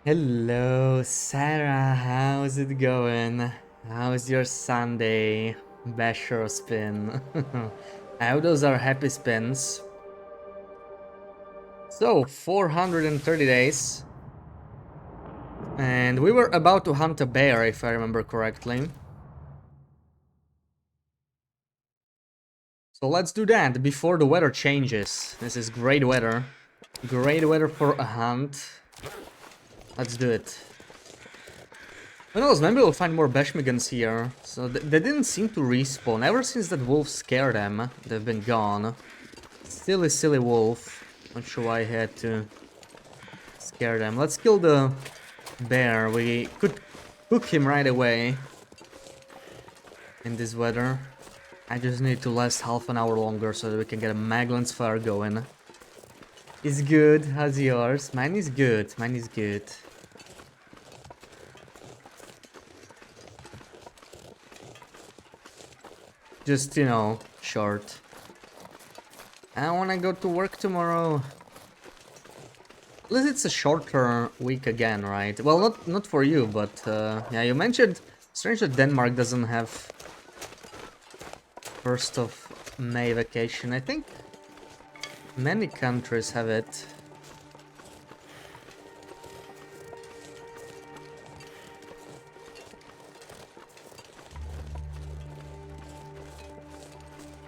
Hello, Sarah. How's it going? How's your Sunday? Basher spin. I hope those are happy spins. So, 430 days. And we were about to hunt a bear, if I remember correctly. So let's do that before the weather changes. This is great weather. Great weather for a hunt. Let's do it. Who knows, maybe we'll find more Bashmigans here. So they didn't seem to respawn. Ever since that wolf scared them, they've been gone. Silly, silly wolf. Not sure why I had to scare them. Let's kill the bear. We could cook him right away. In this weather. I just need to last half an hour longer so that we can get a Maglan's fire going. It's good. How's yours? Mine is good. Mine is good. Just, you know, short. I wanna go to work tomorrow. At least it's a shorter week again, right? Well, not for you, but yeah, you mentioned strange that Denmark doesn't have 1st of May vacation. I think many countries have it.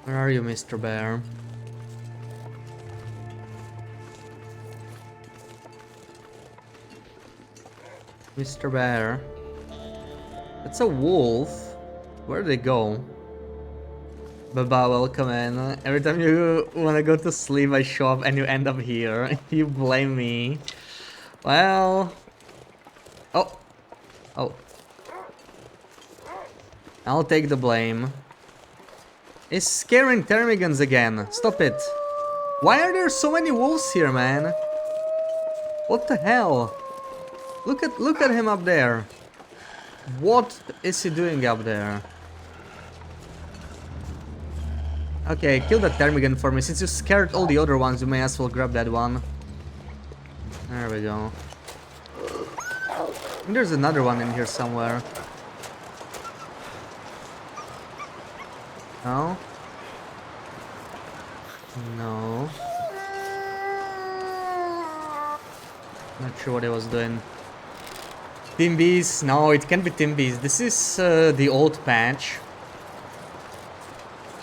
Where are you, Mr. Bear? Mr. Bear. It's a wolf. Where'd they go? Baba, welcome in. Every time you wanna go to sleep, I show up and you end up here. You blame me. Well... Oh. Oh. I'll take the blame. It's scaring ptermigans again. Stop it. Why are there so many wolves here, man? What the hell? Look at him up there. What is he doing up there? Okay, kill that ptermigan for me. Since you scared all the other ones, you may as well grab that one. There we go. I think there's another one in here somewhere. No? No. Not sure what he was doing. Timbies? No, it can't be Timbies. This is the old patch.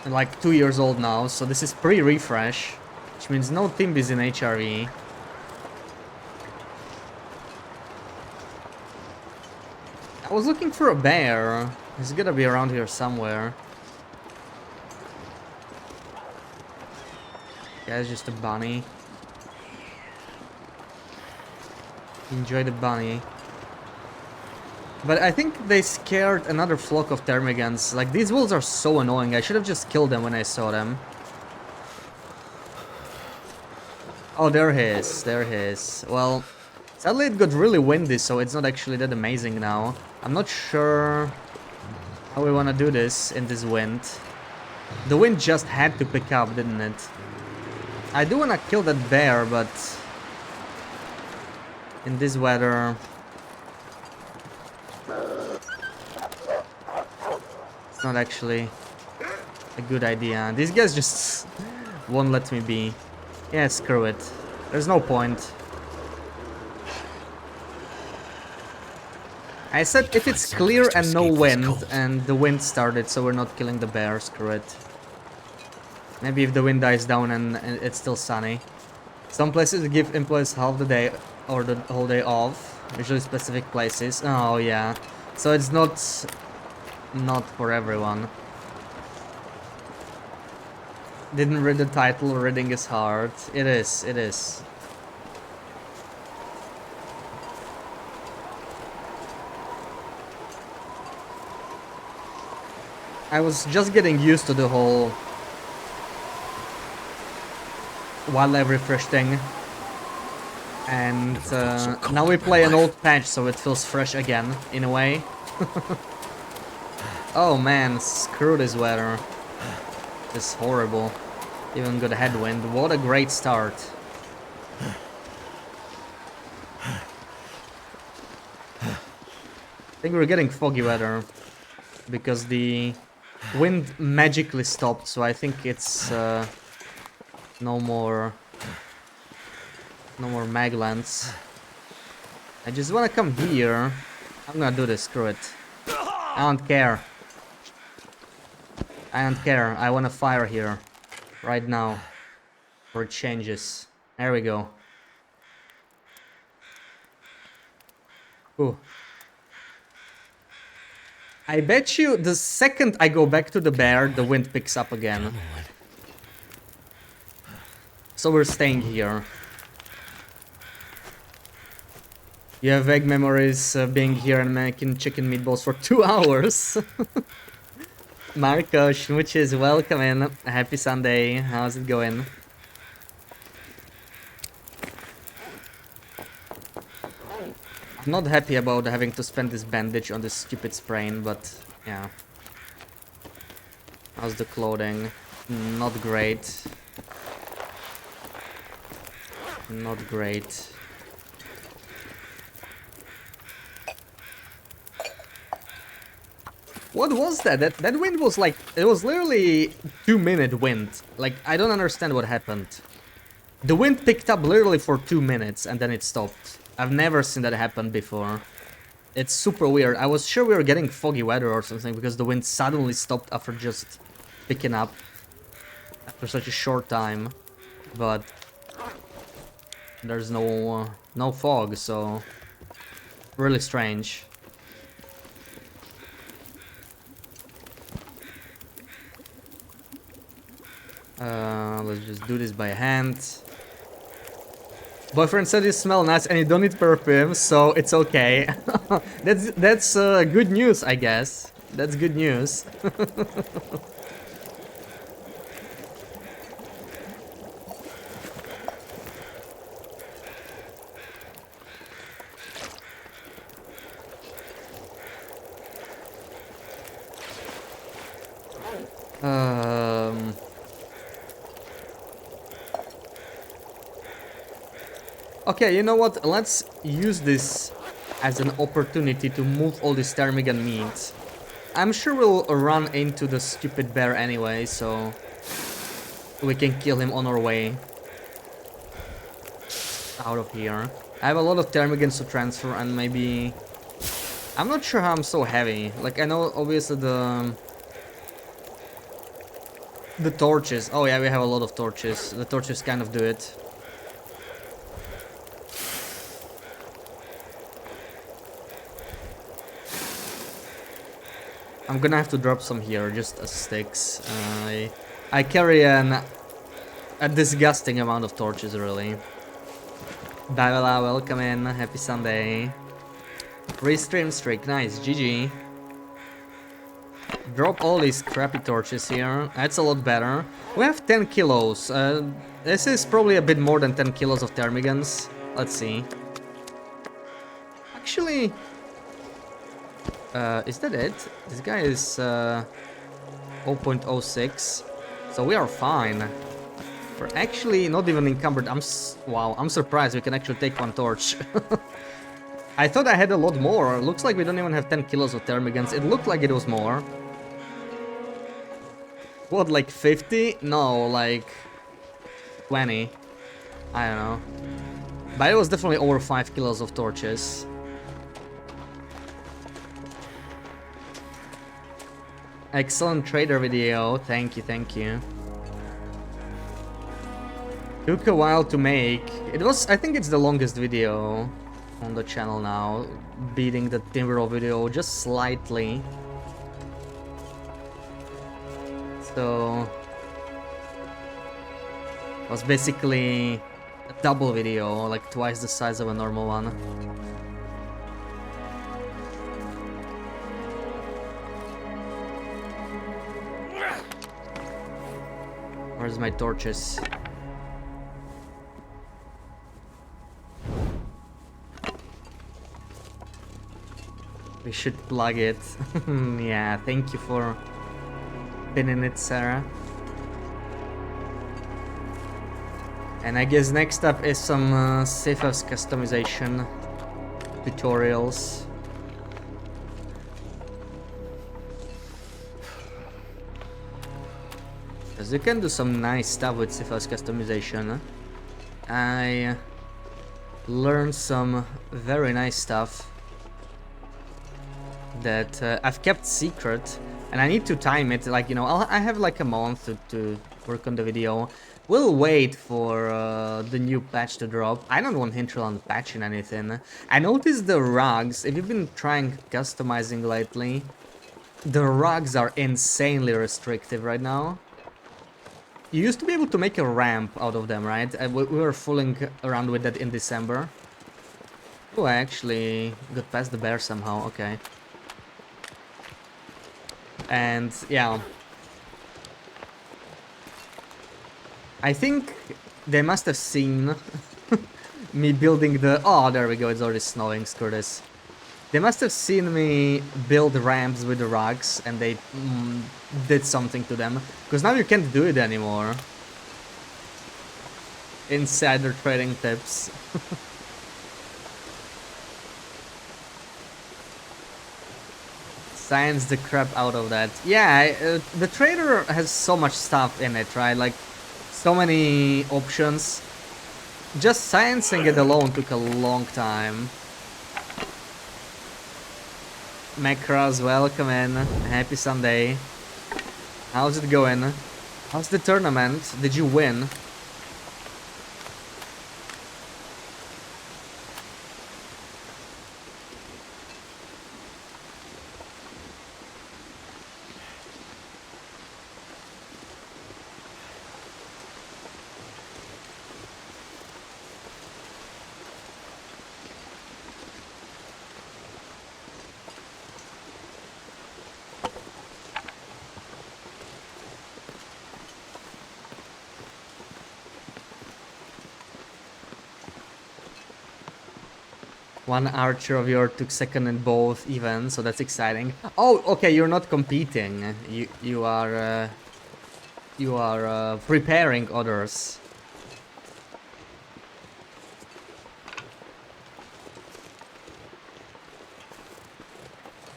Like 2 years old now, so this is pre-refresh. Which means no Timbies in HRE. I was looking for a bear. He's gotta be around here somewhere. Yeah, it's just a bunny. Enjoy the bunny. But I think they scared another flock of ptermigans. Like, these wolves are so annoying. I should have just killed them when I saw them. Oh, there he is. There he is. Well, sadly it got really windy, so it's not actually that amazing now. I'm not sure how we want to do this in this wind. The wind just had to pick up, didn't it? I do want to kill that bear, but in this weather... it's not actually a good idea. These guys just won't let me be. Yeah, screw it. There's no point. I said if it's clear and no wind, and the wind started, so we're not killing the bear, screw it. Maybe if the wind dies down and it's still sunny. Some places give employees half the day or the whole day off, usually specific places. Oh yeah, so it's not for everyone. Didn't read the title, reading is hard. It is, it is. I was just getting used to the whole wildlife refresh thing. And now we play an old patch, so it feels fresh again, in a way. Oh man, screw this weather. It's horrible. Even got a headwind. What a great start. think we're getting foggy weather because the wind magically stopped, so I think it's no more Maglands. I just wanna come here. I'm gonna do this, screw it. I don't care. I don't care. I wanna fire here. Right now. For changes. There we go. Ooh. I bet you the second I go back to the bear, the wind picks up again. So we're staying here. You have vague memories of being here and making chicken meatballs for 2 hours. Marco, Schmooches, welcome in. Happy Sunday. How's it going? I'm not happy about having to spend this bandage on this stupid sprain, but yeah. How's the clothing? Not great. Not great. What was that? That wind was like, it was literally 2-minute wind. Like, I don't understand what happened. The wind picked up literally for 2 minutes and then it stopped. I've never seen that happen before. It's super weird. I was sure we were getting foggy weather or something because the wind suddenly stopped after just picking up after such a short time. But there's no fog, so really strange. Let's just do this by hand. Boyfriend said you smell nice and you don't need perfume, so it's okay. That's good news, I guess. That's good news. Okay, you know what? Let's use this as an opportunity to move all this ptarmigan meat. I'm sure we'll run into the stupid bear anyway, so we can kill him on our way out of here. I have a lot of ptarmigans to transfer and maybe... I'm not sure how I'm so heavy. Like, I know obviously the torches. Oh yeah, we have a lot of torches. The torches kind of do it. I'm gonna have to drop some here, just as sticks. I carry a disgusting amount of torches, really. Davila, welcome in. Happy Sunday. Restream streak, nice. GG. Drop all these crappy torches here. That's a lot better. We have 10 kilos. This is probably a bit more than 10 kilos of ptarmigans. Let's see. Actually... is that it? This guy is 0.06, so we are fine. We're actually not even encumbered. Wow, I'm surprised we can actually take one torch. I thought I had a lot more. Looks like we don't even have 10 kilos of ptarmigans. It looked like it was more. What, like 50? No, like 20. I don't know. But it was definitely over 5 kilos of torches. Excellent trader video, thank you, thank you. Took a while to make. It was, I think it's the longest video on the channel now, beating the Timberwolf video just slightly. So... it was basically a double video, like twice the size of a normal one. Where's my torches? We should plug it. Yeah, thank you for pinning it, Sarah. And I guess next up is some safe house customization tutorials. Because you can do some nice stuff with Syphilis customization. I learned some very nice stuff that I've kept secret, and I need to time it. Like, you know, I have like a month to work on the video. We'll wait for the new patch to drop. I don't want Hinterland patching anything. I noticed the rugs, if you've been trying customizing lately, the rugs are insanely restrictive right now. You used to be able to make a ramp out of them, right? We were fooling around with that in December. Oh, I actually got past the bear somehow, okay. And yeah, I think they must have seen me building the... Oh, there we go, it's already snowing, screw this. They must have seen me build ramps with the rugs, and they did something to them. Because now you can't do it anymore. Insider trading tips. Science the crap out of that. Yeah, the trader has so much stuff in it, right? Like, so many options. Just sciencing it alone took a long time. Macros, welcome in. Happy Sunday. How's it going? How's the tournament? Did you win? One archer of yours took second in both events, so that's exciting. Oh, okay, you're not competing. You are preparing others.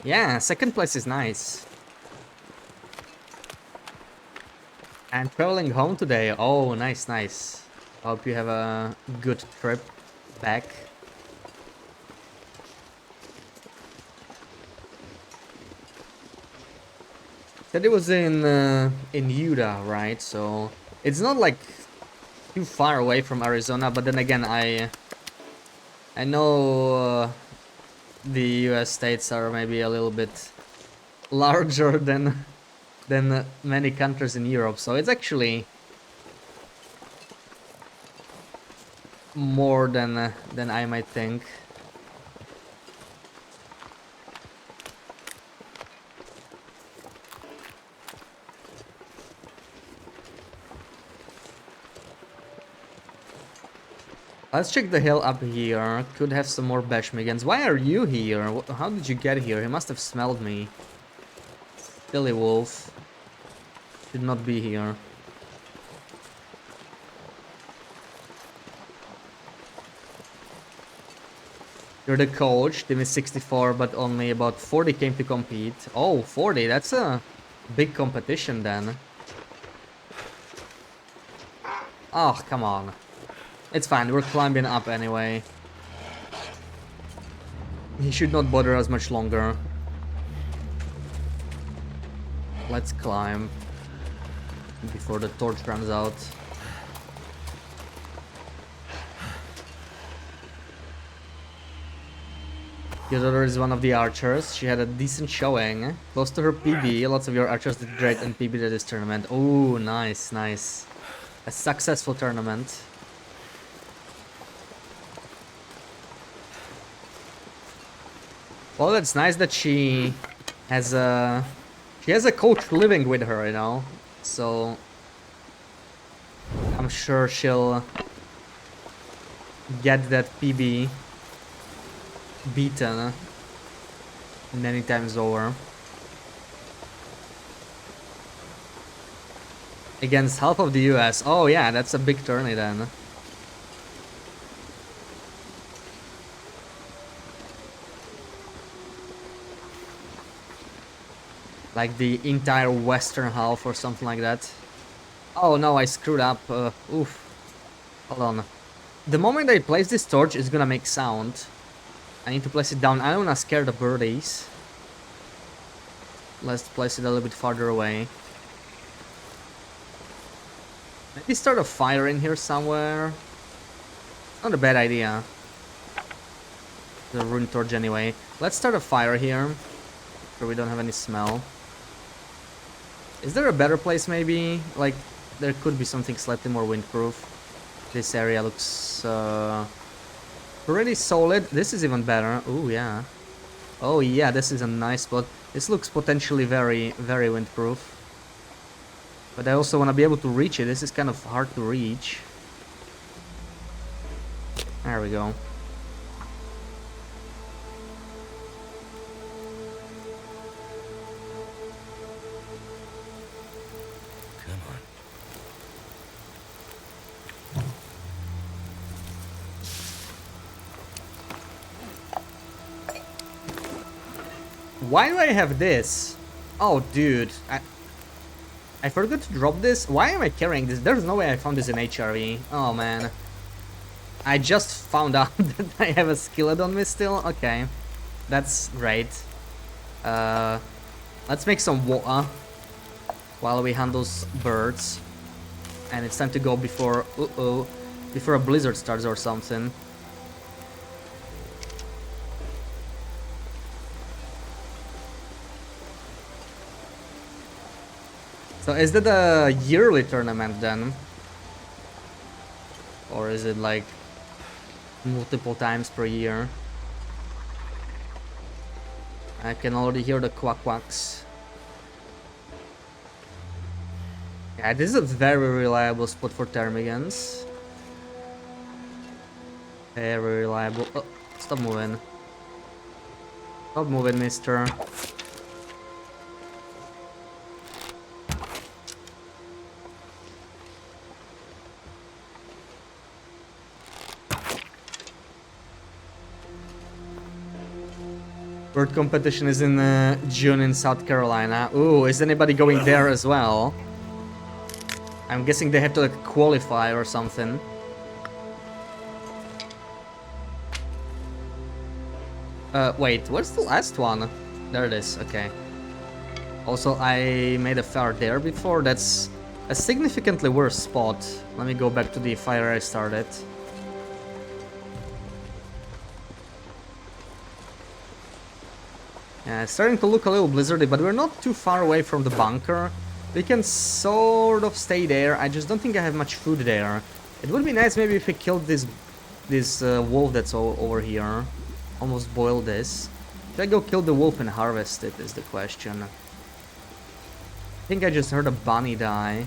Yeah, second place is nice. And traveling home today. Oh, nice, nice. Hope you have a good trip back. Said it was in Utah, right? So it's not like too far away from Arizona, but then again, I know the US states are maybe a little bit larger than many countries in Europe, so it's actually more than I might think. Let's check the hill up here. Could have some more Bashmigans. Why are you here? How did you get here? He must have smelled me. Silly wolf. Should not be here. You're the coach. Team is 64, but only about 40 came to compete. Oh, 40. That's a big competition then. Oh, come on. It's fine, we're climbing up anyway. He should not bother us much longer. Let's climb before the torch runs out. Your daughter is one of the archers. She had a decent showing. Close to her PB. Lots of your archers did great in PB at this tournament. Oh, nice, nice. A successful tournament. Well, it's nice that she has a coach living with her, you know. So I'm sure she'll get that PB beaten many times over. Against half of the US. Oh yeah, that's a big tourney then. Like the entire western half or something like that. Oh no, I screwed up. Oof. Hold on. The moment I place this torch, it's gonna make sound. I need to place it down. I don't wanna scare the birdies. Let's place it a little bit farther away. Maybe start a fire in here somewhere. Not a bad idea. The rune torch anyway. Let's start a fire here. So we don't have any smell. Is there a better place maybe? Like, there could be something slightly more windproof. This area looks pretty solid. This is even better. Oh yeah. Oh yeah, this is a nice spot. This looks potentially very, very windproof. But I also want to be able to reach it. This is kind of hard to reach. There we go. Come on. Why do I have this? Oh, dude. I forgot to drop this. Why am I carrying this? There's no way I found this in HRE. Oh, man. I just found out that I have a skillet on me still. Okay. That's great. Let's make some water while we hunt those birds. And it's time to go before... Uh-oh. Before a blizzard starts or something. So is that a yearly tournament then? Or is it like multiple times per year? I can already hear the quack quacks. Yeah, this is a very reliable spot for ptarmigans. Very reliable. Oh, stop moving. Stop moving, mister. Bird competition is in June in South Carolina. Ooh, is anybody going there as well? I'm guessing they have to like qualify or something. Wait, what's the last one? There it is, okay. Also, I made a fire there before. That's a significantly worse spot. Let me go back to the fire I started. Yeah, it's starting to look a little blizzardy, but we're not too far away from the bunker. We can sort of stay there. I just don't think I have much food there. It would be nice maybe if we killed this wolf that's over here. Almost boiled this. Should I go kill the wolf and harvest it is the question. I think I just heard a bunny die.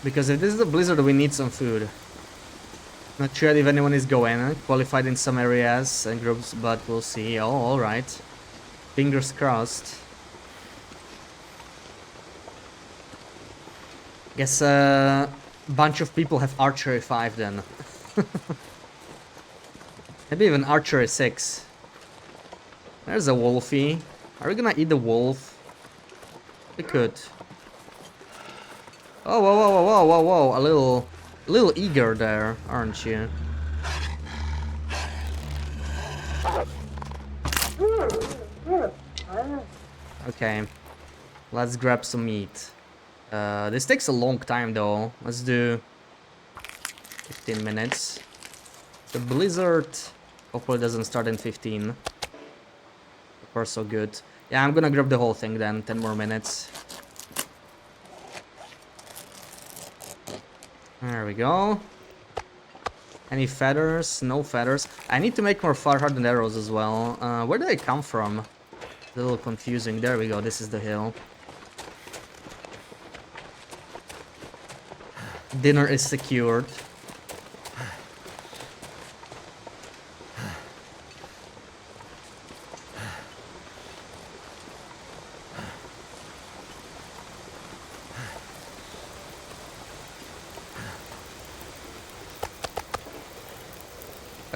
Because if this is a blizzard, we need some food. Not sure if anyone is going. Qualified in some areas and groups, but we'll see. Oh, alright. Fingers crossed. Guess a bunch of people have archery 5 then. Maybe even archery 6. There's a wolfie. Are we gonna eat the wolf? We could. Oh, whoa, whoa, whoa, whoa, whoa, whoa. A little eager there, aren't you? Okay. Let's grab some meat. This takes a long time though. Let's do 15 minutes. The blizzard hopefully doesn't start in 15. So far so good. Yeah, I'm gonna grab the whole thing then. 10 more minutes. There we go. Any feathers? No feathers. I need to make more fire-hardened arrows as well. Where do they come from? It's a little confusing. There we go. This is the hill. Dinner is secured.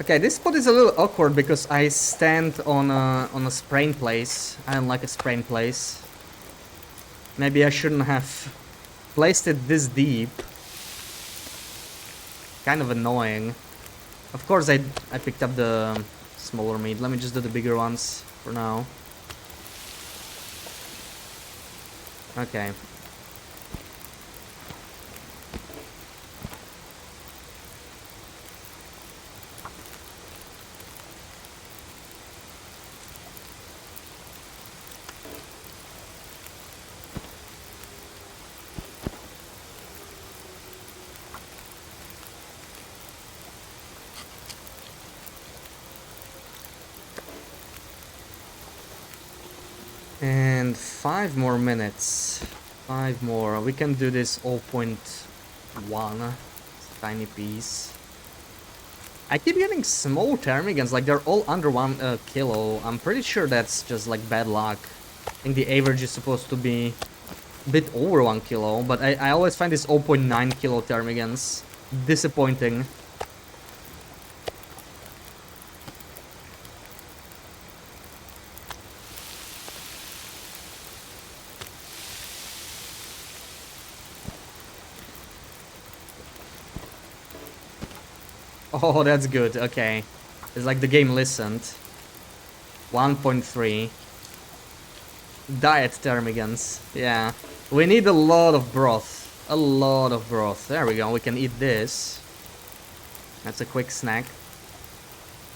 Okay, this spot is a little awkward because I stand on a sprain place. I don't like a sprain place. Maybe I shouldn't have placed it this deep. Kind of annoying. Of course I picked up the smaller meat. Let me just do the bigger ones for now. Okay. And 5 more minutes. 5 more. We can do this 0.1. Tiny piece. I keep getting small ptarmigans, like they're all under 1 kilo. I'm pretty sure that's just like bad luck. I think the average is supposed to be a bit over 1 kilo, but I always find this 0.9 kilo ptarmigans disappointing. Oh, that's good. Okay. It's like the game listened. 1.3. Diet ptarmigans. Yeah. We need a lot of broth. A lot of broth. There we go. We can eat this. That's a quick snack.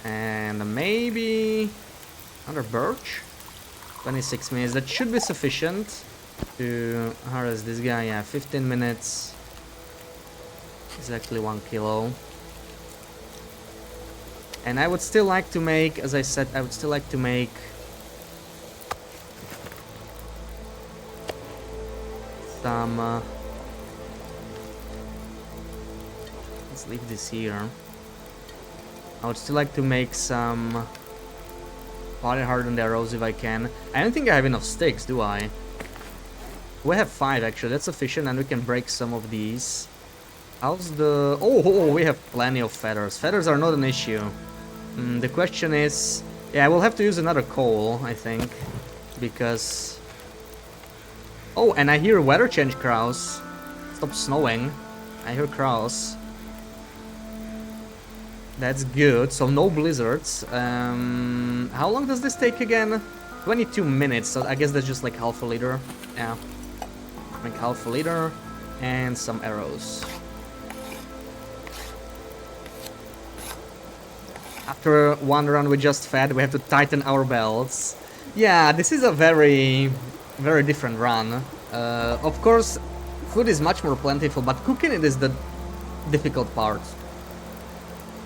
And maybe another birch. 26 minutes. That should be sufficient to harass this guy. Yeah, 15 minutes. Exactly 1 kilo. And I would still like to make, as I said, I would still like to make some... let's leave this here. I would still like to make some body hardened arrows if I can. I don't think I have enough sticks, do I? We have 5 actually, that's sufficient, and we can break some of these. How's the... Oh, we have plenty of feathers. Feathers are not an issue. The question is... Yeah, I will have to use another coal, I think. Because... Oh, and I hear weather change crows. Stop snowing. I hear crows. That's good. So no blizzards. How long does this take again? 22 minutes, so I guess that's just like half a liter. Yeah. Make half a liter. And some arrows. After one run we just fed, we have to tighten our belts. Yeah, this is a very different run. Of course, food is much more plentiful, but cooking it is the difficult part.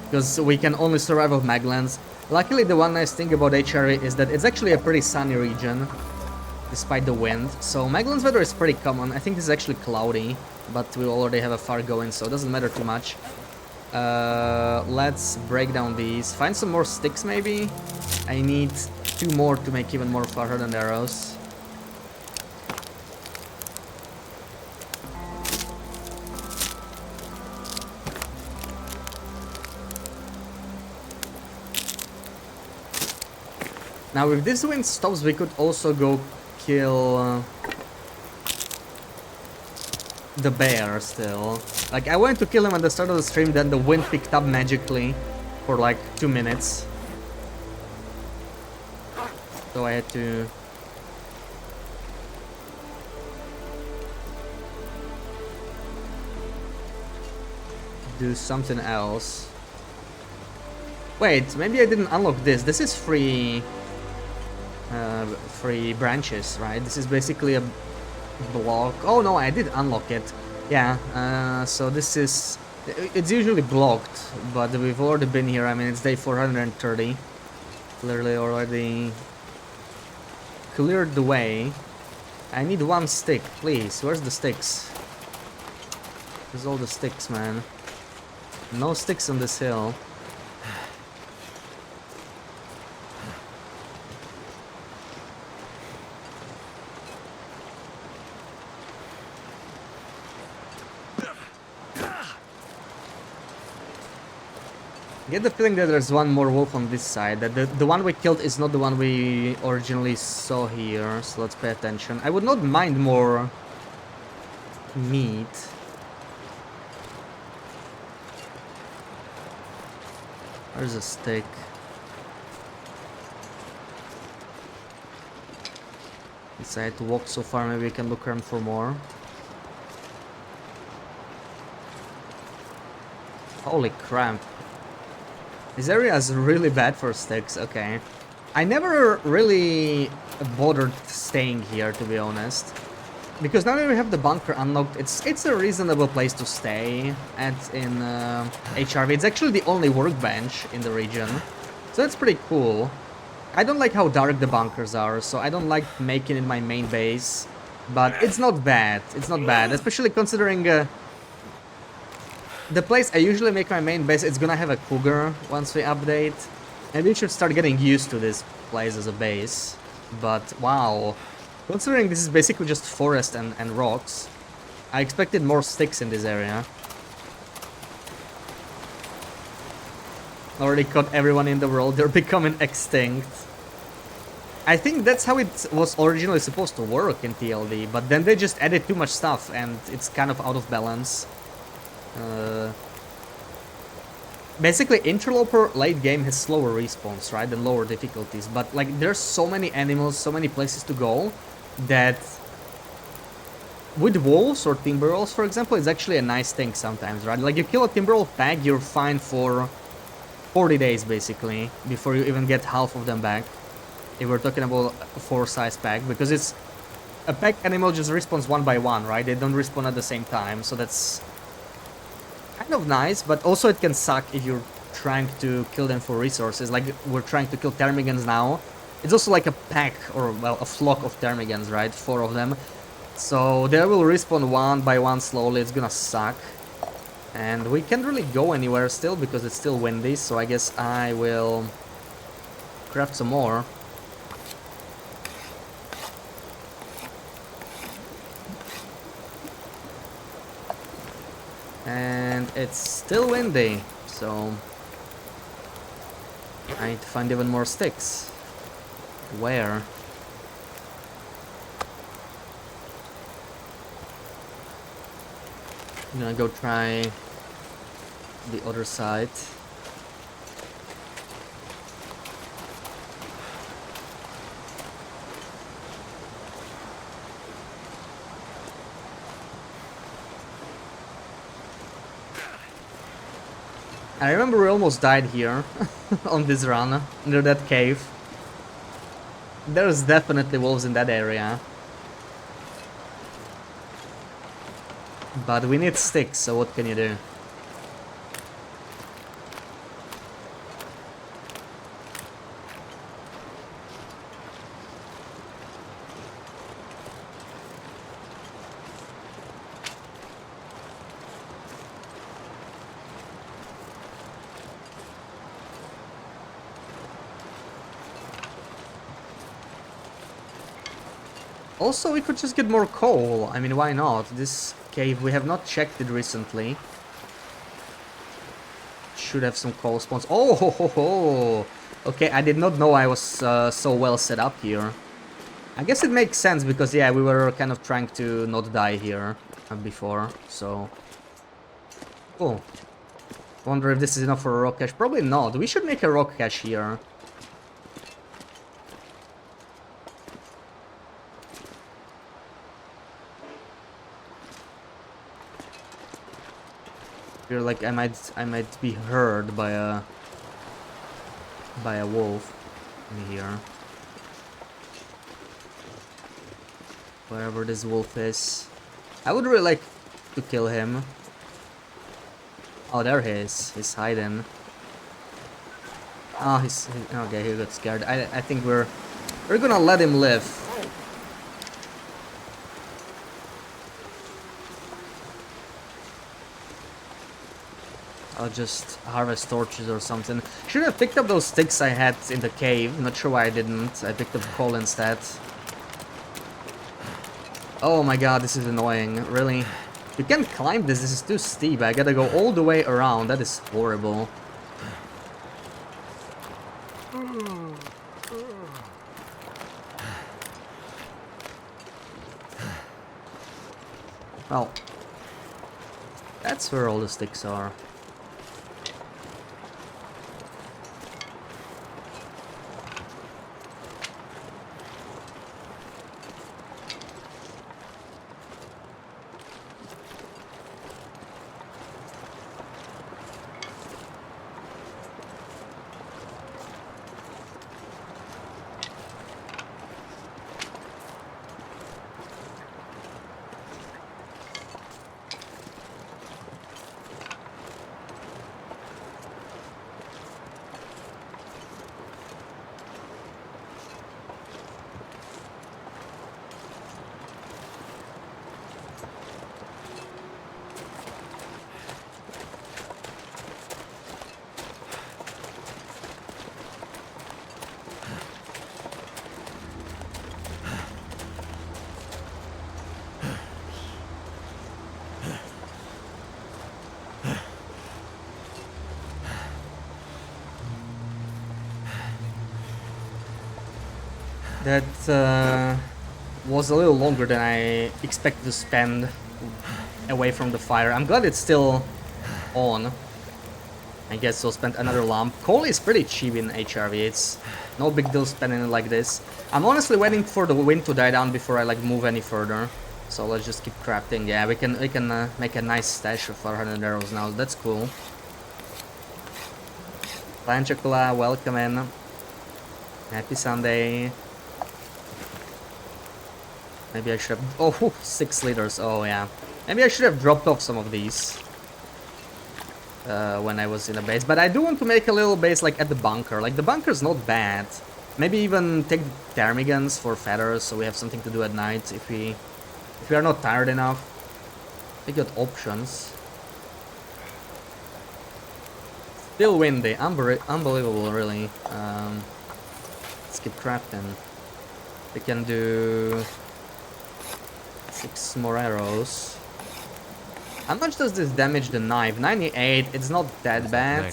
Because we can only survive off maglands. Luckily, the one nice thing about HRE is that it's actually a pretty sunny region, despite the wind. So maglands weather is pretty common. I think it's actually cloudy, but we already have a fire going, so it doesn't matter too much. Let's break down these. Find some more sticks, maybe. I need 2 more to make even more fire hardened arrows. Now, if this wind stops, we could also go kill the bear still. Like, I wanted to kill him at the start of the stream, then the wind picked up magically for like 2 minutes. So I had to... do something else. Wait, maybe I didn't unlock this. This is free... free branches, right? This is basically a block. Oh no, I did unlock it. Yeah, so this is... It's usually blocked, but we've already been here. I mean, it's day 430. Clearly already cleared the way. I need 1 stick, please. Where's the sticks? Where's all the sticks, man? No sticks on this hill. I get the feeling that there's one more wolf on this side, that the one we killed is not the one we originally saw here, so let's pay attention. I would not mind more meat. There's a stick. Decided to walk so far, maybe we can look around for more. Holy crap. This area is really bad for sticks, okay. I never really bothered staying here, to be honest. Because now that we have the bunker unlocked, it's a reasonable place to stay at in HRV. It's actually the only workbench in the region. So that's pretty cool. I don't like how dark the bunkers are, so I don't like making it my main base. But it's not bad, especially considering the place I usually make my main base, it's gonna have a cougar once we update. Maybe we should start getting used to this place as a base. But wow, considering this is basically just forest and rocks, I expected more sticks in this area. Already caught everyone in the world, they're becoming extinct. I think that's how it was originally supposed to work in TLD, but then they just added too much stuff and it's kind of out of balance. Basically, Interloper late game has slower respawns, right, and lower difficulties, but like there's so many animals, so many places to go, that with wolves or timber wolves, for example, it's actually a nice thing sometimes, right? Like you kill a timber wolf pack, you're fine for 40 days basically, before you even get half of them back. If we're talking about a 4-size pack, because it's a pack animal just respawns one by one, right? They don't respawn at the same time, so that's kind of nice, but also it can suck if you're trying to kill them for resources. Like we're trying to kill ptermigans now. It's also like a pack, or well, a flock of ptermigans, right? 4 of them. So they will respawn one by one slowly. It's gonna suck. And we can't really go anywhere still because it's still windy, so I guess I will craft some more. And it's still windy, so I need to find even more sticks. Where? I'm gonna go try the other side. I remember we almost died here on this run, near that cave. There's definitely wolves in that area. But we need sticks, so what can you do? Also, we could just get more coal. I mean, why not? This cave, we have not checked it recently. Should have some coal spawns. Oh, ho, ho, ho. Okay, I did not know I was so well set up here. I guess it makes sense because, yeah, we were kind of trying to not die here before, so... Cool. Wonder if this is enough for a rock cache. Probably not. We should make a rock cache here. Feel like I might be heard by a wolf in here. Wherever this wolf is. I would really like to kill him. Oh, there he is. He's hiding. Oh, he's okay, he got scared. I think we're gonna let him live. I'll just harvest torches or something. Should have picked up those sticks I had in the cave. Not sure why I didn't. I picked up coal instead. Oh my god, this is annoying. Really? You can't climb this. This is too steep. I gotta go all the way around. That is horrible. Oh. That's where all the sticks are. That was a little longer than I expected to spend away from the fire. I'm glad it's still on. I guess we'll spend another lamp. Coal is pretty cheap in HRV. It's no big deal spending it like this. I'm honestly waiting for the wind to die down before I like move any further. So let's just keep crafting. Yeah, we can make a nice stash of 400 arrows now. That's cool. Planchakula, welcome in. Happy Sunday. Maybe I should have... Oh, 6 liters. Oh, yeah. Maybe I should have dropped off some of these when I was in the base. But I do want to make a little base, like, at the bunker. Like, the bunker's not bad. Maybe even take Thermigans for feathers, so we have something to do at night if we are not tired enough. We got options. Still windy. Unbelievable, really. Let's keep crafting. We can do... 6 more arrows. How much does this damage the knife? 98. It's not that bad.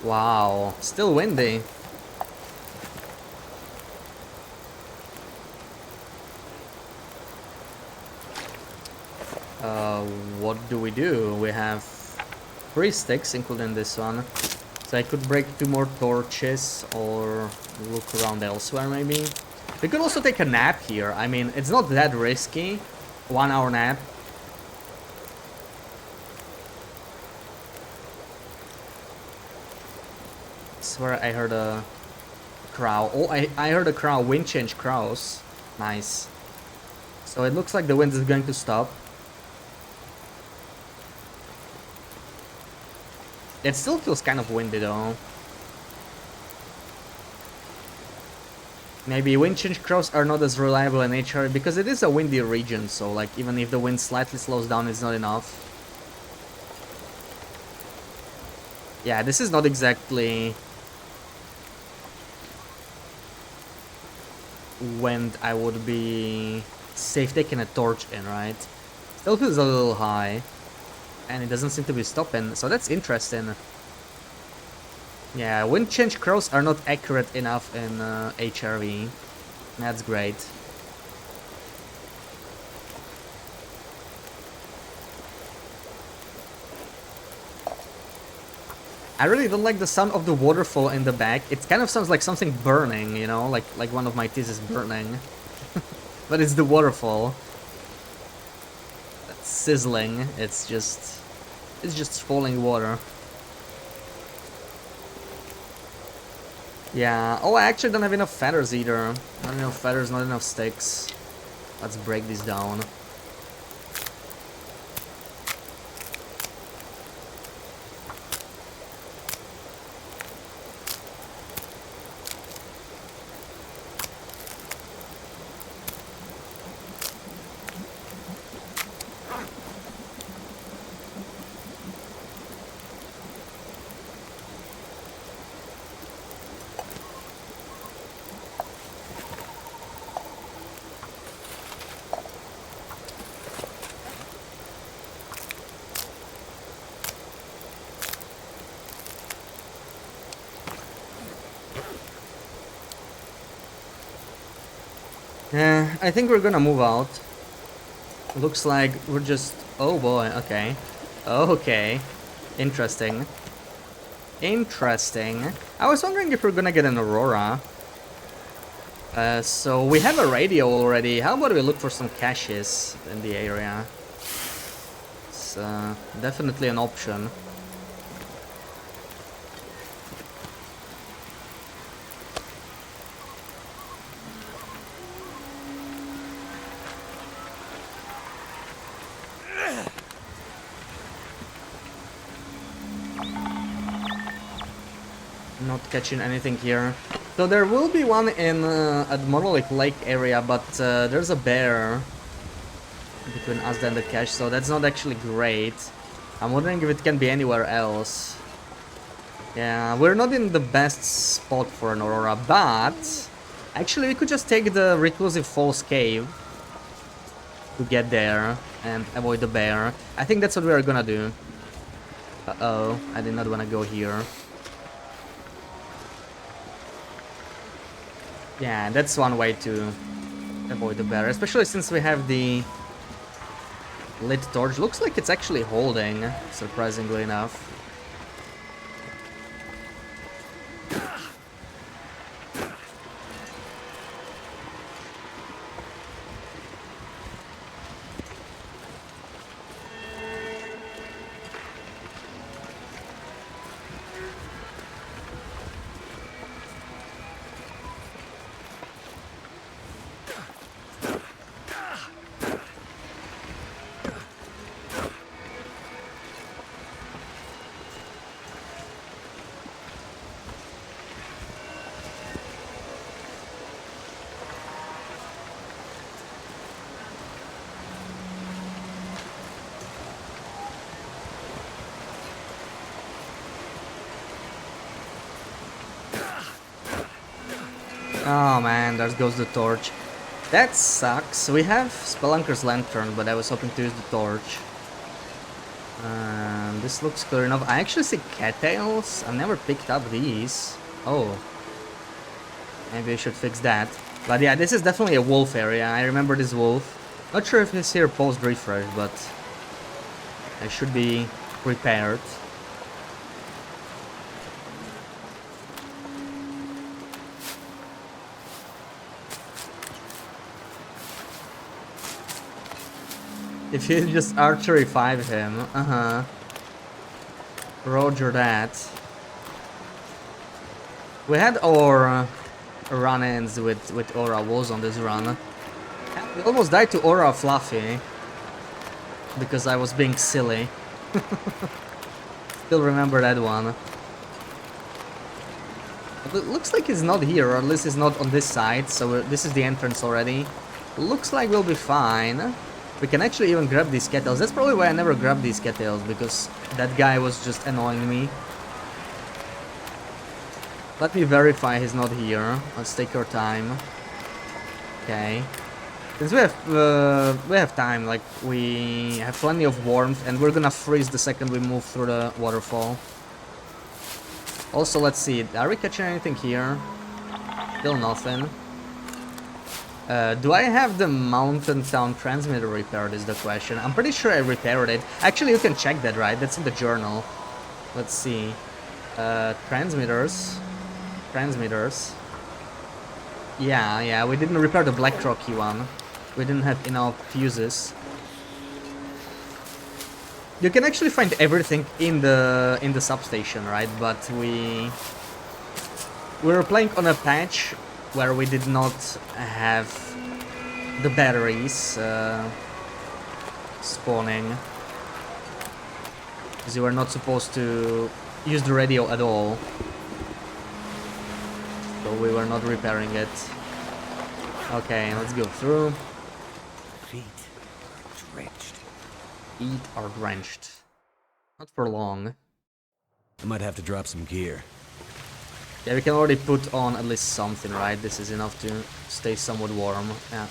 Wow. Still windy. What do? We have 3 sticks, including this one. So I could break 2 more torches or look around elsewhere, maybe. We could also take a nap here. I mean, it's not that risky. 1 hour nap. I swear I heard a crow. Oh, I heard a crow. Wind change crows. Nice. So it looks like the wind is going to stop. It still feels kind of windy though. Maybe wind change crows are not as reliable in nature because it is a windy region, so like even if the wind slightly slows down, it's not enough. Yeah, this is not exactly wind I would be safe taking a torch in, right? Still feels a little high. And it doesn't seem to be stopping, so that's interesting. Yeah, wind change crows are not accurate enough in HRV. That's great. I really don't like the sound of the waterfall in the back. It kind of sounds like something burning, you know, like one of my teeth is burning. But it's the waterfall. That's sizzling. It's just falling water. Yeah. Oh, I actually don't have enough feathers either. Not enough feathers, not enough sticks. Let's break these down. I think we're gonna move out. Looks like we're just... Oh boy, okay. Okay. Interesting. Interesting. I was wondering if we're gonna get an Aurora. So we have a radio already. How about we look for some caches in the area? It's definitely an option. Not catching anything here. So there will be one in at Monolith Lake area, but there's a bear between us and the cache, so that's not actually great. I'm wondering if it can be anywhere else. Yeah, we're not in the best spot for an Aurora, but actually we could just take the Reclusive Falls Cave to get there and avoid the bear. I think that's what we are gonna do. Uh-oh, I did not want to go here. Yeah, that's one way to avoid the bear, especially since we have the lit torch. Looks like it's actually holding, surprisingly enough. Oh man, there goes the torch. That sucks. We have Spelunker's Lantern, but I was hoping to use the torch. This looks clear enough. I actually see cattails. I've never picked up these. Oh. Maybe I should fix that. But yeah, this is definitely a wolf area. I remember this wolf. Not sure if he's here post-refresh, but I should be prepared. If you just archery 5 him, Roger that. We had our run-ins with Aura Wolves on this run. We almost died to Aura Fluffy because I was being silly. Still remember that one. But it looks like he's not here, or at least he's not on this side, so this is the entrance already. Looks like we'll be fine. We can actually even grab these cattails. That's probably why I never grabbed these cattails, because that guy was just annoying me. Let me verify he's not here. Let's take our time. Okay. Since we have time, like we have plenty of warmth, and we're gonna freeze the second we move through the waterfall. Also, let's see. Are we catching anything here? Still nothing. Do I have the Mountain Town transmitter repaired is the question. I'm pretty sure I repaired it. Actually, you can check that, right? That's in the journal. Let's see. Transmitters. Yeah, we didn't repair the Black Rocky one. We didn't have enough fuses. You can actually find everything in the substation, right? But we were playing on a patch where we did not have the batteries spawning, because you were not supposed to use the radio at all, so we were not repairing it. Okay, let's go through. Feet drenched. Feet are drenched. Not for long. I might have to drop some gear. Yeah, we can already put on at least something, right? This is enough to stay somewhat warm. Yeah.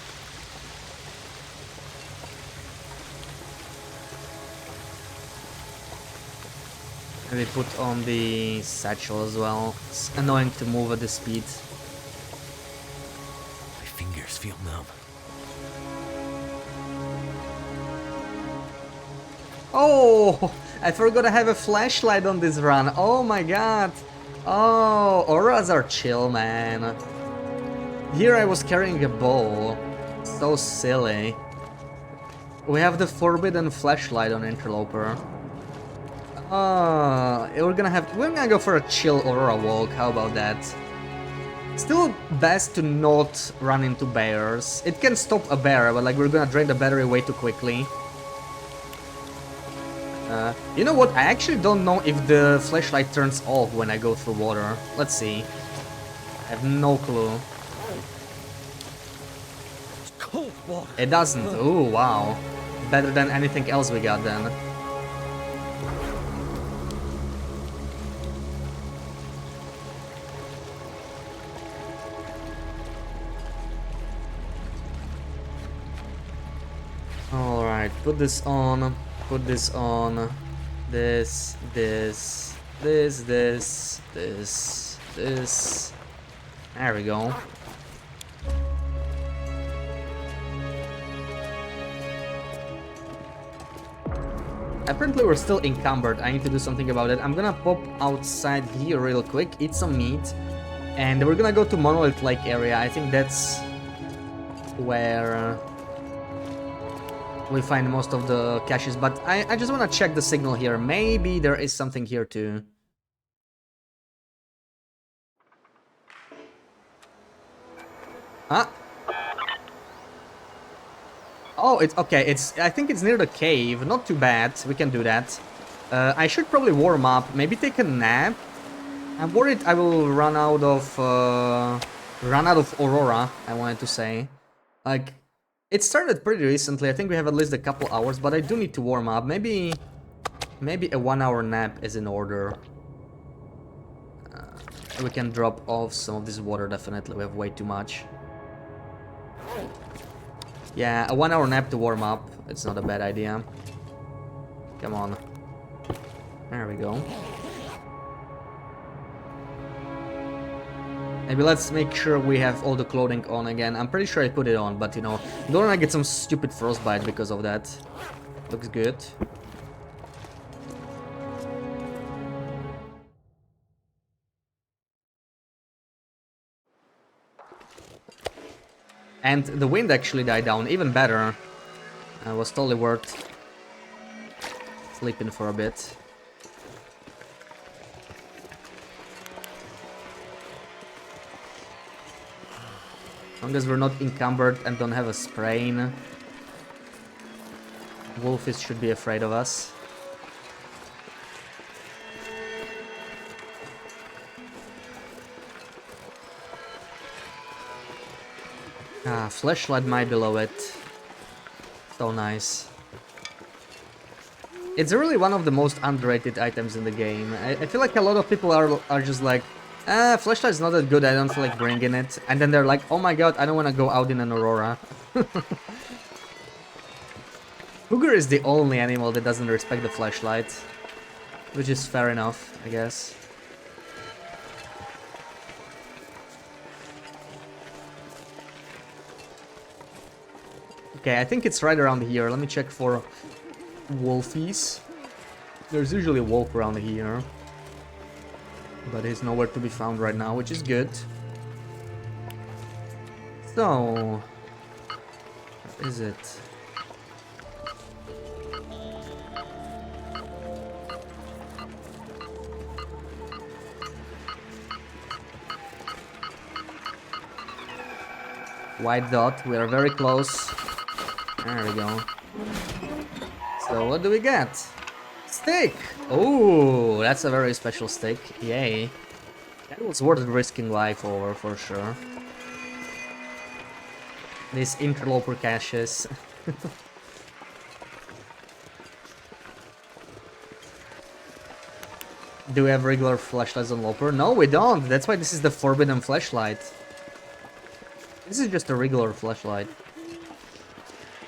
Maybe put on the satchel as well. It's annoying to move at this speed. My fingers feel numb. Oh, I forgot I have a flashlight on this run. Oh my god. Oh, auras are chill, man. Here I was carrying a bow. So silly. We have the forbidden flashlight on Interloper. We're gonna go for a chill aurora walk. How about that? Still best to not run into bears. It can stop a bear, but like we're gonna drain the battery way too quickly. You know what? I actually don't know if the flashlight turns off when I go through water. Let's see. I have no clue. Cold water. It doesn't. Oh wow. Better than anything else we got then. Alright, put this on. Put this on. This. There we go. Apparently we're still encumbered. I need to do something about it. I'm gonna pop outside here real quick, eat some meat, and we're gonna go to Monolith Lake area. I think that's where we find most of the caches, but I just want to check the signal here. Maybe there is something here too. Huh? Oh, it's okay. I think it's near the cave. Not too bad. We can do that. I should probably warm up. Maybe take a nap. I'm worried I will run out of Aurora. I wanted to say, like, it started pretty recently. I think we have at least a couple hours, but I do need to warm up. Maybe a 1-hour nap is in order. We can drop off some of this water. Definitely, we have way too much. Yeah, a 1-hour nap to warm up. It's not a bad idea. Come on. There we go. Maybe let's make sure we have all the clothing on again. I'm pretty sure I put it on, but you know, don't wanna get some stupid frostbite because of that. Looks good. And the wind actually died down, even better. It was totally worth sleeping for a bit. As long as we're not encumbered and don't have a sprain, Wolfies should be afraid of us. Ah, flashlight might below it. So nice. It's really one of the most underrated items in the game. I feel like a lot of people are just like, flashlight's not that good, I don't feel like bringing it. And then they're like, oh my god, I don't want to go out in an Aurora. Cougar is the only animal that doesn't respect the flashlight. Which is fair enough, I guess. Okay, I think it's right around here. Let me check for wolfies. There's usually a wolf around here. But he's nowhere to be found right now, which is good. So... where is it? White dot, we are very close. There we go. So what do we get? Stick! Oh, that's a very special stick. Yay. That was worth risking life over for sure. These interloper caches. Do we have regular flashlights on Loper? No, we don't. That's why this is the forbidden flashlight. This is just a regular flashlight.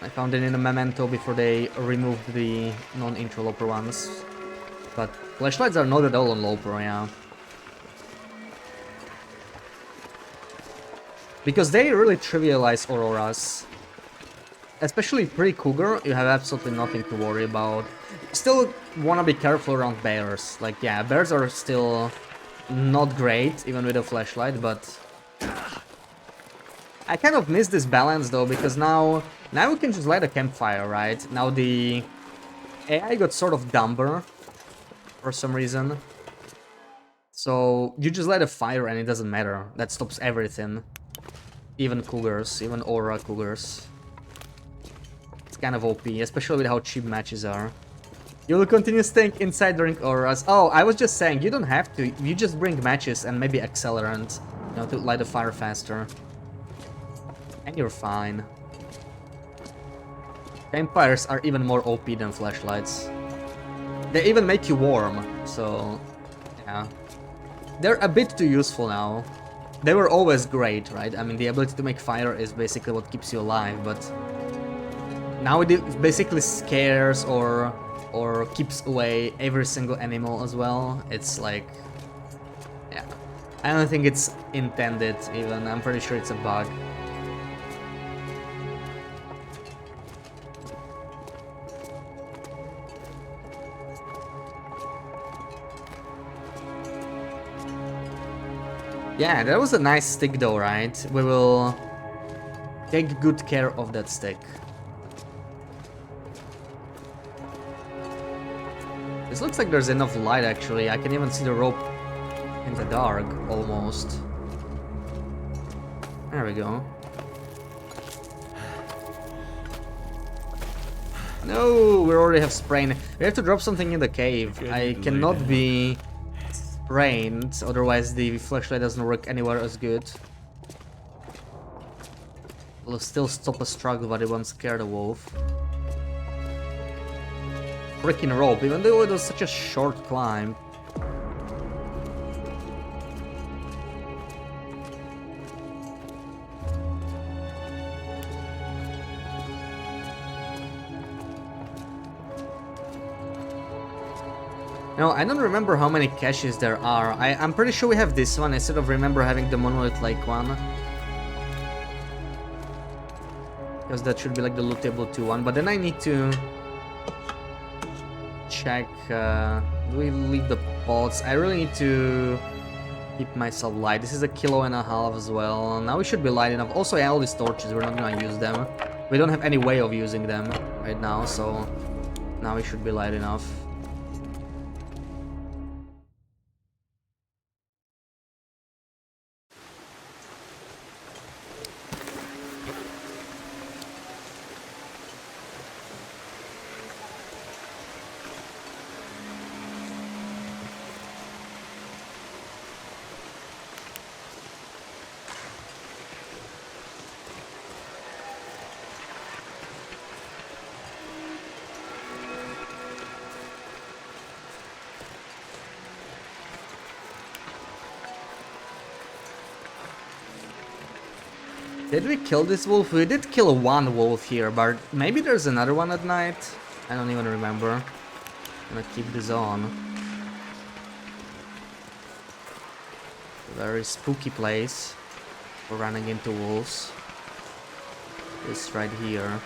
I found it in a memento before they removed the non-interloper ones. But flashlights are not at all on Loper, yeah. Because they really trivialize auroras. Especially pre-cougar, you have absolutely nothing to worry about. Still wanna be careful around bears. Like, yeah, bears are still not great, even with a flashlight, but I kind of miss this balance though, because now we can just light a campfire, right? Now the AI got sort of dumber for some reason. So you just light a fire and it doesn't matter. That stops everything. Even cougars, even aura cougars. It's kind of OP, especially with how cheap matches are. You will continue staying inside during auras. Oh, I was just saying, you don't have to. You just bring matches and maybe accelerant, you know, to light the fire faster. And you're fine. Campfires are even more OP than flashlights. They even make you warm, so yeah. They're a bit too useful now. They were always great, right? I mean, the ability to make fire is basically what keeps you alive, but now it basically scares or keeps away every single animal as well. It's like, yeah. I don't think it's intended even. I'm pretty sure it's a bug. Yeah, that was a nice stick though, right? We will take good care of that stick. This looks like there's enough light actually. I can even see the rope in the dark, almost. There we go. No, we already have sprain. We have to drop something in the cave. I cannot be sprained, otherwise the flashlight doesn't work anywhere as good. Will still stop a struggle, but it won't scare the wolf. Freaking rope, even though it was such a short climb. No, I don't remember how many caches there are. I'm pretty sure we have this one instead of remember having the Monolith Lake one. Because that should be like the lootable 2 one. But then I need to check. Do we leave the pots? I really need to keep myself light. This is 1.5 kilos as well. Now we should be light enough. Also, yeah, all these torches, we're not gonna use them. We don't have any way of using them right now, so now we should be light enough. Did we kill this wolf? We did kill one wolf here, but maybe there's another one at night? I don't even remember. I'm gonna keep this on. Very spooky place for running into wolves. This right here.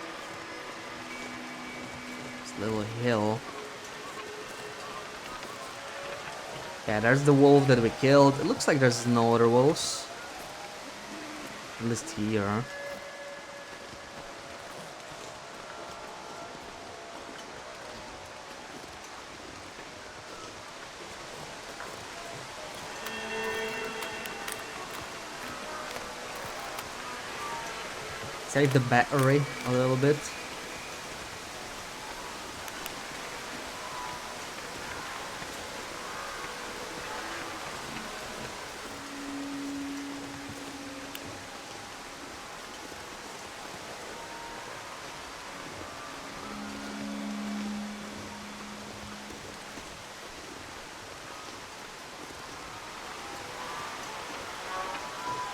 This little hill. Yeah, there's the wolf that we killed. It looks like there's no other wolves. At least here. Save the battery a little bit.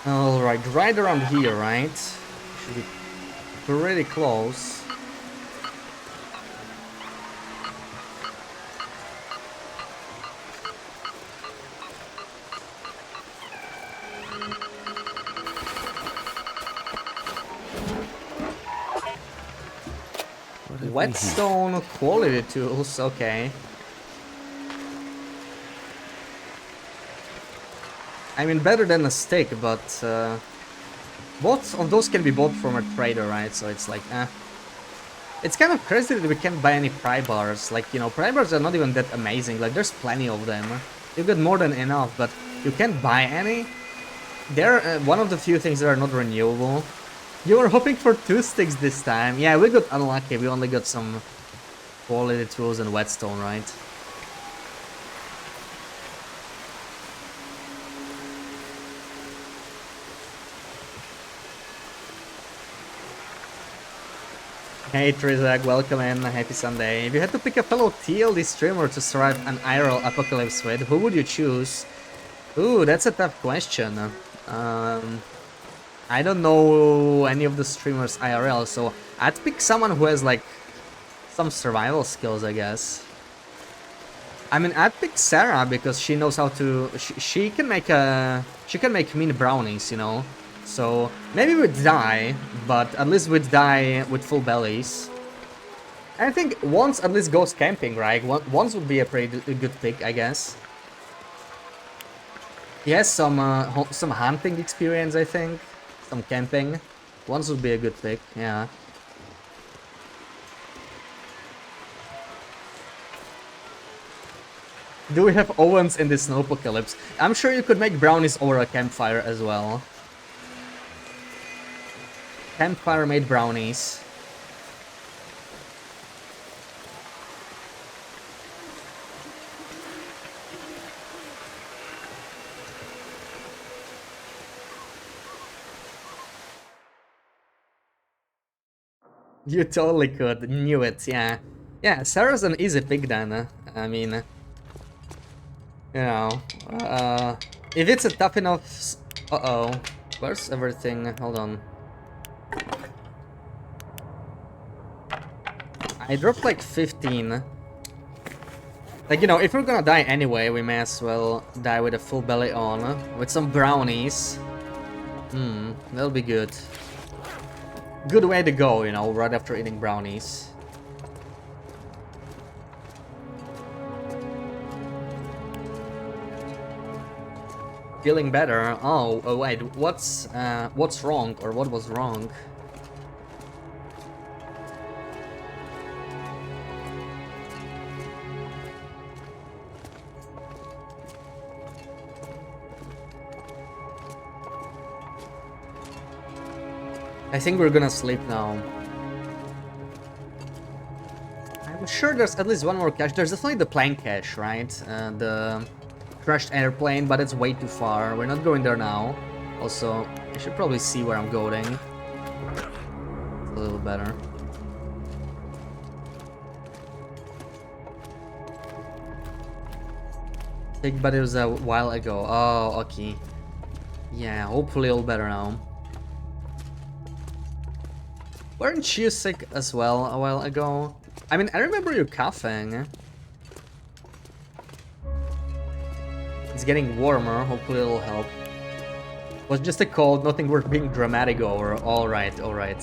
Alright, right around here, right? Should be pretty close. Whetstone quality tools, okay. I mean, better than a stick, but both of those can be bought from a trader, right? So it's like, It's kind of crazy that we can't buy any pry bars. Like, you know, pry bars are not even that amazing. Like, there's plenty of them. You get more than enough, but you can't buy any. They're one of the few things that are not renewable. You were hoping for 2 sticks this time. Yeah, we got unlucky. We only got some quality tools and whetstone, right? Hey Trizak, welcome in, happy Sunday. If you had to pick a fellow TLD streamer to survive an IRL apocalypse with, who would you choose? Ooh, that's a tough question. I don't know any of the streamers IRL, so I'd pick someone who has like some survival skills, I guess. I mean, I'd pick Sarah because she knows how to. She can make mean brownies, you know. So maybe we'd die, but at least we'd die with full bellies. I think once at least goes camping, right? Once would be a pretty good pick, I guess. He has some hunting experience, I think. Some camping. Once would be a good pick, yeah. Do we have ovens in this snowpocalypse? I'm sure you could make brownies over a campfire as well. Campfire made brownies. You totally could. Knew it, yeah. Yeah, Sarah's an easy pick then. I mean, you know, if it's a tough enough... Uh-oh. Where's everything? Hold on. I dropped like 15. Like, you know, if we're gonna die anyway, we may as well die with a full belly on. With some brownies. That'll be good. Good way to go, you know, right after eating brownies. Feeling better. Oh wait, what's wrong, or what was wrong? I think we're gonna sleep now. I'm sure there's at least one more cache. There's definitely the plane cache, right? The crashed airplane, but it's way too far. We're not going there now. Also, I should probably see where I'm going. It's a little better. Sick, but it was a while ago. Oh, okay. Yeah, hopefully all better now. Weren't you sick as well a while ago? I mean, I remember you coughing. It's getting warmer, hopefully it'll help. Was just a cold, nothing worth being dramatic over. Alright, alright.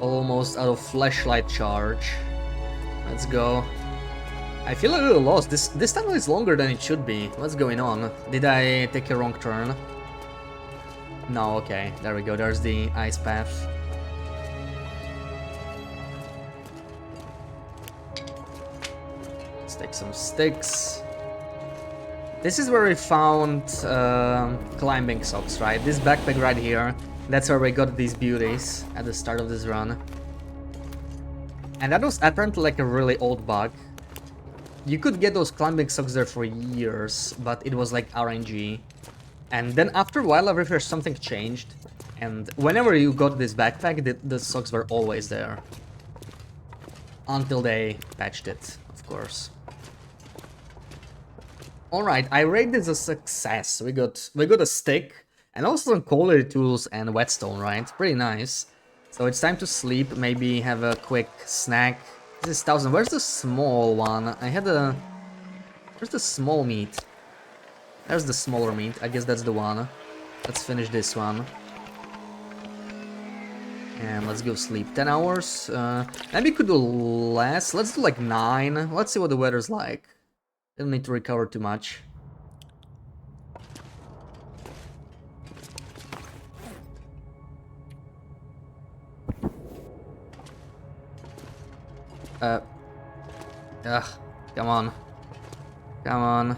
Almost out of flashlight charge. Let's go. I feel a little lost. This tunnel is longer than it should be. What's going on? Did I take a wrong turn? No, okay. There we go. There's the ice path. Let's take some sticks. This is where we found climbing socks, right? This backpack right here. That's where we got these beauties at the start of this run. And that was apparently like a really old bug. You could get those climbing socks there for years, but it was like RNG. And then after a while, I refreshed, something changed. And whenever you got this backpack, the socks were always there. Until they patched it, of course. Alright, I rate this a success. We got a stick. And also some quality tools and whetstone, right? Pretty nice. So it's time to sleep, maybe have a quick snack, This is 1000. Where's the small one? I had a... Where's the small meat? There's the smaller meat. I guess that's the one. Let's finish this one. And let's go sleep. 10 hours. Maybe we could do less. Let's do like 9. Let's see what the weather's like. Don't need to recover too much. Ugh, come on. Come on.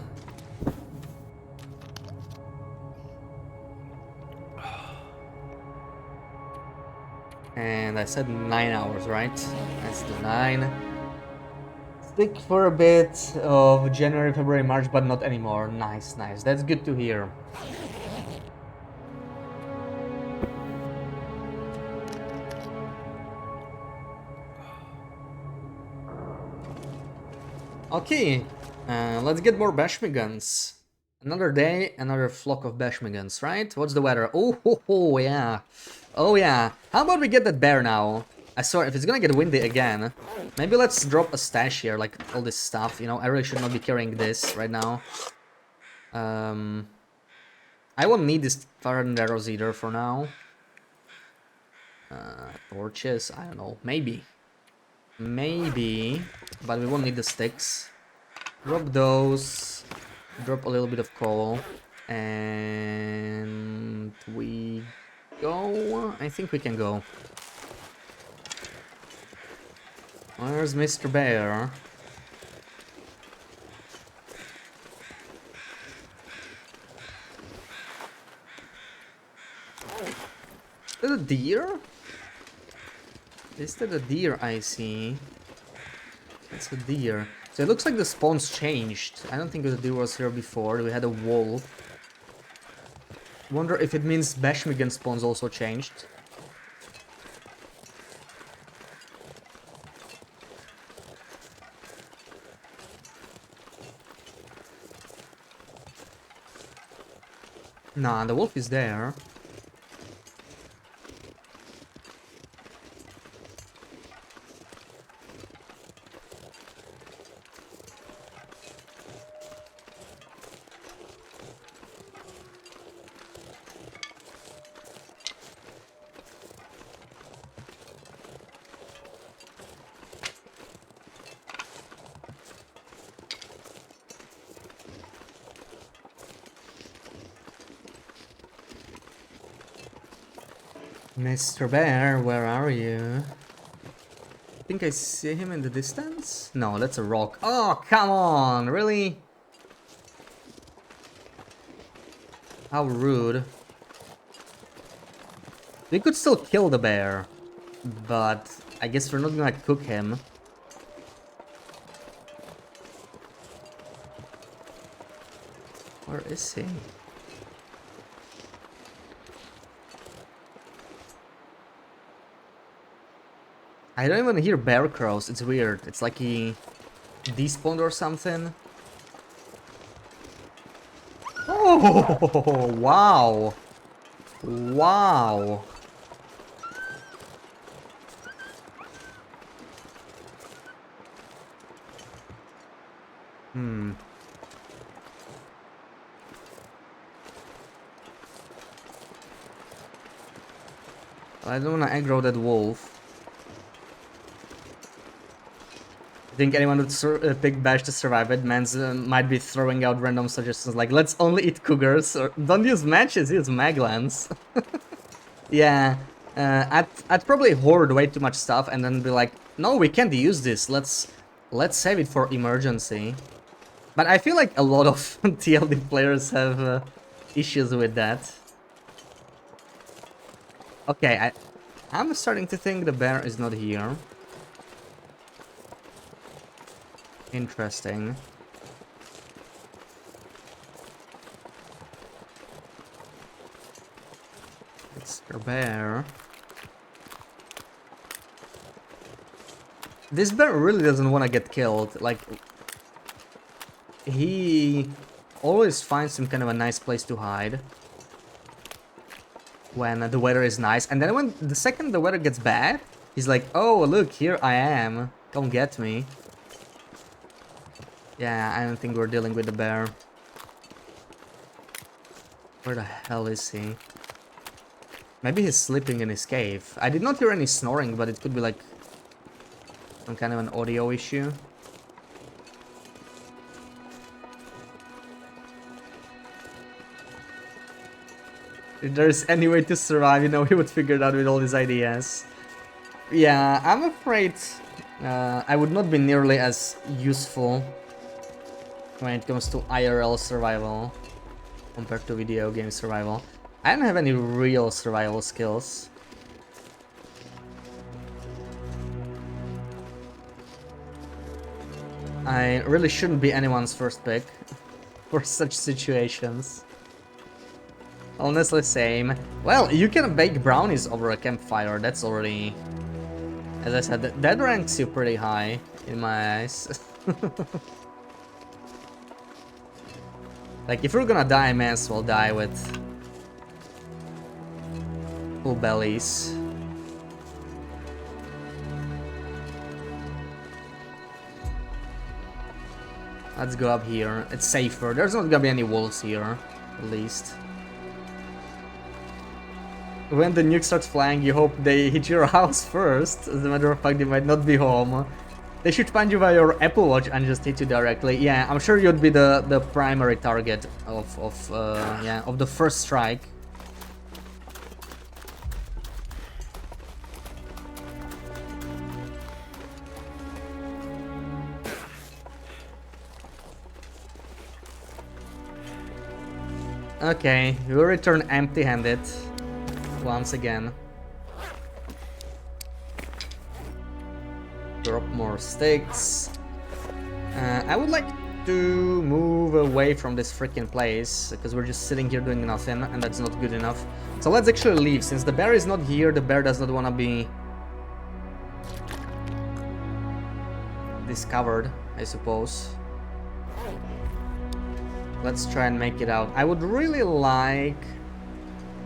And I said 9 hours, right? Let's do 9. Stick for a bit of January, February, March, but not anymore. Nice, nice. That's good to hear. Okay, let's get more Bashmigans. Another day, another flock of Bashmigans, right? What's the weather? Oh, ho, ho, yeah. Oh, yeah. How about we get that bear now? I swear, if it's gonna get windy again, maybe let's drop a stash here, like all this stuff, you know? I really should not be carrying this right now. I won't need these fire arrows either for now. Torches, I don't know, maybe. Maybe, but we won't need the sticks. Drop those, drop a little bit of coal, and we go. I think we can go. Where's Mr. Bear? Is that a deer? Is that a deer I see? It's a deer. So it looks like the spawns changed. I don't think the deer was here before. We had a wolf. Wonder if it means Bashmigan spawns also changed. Nah, the wolf is there. Mr. Bear, where are you? I think I see him in the distance? No, that's a rock. Oh, come on! Really? How rude. We could still kill the bear, but I guess we're not gonna cook him. Where is he? I don't even hear bear crows, it's weird. It's like he despawned or something. Oh, wow. Wow. I don't wanna aggro that wolf. I think anyone would pick Bash to survive it. Mans might be throwing out random suggestions like, let's only eat cougars, or don't use matches, use maglans. Yeah, I'd probably hoard way too much stuff and then be like, no, we can't use this, let's save it for emergency. But I feel like a lot of TLD players have issues with that. Okay, I'm starting to think the bear is not here. Interesting. It's a bear. This bear really doesn't want to get killed. Like, he always finds some kind of a nice place to hide when the weather is nice, and then when the second the weather gets bad, he's like, oh look, here I am. Come get me. Yeah, I don't think we're dealing with the bear. Where the hell is he? Maybe he's sleeping in his cave. I did not hear any snoring, but it could be like some kind of an audio issue. If there's any way to survive, you know, he would figure it out with all his ideas. Yeah, I'm afraid I would not be nearly as useful when it comes to IRL survival compared to video game survival. I don't have any real survival skills. I really shouldn't be anyone's first pick for such situations. Honestly, same. Well, you can bake brownies over a campfire, that's already... As I said, that ranks you pretty high in my eyes. Like, if you're gonna die, I may as well die with full bellies. Let's go up here. It's safer. There's not gonna be any wolves here, at least. When the nuke starts flying, you hope they hit your house first. As a matter of fact, they might not be home. They should find you by your Apple Watch and just hit you directly. Yeah, I'm sure you'd be the primary target of the first strike. Okay, we'll return empty-handed once again. Drop more sticks. I would like to move away from this freaking place because we're just sitting here doing nothing, and that's not good enough. So let's actually leave. Since the bear is not here, the bear does not want to be discovered, I suppose. Let's try and make it out. I would really like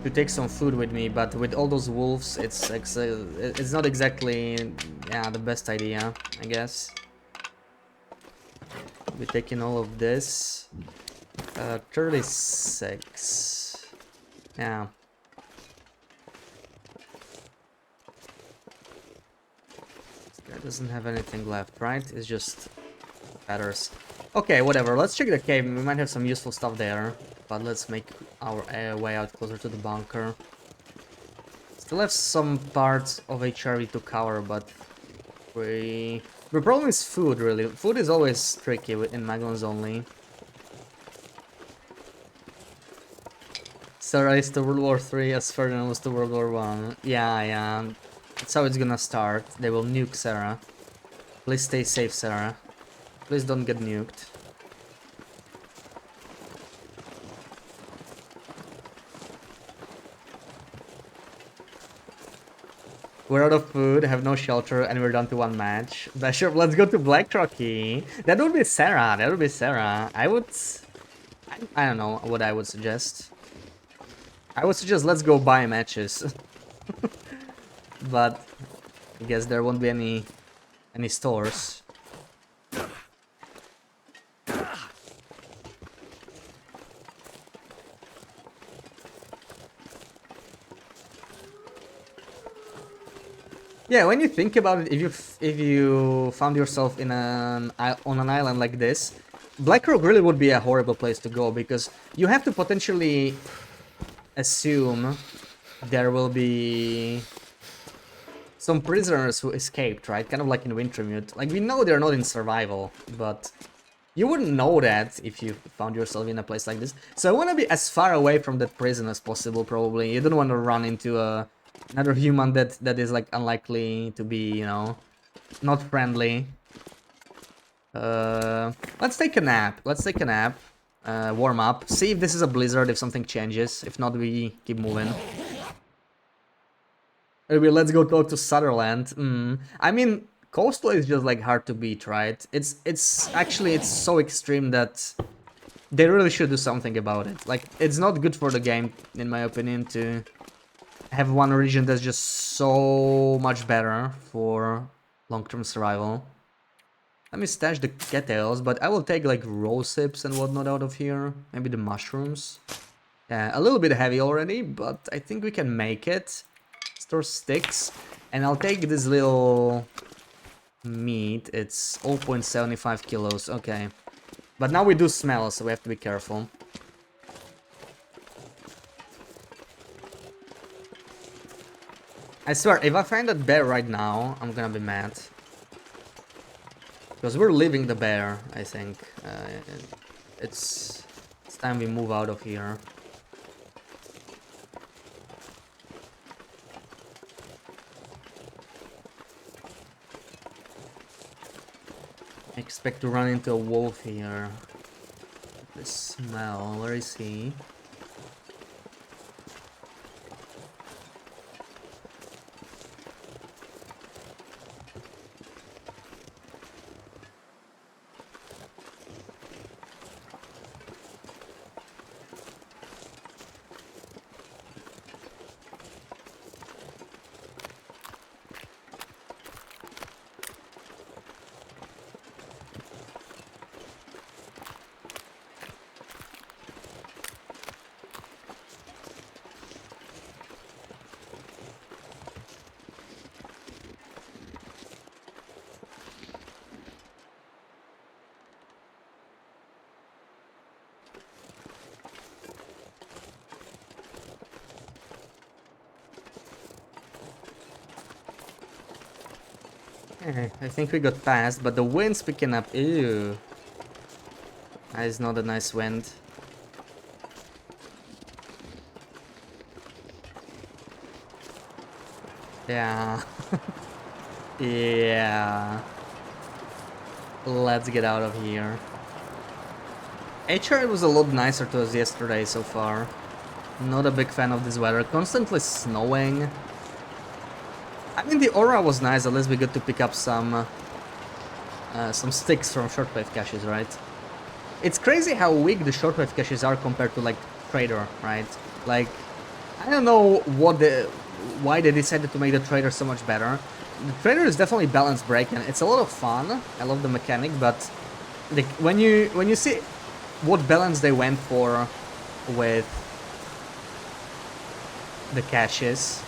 to take some food with me, but with all those wolves, it's not exactly the best idea, I guess. We're taking all of this. 36. Yeah. That doesn't have anything left, right? It's just feathers. Okay, whatever. Let's check the cave. We might have some useful stuff there. But let's make our way out closer to the bunker. Still have some parts of HRV to cover, but the problem is food, really. Food is always tricky in Magnums only. Sarah is to World War 3 as Ferdinand was to World War 1. Yeah. That's how it's gonna start. They will nuke Sarah. Please stay safe, Sarah. Please don't get nuked. We're out of food, have no shelter, and we're down to one match. But sure, let's go to Black Rocky. That would be Sarah. That would be Sarah. I don't know what I would suggest. I would suggest let's go buy matches. But I guess there won't be any stores. Yeah, when you think about it, if you found yourself on an island like this, Black Rock really would be a horrible place to go because you have to potentially assume there will be some prisoners who escaped, right? Kind of like in Wintermute. Like, we know they're not in survival, but you wouldn't know that if you found yourself in a place like this. So I want to be as far away from that prison as possible, probably. You don't want to run into another human that is, like, unlikely to be, you know, not friendly. Let's take a nap. Warm up. See if this is a blizzard, if something changes. If not, we keep moving. Maybe let's go talk to Sutherland. I mean, coastal is just like hard to beat, right? It's actually so extreme that they really should do something about it. Like, it's not good for the game, in my opinion, to have one region that's just so much better for long-term survival. Let me stash the cattails, but I will take like rose hips and whatnot out of here. Maybe the mushrooms. Yeah, a little bit heavy already, but I think we can make it. Store sticks. And I'll take this little meat. It's 0.75 kilos. Okay. But now we do smell, so we have to be careful. I swear, if I find that bear right now, I'm gonna be mad. Because we're leaving the bear, I think. It's time we move out of here. I expect to run into a wolf here. The smell, where is he? I think we got past, but the wind's picking up. Ew. That is not a nice wind. Yeah. Yeah. Let's get out of here. HR was a lot nicer to us yesterday so far. Not a big fan of this weather. Constantly snowing. I mean, the aura was nice. At least we got to pick up some sticks from shortwave caches, right? It's crazy how weak the shortwave caches are compared to like Trader, right? Like, I don't know why they decided to make the Trader so much better. The Trader is definitely balance breaking. It's a lot of fun. I love the mechanic, but like when you see what balance they went for with the caches,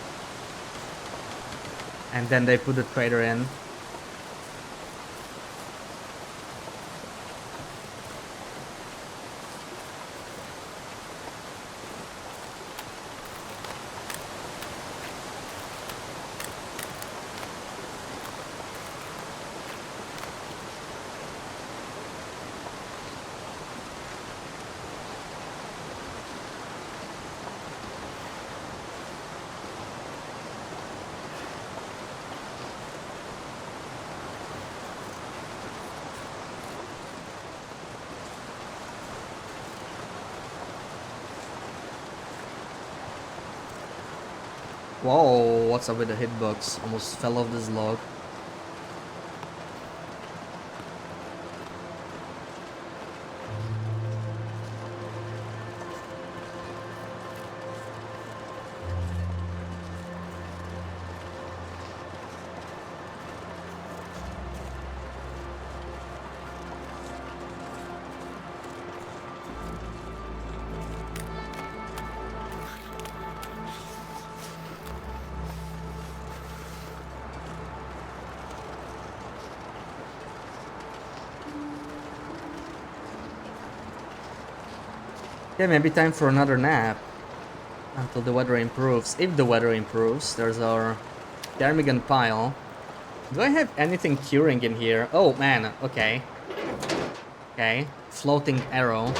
and then they put the Trader in. Whoa, what's up with the hitbox? Almost fell off this log. Yeah, maybe time for another nap. Until the weather improves. If the weather improves, there's our Ptarmigan pile. Do I have anything curing in here? Oh man, okay. Okay, floating arrow.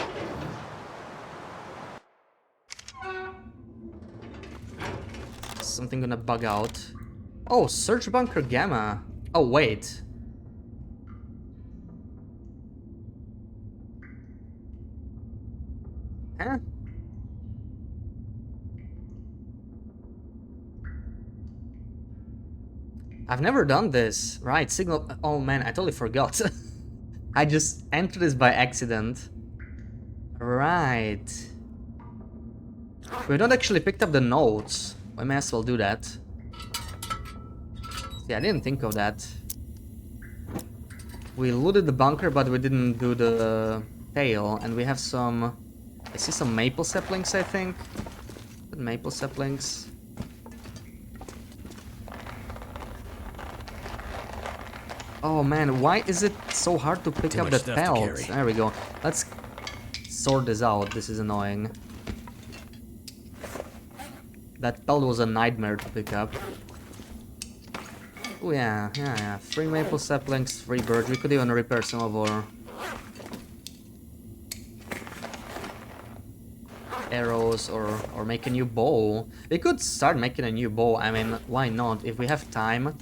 Something gonna bug out. Oh, search bunker gamma. Oh wait. Huh? I've never done this. Right, signal. Oh man, I totally forgot. I just entered this by accident. Right. We not actually picked up the notes. We may as well do that. See, I didn't think of that. We looted the bunker, but we didn't do the tail, and we have some... I see some maple saplings, I think. Maple saplings. Oh man, why is it so hard to pick up the pelt? There we go. Let's sort this out. This is annoying. That pelt was a nightmare to pick up. Oh yeah. 3 maple saplings, 3 birds. We could even repair some of our arrows or make a new bow. We could start making a new bow. I mean, why not? If we have time.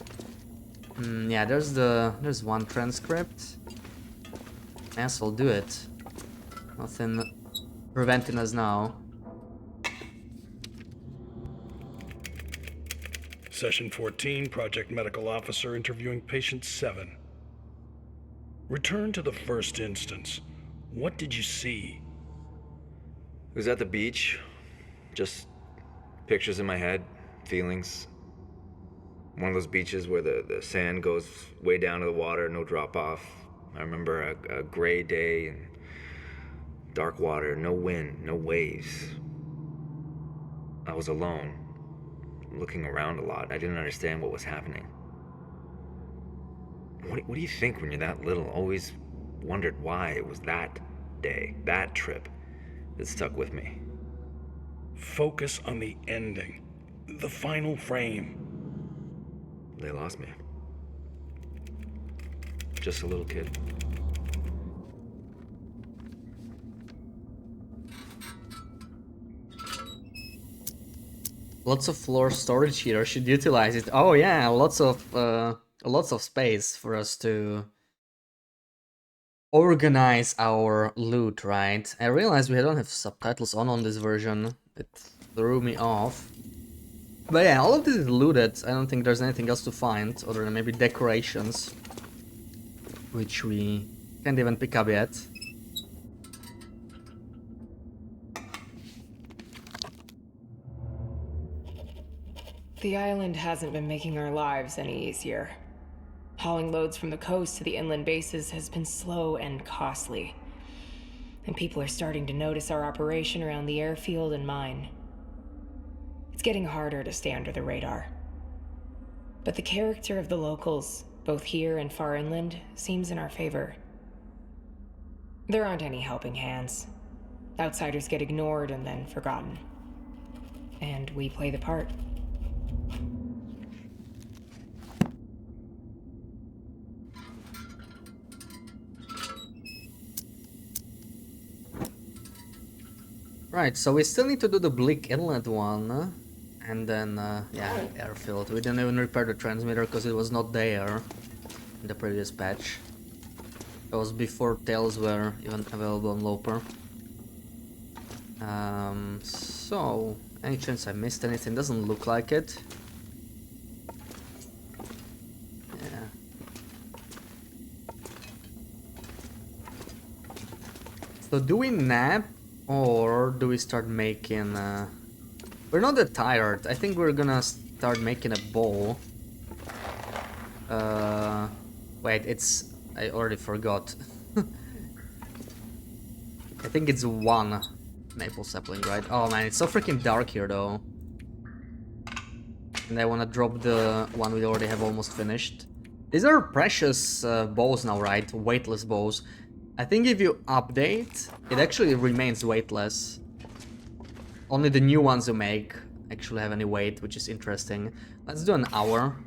Yeah, there's one transcript. Yes, we'll do it. Nothing preventing us now. Session 14, Project Medical Officer interviewing Patient 7. Return to the first instance. What did you see? It was at the beach. Just pictures in my head, feelings. One of those beaches where the sand goes way down to the water, no drop off. I remember a gray day and dark water, no wind, no waves. I was alone, looking around a lot. I didn't understand what was happening. What do you think when you're that little? Always wondered why it was that day, that trip, that stuck with me. Focus on the ending, the final frame. They lost me. Just a little kid. Lots of floor storage here. I should utilize it. Oh yeah, lots of space for us to organize our loot, right? I realized we don't have subtitles on this version. It threw me off. But yeah, all of this is looted. I don't think there's anything else to find other than maybe decorations, which we can't even pick up yet. The island hasn't been making our lives any easier. Hauling loads from the coast to the inland bases has been slow and costly. And people are starting to notice our operation around the airfield and mine. It's getting harder to stay under the radar. But the character of the locals, both here and far inland, seems in our favor. There aren't any helping hands. Outsiders get ignored and then forgotten. And we play the part. Right, so we still need to do the Bleak Inlet one, and then, yeah, airfield. We didn't even repair the transmitter because it was not there in the previous patch. It was before tails were even available on Loper. So, any chance I missed anything? Doesn't look like it. Yeah. So do we nap? Or do we start making... We're not that tired. I think we're gonna start making a bowl. Wait, it's... I already forgot. I think it's 1 maple sapling, right? Oh man, it's so freaking dark here though. And I wanna drop the one we already have almost finished. These are precious bows now, right? Weightless bows. I think if you update, it actually remains weightless. Only the new ones you make actually have any weight, which is interesting. Let's do an hour.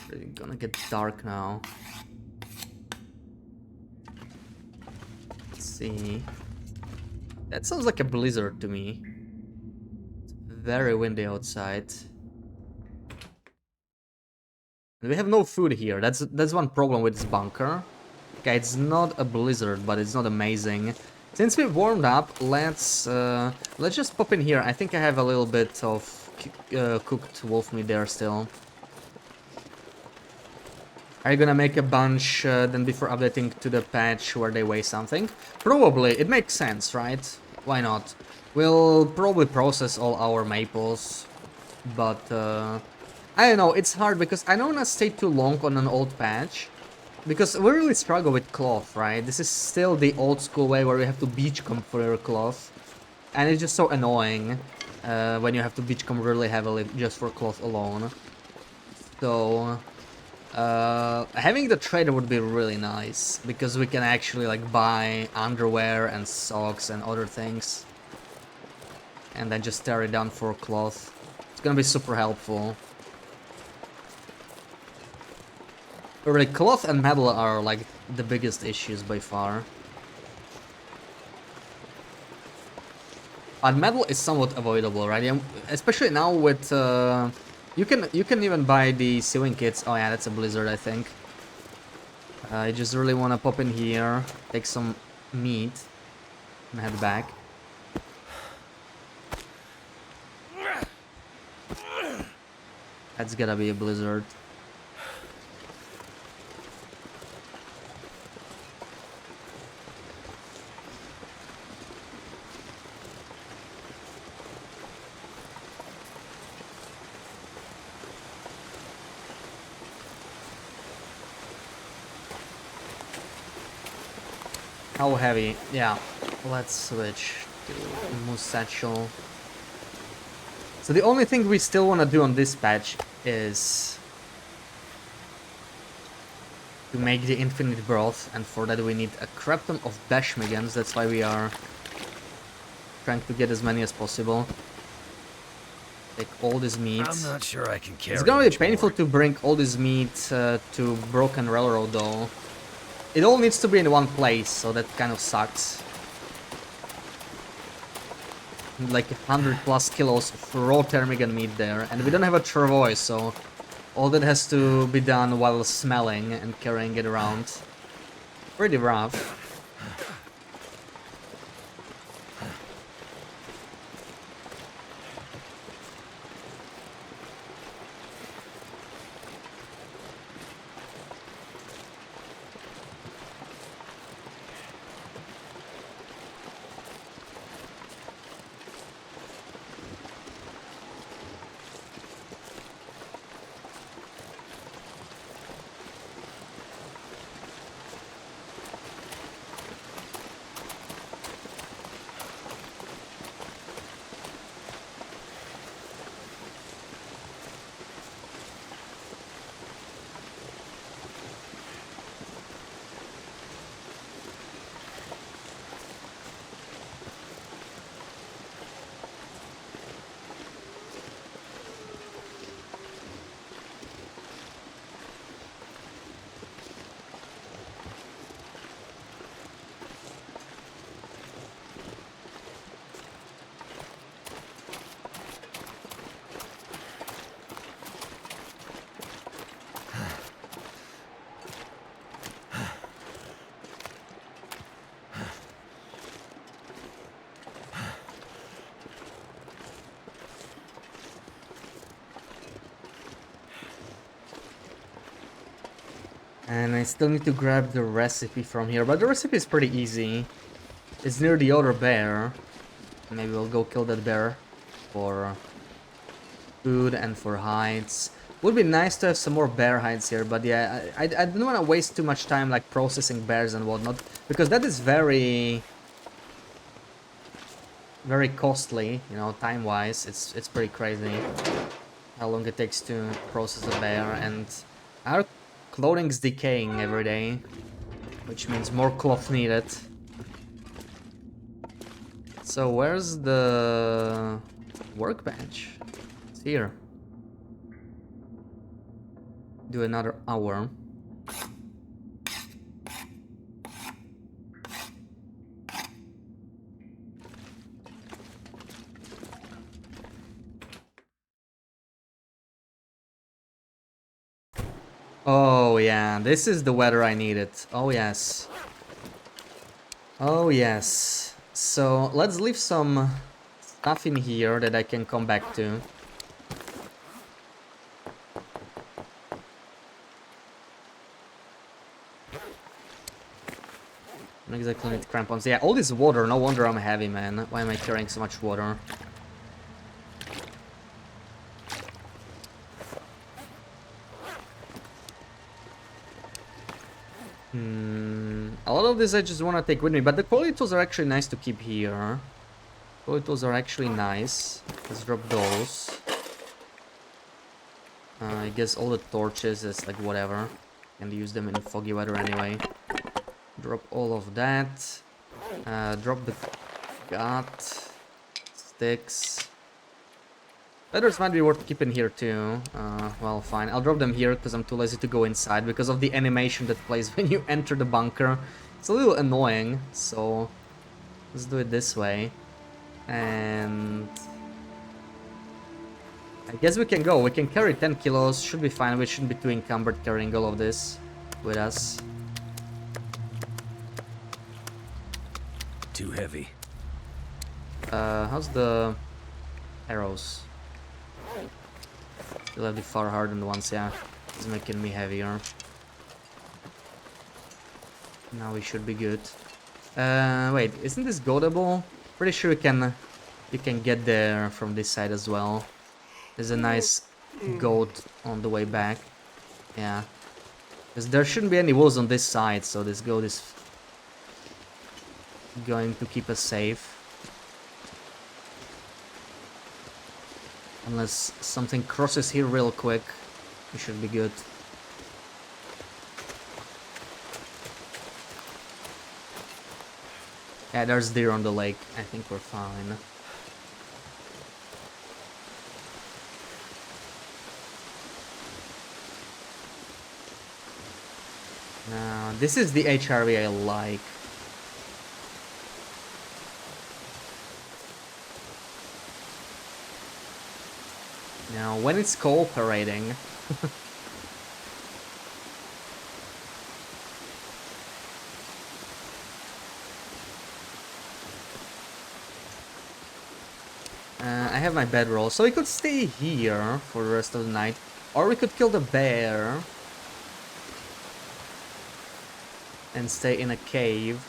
Really gonna get dark now. Let's see. That sounds like a blizzard to me. It's very windy outside. And we have no food here. That's one problem with this bunker. Okay, it's not a blizzard, but it's not amazing. Since we've warmed up, let's just pop in here. I think I have a little bit of cooked wolf meat there still. Are you gonna make a bunch then before updating to the patch where they weigh something? Probably. It makes sense, right? Why not? We'll probably process all our maples, but I don't know. It's hard because I don't wanna stay too long on an old patch. Because we really struggle with cloth, right? This is still the old school way where you have to beachcomb for your cloth. And it's just so annoying when you have to beachcomb really heavily just for cloth alone. So having the trader would be really nice, because we can actually like buy underwear and socks and other things. And then just tear it down for cloth. It's gonna be super helpful. Really, cloth and metal are like the biggest issues by far. But metal is somewhat avoidable, right? Yeah, especially now with you can even buy the sewing kits. Oh yeah, that's a blizzard, I think. I just really want to pop in here, take some meat, and head back. That's gotta be a blizzard. How heavy? Yeah, let's switch to Moose Satchel. So the only thing we still want to do on this patch is to make the infinite broth, and for that we need a crap ton of bashmigans. That's why we are trying to get as many as possible. Take all this meat. I'm not sure I can carry. It's gonna be painful to bring all this meat to Broken Railroad though. It all needs to be in one place, so that kind of sucks. Like 100+ kilos of raw ptarmigan meat there, and we don't have a travois, so all that has to be done while smelling and carrying it around. Pretty rough. And I still need to grab the recipe from here, but the recipe is pretty easy. It's near the other bear. Maybe we'll go kill that bear for food and for hides. Would be nice to have some more bear hides here, but yeah, I don't want to waste too much time like processing bears and whatnot, because that is very costly, you know, time-wise. It's pretty crazy how long it takes to process a bear, and our clothing's decaying every day, which means more cloth needed. So where's the workbench? It's here. Do another hour. Oh yeah, this is the weather I needed. Oh yes. Oh yes. So let's leave some stuff in here that I can come back to. Not exactly need crampons. Yeah, all this water, no wonder I'm heavy, man. Why am I carrying so much water? A lot of this I just want to take with me, but the quality tools are actually nice to keep here. Quality tools are actually nice. Let's drop those. I guess all the torches is like whatever. And use them in foggy weather anyway. Drop all of that. Drop the gut. Sticks. Letters might be worth keeping here too. Well, fine. I'll drop them here because I'm too lazy to go inside because of the animation that plays when you enter the bunker. It's a little annoying, so let's do it this way. And I guess we can go. We can carry 10 kilos. Should be fine. We shouldn't be too encumbered carrying all of this with us. Too heavy. How's the arrows? Still have the far hardened ones, yeah. It's making me heavier. Now we should be good. Wait, isn't this goatable? Pretty sure you can get there from this side as well. There's a nice goat on the way back. Yeah. Because there shouldn't be any wolves on this side, so this goat is going to keep us safe. Unless something crosses here real quick, we should be good. Yeah, there's deer on the lake. I think we're fine. Now, this is the HRV I like. Now, when it's cooperating... I have my bedroll, so we could stay here for the rest of the night. Or we could kill the bear. And stay in a cave.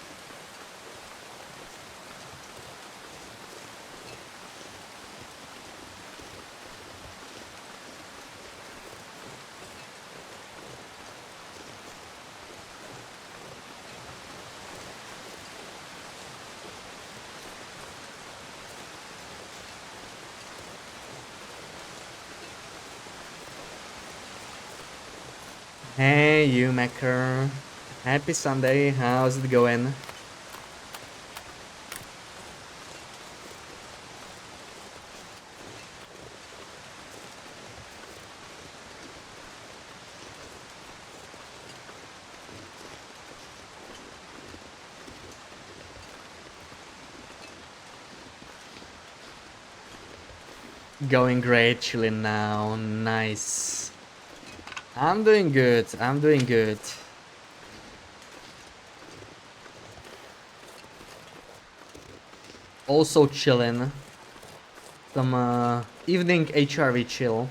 Hey, you Macker. Happy Sunday. How's it going? Going great, chilling now. Nice. I'm doing good. I'm doing good. Also chilling. Some evening HRV chill.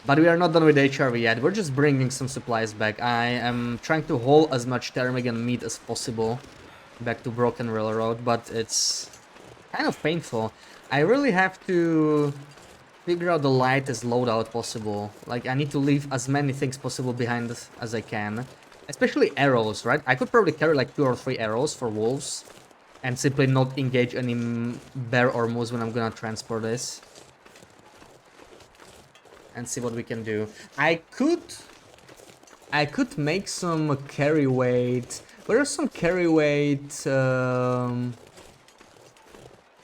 But we are not done with HRV yet. We're just bringing some supplies back. I am trying to haul as much ptarmigan meat as possible back to Broken Railroad, but it's kind of painful. I really have to figure out the lightest loadout possible. Like, I need to leave as many things possible behind as I can. Especially arrows, right? I could probably carry like 2 or 3 arrows for wolves. And simply not engage any bear or moose when I'm gonna transport this. And see what we can do. I could make some carry weight. What are some carry weight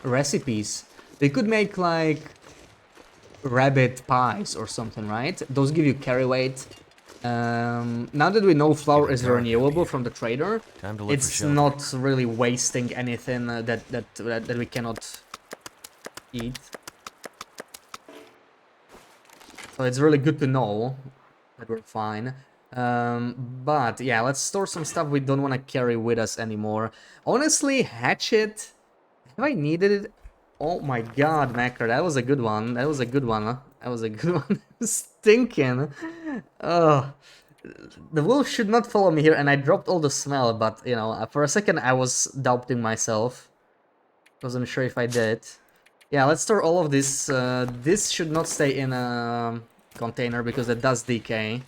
recipes? They could make like rabbit pies or something, right? Those give you carry weight. Now that we know flour is renewable from the trader, it's not really wasting anything that we cannot eat. So it's really good to know that we're fine. But yeah, let's store some stuff we don't want to carry with us anymore. Honestly, hatchet, have I needed it? Oh my god, Macker, that was a good one. That was a good one. Huh? That was a good one. Stinking. Ugh. The wolf should not follow me here, and I dropped all the smell, but, you know, for a second I was doubting myself. Wasn't sure if I did. Yeah, let's store all of this. This should not stay in a container, because it does decay.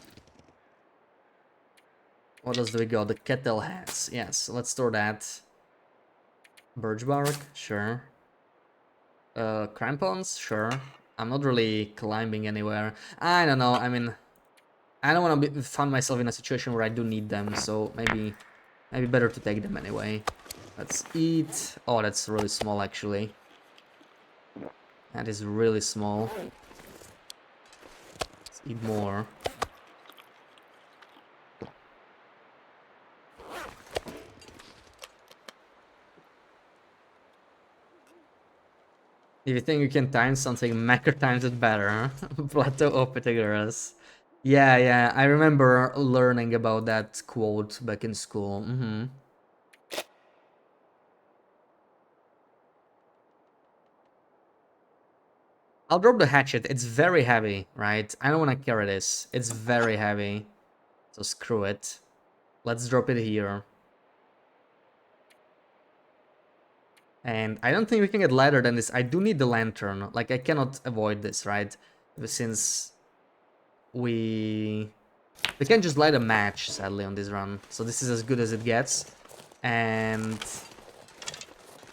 What else do we got? The kettle hats. Yes, let's store that. Birch bark, sure. Crampons, sure. I'm not really climbing anywhere. I don't know, I mean, I don't want to find myself in a situation where I do need them, so maybe better to take them anyway. Let's eat. Oh, that's really small actually. That is really small. Let's eat more. If you think you can time something, Macker times it better, huh? Plateau of Pythagoras. Yeah, I remember learning about that quote back in school. I'll drop the hatchet. It's very heavy, right? I don't want to carry this. It's very heavy. So screw it. Let's drop it here. And I don't think we can get lighter than this. I do need the lantern. Like, I cannot avoid this, right? Since we can just light a match, sadly, on this run. So this is as good as it gets. And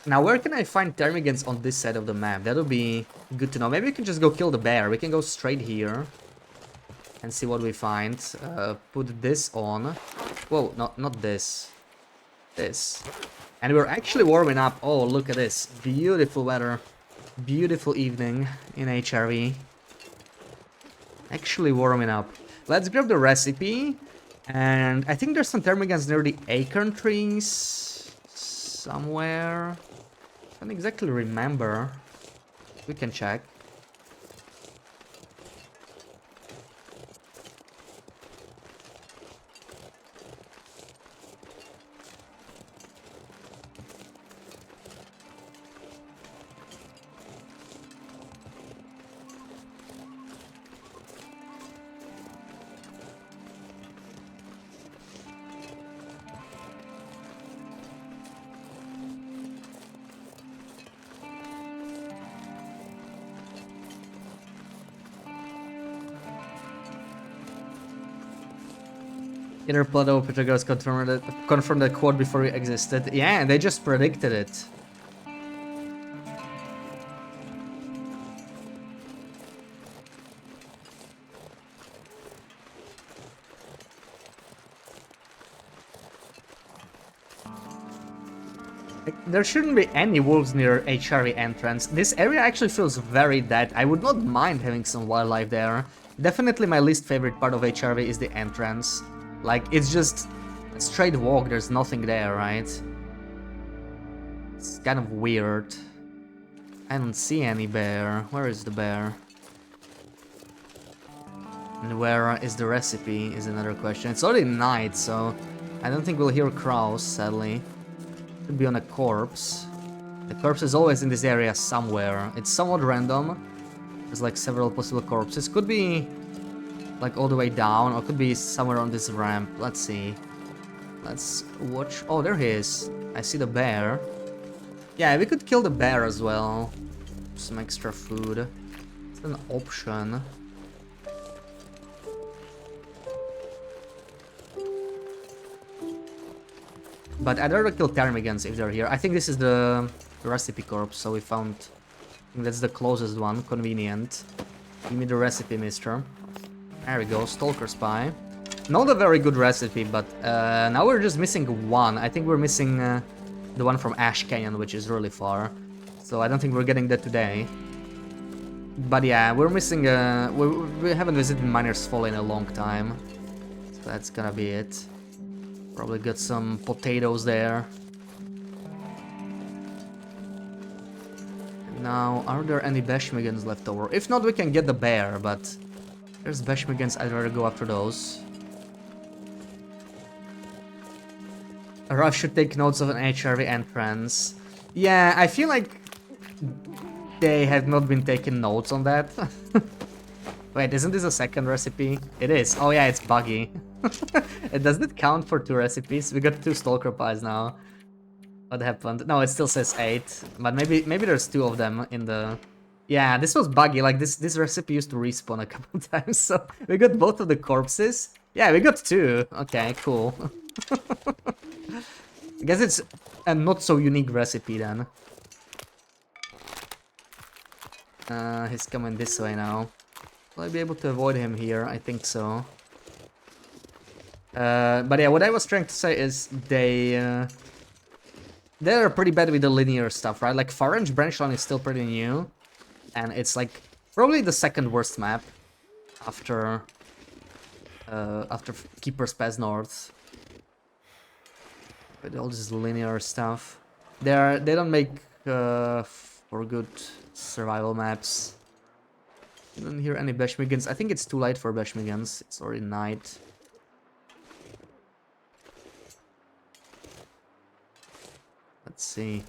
now where can I find ptermigans on this side of the map? That would be good to know. Maybe we can just go kill the bear. We can go straight here and see what we find. Put this on. Whoa, not this. This. And we're actually warming up. Oh, look at this. Beautiful weather. Beautiful evening in HRV. Actually warming up. Let's grab the recipe. And I think there's some ptermigans near the acorn trees. Somewhere. I don't exactly remember. We can check. Inner Plateau Pythagoras confirmed that quote before it existed. Yeah, they just predicted it. There shouldn't be any wolves near HRV entrance. This area actually feels very dead. I would not mind having some wildlife there. Definitely my least favorite part of HRV is the entrance. Like, it's just a straight walk, there's nothing there, right? It's kind of weird. I don't see any bear. Where is the bear? And where is the recipe is another question. It's already night, so I don't think we'll hear crows, sadly. Could be on a corpse. The corpse is always in this area somewhere. It's somewhat random. There's like several possible corpses. Could be like all the way down, or could be somewhere on this ramp. Let's see. Let's watch. Oh, there he is. I see the bear. Yeah, we could kill the bear as well. Some extra food. It's an option. But I'd rather kill ptermigans if they're here. I think this is the recipe corpse, so we found... I think that's the closest one. Convenient. Give me the recipe, mister. There we go, Stalker Spy. Not a very good recipe, but now we're just missing one. I think we're missing the one from Ash Canyon, which is really far. So I don't think we're getting that today. But yeah, we're missing... we haven't visited Miner's Fall in a long time. So that's gonna be it. Probably got some potatoes there. Now, are there any Beshmigans left over? If not, we can get the bear, but... There's Beshmigans, I'd rather go after those. Ruff should take notes of an HRV entrance. Yeah, I feel like they have not been taking notes on that. Wait, isn't this a second recipe? It is. Oh yeah, it's buggy. Does it count for 2 recipes? We got 2 Stalker Pies now. What happened? No, it still says 8. But maybe there's 2 of them in the... Yeah, this was buggy. Like, this recipe used to respawn a couple times, so we got both of the corpses. Yeah, we got 2. Okay, cool. I guess it's a not so unique recipe then. He's coming this way now. Will I be able to avoid him here? I think so. But yeah, what I was trying to say is they're pretty bad with the linear stuff, right? Like Far Range Branchline is still pretty new, and it's like probably the second worst map after Keeper's Pass North. With all this linear stuff, they don't make for good survival maps. I don't hear any Beshmigans. I think it's too late for Beshmigans. It's already night. Let's see.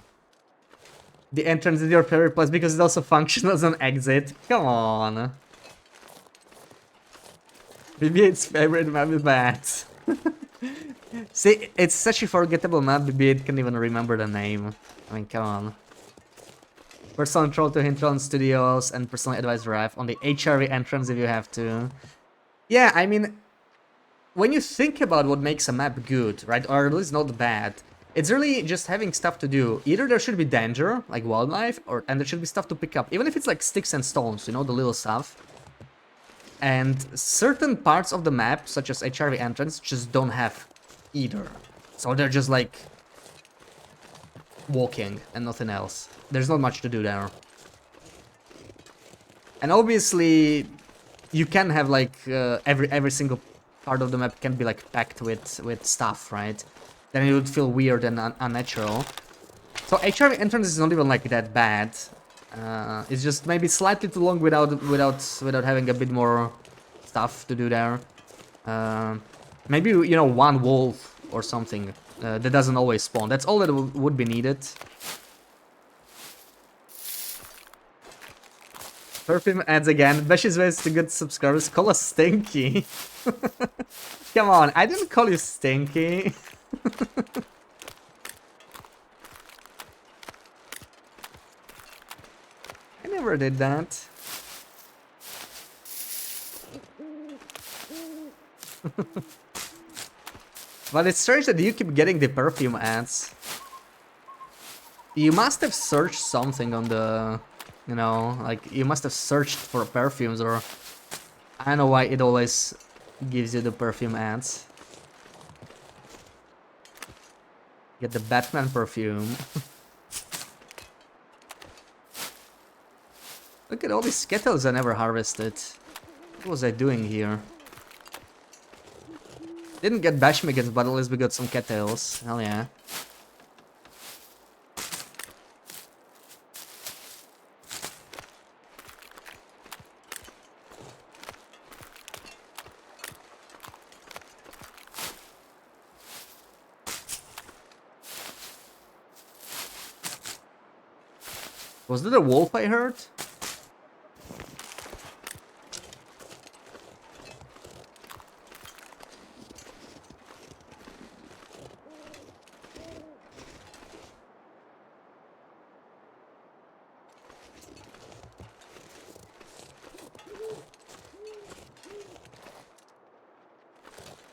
The entrance is your favorite place because it also functions as an exit. Come on. BB-8's favorite map is bats. See, it's such a forgettable map, BB-8 can't even remember the name. I mean, come on. Personal troll to Hintron Studios and personally advise Ref on the HRV entrance if you have to. Yeah, I mean, when you think about what makes a map good, right, or at least not bad, it's really just having stuff to do. Either there should be danger, like wildlife, and there should be stuff to pick up, even if it's like sticks and stones, you know, the little stuff. And certain parts of the map, such as HRV entrance, just don't have either. So they're just like walking and nothing else. There's not much to do there. And obviously, you can have like every single part of the map can be like packed with stuff, right? Then it would feel weird and unnatural. So HRV entrance is not even like that bad. It's just maybe slightly too long without having a bit more stuff to do there. Maybe, you know, one wolf or something that doesn't always spawn. That's all that would be needed. Perfume ads again. Besh's ways to good subscribers. Call us stinky. Come on, I didn't call you stinky. I never did that. But it's strange that you keep getting the perfume ads. You must have searched something on the... You know, like, you must have searched for perfumes, or... I don't know why it always gives you the perfume ads. Get the Batman perfume. Look at all these kettles I never harvested. What was I doing here? Didn't get Bashmigans, but at least we got some kettles. Hell yeah. Was that a wolf I heard?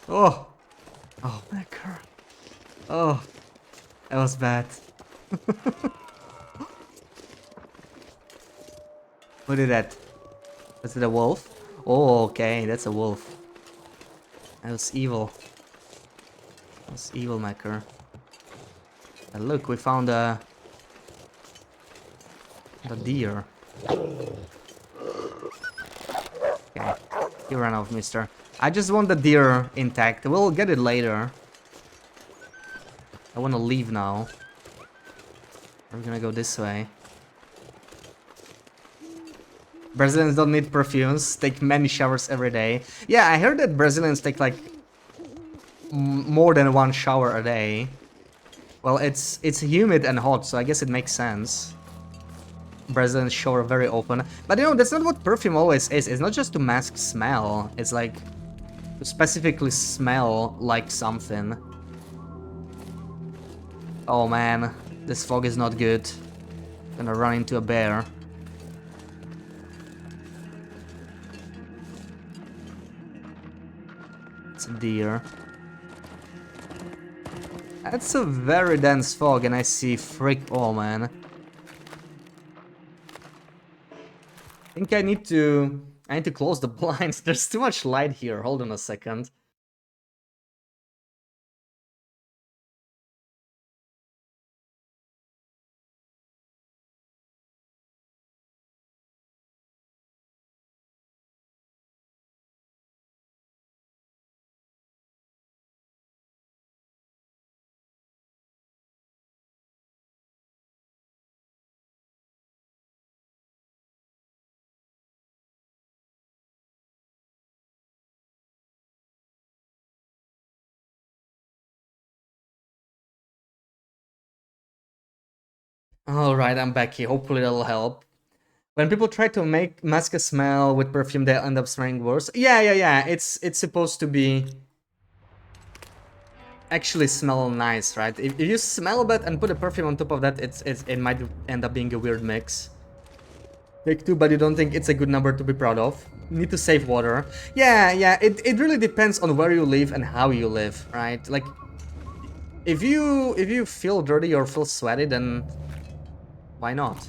Oh! Oh, my god. Oh, that was bad. What is that? Was it a wolf? Oh, okay, that's a wolf. That was evil. That was evil, Macker. And look, we found the deer. Okay, you ran off, mister. I just want the deer intact. We'll get it later. I want to leave now. We're gonna go this way. Brazilians don't need perfumes, take many showers every day. Yeah, I heard that Brazilians take like more than one shower a day. Well, it's humid and hot, so I guess it makes sense. Brazilians shower very often. But you know, that's not what perfume always is. It's not just to mask smell. It's like to specifically smell like something. Oh man, this fog is not good. Gonna run into a bear. It's a deer. That's a very dense fog, and I see frick. Oh man. I think I need to close the blinds. There's too much light here. Hold on a second. Alright, I'm back here. Hopefully that'll help. When people try to mask a smell with perfume, they end up smelling worse. Yeah. It's supposed to be actually smell nice, right? If you smell bad and put a perfume on top of that, it might end up being a weird mix. Take 2, but you don't think it's a good number to be proud of. Need to save water. Yeah. It really depends on where you live and how you live, right? Like, if you feel dirty or feel sweaty, then why not?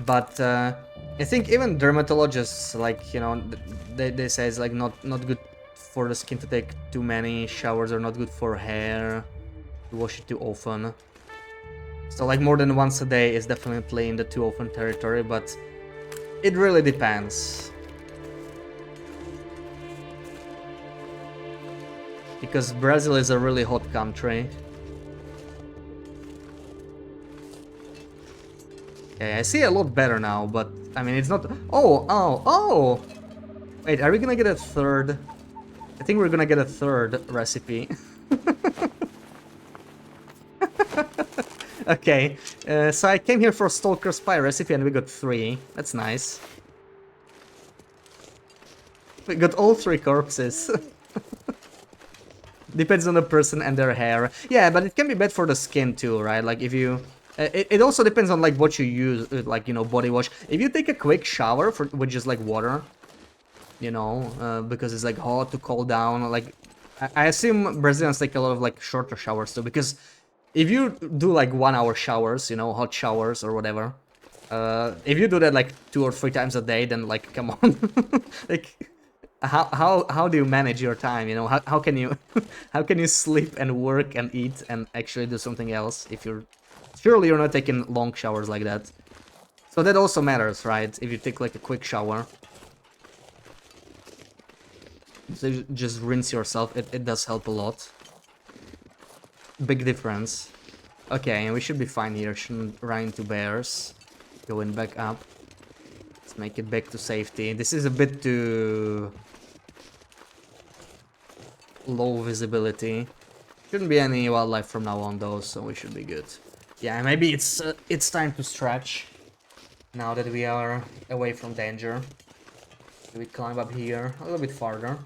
But I think even dermatologists, like, you know, they say it's like not good for the skin to take too many showers, or not good for hair to wash it too often. So like more than once a day is definitely in the too often territory, but it really depends. Because Brazil is a really hot country. Okay, I see a lot better now, but I mean, it's not... Oh! Wait, are we gonna get a third? I think we're gonna get a third recipe. Okay, so I came here for a Stalker Spy recipe and we got 3. That's nice. We got all 3 corpses. Depends on the person and their hair. Yeah, but it can be bad for the skin too, right? Like if you... It also depends on like what you use, like, you know, body wash. If you take a quick shower with just like water, you know, because it's like hot to cool down, like I assume Brazilians take a lot of like shorter showers too, because if you do like 1-hour showers, you know, hot showers or whatever, if you do that like 2 or 3 times a day, then like, come on. Like, how do you manage your time, you know? How can you how can you sleep and work and eat and actually do something else if you're... Surely you're not taking long showers like that. So that also matters, right? If you take like a quick shower. So you just rinse yourself, it does help a lot. Big difference. Okay, and we should be fine here. Shouldn't run into bears. Going back up. Let's make it back to safety. This is a bit too low visibility. Shouldn't be any wildlife from now on though, so we should be good. Yeah, maybe it's time to stretch now that we are away from danger. We climb up here a little bit farther.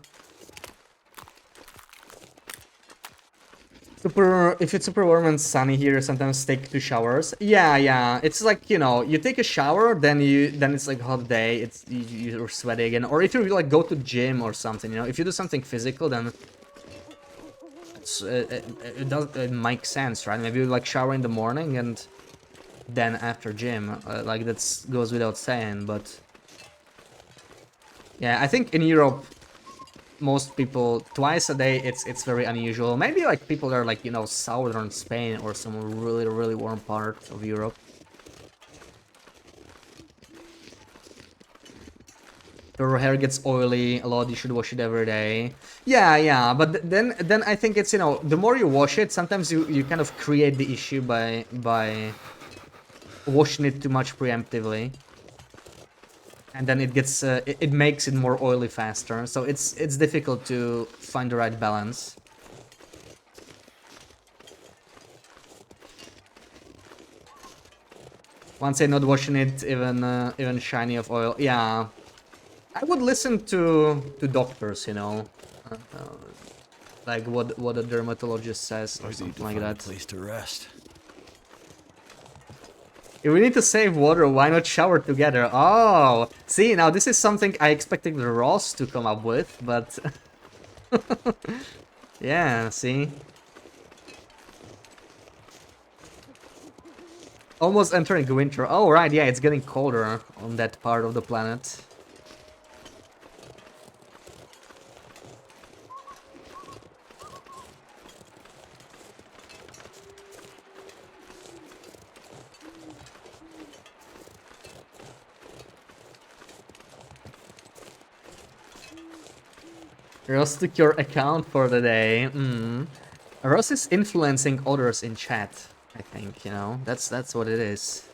If it's super warm and sunny here, sometimes take 2 showers. Yeah. It's like, you know, you take a shower, then it's like a hot day. You're sweaty again. Or if you like go to gym or something, you know, if you do something physical, then it makes sense, right? Maybe you like shower in the morning and then after gym, like that goes without saying. But yeah, I think in Europe, most people twice a day, it's very unusual. Maybe like people that are like, you know, southern Spain or some really warm part of Europe. Your hair gets oily a lot, you should wash it every day. Yeah, but then I think it's, you know, the more you wash it, sometimes you kind of create the issue by washing it too much preemptively. And then it gets it makes it more oily faster, so it's difficult to find the right balance. Once I'm not washing it even shiny of oil, yeah. I would listen to doctors, you know, like what a dermatologist says or something like that. Place to rest. If we need to save water, why not shower together? Oh, see, now this is something I expected Ross to come up with, but... Yeah, see? Almost entering winter. Oh, right, yeah, it's getting colder on that part of the planet. Ross took your account for the day. Ross is influencing others in chat, I think, you know? That's what it is.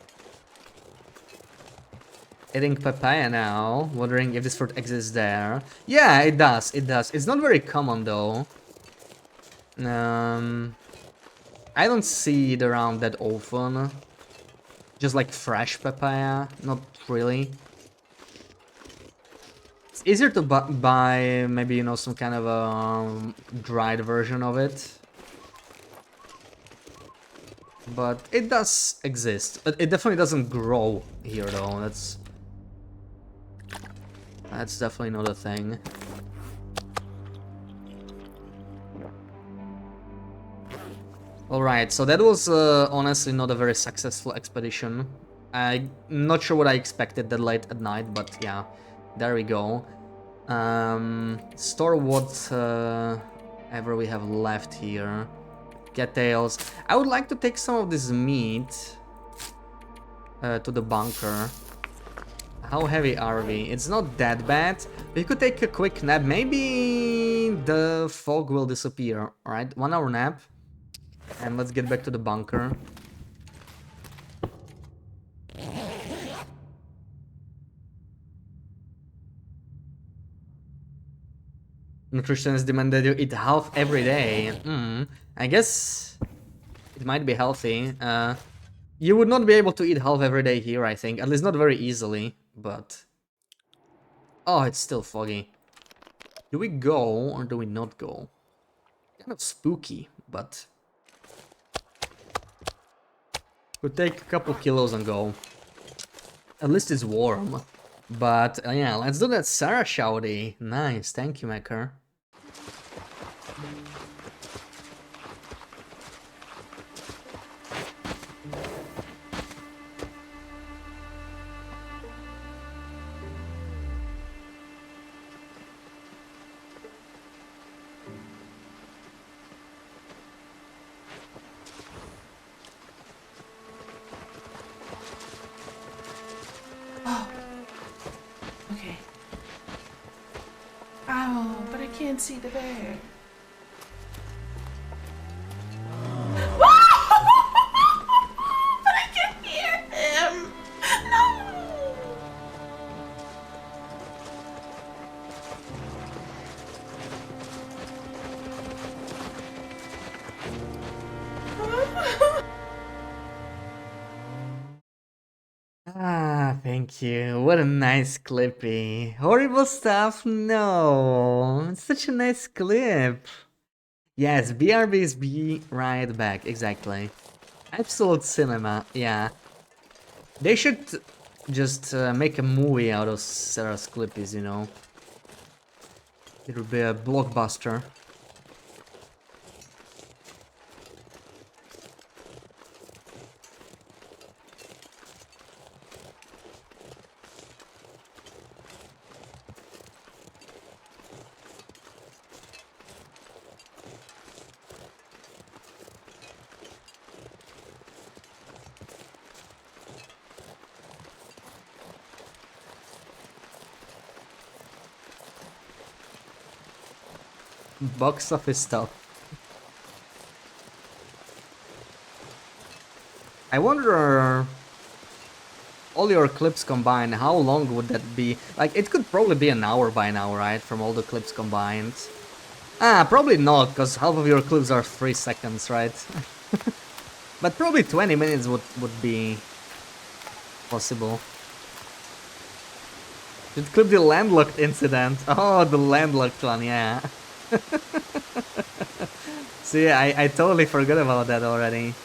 Eating papaya now, wondering if this fruit exists there. Yeah, it does, it does. It's not very common though. I don't see it around that often. Just like fresh papaya, not really. It's easier to buy maybe, you know, some kind of a dried version of it. But it does exist. But it definitely doesn't grow here though. That's definitely not a thing. Alright, so that was honestly not a very successful expedition. I'm not sure what I expected that late at night, but yeah, there we go. Store what ever we have left here. Cattails. I would like to take some of this meat to the bunker. How heavy are we? It's not that bad. We could take a quick nap. Maybe the fog will disappear. Alright, 1 hour nap. And let's get back to the bunker. Nutritionists demand that you eat half every day. I guess it might be healthy. You would not be able to eat half every day here, I think. At least not very easily, but... Oh, it's still foggy. Do we go or do we not go? Kind of spooky, but... Could take a couple kilos and go. At least it's warm. But yeah, let's do that Sarah shouty. Nice, thank you, Maker. Okay. Oh, but I can't see the bear. But I can hear him. No. Ah, thank you. What a nice clippy. Horrible stuff? No. It's such a nice clip. Yes, BRB is be right back. Exactly. Absolute cinema. Yeah. They should just make a movie out of Sarah's clippies, you know. It would be a blockbuster. Box office stuff. I wonder, all your clips combined, how long would that be? Like, it could probably be an hour by now, right? From all the clips combined. Ah, probably not, because half of your clips are 3 seconds, right? But probably 20 minutes would be possible. Should clip the landlocked incident. Oh, the landlocked one, yeah. See, I totally forgot about that already.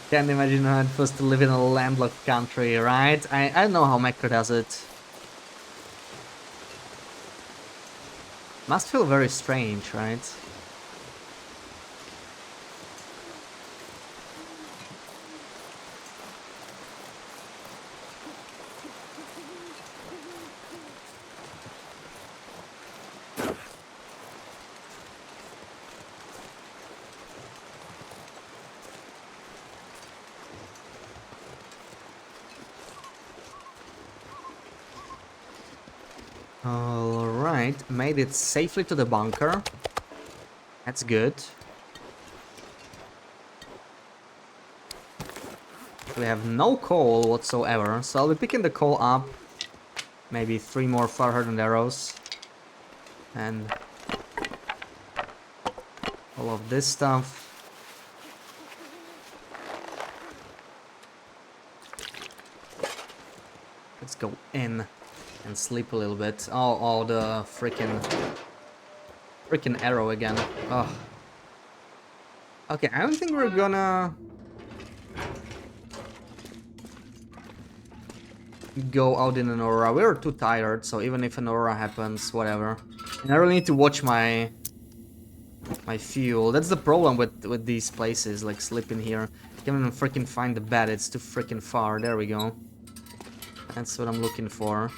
Can't imagine how it feels to live in a landlocked country, right? I don't know how Mecca does it. Must feel very strange, right? Alright, made it safely to the bunker. That's good. We have no coal whatsoever, so I'll be picking the coal up. Maybe 3 more fire-hardened arrows. And all of this stuff. Let's go in and sleep a little bit. Oh, the freaking arrow again. Oh. Okay, I don't think we're gonna go out in an aurora. We're too tired, so even if an aurora happens, whatever. And I really need to watch my fuel. That's the problem with these places, like sleeping here. Can't even freaking find the bed. It's too freaking far. There we go. That's what I'm looking for.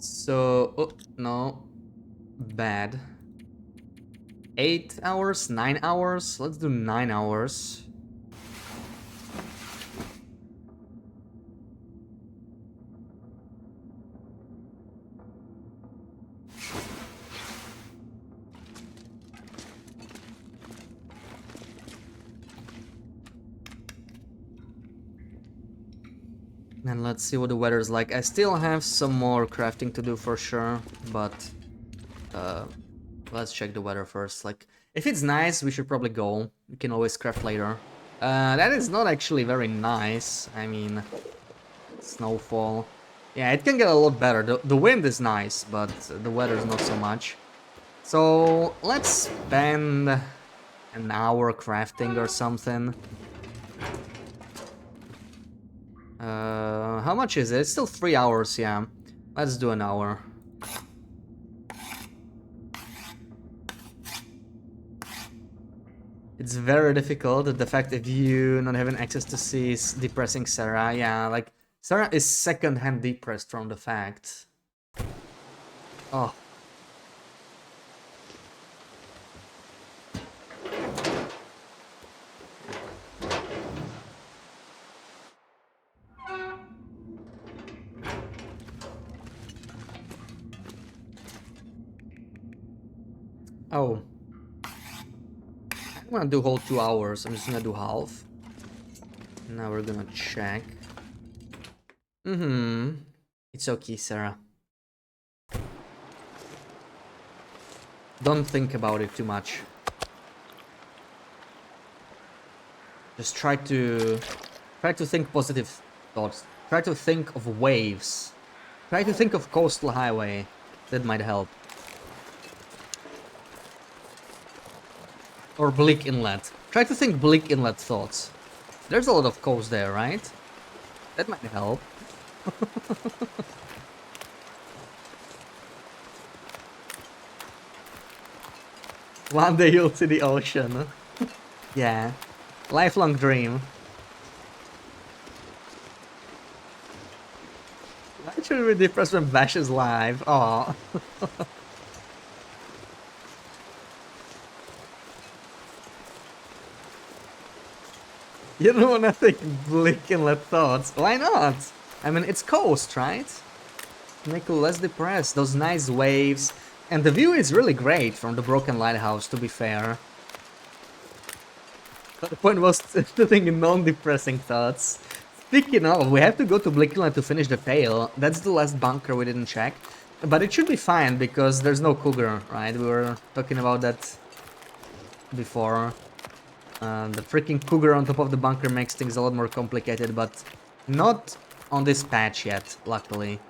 So, oh, no. Bad. 8 hours? 9 hours? Let's do 9 hours. And let's see what the weather's like. I still have some more crafting to do for sure, but let's check the weather first. Like, if it's nice, we should probably go. We can always craft later. That is not actually very nice. I mean, snowfall. Yeah, it can get a lot better. The wind is nice, but the weather is not so much. So let's spend an hour crafting or something. How much is it? It's still 3 hours, yeah. Let's do an hour. It's very difficult. The fact that you not having access to sea is depressing Sarah. Yeah, like, Sarah is second-hand depressed from the fact. Oh. Oh. I'm gonna do whole 2 hours. I'm just gonna do half. Now we're gonna check. It's okay, Sarah. Don't think about it too much. Just try to think positive thoughts. Try to think of waves. Try to think of coastal highway. That might help. Or Bleak Inlet. Try to think Bleak Inlet thoughts. There's a lot of coast there, right? That might help. One day you'll see the ocean. Yeah. Lifelong dream. Why should we be depressed when Bash is live? Aw. You don't wanna think Bleak Inlet thoughts. Why not? I mean, it's coast, right? Make you less depressed. Those nice waves. And the view is really great from the broken lighthouse, to be fair. But the point was to think non-depressing thoughts. Speaking of, we have to go to Bleak Inlet to finish the tale. That's the last bunker we didn't check. But it should be fine, because there's no cougar, right? We were talking about that before. The freaking cougar on top of the bunker makes things a lot more complicated, but not on this patch yet, luckily.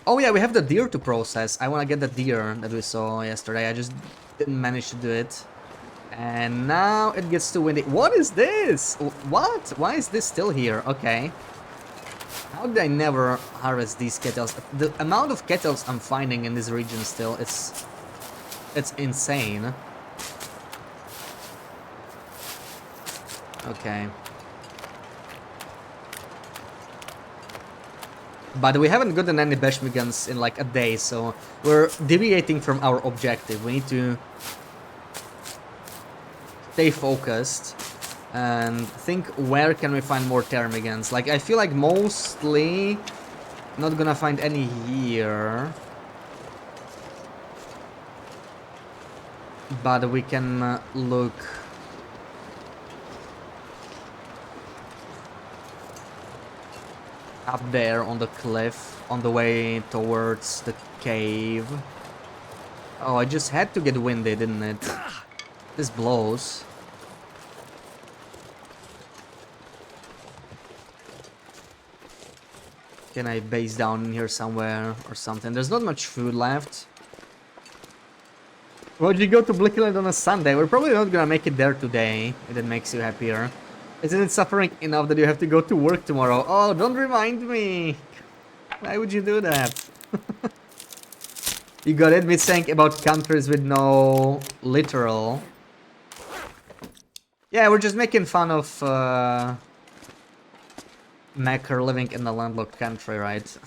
Oh yeah, we have the deer to process. I want to get the deer that we saw yesterday. I just didn't manage to do it. And now it gets too windy. What is this? What? Why is this still here? Okay. How did I never harvest these kettles? The amount of kettles I'm finding in this region still, it's insane. Okay. But we haven't gotten any Beshmigans in like a day, so we're deviating from our objective. We need to stay focused and think where can we find more Termigans. Like, I feel like mostly not gonna find any here. But we can look... up there on the cliff, on the way towards the cave. Oh, I just had to get windy, didn't it? This blows. Can I base down in here somewhere or something? There's not much food left. Why'd you go to Blickland on a Sunday? We're probably not gonna make it there today, if it makes you happier. Isn't it suffering enough that you have to go to work tomorrow? Oh, don't remind me! Why would you do that? You got it? Me saying about countries with no literal. Yeah, we're just making fun of Macker living in a landlocked country, right?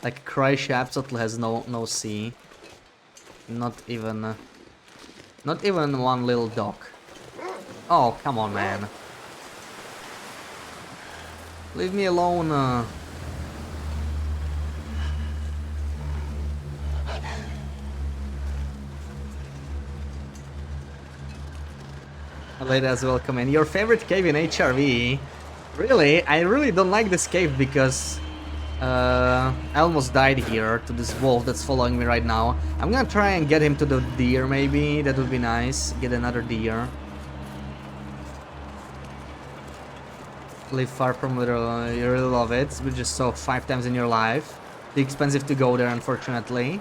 Like Croatia absolutely has no sea. Not even one little dock. Oh, come on, man. Leave me alone. Ladies, welcome in. Your favorite cave in HRV? Really? I really don't like this cave because I almost died here to this wolf that's following me right now. I'm gonna try and get him to the deer, maybe. That would be nice. Get another deer. Live far from literal, you really love it. We just saw 5 times in your life. Too expensive to go there, unfortunately.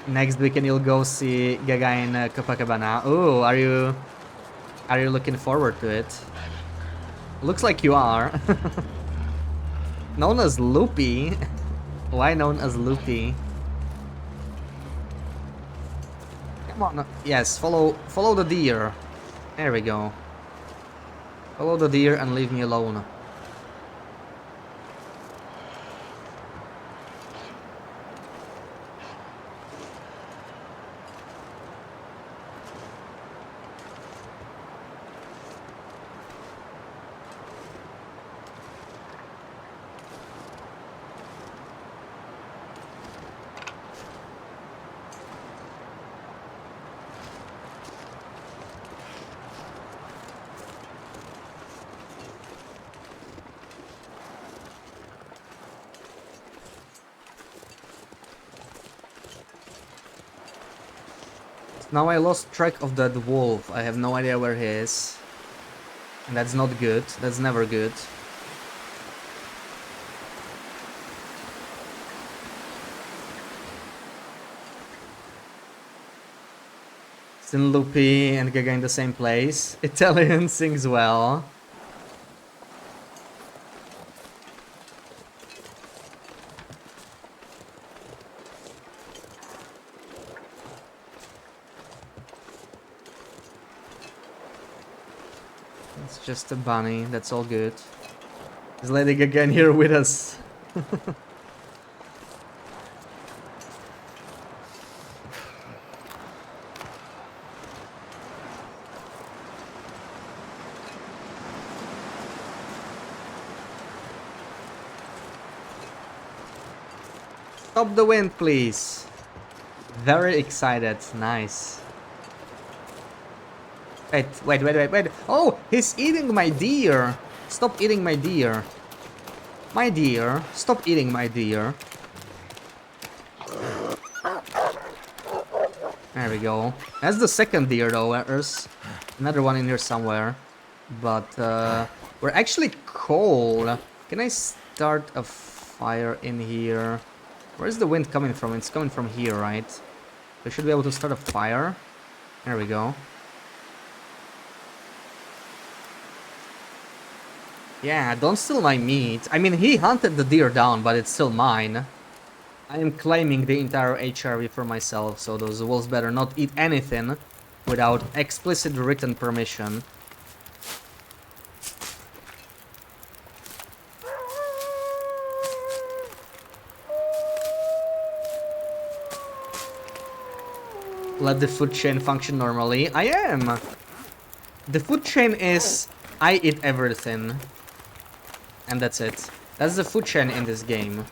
Next weekend you'll go see Gaga in Copacabana. Ooh, are you looking forward to it? Looks like you are. Known as Loopy. Why known as Loopy? Come on, yes, follow the deer. There we go. Follow the deer and leave me alone. Now I lost track of that wolf. I have no idea where he is. And that's not good. That's never good. Still Loopy and Gaga in the same place. Italian sings well. Just a bunny, that's all good. Is Lady Gaga here with us? Stop the wind, please. Very excited, nice. Wait. Oh, he's eating my deer. Stop eating my deer. My deer, stop eating my deer. There we go. That's the second deer though. There's another one in here somewhere. But we're actually cold. Can I start a fire in here. Where's the wind coming from? It's coming from here, right? We should be able to start a fire. There we go. Yeah, don't steal my meat. I mean, he hunted the deer down, but it's still mine. I am claiming the entire HRV for myself, so those wolves better not eat anything without explicit written permission. Let the food chain function normally. I am! The food chain is I eat everything. And that's it. That's the food chain in this game.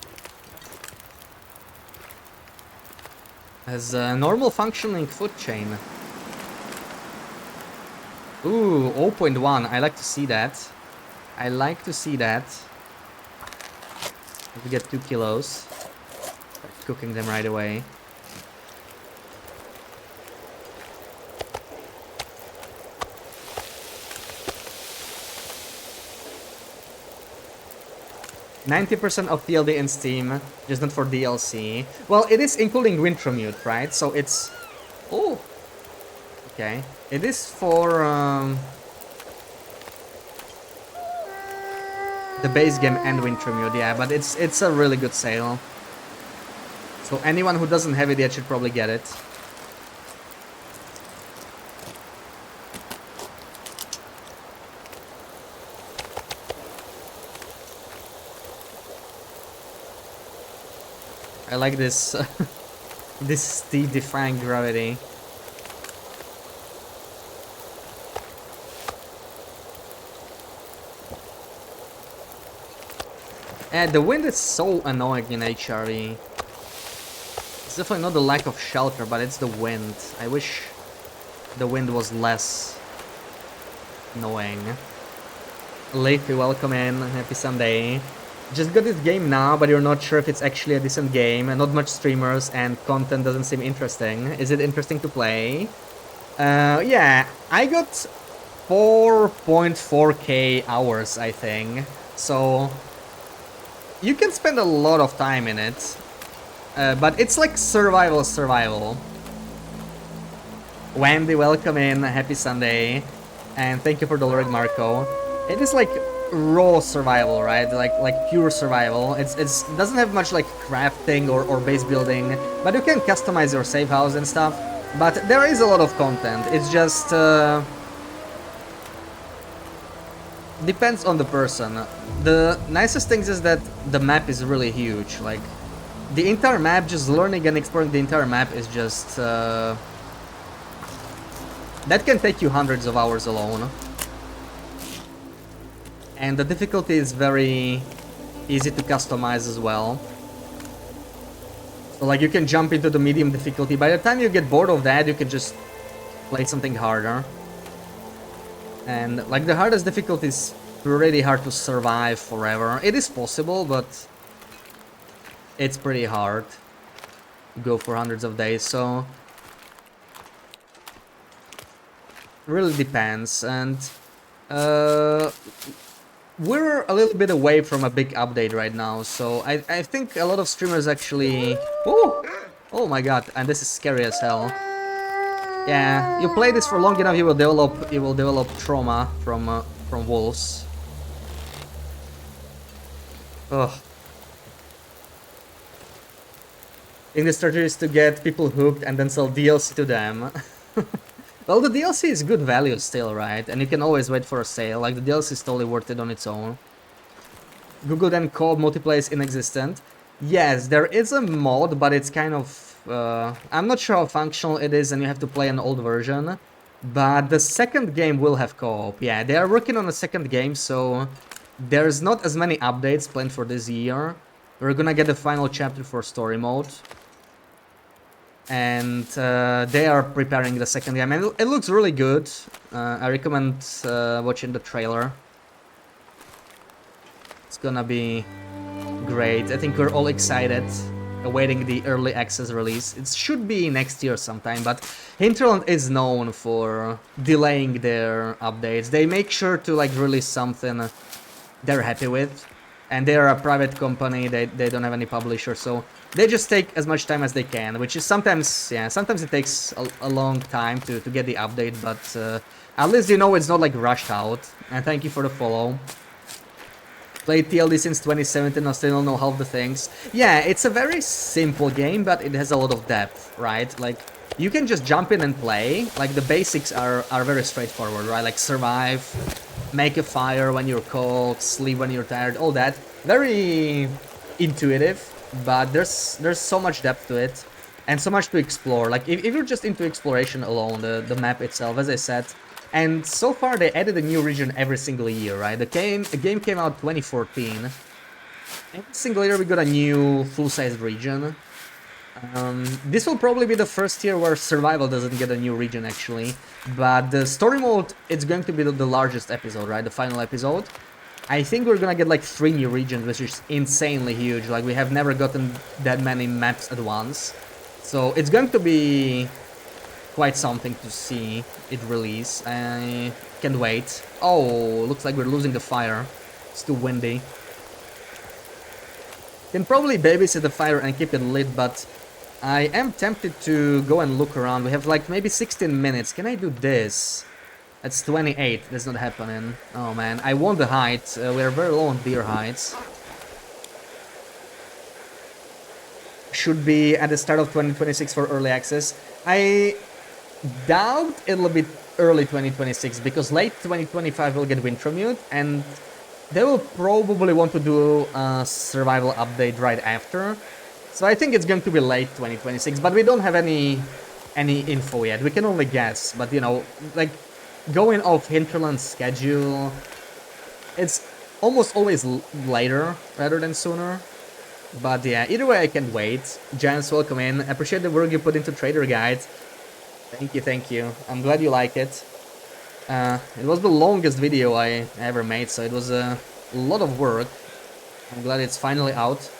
As a normal functioning food chain. Ooh, 0.1. I like to see that. I like to see that. We get 2 kilos. Start cooking them right away. %90 of TLD in Steam, just not for DLC. Well, it is including Wintromute, right? So it's... Oh! Okay. It is for... the base game and Wintromute, yeah, but it's a really good sale. So anyone who doesn't have it yet should probably get it. I like this this steep defying gravity. And the wind is so annoying in HRE. It's definitely not the lack of shelter, but it's the wind. I wish the wind was less annoying. Leafy, welcome in. Happy Sunday. Just got this game now, but you're not sure if it's actually a decent game, and not much streamers, and content doesn't seem interesting. Is it interesting to play? Yeah, I got 4.4k hours, I think. So you can spend a lot of time in it, but it's like survival. Wendy, welcome in. Happy Sunday, and thank you for the Lord Marco. It is like raw survival, right? Like pure survival. It doesn't have much like crafting or base building, but you can customize your safe house and stuff. But there is a lot of content. It's just depends on the person. The nicest things is that the map is really huge. Like the entire map, just learning and exploring the entire map is just that can take you hundreds of hours alone. And the difficulty is very easy to customize as well. So like you can jump into the medium difficulty. By the time you get bored of that, you can just play something harder. And like the hardest difficulty is pretty hard to survive forever. It is possible, but it's pretty hard to go for hundreds of days. So really depends. And we're a little bit away from a big update right now, so I think a lot of streamers actually... Ooh! Oh my god, and this is scary as hell. Yeah, you play this for long enough, you will develop trauma from wolves. Ugh. I think the strategy is to get people hooked and then sell DLC to them. Well, the DLC is good value still, right? And you can always wait for a sale. Like, the DLC is totally worth it on its own. Google then co-op multiplayer is inexistent. Yes, there is a mod, but it's kind of... I'm not sure how functional it is, and you have to play an old version. But the second game will have co-op. Yeah, they are working on a second game, so there's not as many updates planned for this year. We're gonna get the final chapter for story mode. And they are preparing the second game, and it looks really good. I recommend watching the trailer. It's gonna be great. I think we're all excited, awaiting the early access release. It should be next year sometime, but Hinterland is known for delaying their updates. They make sure to like release something they're happy with, And they are a private company, they don't have any publisher, so they just take as much time as they can, which is sometimes, yeah, sometimes it takes a long time to get the update, but at least you know it's not like rushed out. And thank you for the follow. Played TLD since 2017, I still don't know half the things. Yeah, it's a very simple game, but it has a lot of depth, right? Like, you can just jump in and play, like the basics are very straightforward, right? Like survive, make a fire when you're cold, sleep when you're tired, all that. Very intuitive, but there's so much depth to it and so much to explore. Like if you're just into exploration alone, the map itself, as I said, and so far they added a new region every single year, right? The game came out 2014. Every single year we got a new full-sized region. This will probably be the first year where survival doesn't get a new region actually, but the story mode, it's going to be the largest episode, right? The final episode. I think we're gonna get like 3 new regions, which is insanely huge. Like we have never gotten that many maps at once, so it's going to be quite something to see it release. I can't wait. Oh, looks like we're losing the fire. It's too windy. Can probably babysit the fire and keep it lit, but I am tempted to go and look around. We have like maybe 16 minutes. Can I do this? That's 28. That's not happening. Oh man, I want the height. We are very low on deer heights. Should be at the start of 2026 for early access. I doubt it'll be early 2026 because late 2025 will get Wintermute and they will probably want to do a survival update right after. So I think it's going to be late 2026, but we don't have any info yet. We can only guess, but you know, like going off Hinterland's schedule, it's almost always later rather than sooner. But yeah, either way I can't wait. Giants, welcome in. Appreciate the work you put into Trader Guide. Thank you, thank you. I'm glad you like it. It was the longest video I ever made, so it was a lot of work. I'm glad it's finally out.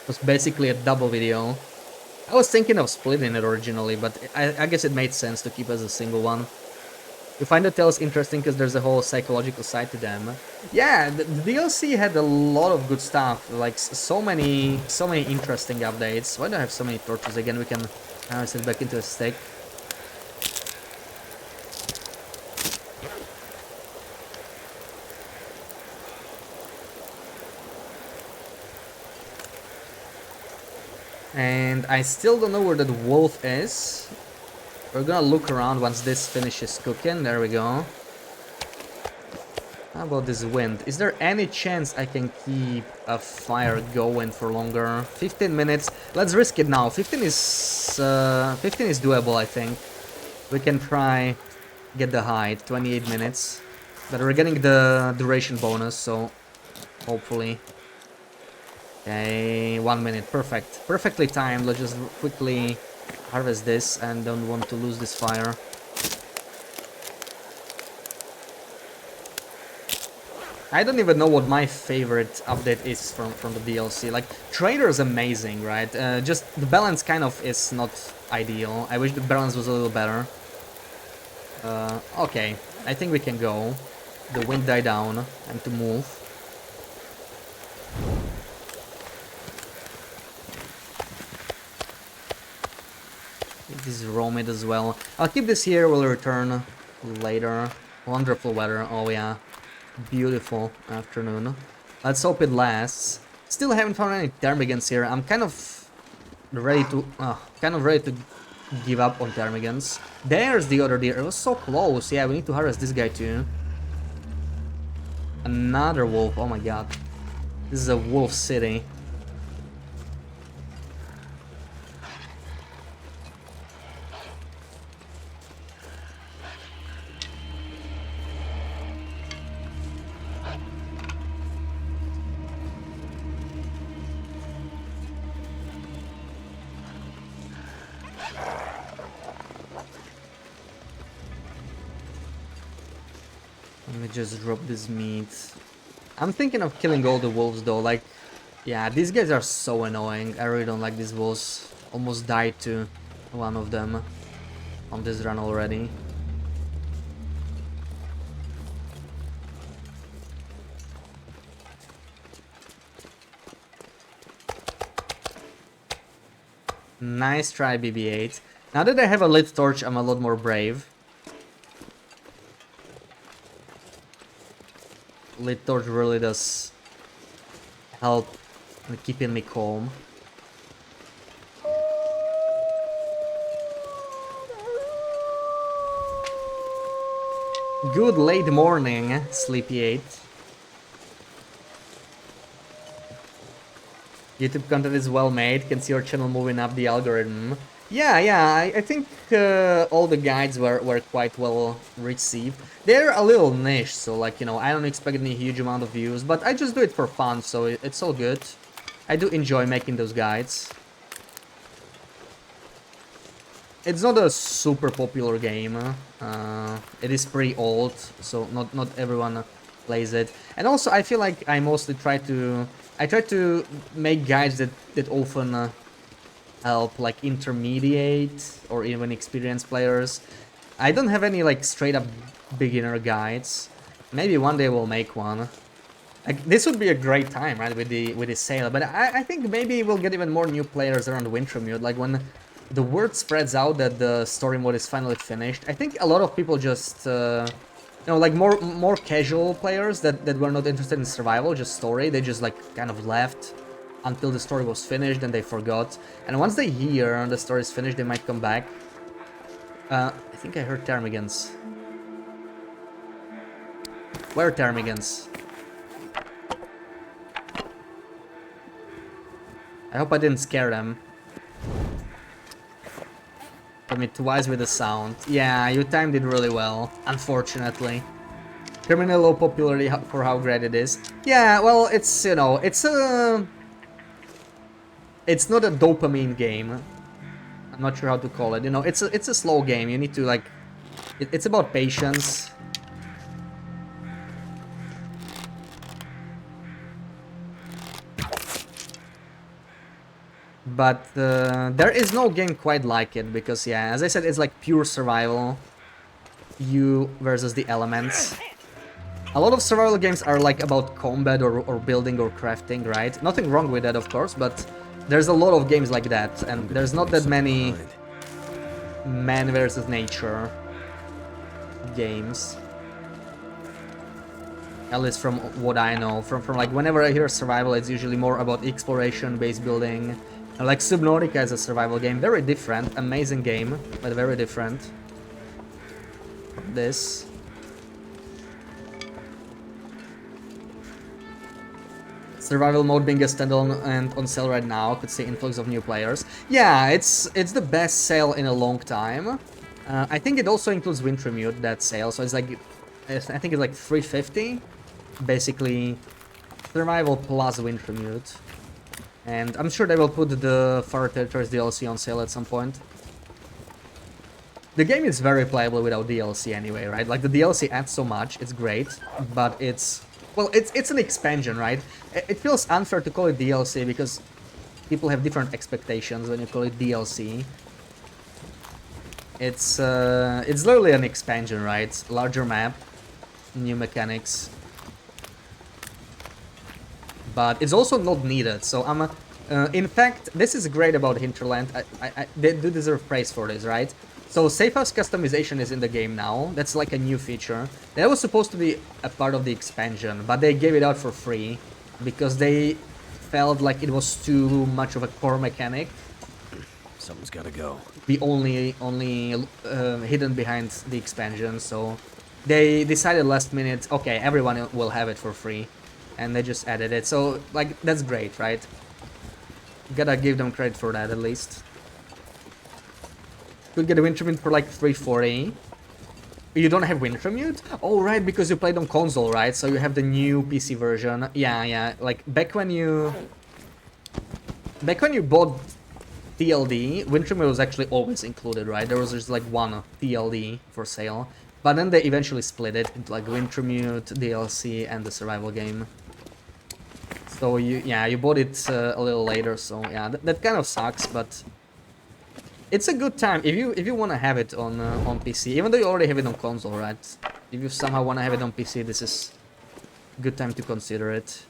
It was basically a double video. I was thinking of splitting it originally, but I guess it made sense to keep as a single one. You find the tales interesting because there's a whole psychological side to them. Yeah, the DLC had a lot of good stuff, like so many interesting updates. Why do I have so many torches again? We can sit back into a stick. And I still don't know where that wolf is. We're gonna look around once this finishes cooking. There we go. How about this wind? Is there any chance I can keep a fire going for longer? 15 minutes. Let's risk it now. 15 is doable, I think. We can try get the height. 28 minutes. But we're getting the duration bonus, so hopefully. Okay, 1 minute. Perfect. Perfectly timed. Let's just quickly harvest this and don't want to lose this fire. I don't even know what my favorite update is from the DLC. Like, Trader is amazing, right? Just the balance kind of is not ideal. I wish the balance was a little better. Okay, I think we can go. The wind died down. Time to move. This is Romid as well. I'll keep this here, we'll return later. Wonderful weather, oh yeah. Beautiful afternoon. Let's hope it lasts. Still haven't found any ptarmigans here. I'm kind of ready to give up on ptarmigans. There's the other deer. It was so close. Yeah, we need to harvest this guy too. Another wolf. Oh my god. This is a wolf city. Let me just drop this meat. I'm thinking of killing all the wolves though, like, yeah, these guys are so annoying. I really don't like these wolves. Almost died to one of them on this run already. Nice try, BB-8. Now that I have a lit torch, I'm a lot more brave. Lit torch really does help in keeping me calm. Good late morning, Sleepy8. YouTube content is well made, can see your channel moving up the algorithm. Yeah, I think all the guides were quite well received. They're a little niche, so like, you know, I don't expect any huge amount of views, but I just do it for fun, so it's all good. I do enjoy making those guides. It's not a super popular game. It is pretty old, so not everyone plays it. And also, I feel like I mostly try to make guides that often help like intermediate or even experienced players. I don't have any like straight up beginner guides. Maybe one day we'll make one. Like, this would be a great time, right, with the sale. But I think maybe we'll get even more new players around Wintermute. Like when the word spreads out that the story mode is finally finished, I think a lot of people just, you know, like more casual players that were not interested in survival, just story, they just like kind of left until the story was finished and they forgot. And once they hear the story is finished, they might come back. I think I heard ptarmigans. Where are ptarmigans? I hope I didn't scare them. I mean, twice with the sound. Yeah, you timed it really well, unfortunately. Criminal low popularity for how great it is. Yeah, well, it's, you know, it's not a dopamine game. I'm not sure how to call it. You know, it's a slow game. You need to, like, it's about patience. But there is no game quite like it, because, yeah, as I said, it's like pure survival. You versus the elements. A lot of survival games are like about combat or building or crafting, right? Nothing wrong with that, of course, but there's a lot of games like that, and there's not that many man versus nature games. At least from what I know. From like, whenever I hear survival, it's usually more about exploration, base building. Like Subnautica is a survival game, very different, amazing game, but very different from this. Survival mode being a standalone and on sale right now, could see influx of new players. Yeah, it's the best sale in a long time. I think it also includes Wintermute, that sale, so it's like, I think it's like 350, basically survival plus Wintermute. And I'm sure they will put the Far Territories DLC on sale at some point. The game is very playable without DLC anyway, right? Like, the DLC adds so much, it's great, but it's... Well, it's an expansion, right? It feels unfair to call it DLC because people have different expectations when you call it DLC. It's literally an expansion, right? Larger map, new mechanics. But it's also not needed, so I'm... in fact, this is great about Hinterland. They do deserve praise for this, right? So safe house customization is in the game now. That's like a new feature. That was supposed to be a part of the expansion, but they gave it out for free because they felt like it was too much of a core mechanic. Someone's gotta go. Be only hidden behind the expansion, so they decided last minute, okay, everyone will have it for free, and they just added it. So, like, that's great, right? Gotta give them credit for that, at least. Could get a Wintermute for like 340. You don't have Wintermute? Oh, right, because you played on console, right? So you have the new PC version. Yeah. Like, back when you bought TLD, Wintermute was actually always included, right? There was just like one TLD for sale. But then they eventually split it into like Wintermute, DLC, and the survival game. So you bought it a little later, so yeah, that kind of sucks, but it's a good time if you want to have it on PC, even though you already have it on console, right? If you somehow want to have it on PC, this is a good time to consider it.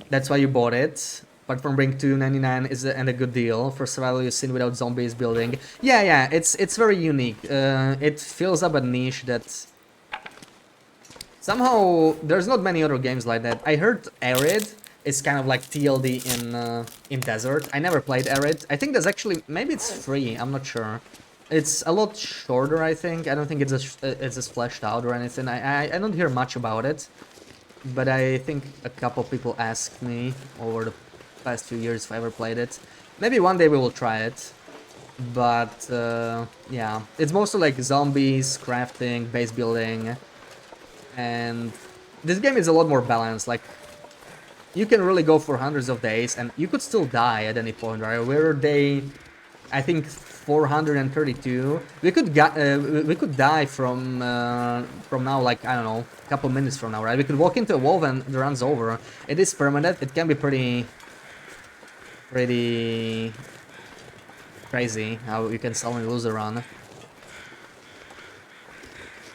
That's why you bought it. apart from being $2.99 and a good deal for survival you've seen without zombies building. Yeah, it's very unique. It fills up a niche that somehow there's not many other games like that. I heard Arid is kind of like TLD in desert. I never played Arid. I think there's actually, maybe it's free. I'm not sure. It's a lot shorter, I think. I don't think it's as fleshed out or anything. I don't hear much about it, but I think a couple people asked me over the past few years if I ever played it. Maybe one day we will try it, but yeah, it's mostly like zombies, crafting, base building, and this game is a lot more balanced. Like, you can really go for hundreds of days, and you could still die at any point, right? We're day, I think, 432. We could die from now, like, I don't know, a couple minutes from now, right? We could walk into a wall and it runs over. It is permanent. It can be pretty crazy how you can suddenly lose a run. Of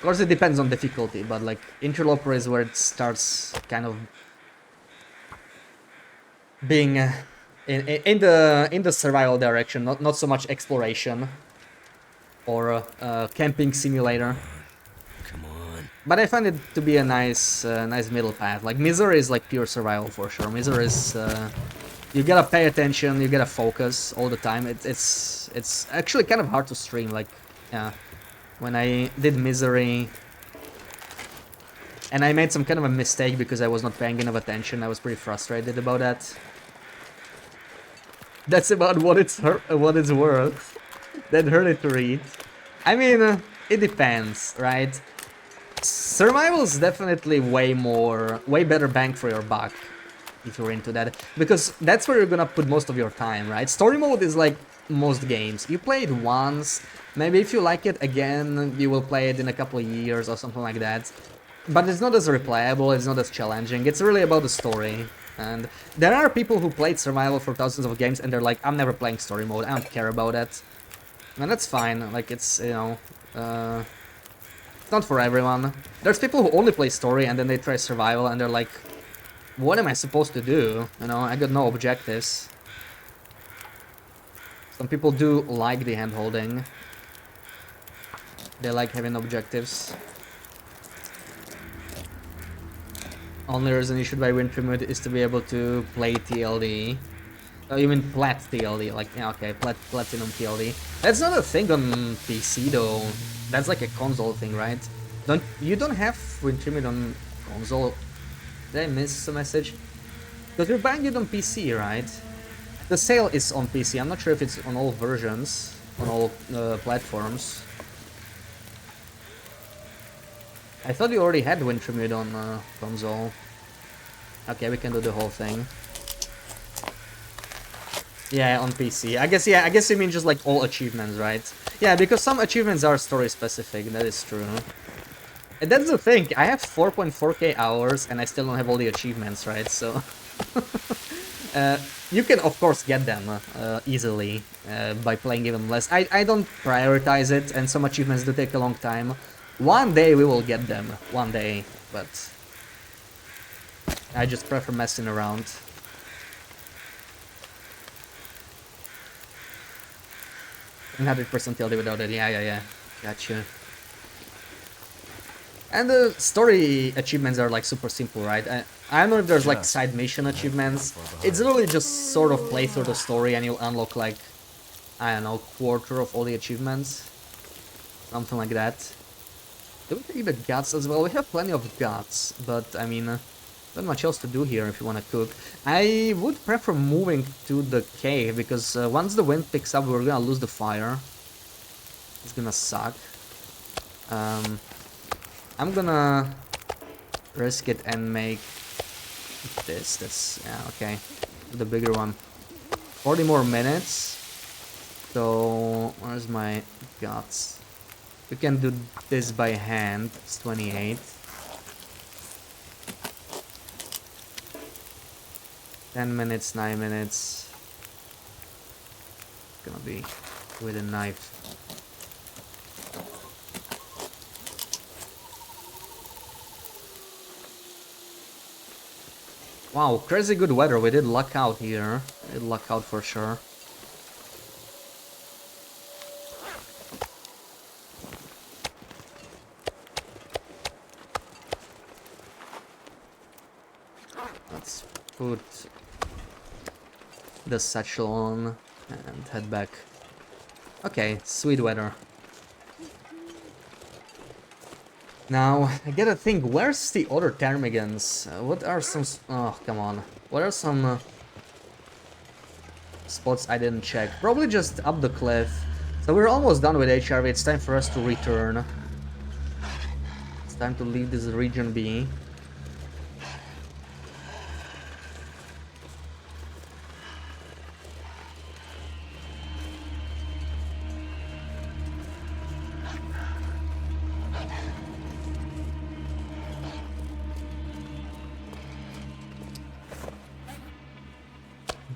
course, it depends on difficulty, but like Interloper is where it starts kind of being in the survival direction, not so much exploration or camping simulator. Come on. But I find it to be a nice middle path. Like Misery is like pure survival for sure. Misery is you gotta pay attention, you gotta focus all the time. It's actually kind of hard to stream. Like, yeah, when I did Misery, and I made some kind of a mistake because I was not paying enough attention. I was pretty frustrated about that. That's about what it's worth. That hurt it to read. I mean, it depends, right? Survival is definitely way better bang for your buck if you're into that, because that's where you're gonna put most of your time, right? Story mode is like most games. You play it once, maybe if you like it again, you will play it in a couple of years or something like that. But it's not as replayable, it's not as challenging. It's really about the story. And there are people who played survival for thousands of games and they're like, I'm never playing story mode, I don't care about that. And that's fine, like it's, you know, it's not for everyone. There's people who only play story and then they try survival and they're like, what am I supposed to do? You know, I got no objectives. Some people do like the hand-holding. They like having objectives. Only reason you should buy Winter Mood is to be able to play TLD. Oh, you mean Plat TLD, like, yeah, okay, Platinum TLD. That's not a thing on PC though. That's like a console thing, right? You don't have Winter Mood on console? Did I miss a message? Because you're buying it on PC, right? The sale is on PC. I'm not sure if it's on all versions, on all platforms. I thought you already had Winter Mood on console. Okay, we can do the whole thing. Yeah, on PC. I guess you mean just like all achievements, right? Yeah, because some achievements are story specific, that is true. And that's the thing, I have 4.4k hours and I still don't have all the achievements, right? So you can of course get them easily by playing even less. I don't prioritize it, and some achievements do take a long time. One day we will get them, one day, but I just prefer messing around. And 100% TLD without it, yeah, gotcha. And the story achievements are like super simple, right? I don't know if there's like side mission achievements. It's really just sort of play through the story and you'll unlock like, I don't know, quarter of all the achievements. Something like that. Do we take the guts as well? We have plenty of guts, but I mean, not much else to do here if you want to cook. I would prefer moving to the cave, because once the wind picks up, we're gonna lose the fire. It's gonna suck. I'm gonna risk it and make this. That's, yeah, okay. The bigger one. 40 more minutes. So, where's my guts? We can do this by hand. It's 28. 10 minutes, 9 minutes. It's gonna be with a knife. Wow, crazy good weather. We did luck out here. We did luck out for sure. Let's put the satchel on and head back. Okay, sweet weather. Now, I gotta think, where's the other ptarmigans? What are some... Oh, come on. What are some spots I didn't check? Probably just up the cliff. So we're almost done with HRV. It's time for us to return. It's time to leave this region be.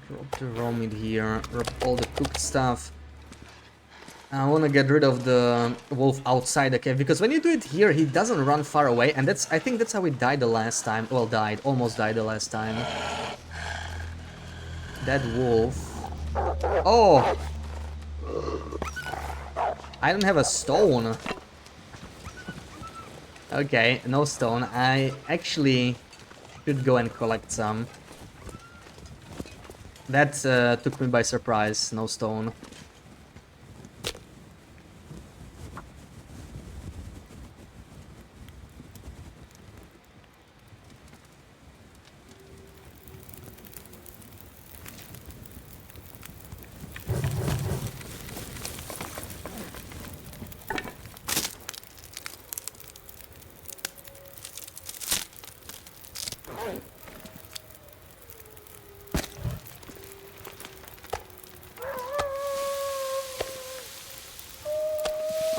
Drop the raw meat here, drop all the cooked stuff. I want to get rid of the wolf outside the cave, because when you do it here, he doesn't run far away, and I think that's how he died the last time. Well, almost died the last time. That wolf. Oh! I don't have a stone. Okay, no stone. I actually should go and collect some. That took me by surprise, no stone.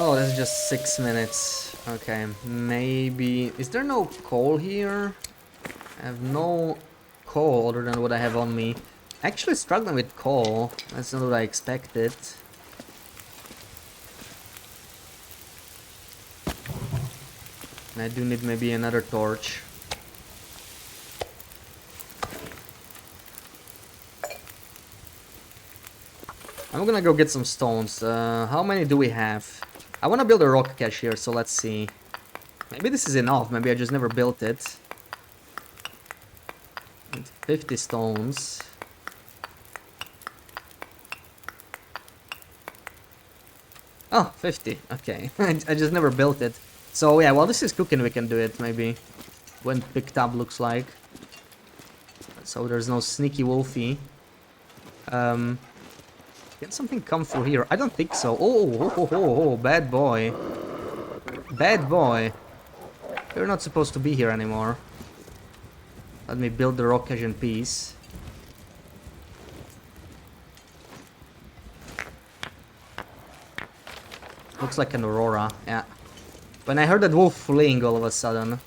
Oh, that's just 6 minutes. Okay, maybe... Is there no coal here? I have no coal other than what I have on me. Actually struggling with coal. That's not what I expected. I do need maybe another torch. I'm gonna go get some stones. How many do we have? I wanna build a rock cache here, so let's see. Maybe this is enough, maybe I just never built it. And 50 stones. Oh, 50, okay. I just never built it. So yeah, while this is cooking we can do it, maybe. When picked up looks like. So there's no sneaky wolfie. Can something come through here? I don't think so. Oh, bad boy. Bad boy. You're not supposed to be here anymore. Let me build the rock cache in peace. Looks like an aurora, yeah. When I heard that wolf fleeing all of a sudden.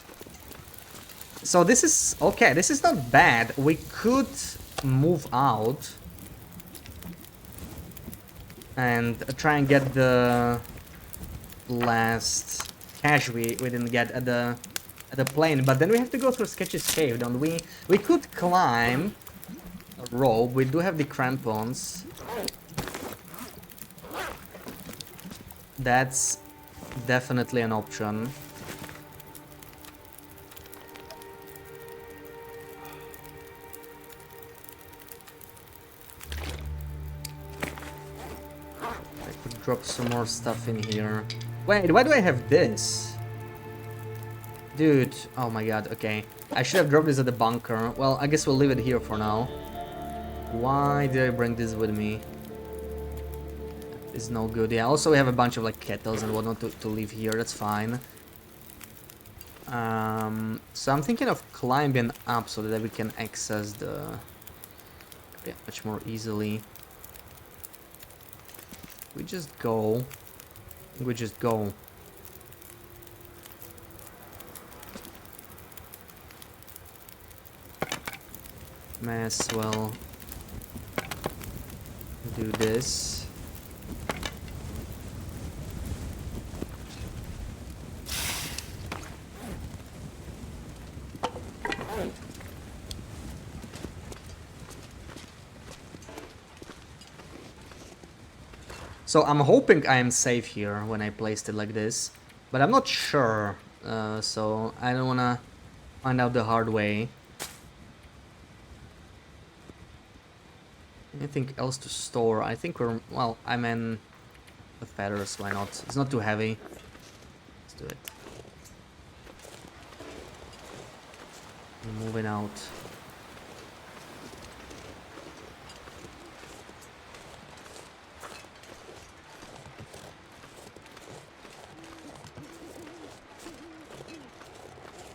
So this is... Okay, this is not bad. We could move out. And try and get the last cache we didn't get at the plane, but then we have to go through Sketch's cave, don't we? We could climb a rope. We do have the crampons. That's definitely an option. Drop some more stuff in here. Wait, why do I have this? Dude, oh my god, okay. I should have dropped this at the bunker. Well, I guess we'll leave it here for now. Why did I bring this with me? It's no good. Yeah, also we have a bunch of like kettles and whatnot to leave here, that's fine. So I'm thinking of climbing up so that we can access the... Yeah, much more easily. We just go. We just go. May as well do this. So I'm hoping I am safe here when I placed it like this, but I'm not sure, so I don't wanna find out the hard way. Anything else to store? I think we're, well, I mean, the feathers, why not? It's not too heavy. Let's do it. Moving out.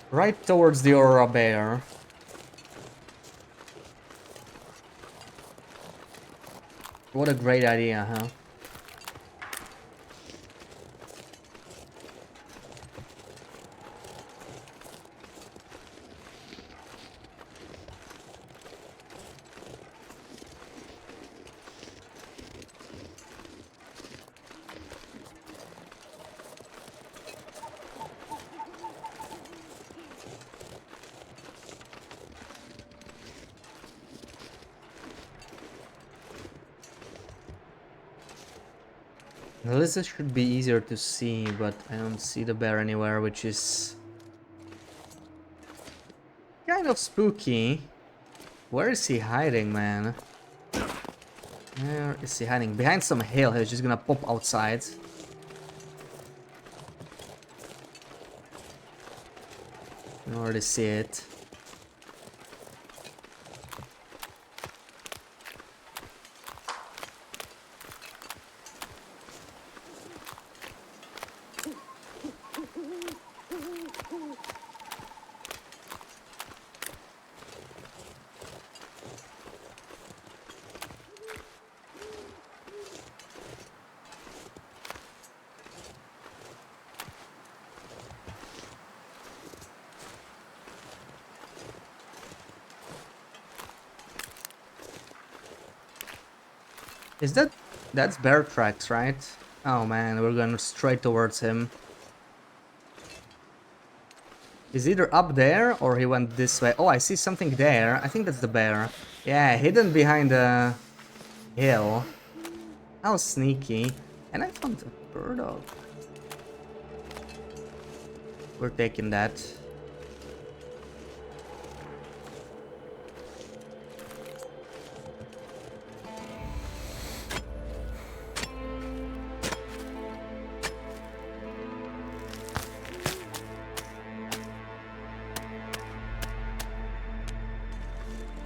Right towards the Aurora Bear. What a great idea, huh? Well, this should be easier to see, but I don't see the bear anywhere, which is kind of spooky. Where is he hiding, man? Where is he hiding? Behind some hill. He's just gonna pop outside. I can already see it. Is that's bear tracks, right? Oh man, we're going straight towards him. He's either up there or he went this way. Oh, I see something there. I think that's the bear. Yeah, hidden behind the hill. How sneaky. And I found a bird dog. We're taking that.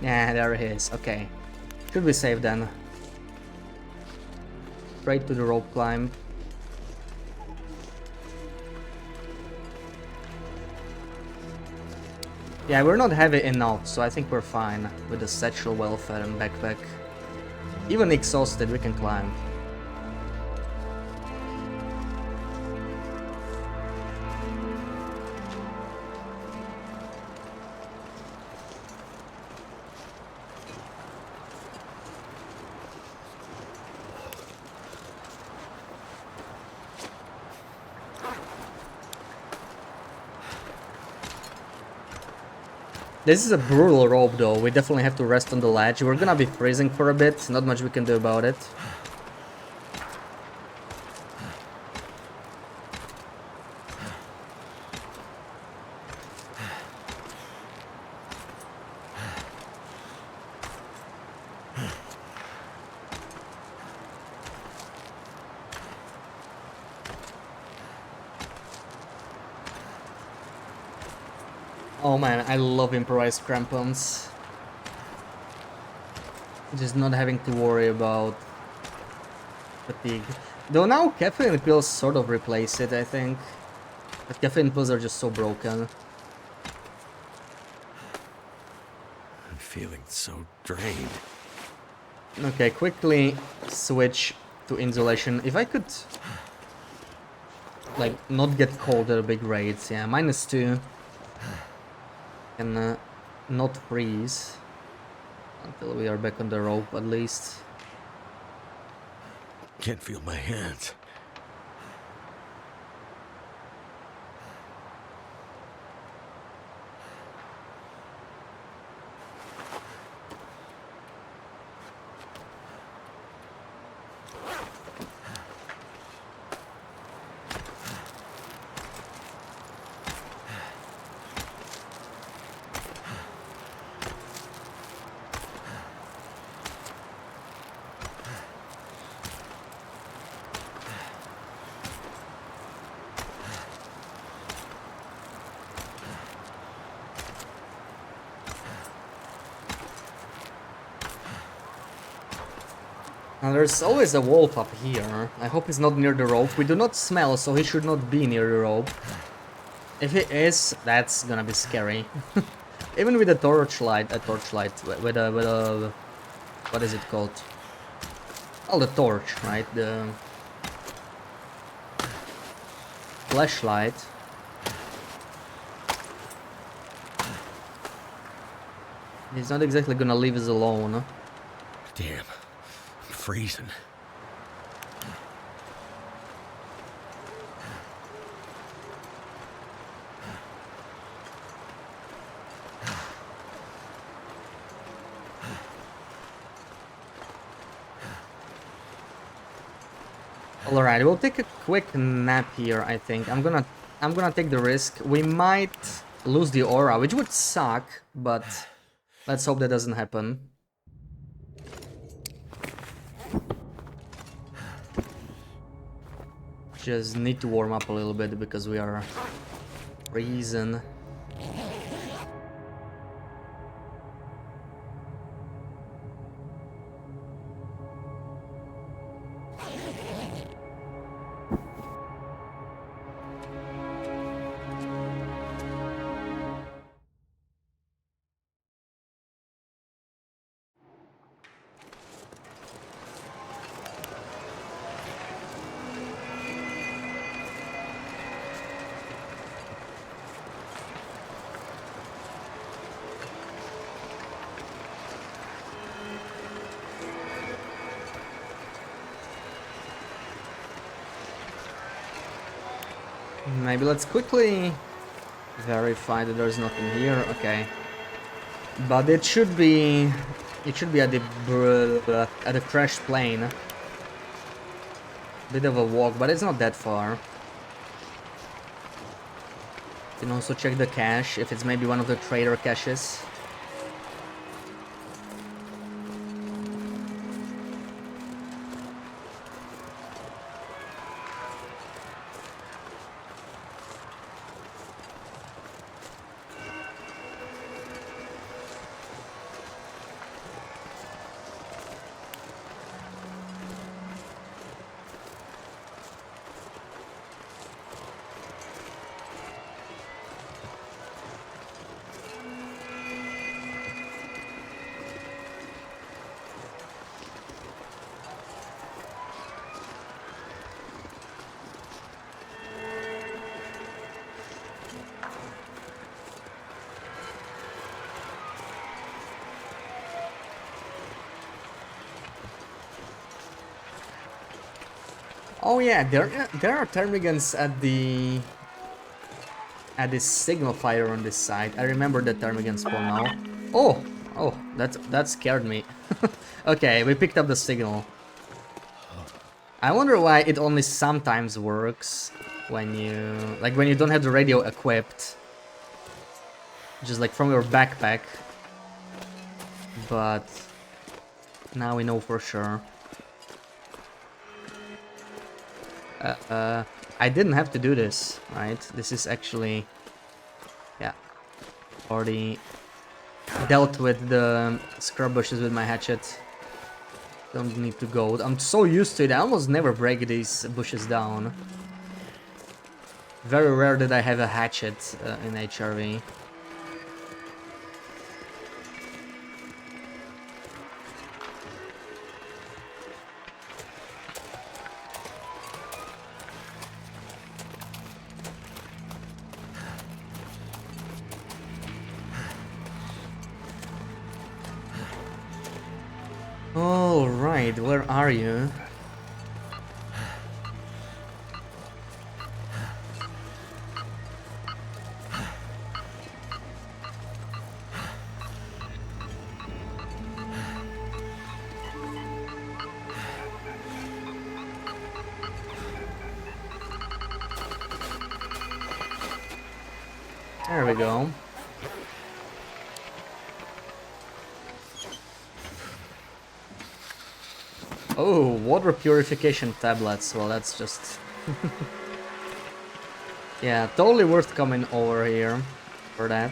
Yeah, there he is. Okay. Should be safe then. Straight to the rope climb. Yeah, we're not heavy enough, so I think we're fine with the sexual welfare and backpack. Even exhausted, we can climb. This is a brutal rope though, we definitely have to rest on the ledge. We're gonna be freezing for a bit, not much we can do about it. Oh man, I love improvised crampons. Just not having to worry about fatigue. Though now caffeine pills sort of replace it, I think. But caffeine pills are just so broken. I'm feeling so drained. Okay, quickly switch to insulation. If I could, like, not get cold at a big rates, yeah, -2. And not freeze until we are back on the rope, at least. Can't feel my hands. Now there's always a wolf up here. I hope he's not near the rope. We do not smell, so he should not be near the rope. If he is, that's gonna be scary. Even with a torchlight, with a, what is it called? Oh, the torch, right? The flashlight. He's not exactly gonna leave us alone. Damn, I'm freezing. Alright, we'll take a quick nap here, I think. I'm gonna take the risk. We might lose the aura, which would suck, but let's hope that doesn't happen. Just need to warm up a little bit because we are freezing. Maybe let's quickly verify that there's nothing here. Okay, but it should be at the crashed plane. Bit of a walk, but it's not that far. You can also check the cache if it's maybe one of the trader caches. Oh yeah, there are termigants at the signal fire on this side. I remember the termigant spawn now. Oh, that scared me. Okay, we picked up the signal. I wonder why it only sometimes works when you don't have the radio equipped, just like from your backpack. But now we know for sure. I didn't have to do this, right? This is actually, yeah, already dealt with the scrub bushes with my hatchet. Don't need to go. I'm so used to it, I almost never break these bushes down. Very rare that I have a hatchet in HRV. All right, where are you? There we go. Oh, water purification tablets. Well, that's just... yeah, totally worth coming over here for that.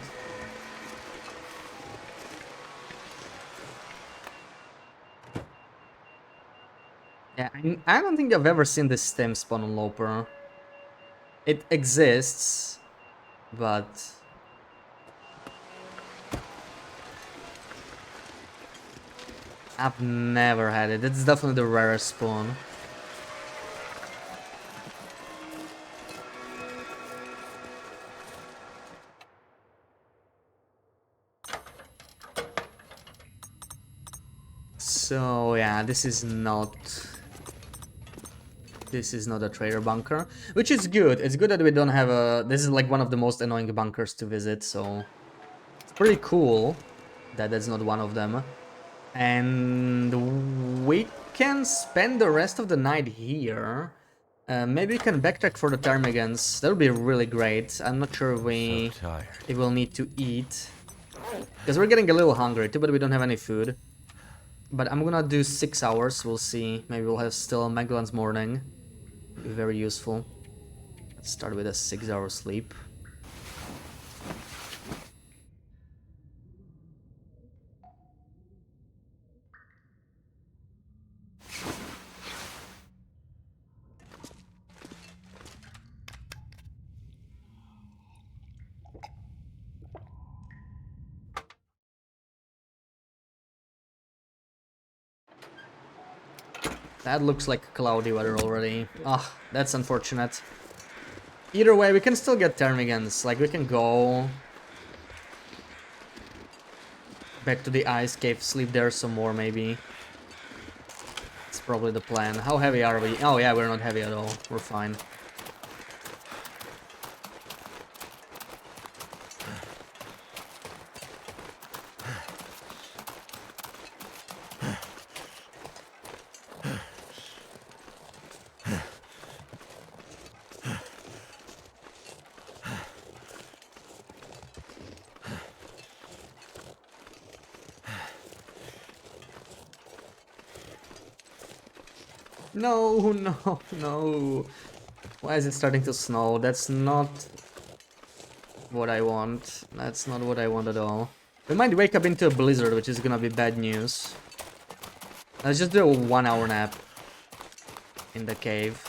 I don't think I've ever seen this stem spawn on Loper. It exists, but I've never had it. It's definitely the rarest spawn. So yeah, this is not a trader bunker, which is good. It's good that we don't have a... This is like one of the most annoying bunkers to visit, so it's pretty cool that that's not one of them. And we can spend the rest of the night here. Maybe we can backtrack for the ptarmigans. That would be really great. I'm not sure if we So tired. if we'll need to eat, because we're getting a little hungry too, but we don't have any food. But I'm gonna do 6 hours. We'll see. Maybe we'll have still Magellan's morning. Be very useful. Let's start with a 6-hour sleep. That looks like cloudy weather already. Ah, that's unfortunate. Either way, we can still get ptarmigans. Like, we can go back to the ice cave, sleep there some more, maybe. It's probably the plan. How heavy are we? Oh yeah, we're not heavy at all. We're fine. No, no, no. Why is it starting to snow? That's not what I want. That's not what I want at all. We might wake up into a blizzard, which is gonna be bad news. Let's just do a 1-hour nap in the cave.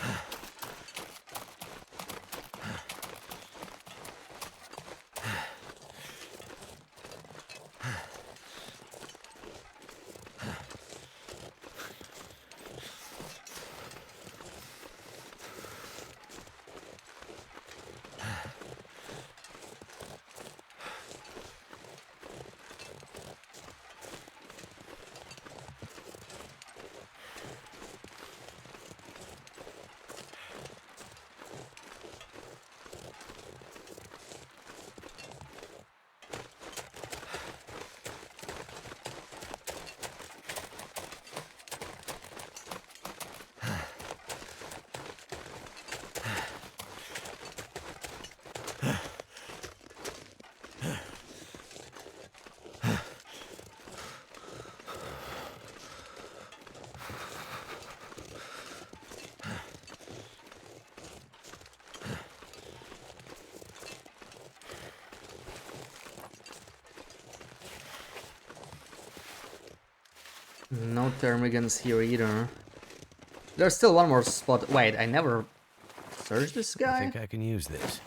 No ptarmigans here either. There's still one more spot. Wait, I never searched this I guy? think I can use this.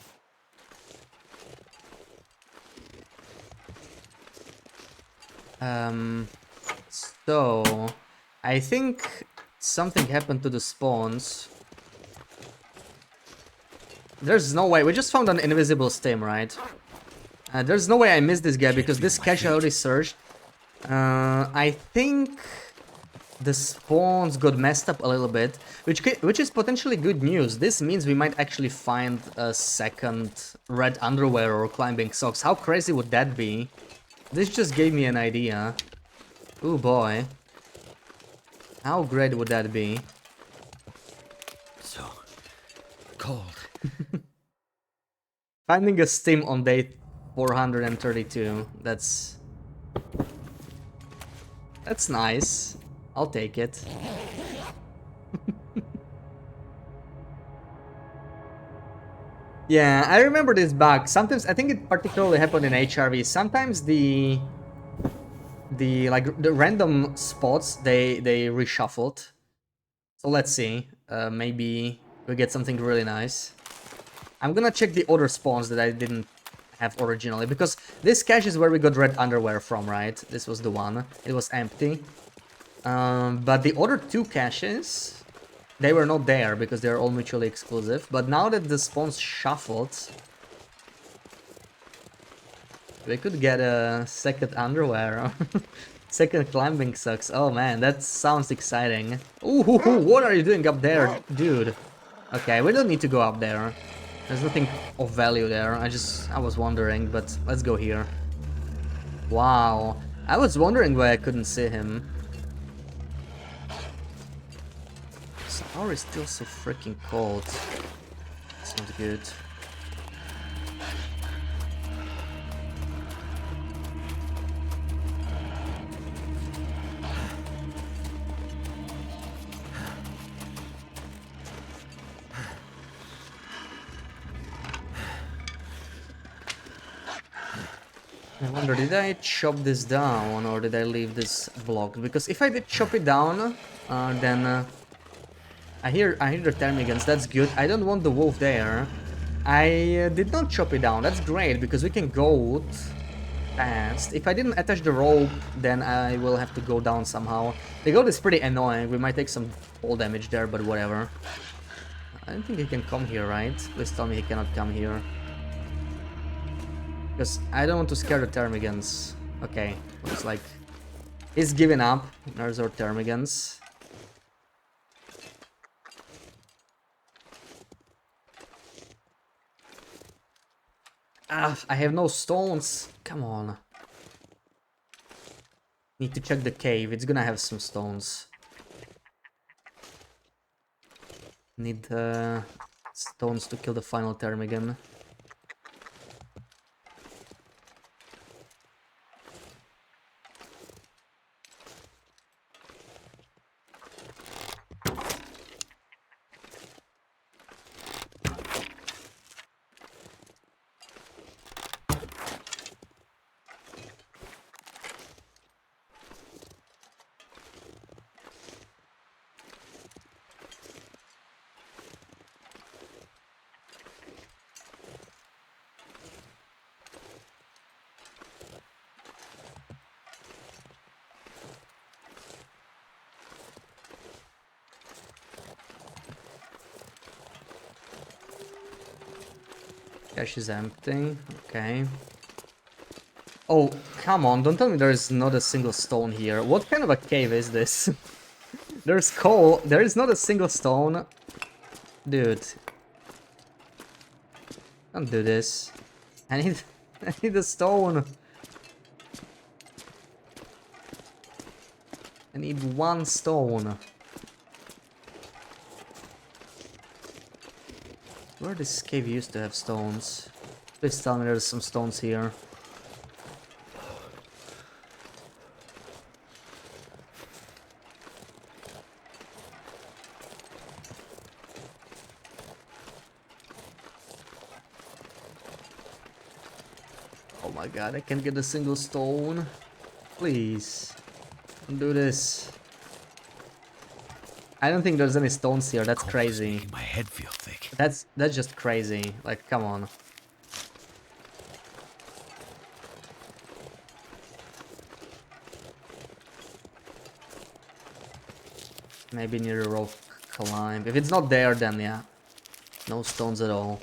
So I think something happened to the spawns. There's no way. We just found an invisible stem, right? There's no way I missed this guy because this cache I already searched. I think the spawns got messed up a little bit, which is potentially good news. This means we might actually find a second red underwear or climbing socks. How crazy would that be? This just gave me an idea. Oh boy. How great would that be? So cold. Finding a stem on day 432. That's nice. I'll take it. Yeah, I remember this bug. Sometimes, I think it particularly happened in HRV. Sometimes the random spots they reshuffled. So let's see. Maybe we get something really nice. I'm gonna check the other spawns that I didn't have originally, because this cache is where we got red underwear from, right? This was the one. It was empty. But the other two caches, they were not there because they're all mutually exclusive. But now that the spawns shuffled, we could get a second underwear. Second climbing socks. Oh man, that sounds exciting. Ooh, what are you doing up there, dude? Okay, we don't need to go up there. There's nothing of value there. I was wondering, but let's go here. Wow. I was wondering why I couldn't see him. This hour is still so freaking cold. It's not good. I wonder, did I chop this down or did I leave this blocked? Because if I did chop it down, then I hear the ptarmigans. That's good. I don't want the wolf there. I did not chop it down. That's great because we can go fast. If I didn't attach the rope, then I will have to go down somehow. The goat is pretty annoying. We might take some fall damage there, but whatever. I don't think he can come here, right? Please tell me he cannot come here. Because I don't want to scare the ptarmigans. Okay, looks like he's giving up. There's our ptarmigans. Ah, I have no stones. Come on. Need to check the cave. It's gonna have some stones. Need stones to kill the final ptarmigan. Cache is empty. Okay. Oh, come on. Don't tell me there's not a single stone here. What kind of a cave is this? There's coal. There is not a single stone. Dude. Don't do this. I need a stone. I need one stone. Where this cave used to have stones? Please tell me there's some stones here. Oh my god, I can't get a single stone. Please. Don't do this. I don't think there's any stones here. That's crazy. Making my head feel thick. That's just crazy. Like, come on. Maybe near a rock climb. If it's not there, then yeah. No stones at all.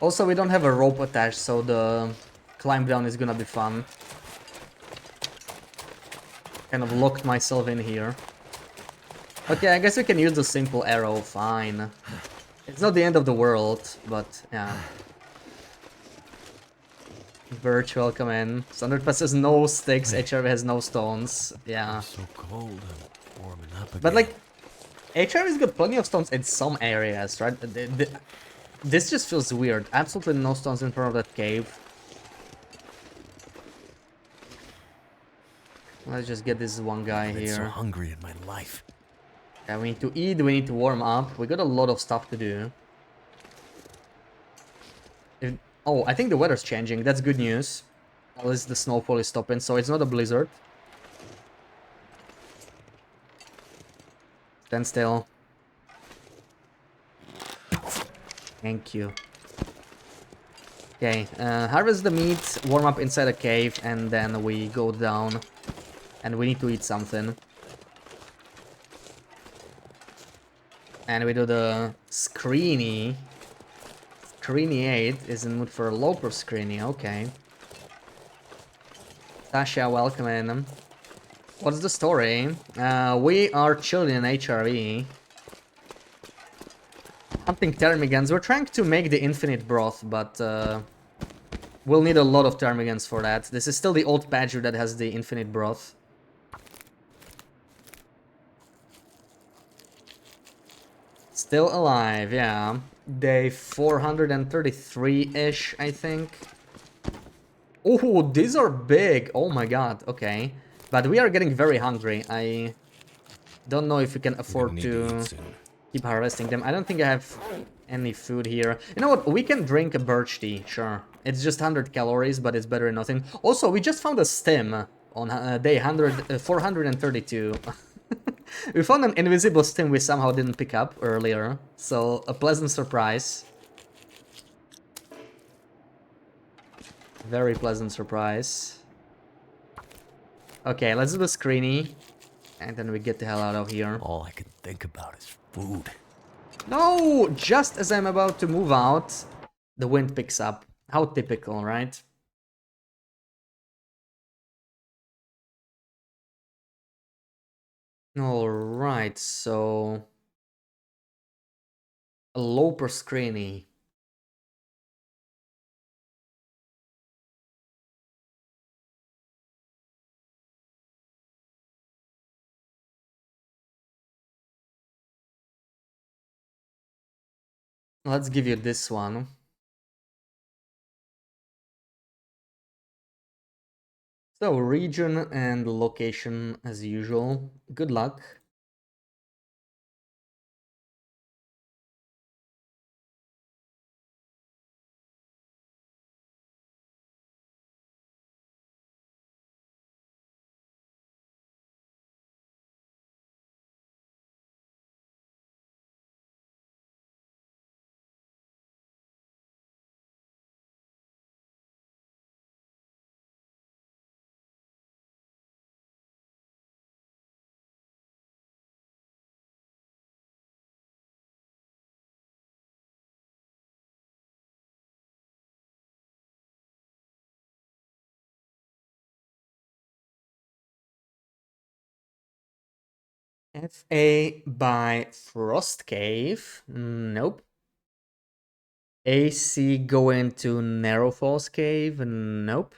Also, we don't have a rope attached, so the climb down is gonna be fun. Kind of locked myself in here. Okay, I guess we can use the simple arrow, fine. It's not the end of the world, but yeah. Birch, welcome in. Thunderpass has no sticks, HRV has no stones. Yeah. It's so cold, I'm warming up again. But like, HRV's got plenty of stones in some areas, right? This just feels weird. Absolutely no stones in front of that cave. Let's just get this one guy I've been so here. hungry in my life. Yeah, we need to eat, we need to warm up. We got a lot of stuff to do. Oh, I think the weather's changing. That's good news. At least the snowfall is stopping, so it's not a blizzard. Stand still. Thank you. Okay, harvest the meat, warm up inside a cave, and then we go down. And we need to eat something. And we do the screeny. Screeny 8 is in mood for a Loper screeny, okay. Sasha, welcome in. What's the story? We are chilling in HRV. Hunting ptermigans. We're trying to make the infinite broth, but we'll need a lot of ptermigans for that. This is still the old badger that has the infinite broth. Still alive, yeah. Day 433-ish, I think. Oh, these are big. Oh my god, okay. But we are getting very hungry. I don't know if we can afford to keep harvesting them. I don't think I have any food here. You know what? We can drink a birch tea, sure. It's just 100 calories, but it's better than nothing. Also, we just found a stem on day 432. We found an invisible stem we somehow didn't pick up earlier. So, a pleasant surprise. Very pleasant surprise. Okay, let's do the screeny. And then we get the hell out of here. All I can think about is food. No! Just as I'm about to move out, the wind picks up. How typical, right? Alright, so... a Loper screeny. Let's give you this one. So, region and location as usual. Good luck. FA by Frost Cave. Nope. AC going to Narrow Falls Cave. Nope.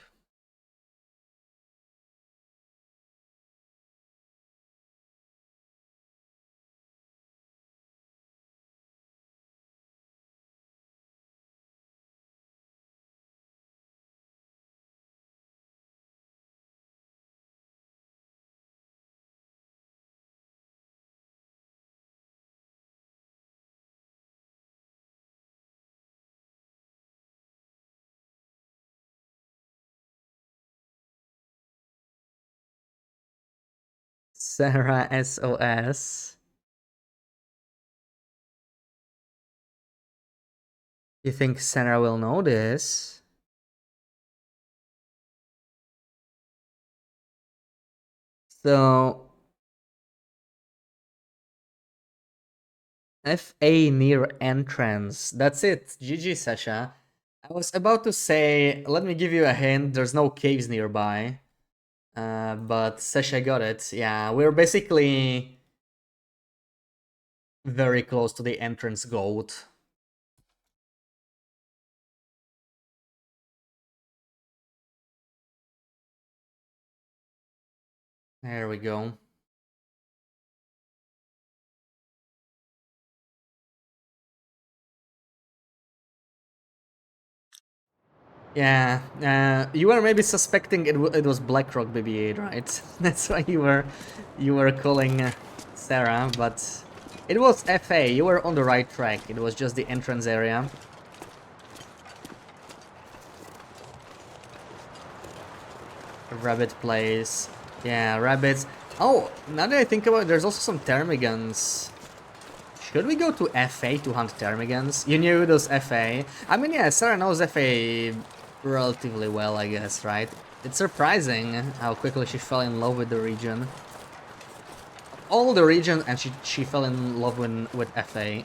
Sarah SOS. You think Sarah will know this? So... FA near entrance. That's it. GG, Sasha. I was about to say, let me give you a hint. There's no caves nearby. But Sasha got it. Yeah, we're basically very close to the entrance goat. There we go. Yeah, you were maybe suspecting it was Blackrock BB-8, right? That's why you were calling Sarah, but it was FA. You were on the right track. It was just the entrance area. Rabbit place. Yeah, rabbits. Oh, now that I think about it, there's also some ptermigans. Should we go to FA to hunt ptermigans? You knew those FA. I mean, yeah, Sarah knows FA relatively well, I guess, right? It's surprising how quickly she fell in love with the region. All the region, and she fell in love with FA.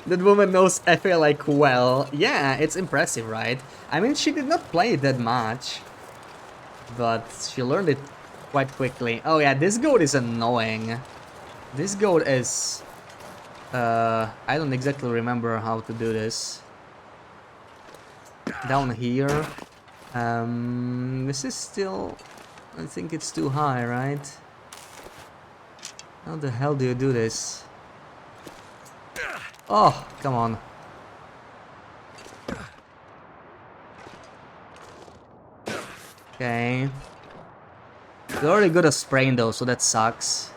That woman knows FA like well. Yeah, it's impressive, right? I mean, she did not play it that much, but she learned it quite quickly. Oh yeah, this goat is annoying. This goat is... I don't exactly remember how to do this. Down here. This is still... I think it's too high, right? How the hell do you do this? Oh, come on. Okay. We're already good at spraying though, so that sucks.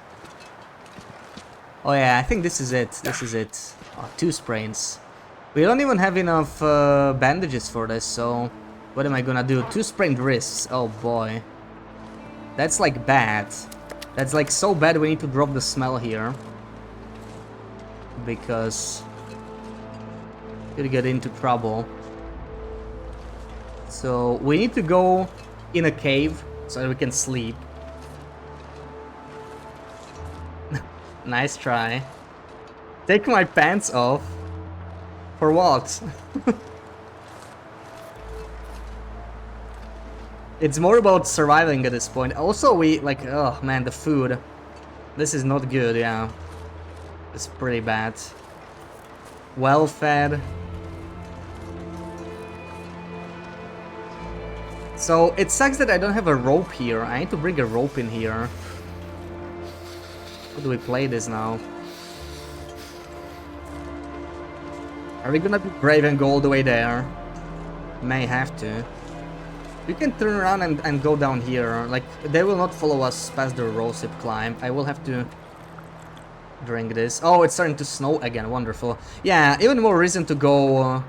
Oh yeah, I think this is it. This is it. Oh, 2 sprains. We don't even have enough bandages for this, so... What am I gonna do? 2 sprained wrists. Oh boy. That's like bad. That's like so bad we need to drop the smell here. Because... Could get into trouble. So we need to go in a cave so that we can sleep. Nice try. Take my pants off. For what? It's more about surviving at this point. Also, we like, oh man, the food. This is not good, yeah. It's pretty bad. Well fed. So it sucks that I don't have a rope here. I need to bring a rope in here. How do we play this now? Are we gonna be brave and go all the way there? May have to. We can turn around and go down here. Like, they will not follow us past the Rosehip climb. I will have to drink this. Oh, it's starting to snow again. Wonderful. Yeah, even more reason to go...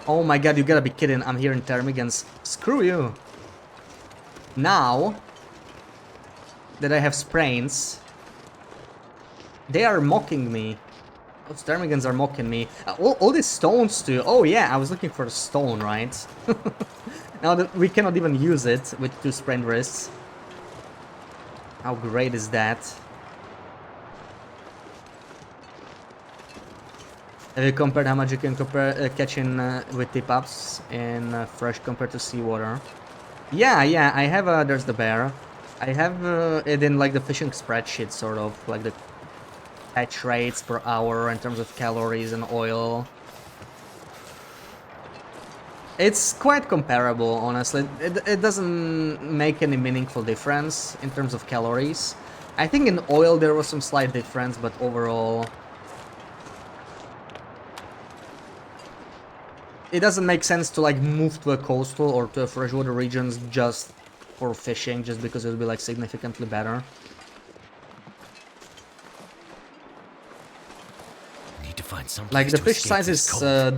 Oh my god, you gotta be kidding. I'm here in Ptermigans. Screw you. Now that I have sprains, they are mocking me. Those Ptermigans are mocking me. All these stones too. Oh yeah, I was looking for a stone, right? Now that we cannot even use it with 2 sprained wrists. How great is that? Have you compared how much you can catch in with tip-ups in fresh compared to seawater? Yeah, I have, there's the bear. I have it in like the fishing spreadsheet, sort of, like the catch rates per hour in terms of calories and oil. It's quite comparable, honestly. It doesn't make any meaningful difference in terms of calories. I think in oil there was some slight difference, but overall... It doesn't make sense to like move to a coastal or to a freshwater regions just for fishing, just because it would be like significantly better. Need to find some Like the fish sizes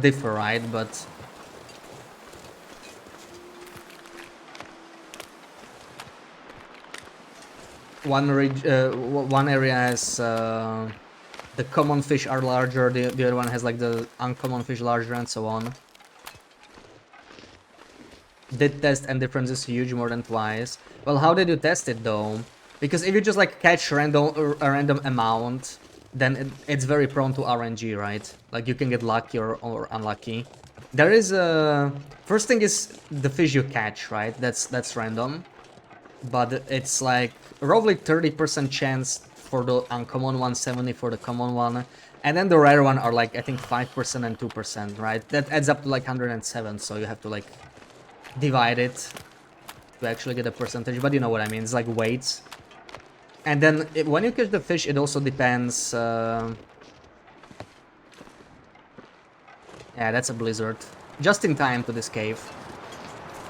differ, right? But one area has the common fish are larger, the other one has like the uncommon fish larger, and so on. Did test and difference is huge, more than twice. Well, how did you test it though? Because if you just like catch a random amount, then it's very prone to RNG, right? Like you can get lucky or unlucky. There is a... First thing is the fish you catch, right? That's random. But it's like roughly 30% chance for the uncommon one, 70 for the common one. And then the rare one are like, I think 5% and 2%, right? That adds up to like 107, so you have to like divide it to actually get a percentage, but you know what I mean, it's like weights. And then when you catch the fish, it also depends... Yeah, that's a blizzard. Just in time to this cave.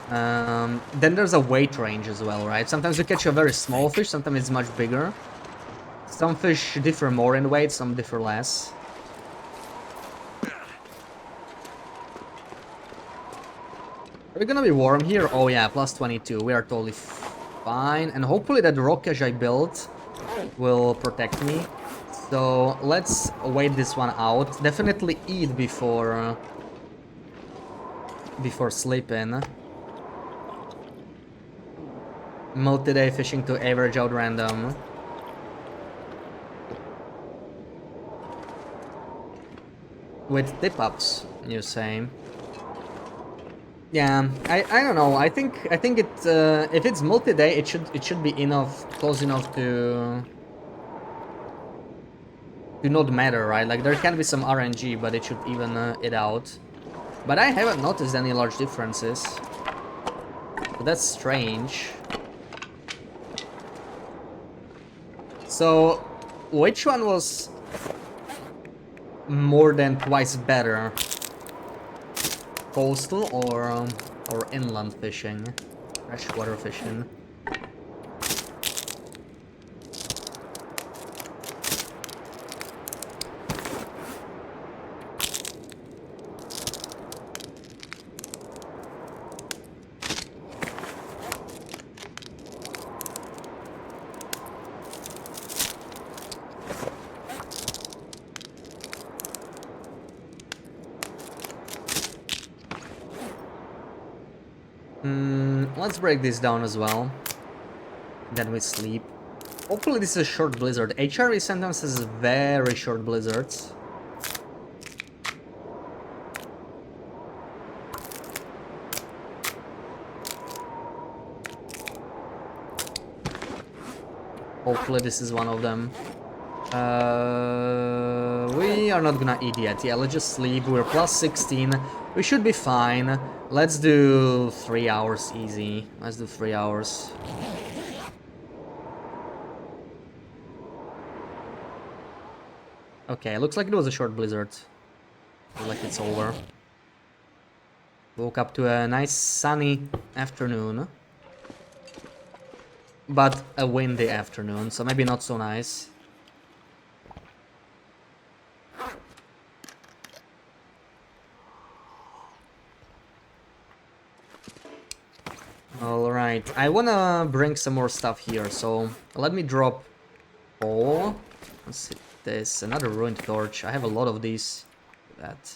Then there's a weight range as well, right? Sometimes you catch a very small fish, sometimes it's much bigger. Some fish differ more in weight, some differ less. Are we gonna be warm here? Oh yeah, plus 22. We are totally fine. And hopefully that rockage I built will protect me. So let's wait this one out. Definitely eat before sleeping. Multi-day fishing to average out random. With tip-ups, you say? Yeah, I don't know. I think it if it's multi-day, it should be enough, close enough to not matter, right? Like there can be some RNG, but it should even it out. But I haven't noticed any large differences. But that's strange. So, which one was more than twice better? Coastal or inland fishing? Freshwater fishing? Let's break this down as well. Then we sleep. Hopefully this is a short blizzard. HRE sometimes has very short blizzards. Hopefully this is one of them. We are not gonna eat yet. Yeah, let's just sleep. We're plus 16. We should be fine. Let's do 3 hours easy. Let's do 3 hours. Okay, looks like it was a short blizzard. Looks like it's over. Woke up to a nice sunny afternoon. But a windy afternoon, so maybe not so nice. Alright, I wanna bring some more stuff here, so let me drop all. Let's see this, another ruined torch. I have a lot of these. That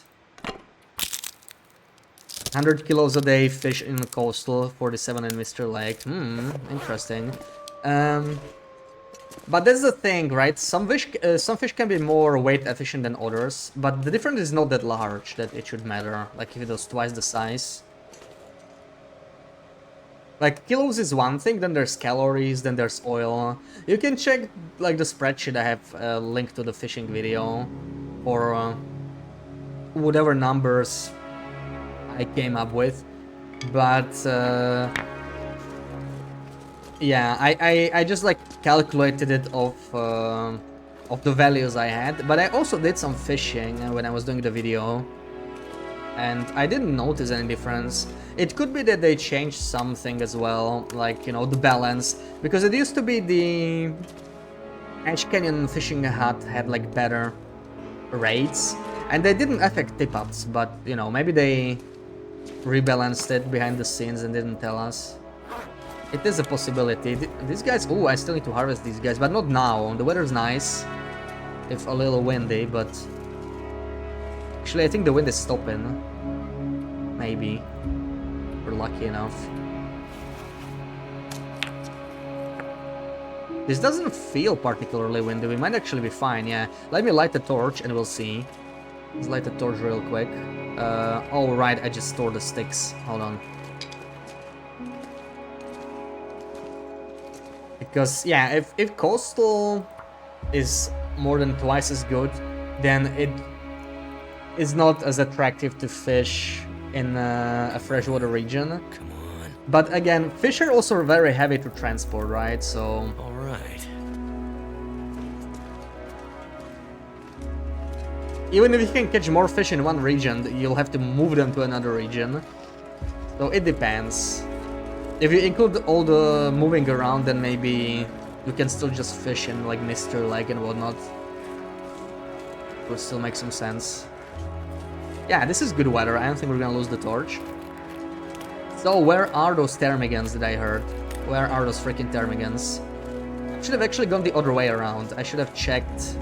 100 kilos a day, fish in the coastal, 47 in Mr. Lake. Interesting. But that's the thing, right? Some fish can be more weight efficient than others, but the difference is not that large that it should matter. Like if it was twice the size. Like kilos is one thing, then there's calories, then there's oil. You can check like the spreadsheet I have linked to the fishing video, or whatever numbers I came up with. But yeah, I just like calculated it of the values I had. But I also did some fishing when I was doing the video, and I didn't notice any difference. It could be that they changed something as well, like, you know, the balance, because it used to be the Ash Canyon fishing hut had like better rates, and they didn't affect tip-ups, but, you know, maybe they rebalanced it behind the scenes and didn't tell us. It is a possibility. These guys, oh, I still need to harvest these guys, but not now. The weather's nice, if a little windy, but actually I think the wind is stopping. Maybe. We're lucky enough. This doesn't feel particularly windy. We might actually be fine, yeah. Let me light the torch and we'll see. Let's light the torch real quick. Oh right, I just stored the sticks. Hold on. Because, yeah, if coastal is more than twice as good, then it is not as attractive to fish in a freshwater region. Come on. But again, fish are also very heavy to transport, right? So All right. even if you can catch more fish in one region, you'll have to move them to another region. So it depends. If you include all the moving around, then maybe you can still just fish in like Mr. Lake and whatnot. It would still make some sense. Yeah, this is good weather. I don't think we're gonna lose the torch. So where are those ptermigans that I heard? Where are those freaking ptermigans? I should have actually gone the other way around. I should have checked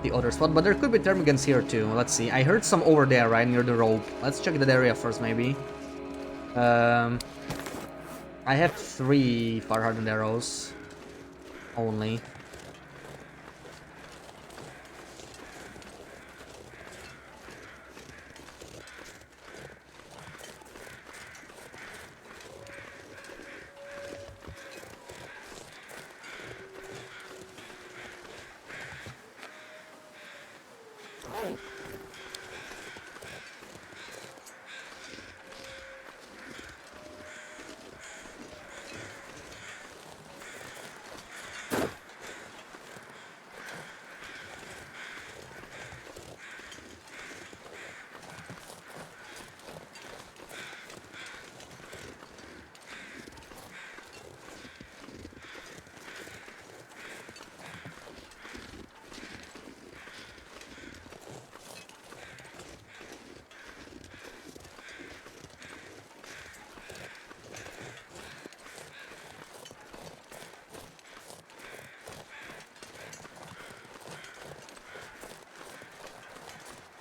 the other spot, but there could be ptermigans here too. Let's see. I heard some over there, right near the rope. Let's check that area first, maybe. I have 3 fire hardened arrows only.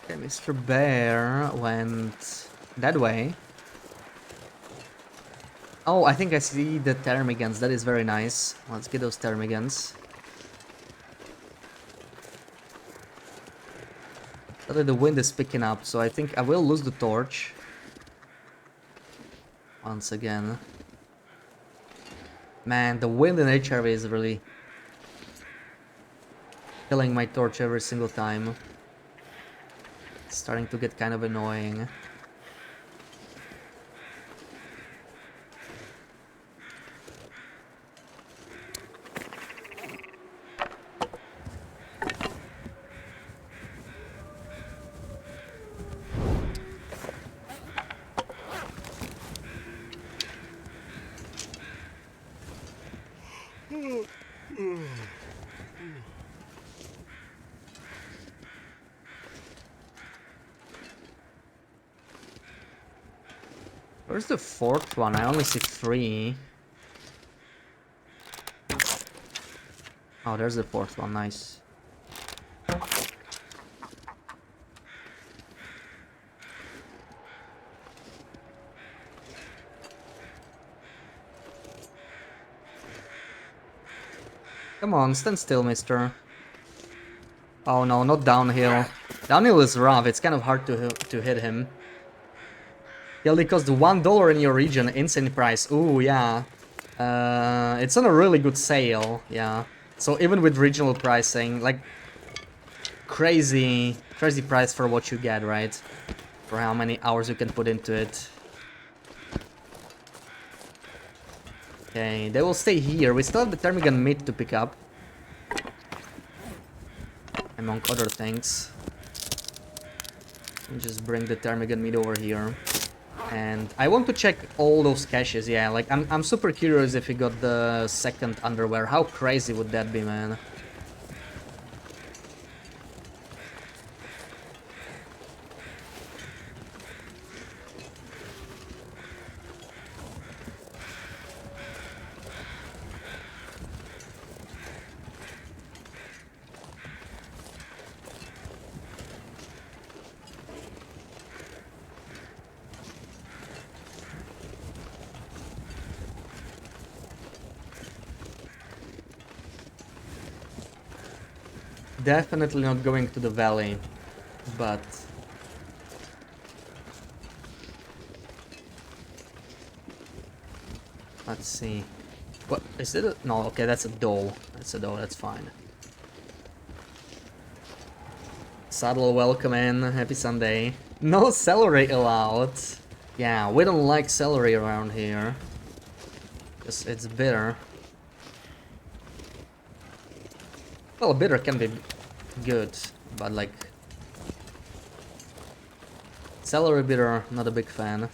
Okay, Mr. Bear went that way. Oh, I think I see the ptermigans. That is very nice. Let's get those ptermigans. But the wind is picking up, so I think I will lose the torch. Once again. Man, the wind in HRV is really killing my torch every single time. It's starting to get kind of annoying. Where's the 4th one? I only see 3. Oh, there's the 4th one. Nice. Come on, stand still, mister. Oh no, not downhill. Downhill is rough. It's kind of hard to hit him. Yeah, it costs $1 in your region, insane price. Ooh, yeah. It's on a really good sale, yeah. So even with regional pricing, like crazy price for what you get, right? For how many hours you can put into it. Okay, they will stay here. We still have the Termigan meat to pick up, among other things. Just bring the Termigan meat over here. And I want to check all those caches, yeah, like I'm super curious if he got the 2nd underwear. How crazy would that be, man? Definitely not going to the valley, but let's see. What is it? No, okay, that's a doe. That's a doe. That's fine. Saddle, welcome in. Happy Sunday. No celery allowed. Yeah, we don't like celery around here, because it's bitter. Well, bitter can be good, but like Celery bitter, not a big fan.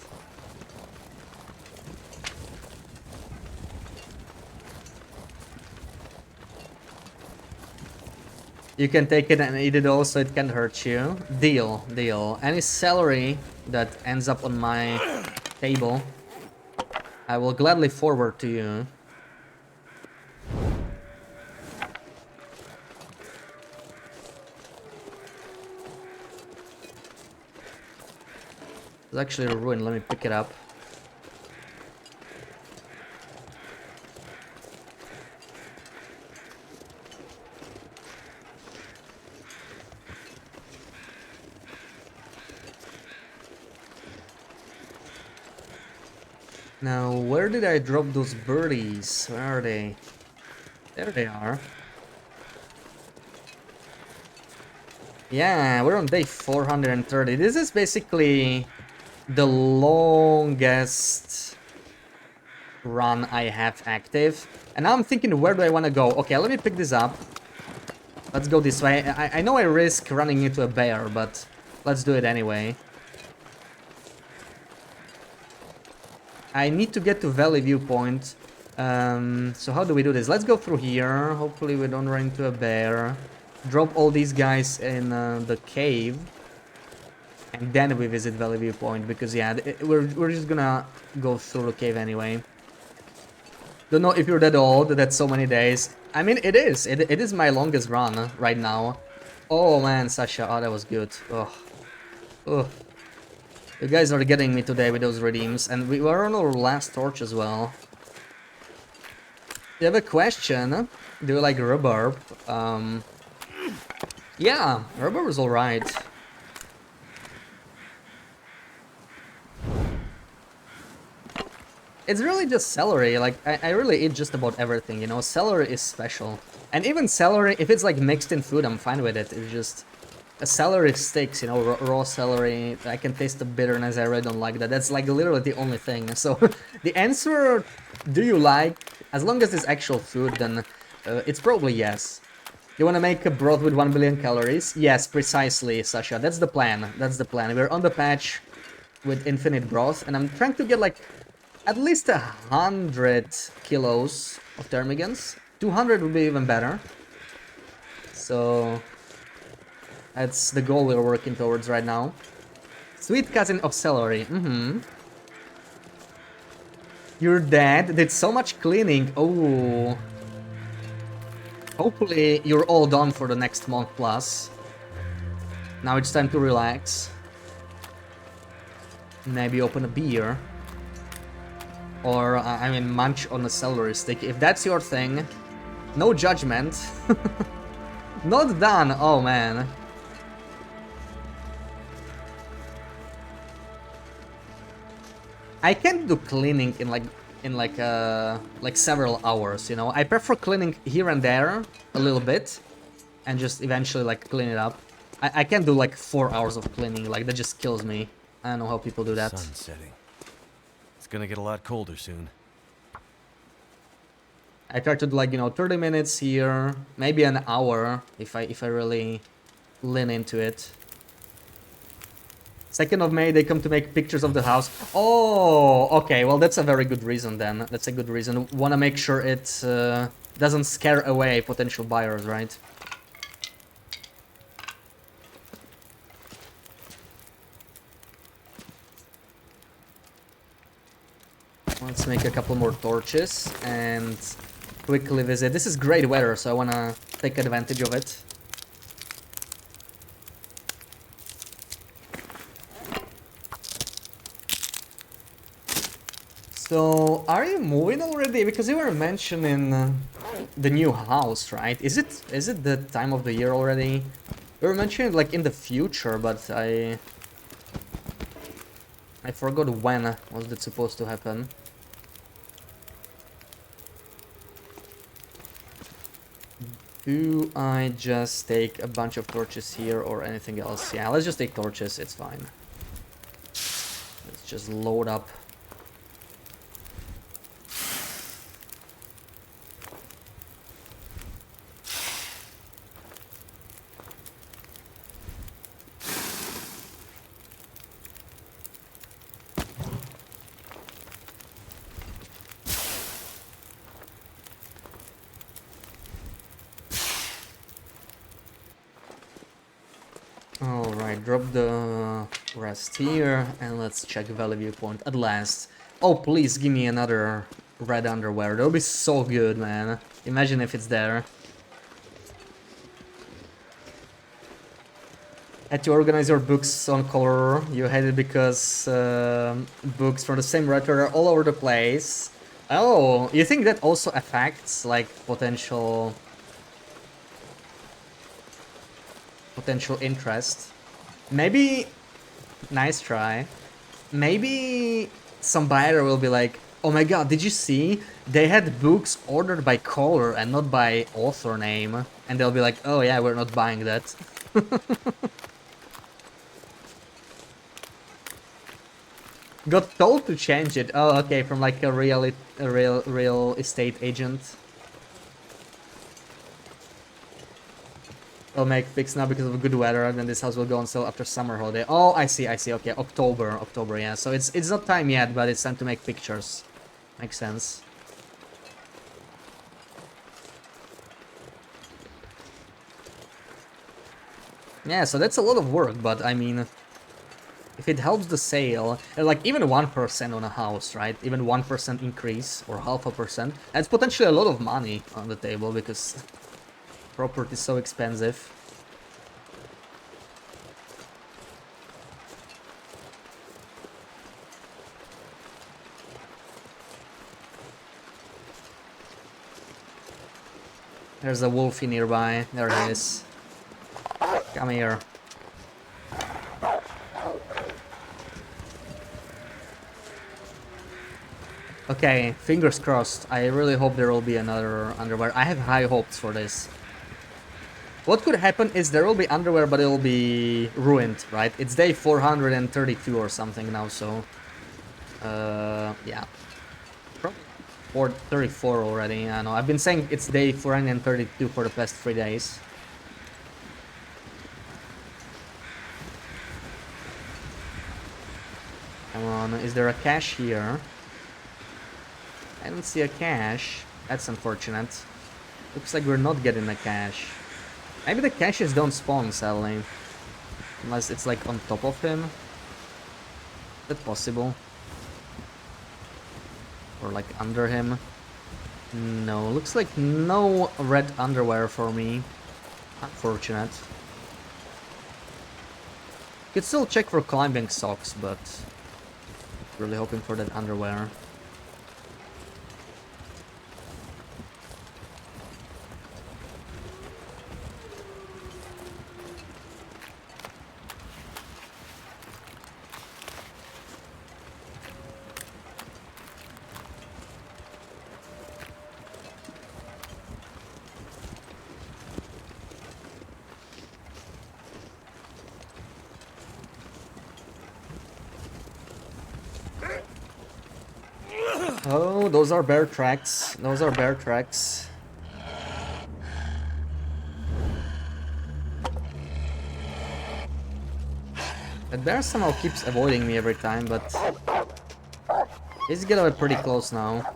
You can take it and eat it also, it can hurt you. Deal, deal. Any celery that ends up on my table, I will gladly forward to you. It's actually a ruin, let me pick it up. Now, where did I drop those birdies? Where are they? There they are. Yeah, we're on day 430. This is basically the longest run I have active. And now I'm thinking, where do I want to go? Okay, let me pick this up. Let's go this way. I know I risk running into a bear, but let's do it anyway. I need to get to Valley Viewpoint. So how do we do this? Let's go through here. Hopefully we don't run into a bear. Drop all these guys in the cave. And then we visit Valley Viewpoint. Because yeah, we're just gonna go through the cave anyway. Don't know if you're that old, that's so many days. I mean, it is. It is my longest run right now. Oh man, Sasha. Oh, that was good. Oh. Oh. You guys are getting me today with those redeems, and we were on our last torch as well. You have a question? Do you like rhubarb? Yeah, rhubarb is alright. It's really just celery, like, I really eat just about everything, you know? Celery is special. And even celery, if it's like mixed in food, I'm fine with it. It's just... Celery sticks, you know, raw celery. I can taste the bitterness, I really don't like that. That's like literally the only thing. So, the answer, do you like? As long as it's actual food, then it's probably yes. You want to make a broth with 1 billion calories? Yes, precisely, Sasha. That's the plan. That's the plan. We're on the patch with infinite broth, and I'm trying to get like at least 100 kilos of ptarmigans. 200 would be even better. So... that's the goal we're working towards right now. Sweet cousin of celery. Your dad did so much cleaning. Oh. Hopefully you're all done for the next month plus. Now it's time to relax. Maybe open a beer. Or, I mean, munch on a celery stick. If that's your thing, no judgment. Not done. Oh, man. I can't do cleaning in like several hours, you know. I prefer cleaning here and there a little bit and just eventually like clean it up. I can't do like 4 hours of cleaning, like that just kills me. I don't know how people do that. Sun's setting. It's gonna get a lot colder soon. I try to do like, you know, 30 minutes here, maybe an hour if I really lean into it. 2nd of May, they come to make pictures of the house. Oh, okay. Well, that's a very good reason then. That's a good reason. Want to make sure it doesn't scare away potential buyers, right? Let's make a couple more torches and quickly visit. This is great weather, so I want to take advantage of it. So, are you moving already? Because you were mentioning the new house, right? Is it the time of the year already? You were mentioning like in the future, but I forgot when was that supposed to happen. Do I just take a bunch of torches here or anything else? Yeah, let's just take torches, it's fine. Let's just load up. Alright, drop the rest here, and let's check Valley Viewpoint at last. Oh, please give me another red underwear. That would be so good, man. Imagine if it's there. Had to organize your books on color. You hate it because books from the same writer are all over the place. Oh, you think that also affects like potential interest? Maybe, nice try. Maybe some buyer will be like, oh my god, did you see? They had books ordered by color and not by author name. And they'll be like, oh yeah, we're not buying that. Got told to change it. Oh, okay, from like a real estate agent. I'll make fix now because of good weather, then this house will go on sale after summer holiday. Oh, I see, okay, October, yeah. So it's not time yet, but it's time to make pictures. Makes sense. Yeah, so that's a lot of work, but I mean, if it helps the sale, like even 1% on a house, right? Even 1% increase or 0.5%, that's potentially a lot of money on the table because property is so expensive. There's a wolfie nearby. There he is. Come here. Okay, fingers crossed. I really hope there will be another underwear. I have high hopes for this. What could happen is there will be underwear, but it will be ruined, right? It's day 432 or something now, so... yeah. Probably 434 already, I know. I've been saying it's day 432 for the past 3 days. Come on, is there a cache here? I don't see a cache. That's unfortunate. Looks like we're not getting a cache. Maybe the caches don't spawn, sadly. Unless it's like on top of him. Is that possible? Or like under him? No, looks like no red underwear for me. Unfortunate. Could still check for climbing socks, but really hoping for that underwear. Oh, those are bear tracks. Those are bear tracks. That bear somehow keeps avoiding me every time, but he's getting pretty close now.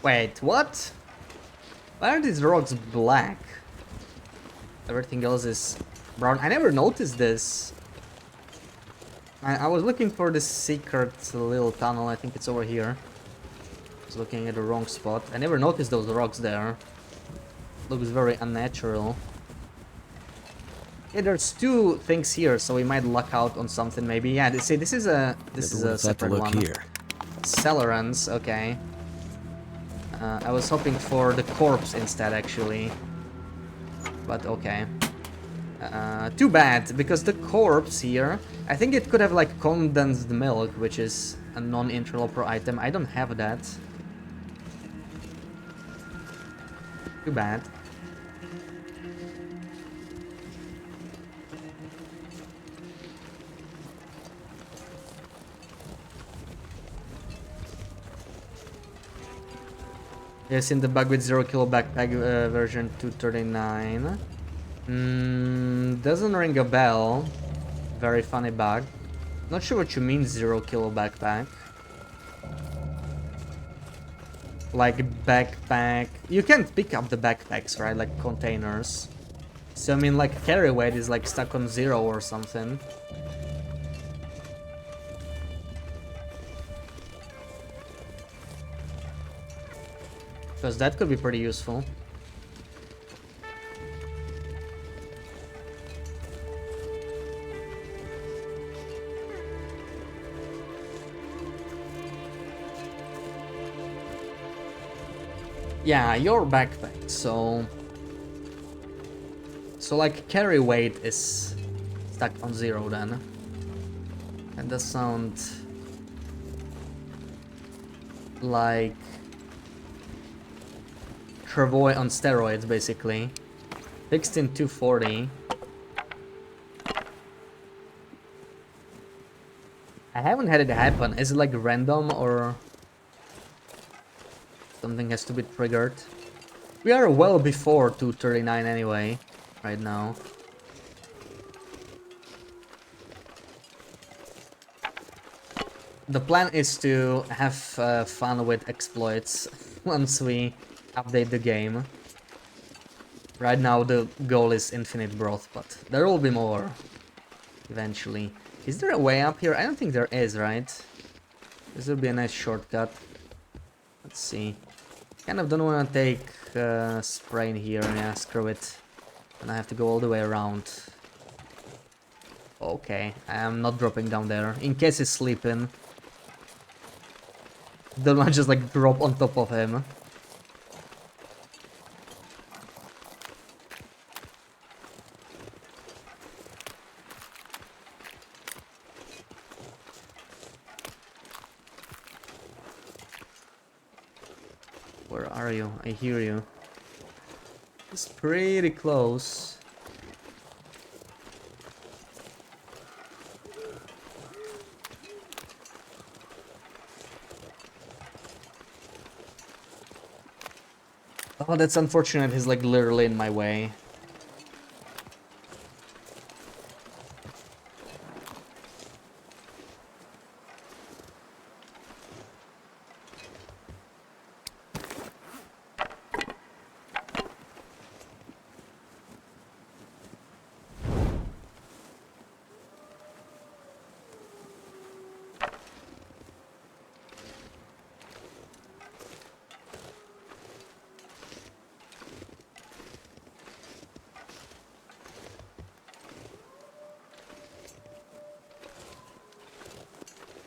Wait, what? Why are these rocks black? Everything else is brown. I never noticed this. I was looking for this secret little tunnel. I think it's over here. I was looking at the wrong spot. I never noticed those rocks there. Looks very unnatural. Yeah, there's two things here, so we might luck out on something maybe. Yeah, see, this is a separate one. Here. Celerans, okay. I was hoping for the corpse instead, actually. But okay. Too bad, because the corpse here, I think it could have like condensed milk, which is a non-interloper item. I don't have that. Too bad. You've seen the bug with 0 kilo backpack version 239. Doesn't ring a bell. Very funny bug. Not sure what you mean 0 kilo backpack. Like backpack. You can't pick up the backpacks, right? Like containers. So I mean like carry weight is like stuck on 0 or something. Because that could be pretty useful. Yeah, your backpack, so like carry weight is stuck on 0 then. That does sound like Travoy on steroids basically. Fixed in 240. I haven't had it happen. Is it like random or something has to be triggered? We are well before 239 anyway, right now. The plan is to have fun with exploits once we update the game. Right now the goal is infinite broth, but there will be more eventually. Is there a way up here? I don't think there is, right? This will be a nice shortcut. Let's see. Kind of don't want to take spray in here. Yeah, screw it. And I have to go all the way around. Okay, I'm not dropping down there. In case he's sleeping. Don't want to just like drop on top of him. Where are you? I hear you. It's pretty close. Oh, that's unfortunate. He's like literally in my way.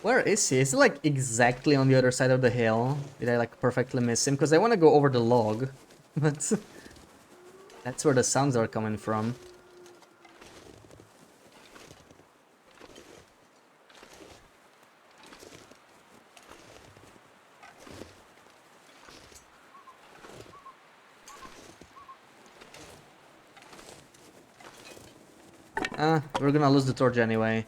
Where is he? Is he like exactly on the other side of the hill? Did I like perfectly miss him? Because I want to go over the log. But that's where the sounds are coming from. We're gonna lose the torch anyway.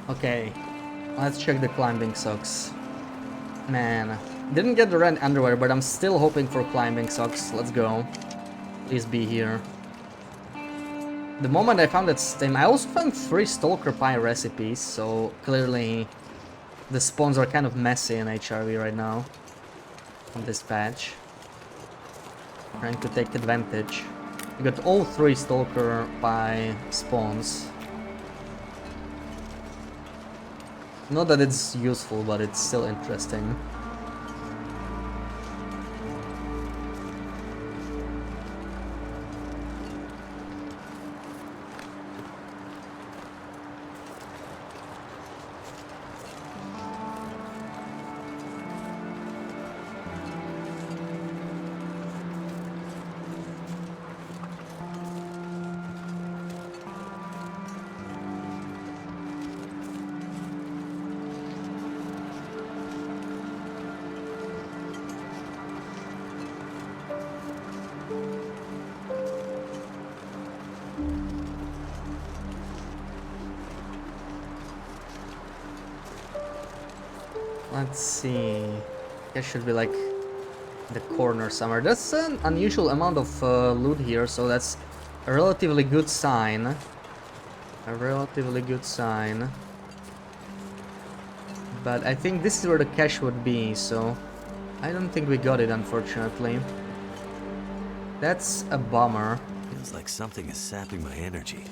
Okay, let's check the climbing socks. Man, didn't get the red underwear, but I'm still hoping for climbing socks. Let's go. Please be here. The moment I found that stem, I also found 3 stalker pie recipes, so clearly the spawns are kind of messy in HRV right now. On this patch. Trying to take advantage. We got all 3 stalker pie spawns. Not that it's useful, but it's still interesting. Let's see. It should be like the corner somewhere. That's an unusual amount of loot here, so that's a relatively good sign. A relatively good sign. But I think this is where the cache would be, so I don't think we got it, unfortunately. That's a bummer. Feels like something is sapping my energy.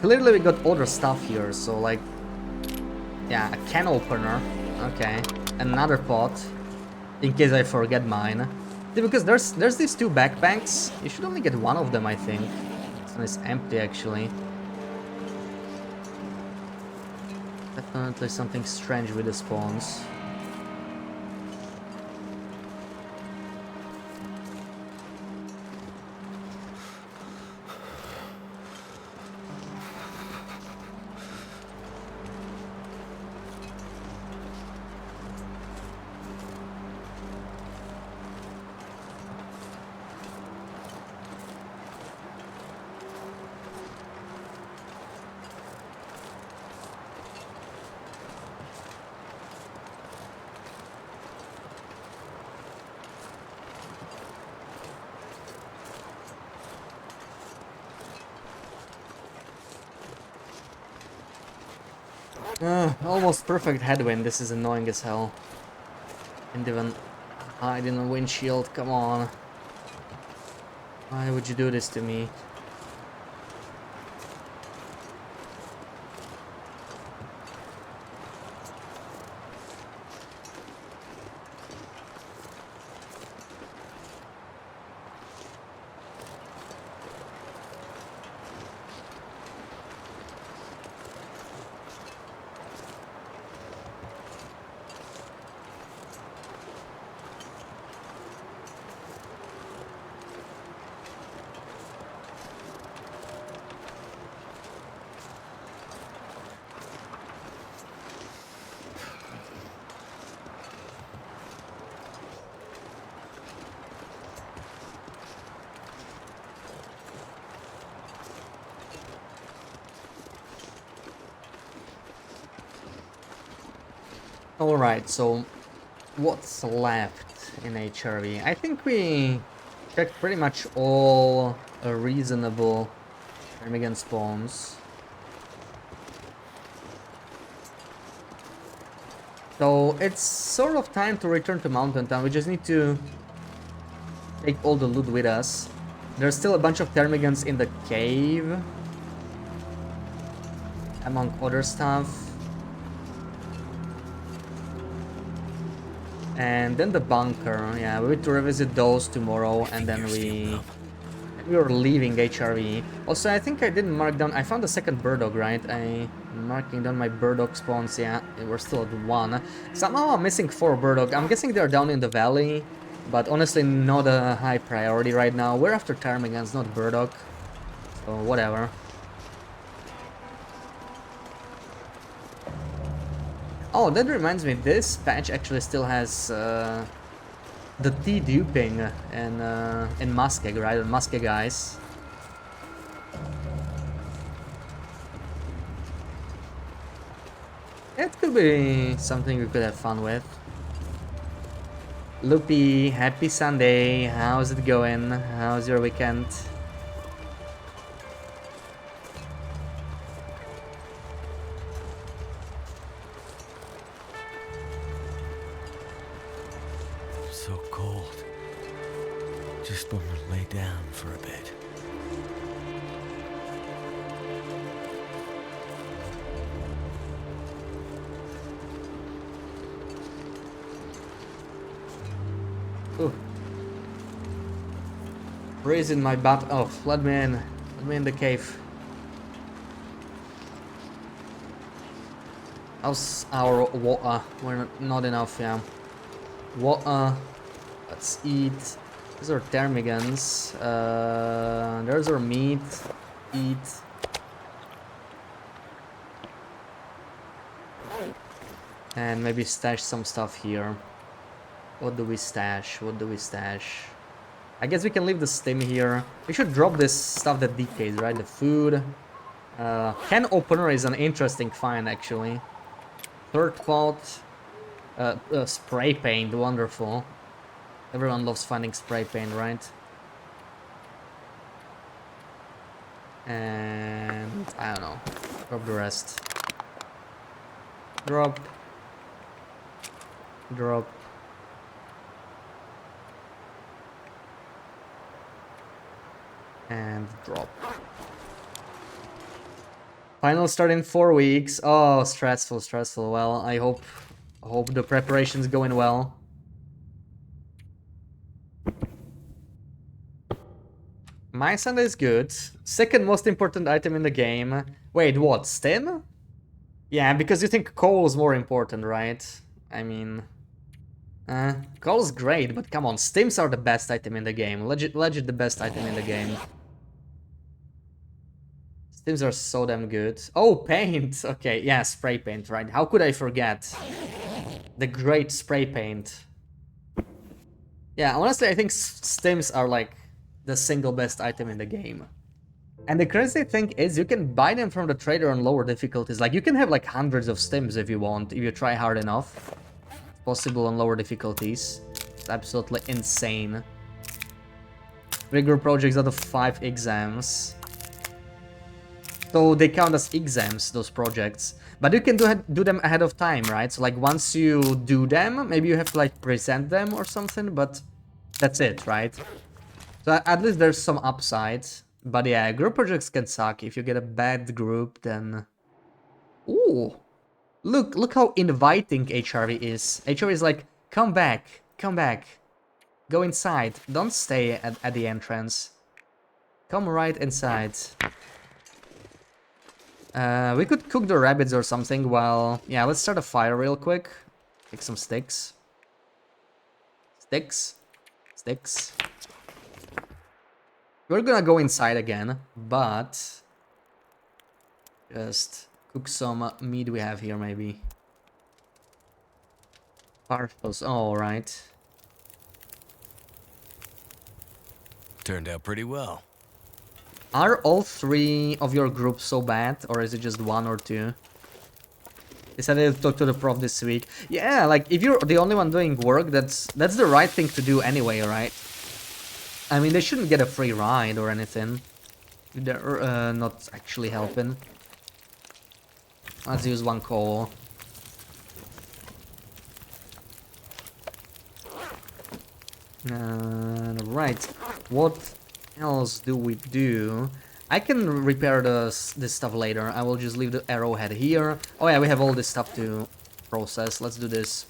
Clearly we got other stuff here, so like... Yeah, a can opener. Okay. Another pot. In case I forget mine. See, because there's these two backpacks. You should only get one of them, I think. This one is empty, actually. Definitely something strange with the spawns. Almost perfect headwind. This is annoying as hell. Can't even hide in a windshield. Come on. Why would you do this to me? Alright, so what's left in HRV? I think we checked pretty much all reasonable Termigan spawns. So it's sort of time to return to Mountain Town. We just need to take all the loot with us. There's still a bunch of Termigans in the cave, among other stuff. And then the bunker, yeah, we need to revisit those tomorrow, and then we are leaving HRV. Also, I think I didn't mark down, I found the second Burdock, right? I'm marking down my Burdock spawns, yeah, we're still at 1. Somehow I'm missing 4 Burdock. I'm guessing they're down in the valley, but honestly not a high priority right now. We're after Ptarmigans, not Burdock, so whatever. Oh, that reminds me, this patch actually still has the T duping in Muskeg, right? On Muskeg Ice. It could be something we could have fun with. Loopy, happy Sunday. How's it going? How's your weekend? So cold. Just want to lay down for a bit. Ooh. Raising my butt. Oh, let me in. Let me in the cave. How's our water? We're not enough, yeah. Water. Let's eat. These are Ptarmigans. There's our meat. Eat. And maybe stash some stuff here. What do we stash? What do we stash? I guess we can leave the stim here. We should drop this stuff that decays, right? The food. Can opener is an interesting find, actually. Third pot. Spray paint, wonderful. Everyone loves finding spray paint, right? And I don't know. Drop the rest. Drop. Drop. And drop. Final start in 4 weeks. Oh, stressful, stressful. Well, I hope the preparation's going well. My Sunday is good. Second most important item in the game. Wait, what? Stem? Yeah, because you think coal's more important, right? I mean... coal's great, but come on, stims are the best item in the game. Legit the best item in the game. Stims are so damn good. Oh, paint! Okay, yeah, spray paint, right? How could I forget? The great spray paint. Yeah, honestly, I think stims are like the single best item in the game. And the crazy thing is, you can buy them from the trader on lower difficulties. Like, you can have like hundreds of stims if you want, if you try hard enough. It's possible on lower difficulties. It's absolutely insane. 3 group projects out of 5 exams. So they count as exams, those projects. But you can do them ahead of time, right? So like once you do them, maybe you have to like present them or something, but that's it, right? So at least there's some upside. But yeah, group projects can suck. If you get a bad group, then... Ooh! Look how inviting HRV is. HRV is like, come back, go inside, don't stay at the entrance. Come right inside. We could cook the rabbits or something while... Yeah, let's start a fire real quick. Take some sticks. Sticks. We're gonna go inside again, but... Just cook some meat we have here, maybe. Parcels, alright. Turned out pretty well. Are all 3 of your groups so bad, or is it just 1 or 2? Decided to talk to the prof this week. Yeah, like, if you're the only one doing work, that's the right thing to do anyway, right? I mean, they shouldn't get a free ride or anything. They're not actually helping. Let's use 1 coal. Right. What else do we do? I can repair this stuff later. I will just leave the arrowhead here. Oh yeah, we have all this stuff to process. Let's do this.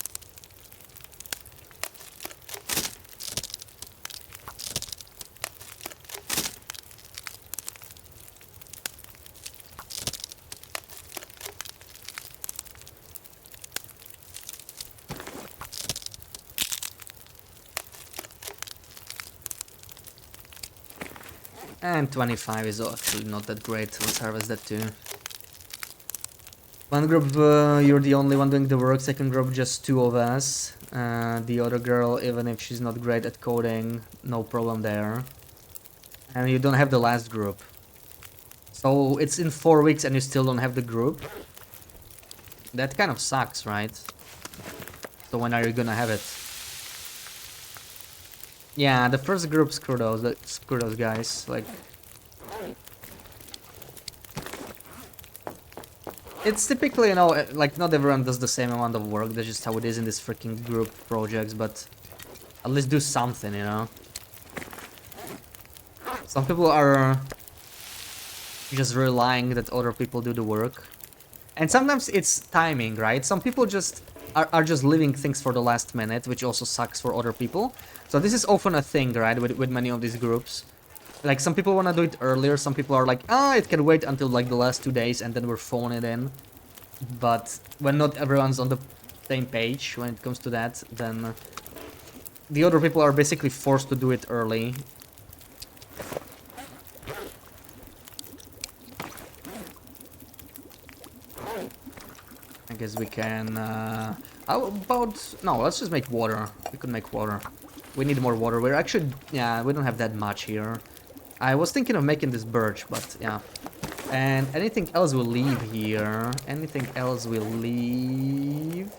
And 25 is actually not that great. Let's harvest that too. One group, you're the only one doing the work. Second group, just 2 of us. The other girl, even if she's not great at coding, no problem there. And you don't have the last group. So it's in 4 weeks and you still don't have the group. That kind of sucks, right? So when are you gonna have it? Yeah, the first group, screw those guys, like... It's typically, you know, like, not everyone does the same amount of work, that's just how it is in these freaking group projects, but... At least do something, you know? Some people are... just relying that other people do the work. And sometimes it's timing, right? Some people just... are just leaving things for the last minute, which also sucks for other people. So this is often a thing, right, with many of these groups. Like, some people want to do it earlier, some people are like, it can wait until, like, the last 2 days and then we're phoning it in. But when not everyone's on the same page when it comes to that, then the other people are basically forced to do it early. I guess we can, how about... No, let's just make water. We could make water. We need more water. We're actually... Yeah, we don't have that much here. I was thinking of making this birch, but yeah. And anything else we'll leave here? Anything else we'll leave?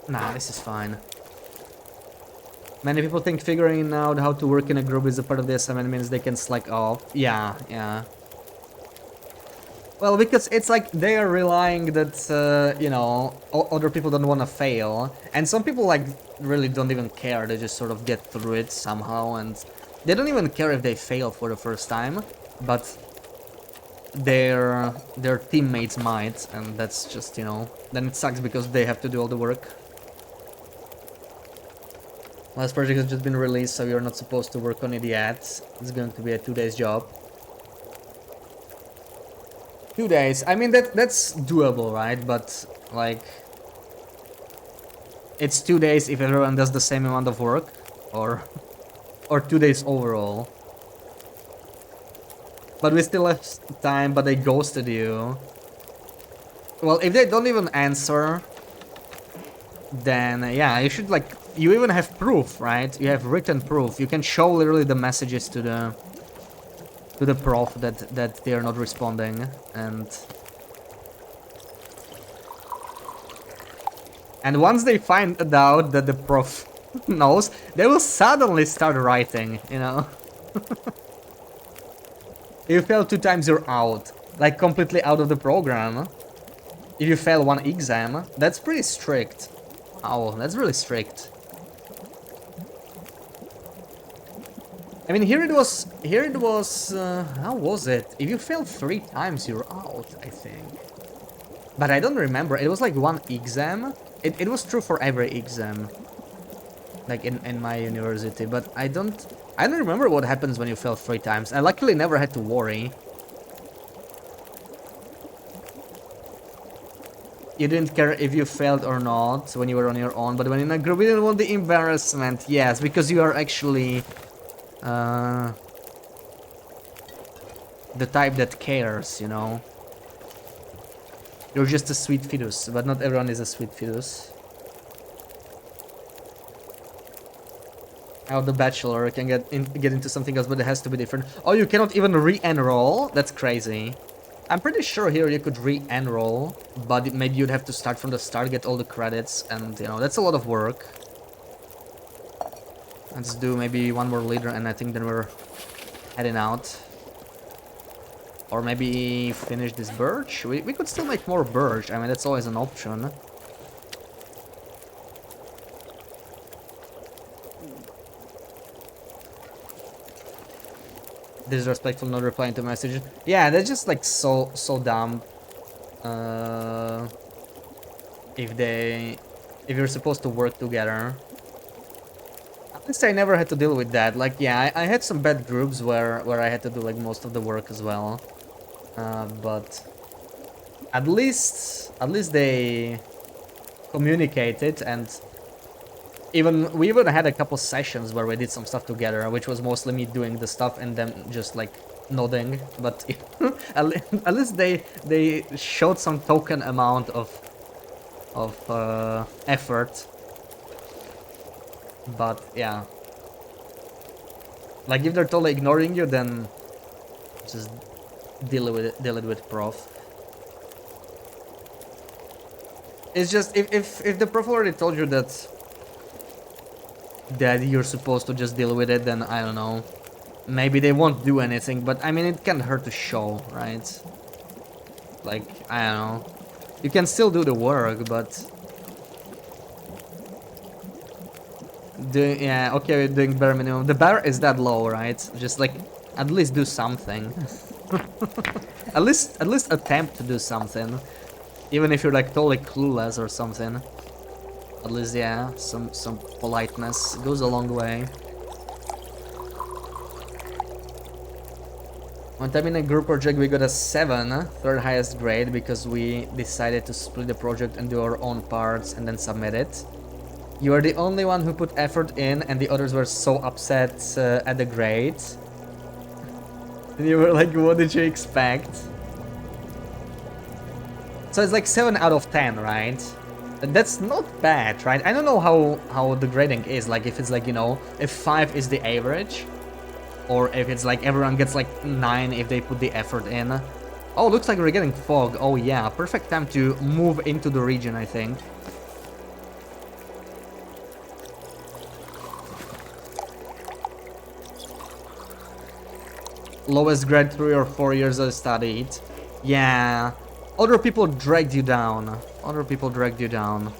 Nah, this is fine. Many people think figuring out how to work in a group is a part of the assignment means they can slack off. Yeah, yeah. Well, because it's like they are relying that, you know, other people don't want to fail. And some people, like, really don't even care. They just sort of get through it somehow. And they don't even care if they fail for the first time. But their teammates might. And that's just, you know, then it sucks because they have to do all the work. Last project has just been released, so you're not supposed to work on it yet. It's going to be a 2 days job. 2 days. I mean, that's doable, right? But, like, it's 2 days if everyone does the same amount of work, or 2 days overall. But we still have time, but they ghosted you. Well, if they don't even answer, then yeah, you should, like, you even have proof, right? You have written proof. You can show literally the messages to the prof that they are not responding, and once they find out that the prof knows, they will suddenly start writing, you know. If you fail 2 times, you're out, like completely out of the program. If you fail 1 exam, that's pretty strict. Oh, that's really strict. I mean, here it was, how was it? If you fail 3 times, you're out, I think. But I don't remember, it was like 1 exam. It was true for every exam, like in my university, but I don't remember what happens when you fail 3 times. I luckily never had to worry. You didn't care if you failed or not when you were on your own, but when in a group, you didn't want the embarrassment. Yes, because you are actually the type that cares, you know. You're just a sweet fetus, but not everyone is a sweet fetus. How the Bachelor can get into something else, but it has to be different. Oh, you cannot even re-enroll? That's crazy. I'm pretty sure here you could re-enroll, but maybe you'd have to start from the start, get all the credits, and, you know, that's a lot of work. Let's do maybe 1 more leader, and I think then we're heading out. Or maybe finish this birch? We could still make more birch, I mean, that's always an option. Disrespectful, not replying to messages. Yeah, that's just like so dumb. If you're supposed to work together. At least I never had to deal with that. Like, yeah, I had some bad groups where I had to do like most of the work as well. But at least they communicated, and we even had a couple sessions where we did some stuff together, which was mostly me doing the stuff and them just like nodding. But at least they showed some token amount of effort. But yeah, like if they're totally ignoring you, then just deal it with prof. It's just if the prof already told you that you're supposed to just deal with it, then I don't know. Maybe they won't do anything, but I mean, it can't hurt to show, right? Like, I don't know. You can still do the work, but yeah, okay, we're doing bare minimum. The bar is that low, right? Just like, at least do something. at least attempt to do something. Even if you're like totally clueless or something. At least, yeah, some politeness goes a long way. One time in a group project we got a 7, third highest grade, because we decided to split the project and do our own parts and then submit it. You are the only one who put effort in, and the others were so upset at the grade. And you were like, what did you expect? So it's like 7 out of 10, right? That's not bad, right? I don't know how the grading is, like if it's like, you know, if 5 is the average, or if it's like everyone gets like 9 if they put the effort in. Oh, looks like we're getting fog. Oh yeah, perfect time to move into the region, I think. Lowest grade 3 or 4 years I studied. Yeah. Other people dragged you down. Other people dragged you down.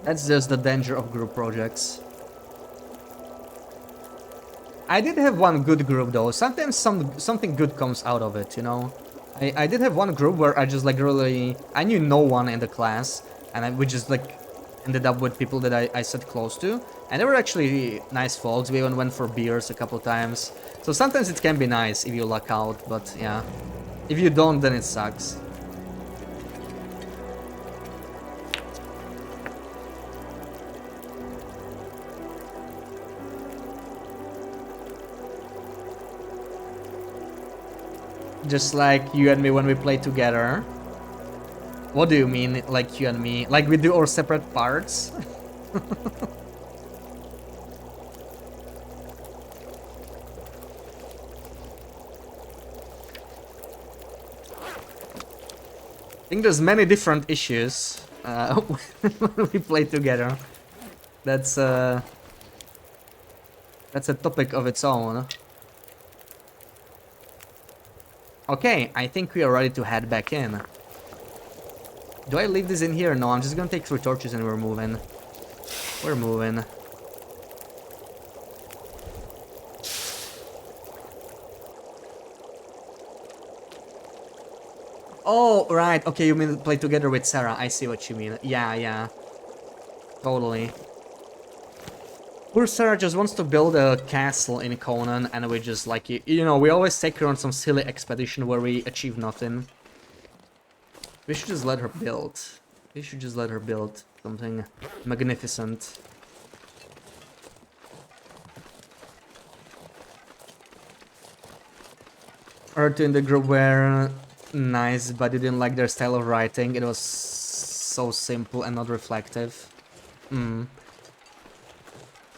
That's just the danger of group projects. I did have one good group though. Sometimes something good comes out of it, you know. I did have one group where I just like really I knew no one in the class, and we just like ended up with people that I sat close to, and they were actually nice folks. We even went for beers a couple times. So sometimes it can be nice if you luck out, but yeah, if you don't, then it sucks. Just like you and me when we play together. What do you mean, like you and me? Like we do our separate parts? I think there's many different issues when we play together. That's a topic of its own. Okay, I think we are ready to head back in. Do I leave this in here? No, I'm just gonna take 3 torches and we're moving. We're moving. Oh, right. Okay, you mean play together with Sarah. I see what you mean. Yeah, yeah. Totally. Poor Sarah just wants to build a castle in Conan, and we just like, you know, we always take her on some silly expedition where we achieve nothing. We should just let her build. We should just let her build something magnificent. Her two in the group were nice, but you didn't like their style of writing. It was so simple and not reflective.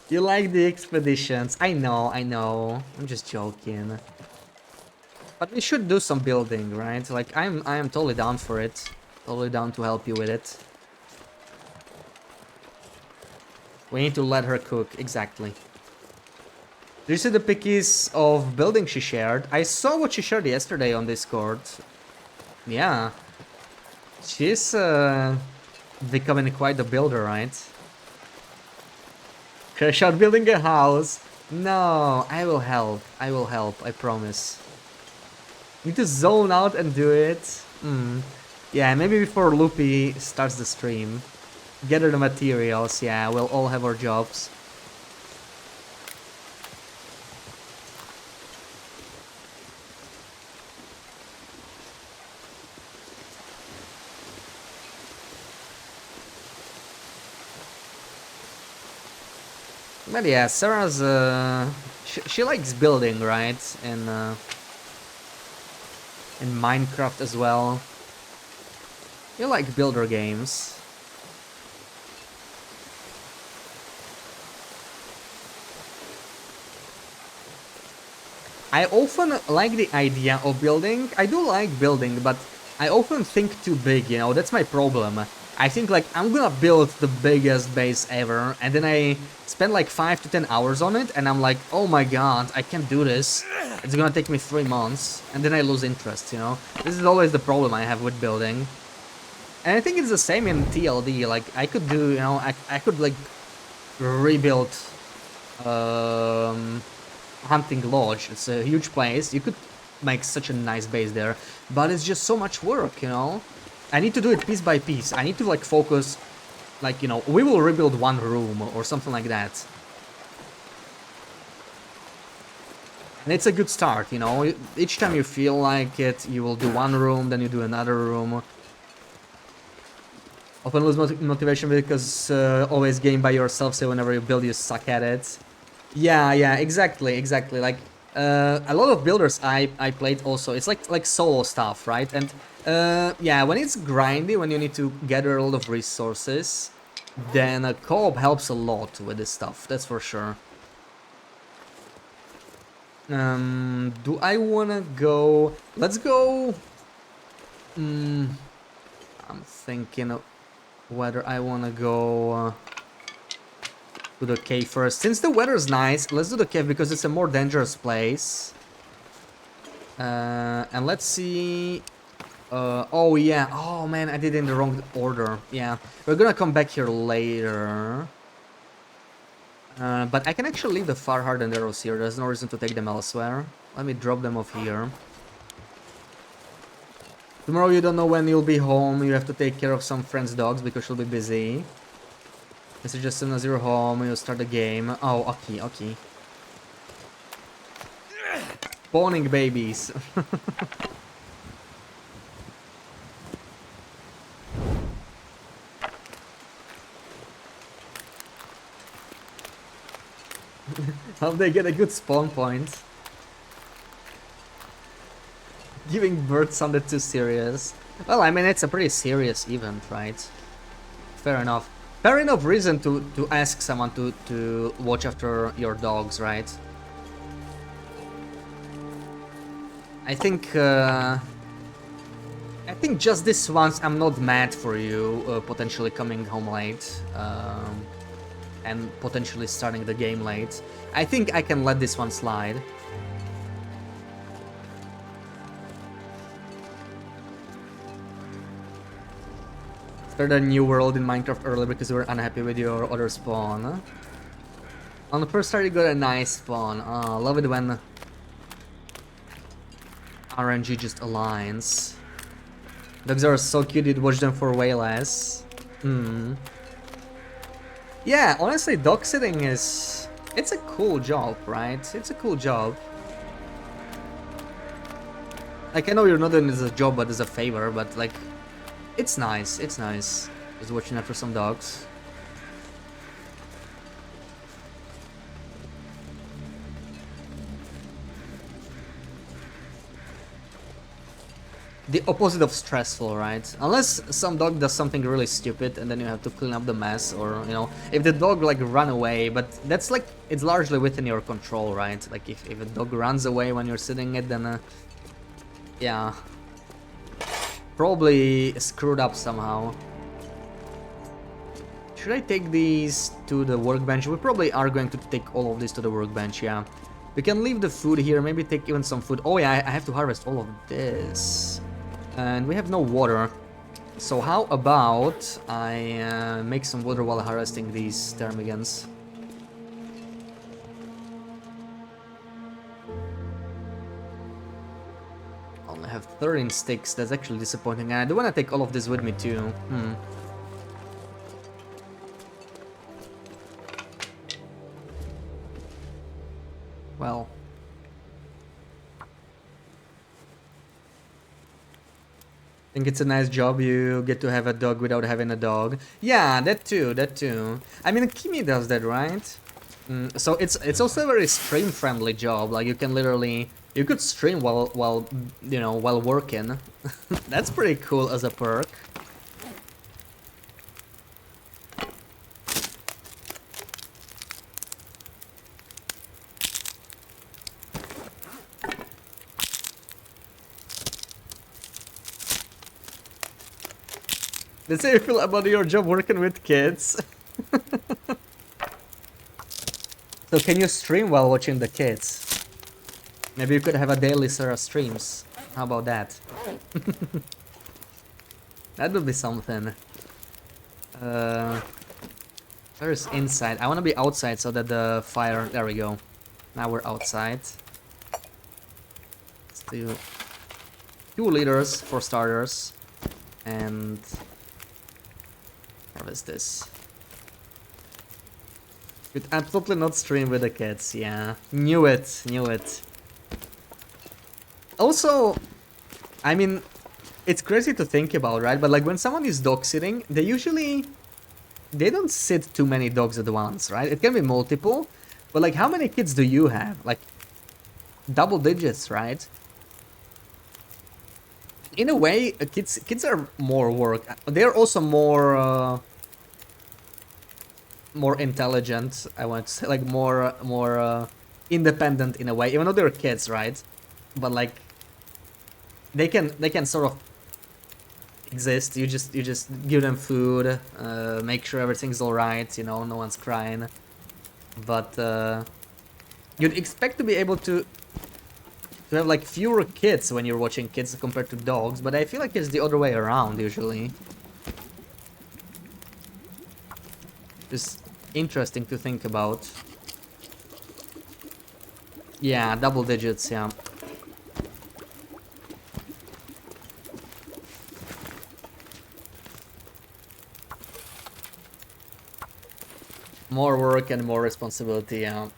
You like the expeditions. I know. I'm just joking. But we should do some building, right? Like, I am totally down for it. Totally down to help you with it. We need to let her cook, exactly. Do you see the pickies of building she shared? I saw what she shared yesterday on Discord. Yeah. She's becoming quite a builder, right? Crash out building a house. No, I will help. I promise. Need to zone out and do it. Yeah, maybe before Loopy starts the stream. Gather the materials. Yeah, we'll all have our jobs. But yeah, Sarah's she likes building, right? And in Minecraft as well. You like builder games. I often like the idea of building. I do like building, but I often think too big, you know, that's my problem. I think like I'm gonna build the biggest base ever, and then I spend like 5 to 10 hours on it, and I'm like, oh my god, I can't do this. It's gonna take me 3 months, and then I lose interest, you know. This is always the problem I have with building. And I think it's the same in TLD, like I could do, you know, I could like rebuild Hunting Lodge. It's a huge place. You could make such a nice base there, but it's just so much work, you know. I need to do it piece by piece. I need to like focus, like, you know, we will rebuild 1 room or something like that. And it's a good start, you know. Each time you feel like it, you will do 1 room, then you do another room. Often lose motivation because always game by yourself, so whenever you build you suck at it. Yeah, exactly. Like, a lot of builders I played also, it's like solo stuff, right? And yeah, when it's grindy, when you need to gather a lot of resources, then a co-op helps a lot with this stuff, that's for sure. Do I wanna go? Let's go. I'm thinking of whether I wanna go to the cave first. Since the weather's nice, let's do the cave because it's a more dangerous place. And let's see... oh yeah, oh man, I did it in the wrong order. Yeah, we're gonna come back here later. But I can actually leave the far hardened arrows here. There's no reason to take them elsewhere. Let me drop them off here. Tomorrow you don't know when you'll be home. You have to take care of some friend's dogs because you'll be busy. Message as soon as you're home. You'll start the game. Oh, okay, okay. Spawning babies. Hope they get a good spawn point. Giving birth sounded too serious. Well, I mean, it's a pretty serious event, right? Fair enough. Fair enough reason to ask someone to watch after your dogs, right? I think just this once I'm not mad for you potentially coming home late and potentially starting the game late. I think I can let this one slide. Started a new world in Minecraft earlier because you were unhappy with your other spawn. On the first start you got a nice spawn. Love it when RNG just aligns. Dogs are so cute, you'd watch them for way less. Yeah, honestly, dog sitting is... it's a cool job, right? It's a cool job. Like, I know you're not doing this as a job, but as a favor, but like... it's nice, it's nice. Just watching after some dogs. The opposite of stressful, right? Unless some dog does something really stupid and then you have to clean up the mess, or, you know, if the dog like run away, but that's like, it's largely within your control, right? Like if a dog runs away when you're sitting it, then yeah, probably screwed up somehow. Should I take these to the workbench? We probably are going to take all of this to the workbench, yeah. We can leave the food here, maybe take even some food. Oh yeah, I have to harvest all of this. And we have no water. So how about I make some water while harvesting these ptarmigans. Only have 13 sticks, that's actually disappointing. And I do want to take all of this with me too. Well... I think it's a nice job, you get to have a dog without having a dog. Yeah, that too, that too. I mean, Kimi does that, right? So it's also a very stream-friendly job, like you can literally... you could stream while you know, while working. That's pretty cool as a perk. Let's say you feel about your job working with kids. So can you stream while watching the kids? Maybe you could have a daily Sarah streams. How about that? That would be something. Where is inside? I want to be outside so that the fire... there we go. Now we're outside. Let's do 2 liters for starters. And... harvest this. Could absolutely not stream with the kids, yeah. Knew it, knew it. Also, I mean, it's crazy to think about, right? But like when someone is dog sitting, they usually... they don't sit too many dogs at once, right? It can be multiple, but like how many kids do you have? Like double digits, right? In a way, kids are more work. They're also more more intelligent. I want to say, like more independent in a way. Even though they're kids, right? But like they can sort of exist. You just give them food, make sure everything's all right. You know, no one's crying. but you'd expect to be able to have like fewer kids when you're watching kids compared to dogs, but I feel like it's the other way around usually. It's interesting to think about. Yeah, double digits, yeah. More work and more responsibility, yeah.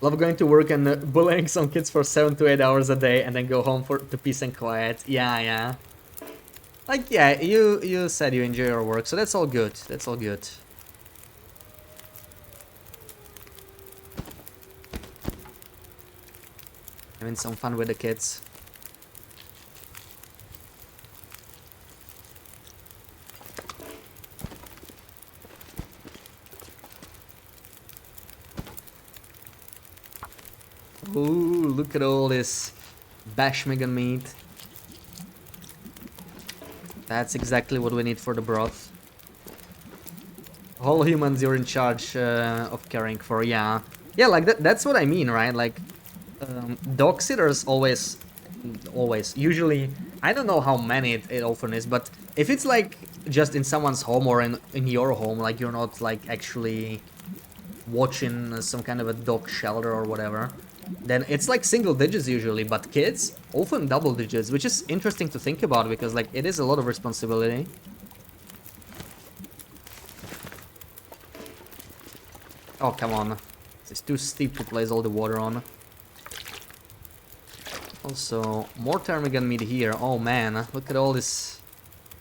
Love going to work and bullying some kids for 7 to 8 hours a day and then go home to peace and quiet. Yeah, yeah. Like, yeah, you said you enjoy your work, so that's all good. That's all good. Having some fun with the kids. Ooh, look at all this bashmegan meat. That's exactly what we need for the broth. Whole humans you're in charge of caring for, yeah. Yeah, like that's what I mean, right? Like, dog sitters always, usually, I don't know how many it often is, but if it's like just in someone's home or in your home, like you're not like actually watching some kind of a dog shelter or whatever, then it's like single digits usually, but kids often double digits, which is interesting to think about because like it is a lot of responsibility. Oh, come on. It's too steep to place all the water on. Also, more ptarmigan meat here. Oh man, look at all this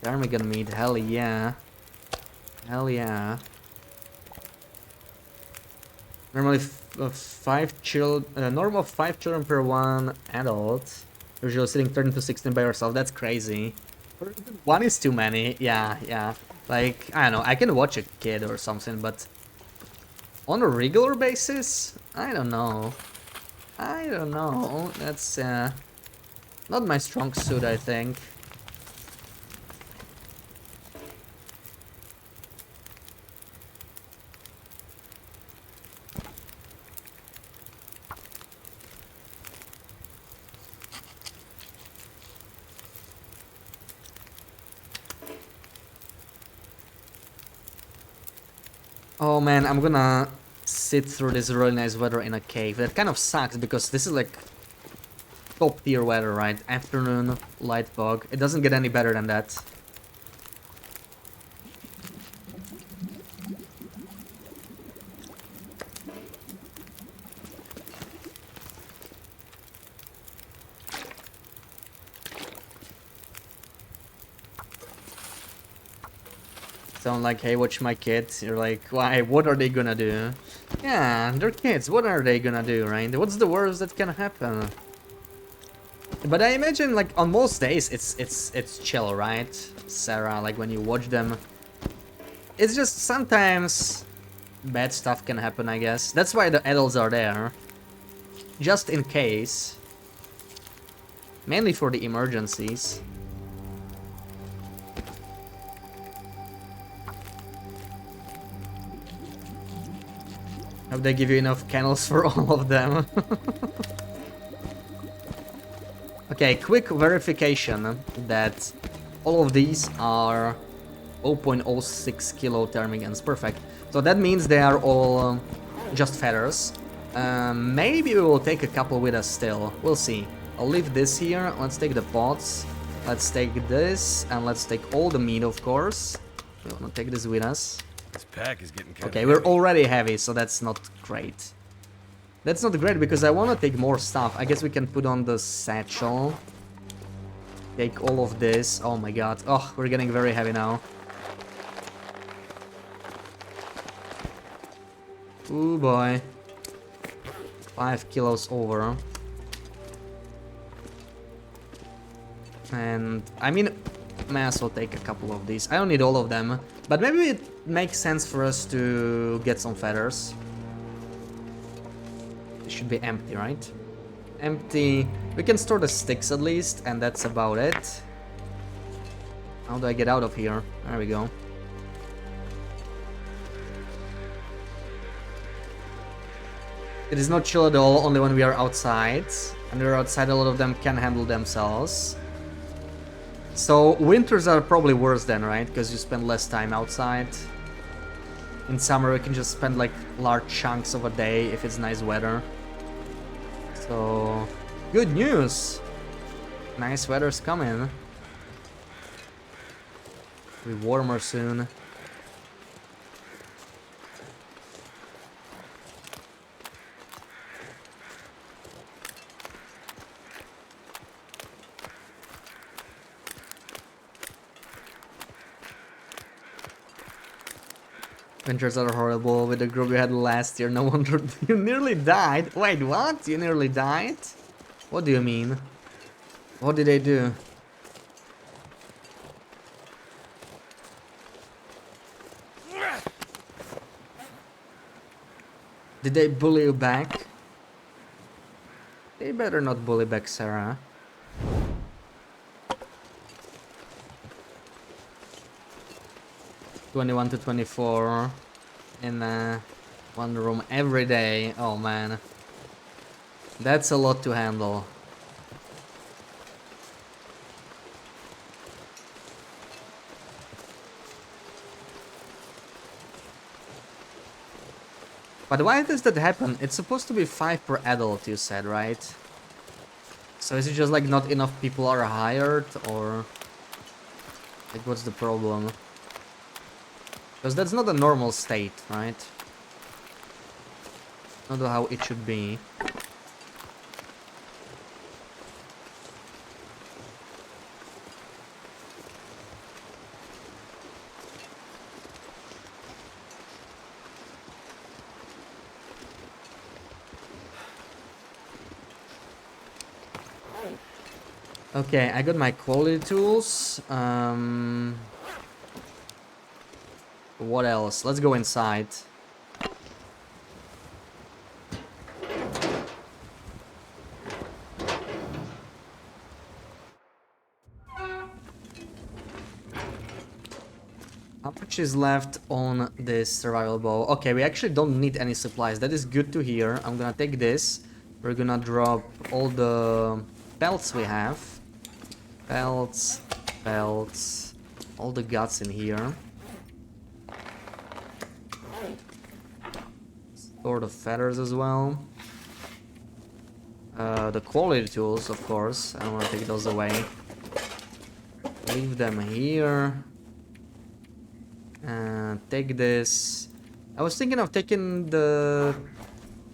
ptarmigan meat. Hell yeah. Hell yeah. Normally, normal 5 children per 1 adult. Usually sitting 13 to 16 by yourself. That's crazy. 1 is too many. Yeah, yeah. Like, I don't know. I can watch a kid or something, but on a regular basis, I don't know. I don't know. That's not my strong suit, I think. Oh man, I'm gonna sit through this really nice weather in a cave. That kind of sucks because this is like top tier weather, right? Afternoon, light fog. It doesn't get any better than that. Sound like, hey, watch my kids. You're like, why? What are they gonna do? Yeah, they're kids. What are they gonna do, right? What's the worst that can happen? But I imagine, like, on most days, it's chill, right, Sarah? Like, when you watch them, it's just sometimes bad stuff can happen, I guess. That's why the adults are there, just in case. Mainly for the emergencies. Hope they give you enough kennels for all of them. Okay, quick verification that all of these are 0.06 kilo ptarmigans. Perfect. So that means they are all just feathers. Maybe we will take a couple with us still. We'll see. I'll leave this here. Let's take the pots. Let's take this. And let's take all the meat, of course. We want to take this with us. This pack is getting kind Okay, of we're heavy. already heavy, so that's not great. That's not great because I want to take more stuff. I guess we can put on the satchel. Take all of this. Oh my god. Oh, we're getting very heavy now. Ooh boy. 5 kilos over. And I mean, may as well take a couple of these. I don't need all of them, but maybe it makes sense for us to get some feathers. It should be empty, right? Empty. We can store the sticks at least, and that's about it. How do I get out of here? There we go. It is not chill at all, only when we are outside. And we're outside, a lot of them can handle themselves. So winters are probably worse then, right? Because you spend less time outside. In summer we can just spend like large chunks of a day if it's nice weather. So good news! Nice weather's coming. It'll be warmer soon. Winters are horrible. With the group we had last year, no wonder you nearly died. Wait, what? You nearly died? What do you mean? What did they do? Did they bully you back? They better not bully back Sarah. (21 to 24) in one room every day. Oh man, that's a lot to handle. But why does that happen? It's supposed to be 5 per adult, you said, right? So is it just like not enough people are hired, or like what's the problem? Because that's not a normal state, right? Not how it should be. Okay, I got my quality tools. What else? Let's go inside. How much is left on this survival bow? Okay, we actually don't need any supplies. That is good to hear. I'm gonna take this. We're gonna drop all the belts we have. Belts, belts, all the guts in here. Store the feathers as well. The quality tools, of course. I don't want to take those away. Leave them here. Take this. I was thinking of taking the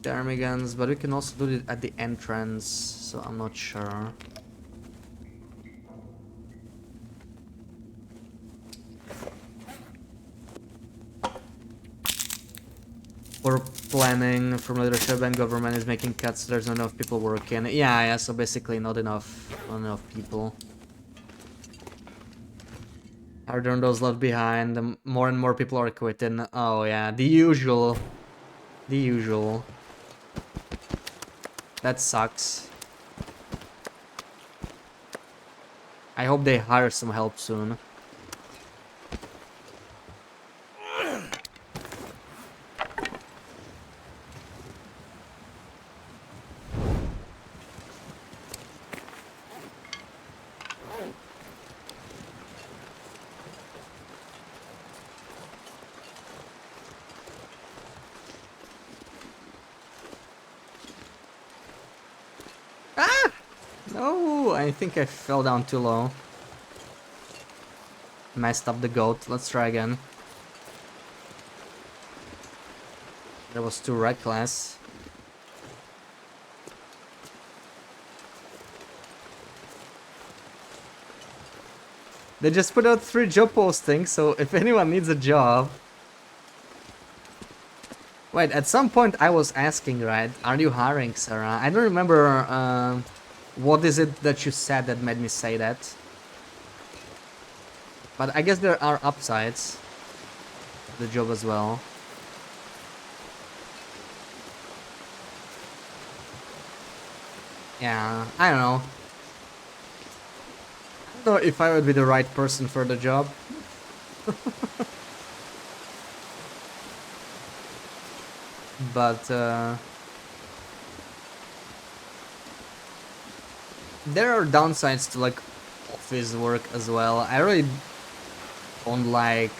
Termigans, but we can also do it at the entrance, so I'm not sure. We're planning from leadership and government is making cuts, so there's not enough people working. Yeah, so basically not enough people. Are there those left behind? More and more people are quitting. Oh yeah, the usual. The usual. That sucks. I hope they hire some help soon. I think I fell down too low. Messed up the goat. Let's try again. That was too reckless. They just put out 3 job postings, so if anyone needs a job... Wait, at some point I was asking, right? Are you hiring, Sarah? I don't remember... what is it that you said that made me say that? But I guess there are upsides to the job as well. Yeah, I don't know. I don't know if I would be the right person for the job. But there are downsides to like office work as well. I really don't like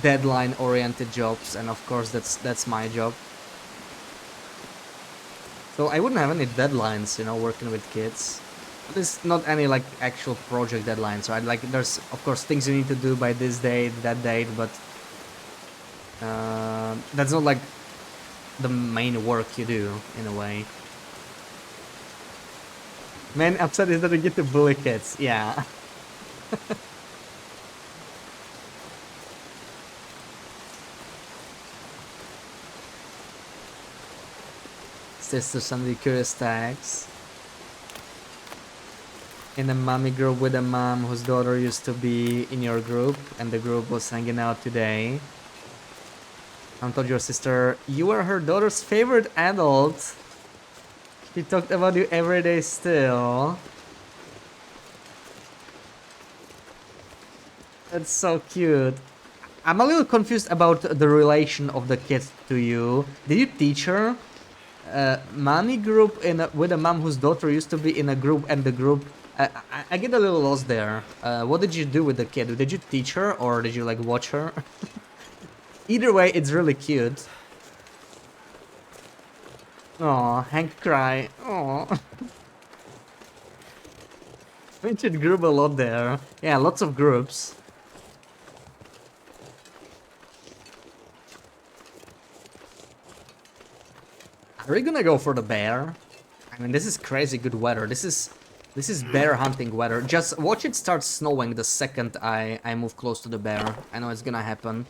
deadline oriented jobs, and of course that's my job. So I wouldn't have any deadlines, you know, working with kids. There's not any like actual project deadlines, right? Like there's of course things you need to do by this date, that date, but that's not like the main work you do in a way. Main upset is that you get to bully kids. Yeah. Sister Sunday curious tags. In a mommy group with a mom whose daughter used to be in your group, and the group was hanging out today. I told your sister you were her daughter's favorite adult. She talked about you every day still. That's so cute. I'm a little confused about the relation of the kid to you. Did you teach her? Mommy group with a mom whose daughter used to be in a group, and the group. I get a little lost there. What did you do with the kid? Did you teach her or did you like watch her? Either way, it's really cute. Oh, Hank cry. Oh. Mentioned group a lot there. Yeah, lots of groups. Are we gonna go for the bear? I mean, this is crazy good weather. This is bear hunting weather. Just watch it start snowing the second I move close to the bear. I know it's gonna happen.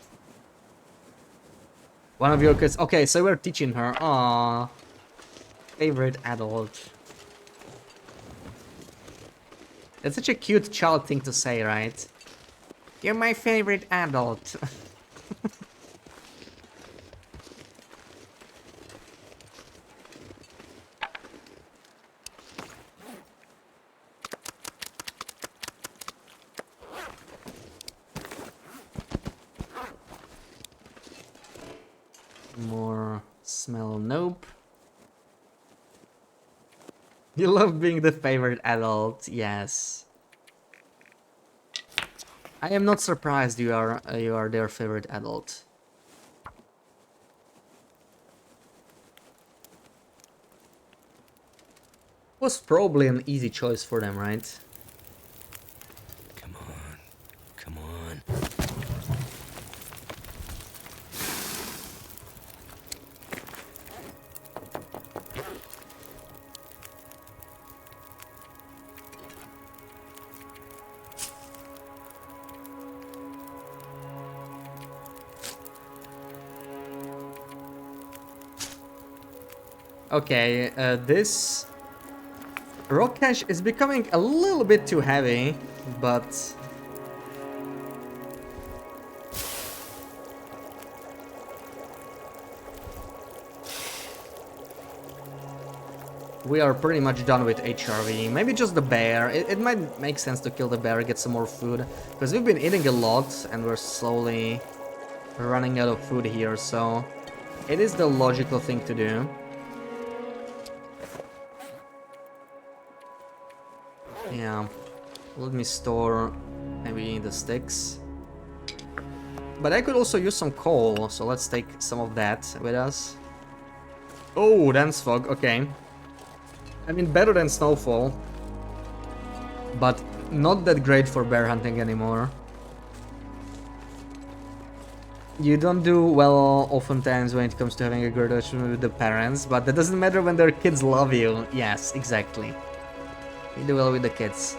One of your kids. Okay, so we're teaching her. Aww. Favorite adult. That's such a cute child thing to say, right? You're my favorite adult. More smell, nope. You love being the favorite adult, yes. I am not surprised you are their favorite adult. Was probably an easy choice for them, right? Come on. Come on. Okay, this rock cache is becoming a little bit too heavy, but we are pretty much done with HRV. Maybe just the bear. It might make sense to kill the bear, get some more food, because we've been eating a lot and we're slowly running out of food here, so it is the logical thing to do. Yeah, let me store maybe the sticks. But I could also use some coal, so let's take some of that with us. Oh, dense fog, okay. I mean, better than snowfall. But not that great for bear hunting anymore. You don't do well oftentimes when it comes to having a good relationship with the parents, but that doesn't matter when their kids love you. Yes, exactly. You do well with the kids.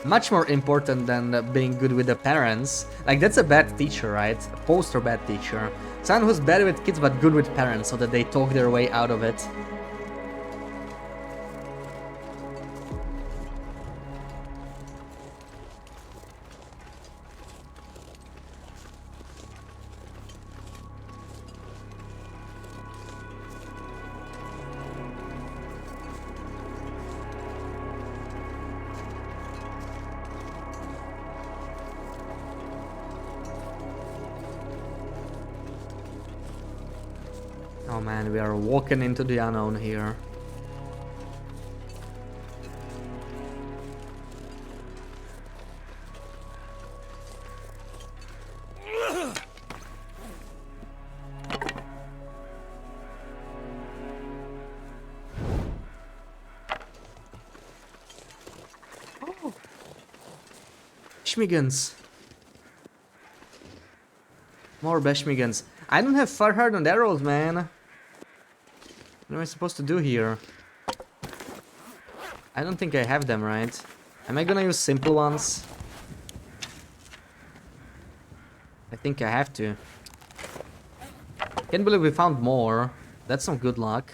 Much more important than being good with the parents. Like, that's a bad teacher, right? A poster bad teacher. Someone who's bad with kids but good with parents so that they talk their way out of it. Oh man, we are walking into the unknown here. Bashmigans. More Bashmigans. I don't have fire hardened arrows, man. What am I supposed to do here? I don't think I have them, right? Am I gonna use simple ones? I think I have to. Can't believe we found more. That's some good luck.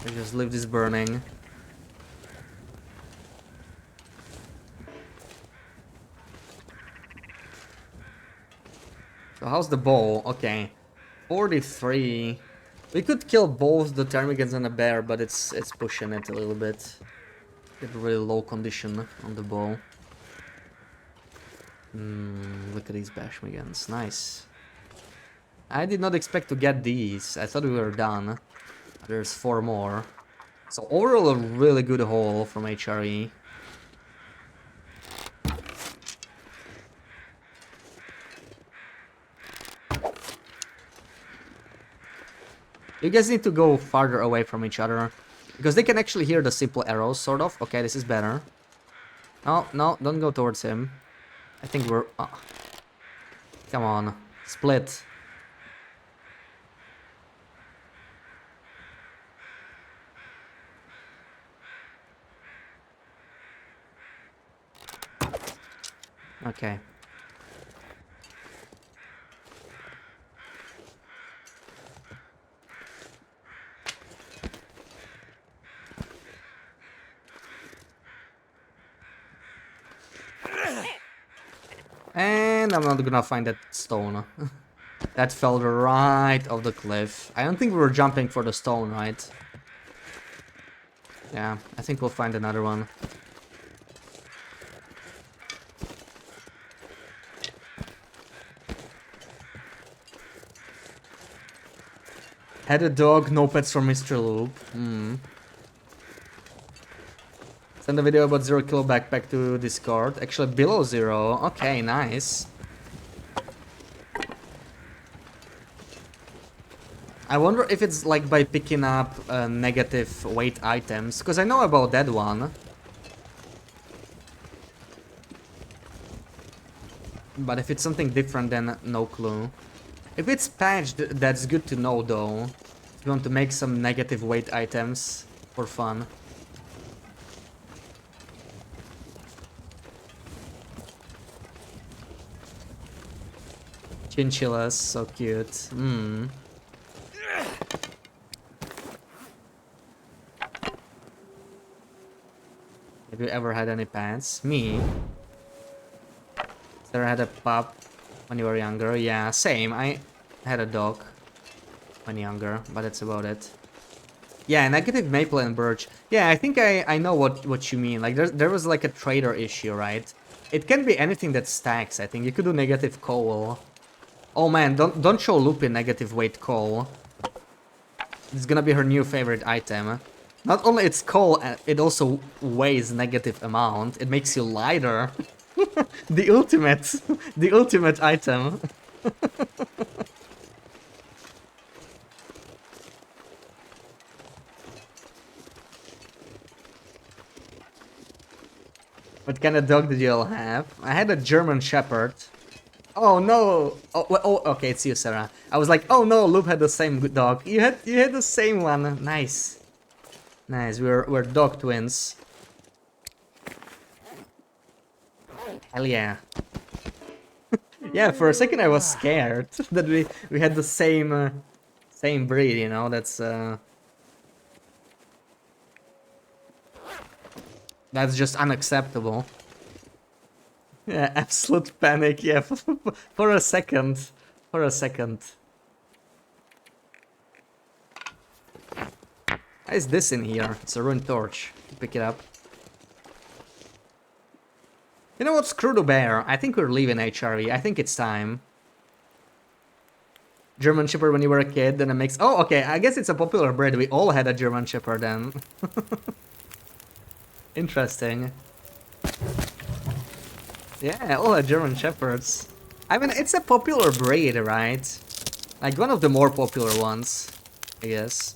I just leave this burning. So how's the bow? Okay. 43. We could kill both the ptarmigans and the bear, but it's pushing it a little bit. Get really low condition on the bow. Look at these Bashmigans. Nice. I did not expect to get these. I thought we were done. There's 4 more. So overall a really good haul from HRE. You guys need to go farther away from each other. Because they can actually hear the simple arrows, sort of. Okay, this is better. No, no, don't go towards him. I think we're... Come on. Split. Okay. And I'm not gonna find that stone. That fell right off the cliff. I don't think we were jumping for the stone, right? Yeah, I think we'll find another one. Had a dog, no pets from Mr. Loop. Send a video about 0 kilo backpack to Discord. Actually, below 0. Okay, nice. I wonder if it's like by picking up negative weight items, because I know about that one. But if it's something different, then no clue. If it's patched, that's good to know though. If you want to make some negative weight items for fun. Chinchillas, so cute. Have you ever had any pets? Me? Sarah had a pup when you were younger. Yeah, same. I had a dog when younger, but that's about it. Yeah, negative maple and birch. Yeah, I think I know what you mean. Like there was like a trader issue, right? It can be anything that stacks. I think you could do negative coal. Oh man, don't show Lupin negative weight coal. It's gonna be her new favorite item. Not only it's coal, it also weighs negative amount. It makes you lighter. the ultimate item. What kind of dog did you all have? I had a German Shepherd. Oh no! Oh, okay, it's you, Sarah. I was like, oh no, Loop had the same dog. You had the same one. Nice, nice. We're dog twins. Hell yeah. Yeah, for a second I was scared that we had the same breed. You know, that's just unacceptable. Yeah, absolute panic, yeah, for a second. For a second. Why is this in here? It's a ruined torch. Pick it up. You know what? Screw the bear. I think we're leaving HRE. I think it's time. German Shepherd when you were a kid, then it makes... Oh, okay, I guess it's a popular breed. We all had a German Shepherd then. Interesting. Yeah, all the German Shepherds. I mean, it's a popular breed, right? Like, one of the more popular ones, I guess.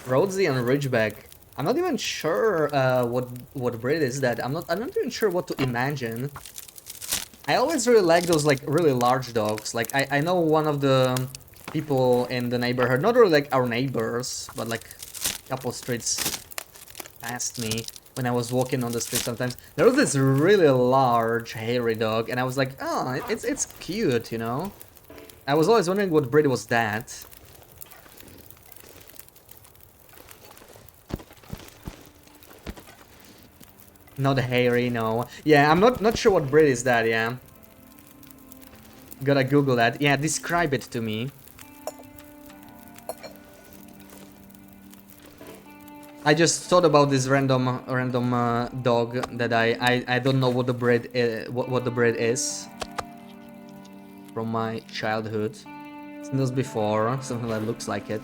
Rhodesy and Ridgeback. I'm not even sure what breed is that. I'm not even sure what to imagine. I always really like those like really large dogs. Like I know one of the people in the neighborhood, not really like our neighbors, but like a couple streets past me when I was walking on the street sometimes. There was this really large hairy dog and I was like, oh, it's cute, you know? I was always wondering what breed was that. Not hairy, no. Yeah, I'm not sure what breed is that, yeah. Gotta Google that. Yeah, describe it to me. I just thought about this random dog that I don't know what the breed what the breed is from my childhood. Seen those before, something that looks like it.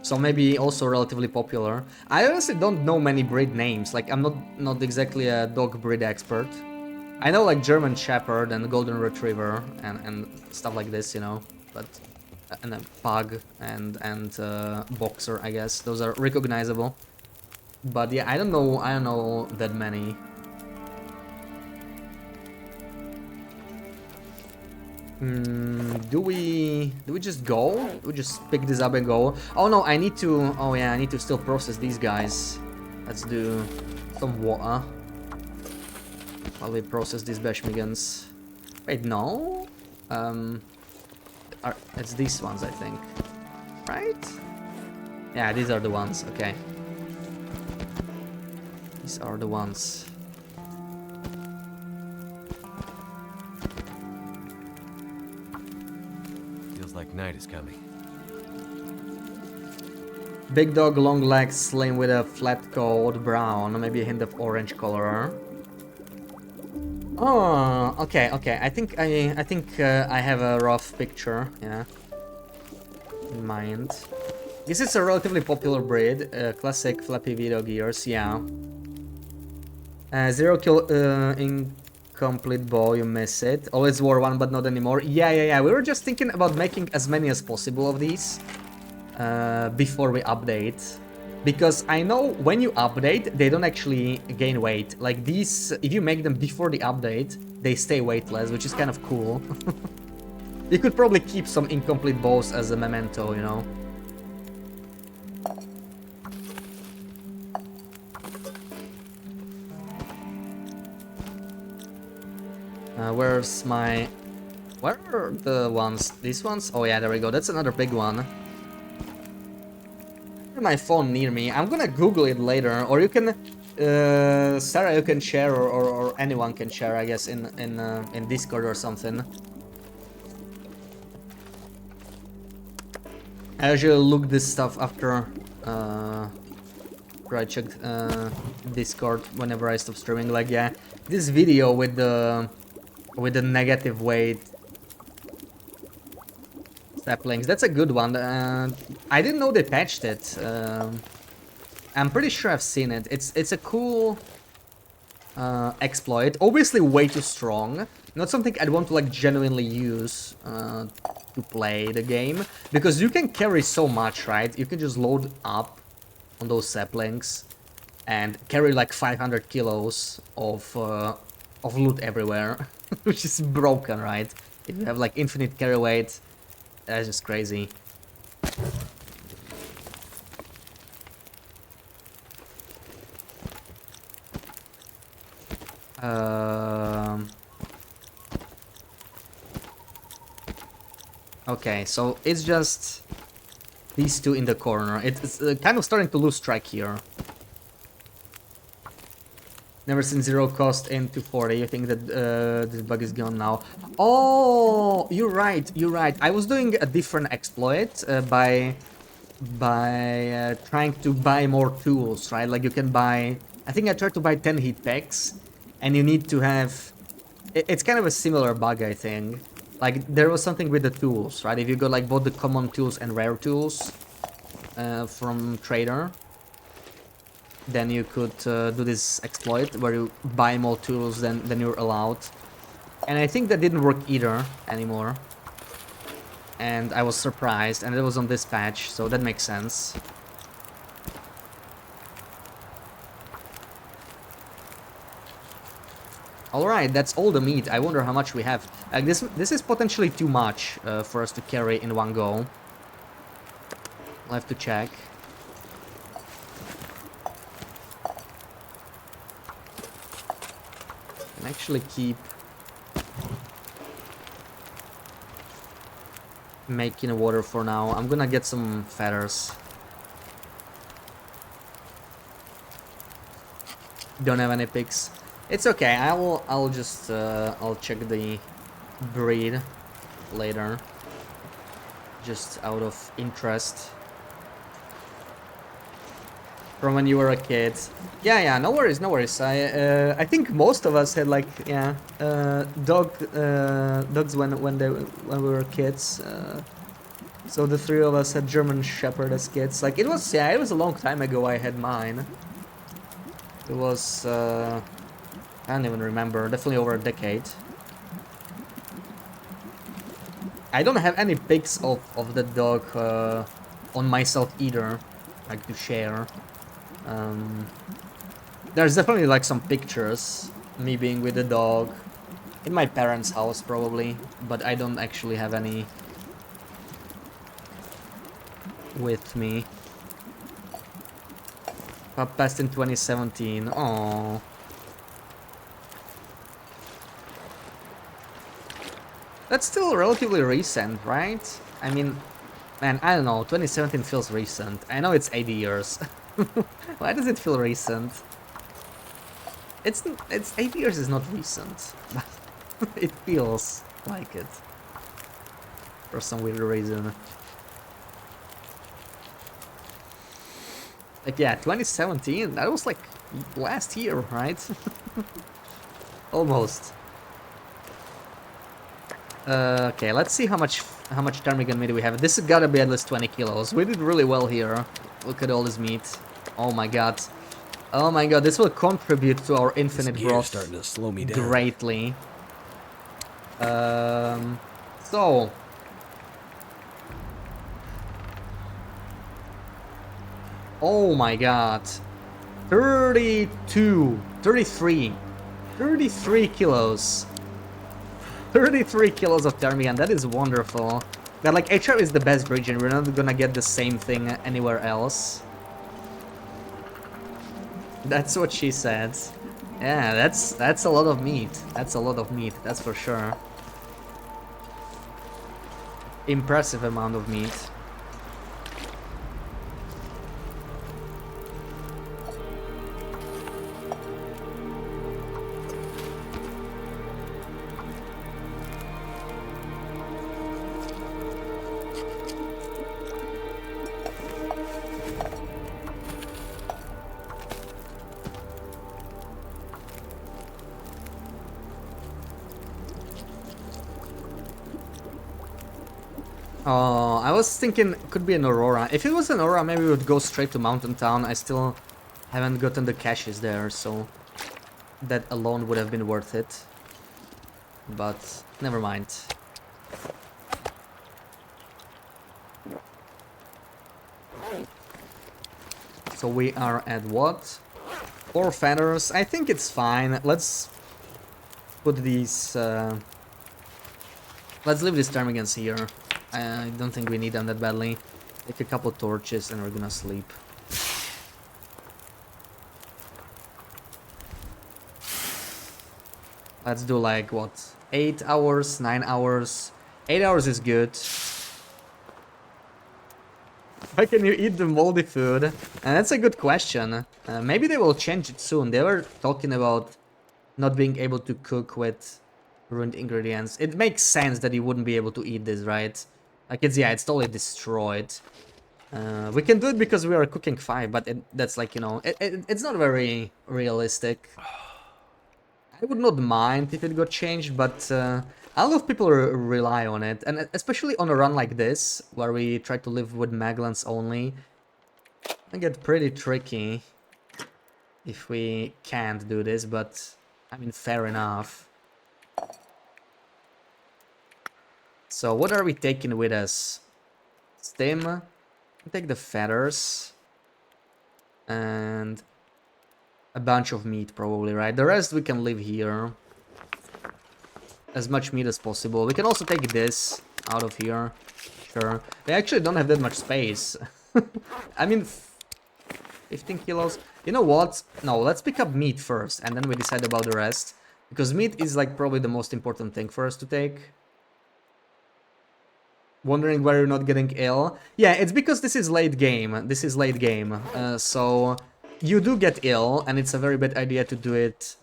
So maybe also relatively popular. I honestly don't know many breed names. Like I'm not exactly a dog breed expert. I know like German Shepherd and Golden Retriever and stuff like this, you know. But and a Pug and Boxer, I guess those are recognizable. But yeah, I don't know that many. Do we just go? Do we just pick this up and go? Oh no, I need to. Oh yeah, I need to still process these guys. Let's do some water while we process these Beshmigans. Wait, no. It's these ones, I think. Right? Yeah, these are the ones. Okay. These are the ones. Like night is coming. Big dog, long legs, slim with a flat coat, brown, maybe a hint of orange color. Oh, okay. I think I have a rough picture, yeah, in mind. This is a relatively popular breed, classic flappy video gears, yeah. 0 kill incomplete bow, you miss it. Always wore one, but not anymore. Yeah. We were just thinking about making as many as possible of these before we update. Because I know when you update, they don't actually gain weight. Like these, if you make them before the update, they stay weightless, which is kind of cool. You could probably keep some incomplete bows as a memento, you know? Where's my... Where are the ones? These ones? Oh yeah, there we go. That's another big one. My phone near me. I'm gonna Google it later, or you can... Sarah, you can share, or anyone can share, I guess, in Discord or something. I usually look this stuff after I check Discord whenever I stop streaming. Like, yeah, this video with the negative weight saplings, that's a good one. I didn't know they patched it. I'm pretty sure I've seen it. It's a cool exploit. Obviously way too strong. Not something I'd want to like genuinely use to play the game, because you can carry so much, right? You can just load up on those saplings and carry like 500 kilos of loot everywhere, which is broken, right? If you have like infinite carry weight, that's just crazy. Okay, so it's just these two in the corner. It's kind of starting to lose track here. Never seen zero cost in 240. You think that this bug is gone now? Oh, you're right. I was doing a different exploit by trying to buy more tools, right? Like you can buy... I think I tried to buy 10 heat packs, and you need to have... It's kind of a similar bug, I think. Like, there was something with the tools, right? If you got like both the common tools and rare tools from Trader, then you could do this exploit where you buy more tools than you're allowed. And I think that didn't work either anymore. And I was surprised, and it was on this patch, so that makes sense. Alright, that's all the meat. I wonder how much we have. This is potentially too much for us to carry in one go. I'll have to check. Can actually keep making water for now. I'm gonna get some feathers. Don't have any pigs. It's okay. I'll just I'll check the breed later, just out of interest. From when you were a kid. Yeah, no worries, no worries. I think most of us had like dogs when we were kids. So the three of us had German Shepherd as kids. Like it was a long time ago I had mine. It was I don't even remember, definitely over a decade. I don't have any pics of the dog on myself either, like to share. There's definitely like some pictures, me being with the dog, in my parents' house probably, but I don't actually have any with me. Pup passed in 2017, aww. That's still relatively recent, right? I mean, man, I don't know, 2017 feels recent. I know it's 80 years. Why does it feel recent? It's 80 years is not recent, but it feels like it. For some weird reason. Like, yeah, 2017, that was like last year, right? Almost. Okay, let's see how much ptarmigan meat we have. This has gotta be at least 20 kilos. We did really well here. Look at all this meat. Oh my god. Oh my god, this will contribute to our infinite growth starting to slow me down. greatly. So... Oh my god. 33 kilos. 33 kilos of ptarmigan, that is wonderful. But like, HR is the best region, we're not gonna get the same thing anywhere else. That's what she said. Yeah, that's a lot of meat. That's a lot of meat, that's for sure. Impressive amount of meat. Oh, I was thinking it could be an Aurora. If it was an Aurora, maybe we would go straight to Mountain Town. I still haven't gotten the caches there, so that alone would have been worth it. But never mind. So we are at what? 4 feathers. I think it's fine. Let's put these... let's leave these ptarmigans here. I don't think we need them that badly. Take a couple torches and we're gonna sleep. Let's do like, what? 8 hours? 9 hours? 8 hours is good. Why can you eat the moldy food? And that's a good question. Maybe they will change it soon. They were talking about not being able to cook with ruined ingredients. It makes sense that you wouldn't be able to eat this, right? Like, it's totally destroyed. We can do it because we are cooking 5, but that's like, you know, it's not very realistic. I would not mind if it got changed, but a lot of people rely on it, and especially on a run like this, where we try to live with Maglans only, it get pretty tricky if we can't do this, but I mean, fair enough. So what are we taking with us? Stem, take the feathers, and a bunch of meat probably, right? The rest we can leave here. as much meat as possible. We can also take this out of here. Sure. We actually don't have that much space. I mean, 15 kilos. You know what? No, let's pick up meat first, and then we decide about the rest. Because meat is like probably the most important thing for us to take. Wondering why you're not getting ill? Yeah, it's because this is late game. This is late game. So you do get ill, and it's a very bad idea to do it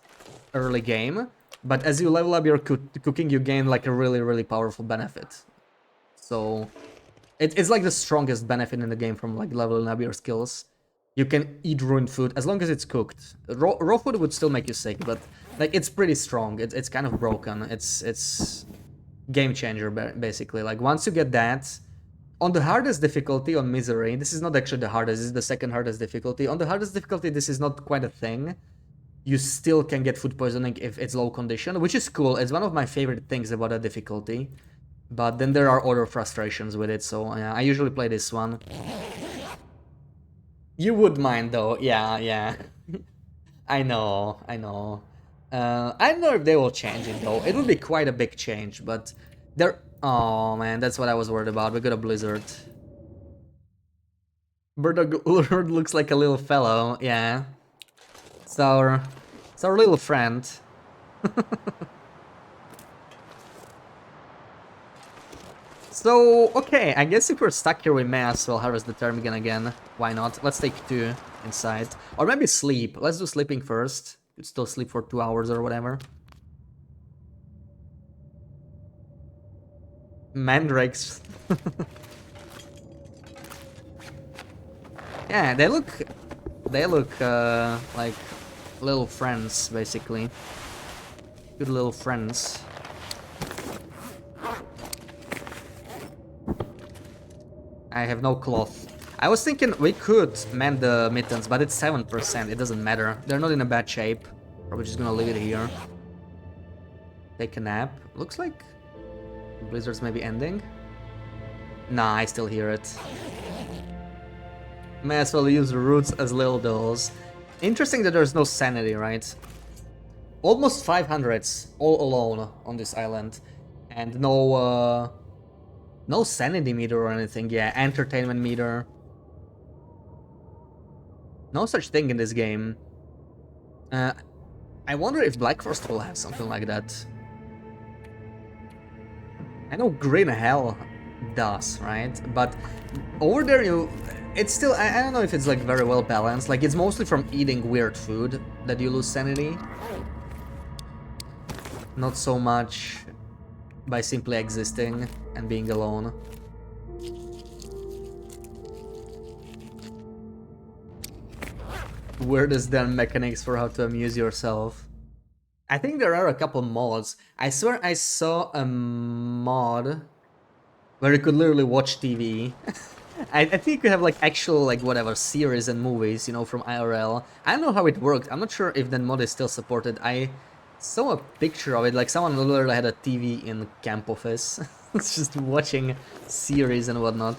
early game. But as you level up your cooking, you gain like a really, really powerful benefit. So it's like the strongest benefit in the game from like leveling up your skills. You can eat ruined food as long as it's cooked. Raw food would still make you sick, but like it's pretty strong. It's kind of broken. It's game changer basically. Like once you get that, on the hardest difficulty on Misery, this is not actually the hardest. This is the second hardest difficulty. On the hardest difficulty, this is not quite a thing. You still can get food poisoning if it's low condition, which is cool. It's one of my favorite things about that difficulty. But then there are other frustrations with it, so yeah, I usually play this one. You would mind though, yeah. I know. I don't know if they will change it though. It would be quite a big change, but there... Oh man, that's what I was worried about. We got a blizzard. Bird Lord looks like a little fellow, yeah. It's our little friend. So, okay, I guess if we're stuck here, we may as well harvest the ptarmigan again. Why not? Let's take 2 inside. Or maybe sleep. Let's do sleeping first. Could still sleep for 2 hours or whatever. Mandrakes. Yeah, they look like little friends, basically. Good little friends. I have no cloth. I was thinking we could mend the mittens, but it's 7%. It doesn't matter. They're not in a bad shape. Probably just gonna leave it here. Take a nap. Looks like the blizzard's maybe ending. Nah, I still hear it. May as well use the roots as little dolls. Interesting that there's no sanity, right? Almost 500s all alone on this island. And no sanity meter or anything. Yeah, entertainment meter. No such thing in this game. I wonder if Black Forest will have something like that. I know Green Hell does, right? But over there it's still, I don't know if it's like very well balanced. Like it's mostly from eating weird food that you lose sanity. Not so much by simply existing and being alone. Weirdest damn mechanics for how to amuse yourself. I think there are a couple mods. I swear I saw a mod where you could literally watch TV. I think you could have like actual like whatever series and movies, you know, from IRL. I don't know how it worked. I'm not sure if that mod is still supported. I saw a picture of it, like someone literally had a TV in camp office. It's just watching series and whatnot.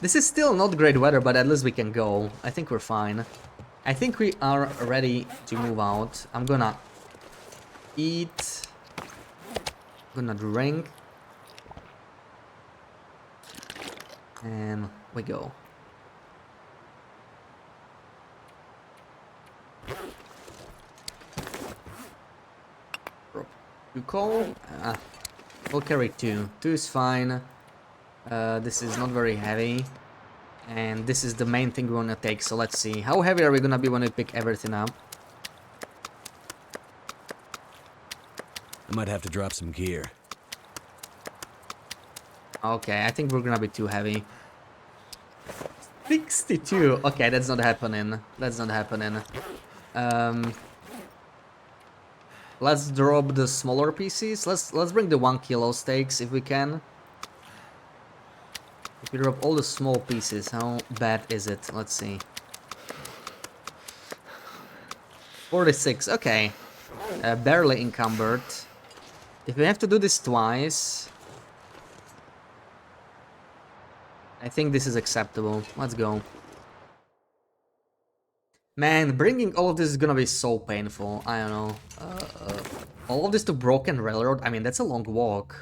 This is still not great weather, but at least we can go. I think we're fine. I think we are ready to move out. I'm gonna eat. I'm gonna drink. And we go. You call? We'll carry 2. 2 is fine. This is not very heavy. And this is the main thing we want to take, so let's see. How heavy are we gonna be when we pick everything up? I might have to drop some gear. Okay, I think we're gonna be too heavy. 62! Okay, that's not happening. That's not happening. Let's drop the smaller pieces. Let's bring the 1 kilo steaks if we can. If we drop all the small pieces, how bad is it? Let's see. 46, okay. Barely encumbered. If we have to do this twice, I think this is acceptable. Let's go. Man, bringing all of this is gonna be so painful. I don't know. All of this to Broken Railroad? I mean, that's a long walk.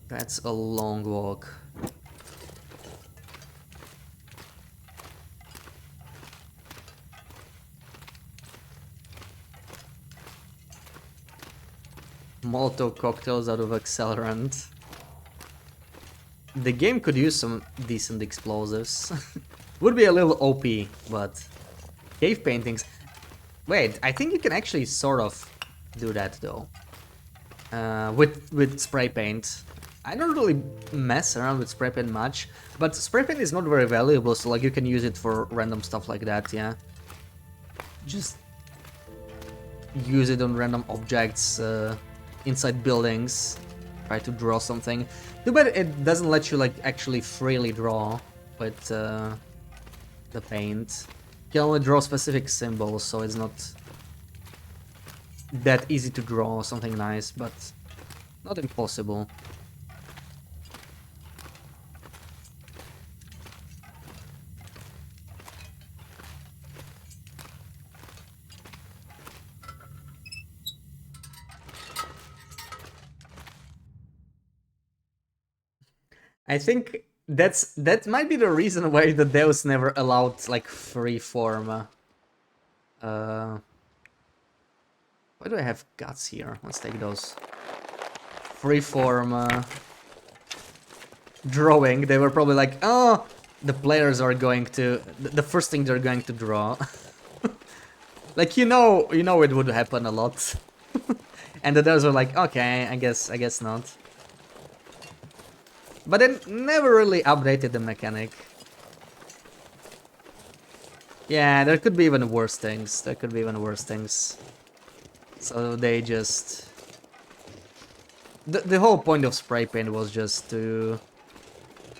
That's a long walk. Molotov cocktails out of accelerant. The game could use some decent explosives. Would be a little OP, but... Cave paintings... Wait, I think you can actually sort of do that though. With spray paint. I don't really mess around with spray paint much, but spray paint is not very valuable, so like you can use it for random stuff like that, yeah. Just use it on random objects inside buildings. Try to draw something. Too bad it doesn't let you like actually freely draw with the paint. You can only draw specific symbols, so it's not that easy to draw something nice, but not impossible. I think that might be the reason why the Deus never allowed like free form. Why do I have guts here? Let's take those. Freeform drawing. They were probably like, oh, the players are going to the first thing they're going to draw. Like you know it would happen a lot. And the Devs were like, okay, I guess not. But they never really updated the mechanic. Yeah, there could be even worse things. There could be even worse things. So they just... The whole point of spray paint was just to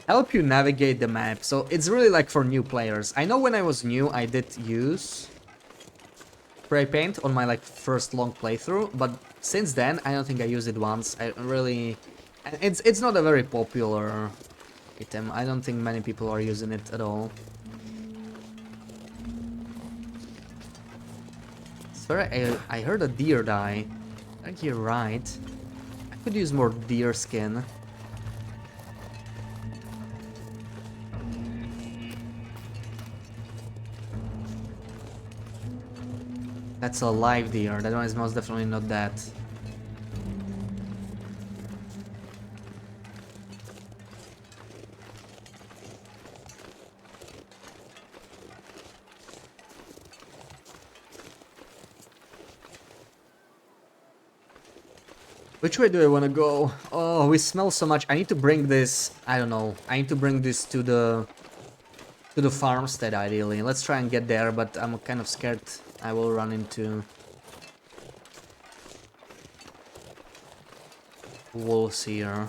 help you navigate the map. So it's really like for new players. I know when I was new, I did use spray paint on my like first long playthrough, but since then, I don't think I used it once. I really... It's not a very popular item. I don't think many people are using it at all. Sorry, I heard a deer die. I think you're right. I could use more deer skin. That's a live deer. That one is most definitely not that. Which way do I want to go? Oh, we smell so much. I need to bring this... I don't know. I need to bring this to the farmstead, ideally. Let's try and get there, but I'm kind of scared I will run into wolves here.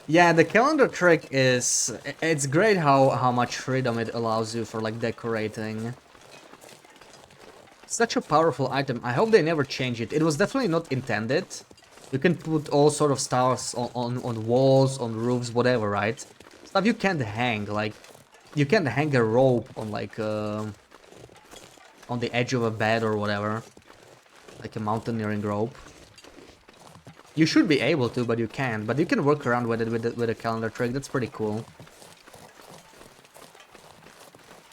Yeah, the calendar trick is... It's great how much freedom it allows you for, like, decorating. Such a powerful item. I hope they never change it. It was definitely not intended. You can put all sort of stars on walls, on roofs, whatever, right? Stuff you can't hang, like... You can't hang a rope on, like, on the edge of a bed or whatever. Like a mountaineering rope. You should be able to, but you can't. But you can work around with it with a calendar trick. That's pretty cool.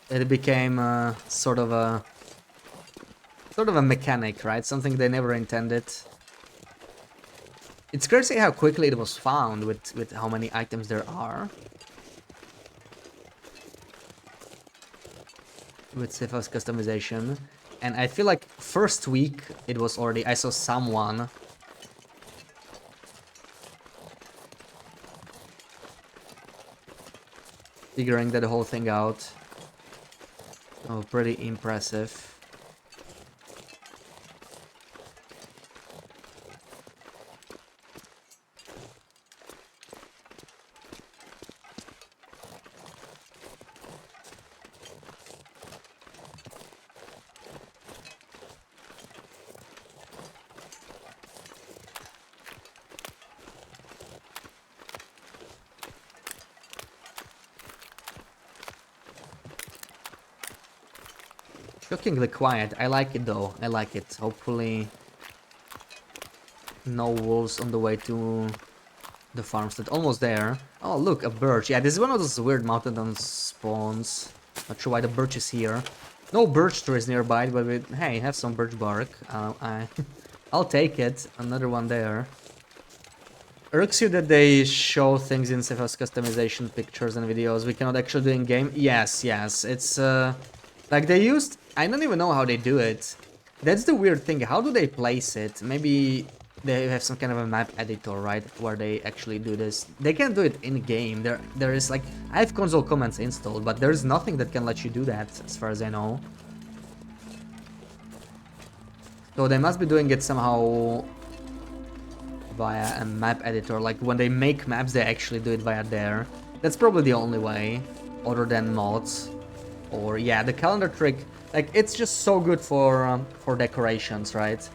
It became sort of a mechanic, right? Something they never intended. It's crazy how quickly it was found with how many items there are. With Sifa's customization. And I feel like first week it was already... I saw someone figuring that whole thing out. Oh, pretty impressive. Shockingly quiet. I like it though. I like it. Hopefully no wolves on the way to the farmstead. Almost there. Oh, look, a birch. Yeah, this is one of those weird mountain spawns. Not sure why the birch is here. No birch trees nearby, but hey, have some birch bark. I'll take it. Another one there. Irks you that they show things in Cephas customization pictures and videos we cannot actually do in game? Yes, yes. It's like they used. I don't even know how they do it. That's the weird thing. How do they place it? Maybe they have some kind of a map editor, right, where they actually do this. They can't do it in game. There is like I have console commands installed, but there's nothing that can let you do that, as far as I know. So they must be doing it somehow via a map editor. Like when they make maps, they actually do it via there. That's probably the only way, other than mods. Or yeah, the calendar trick. Like it's just so good for decorations, right?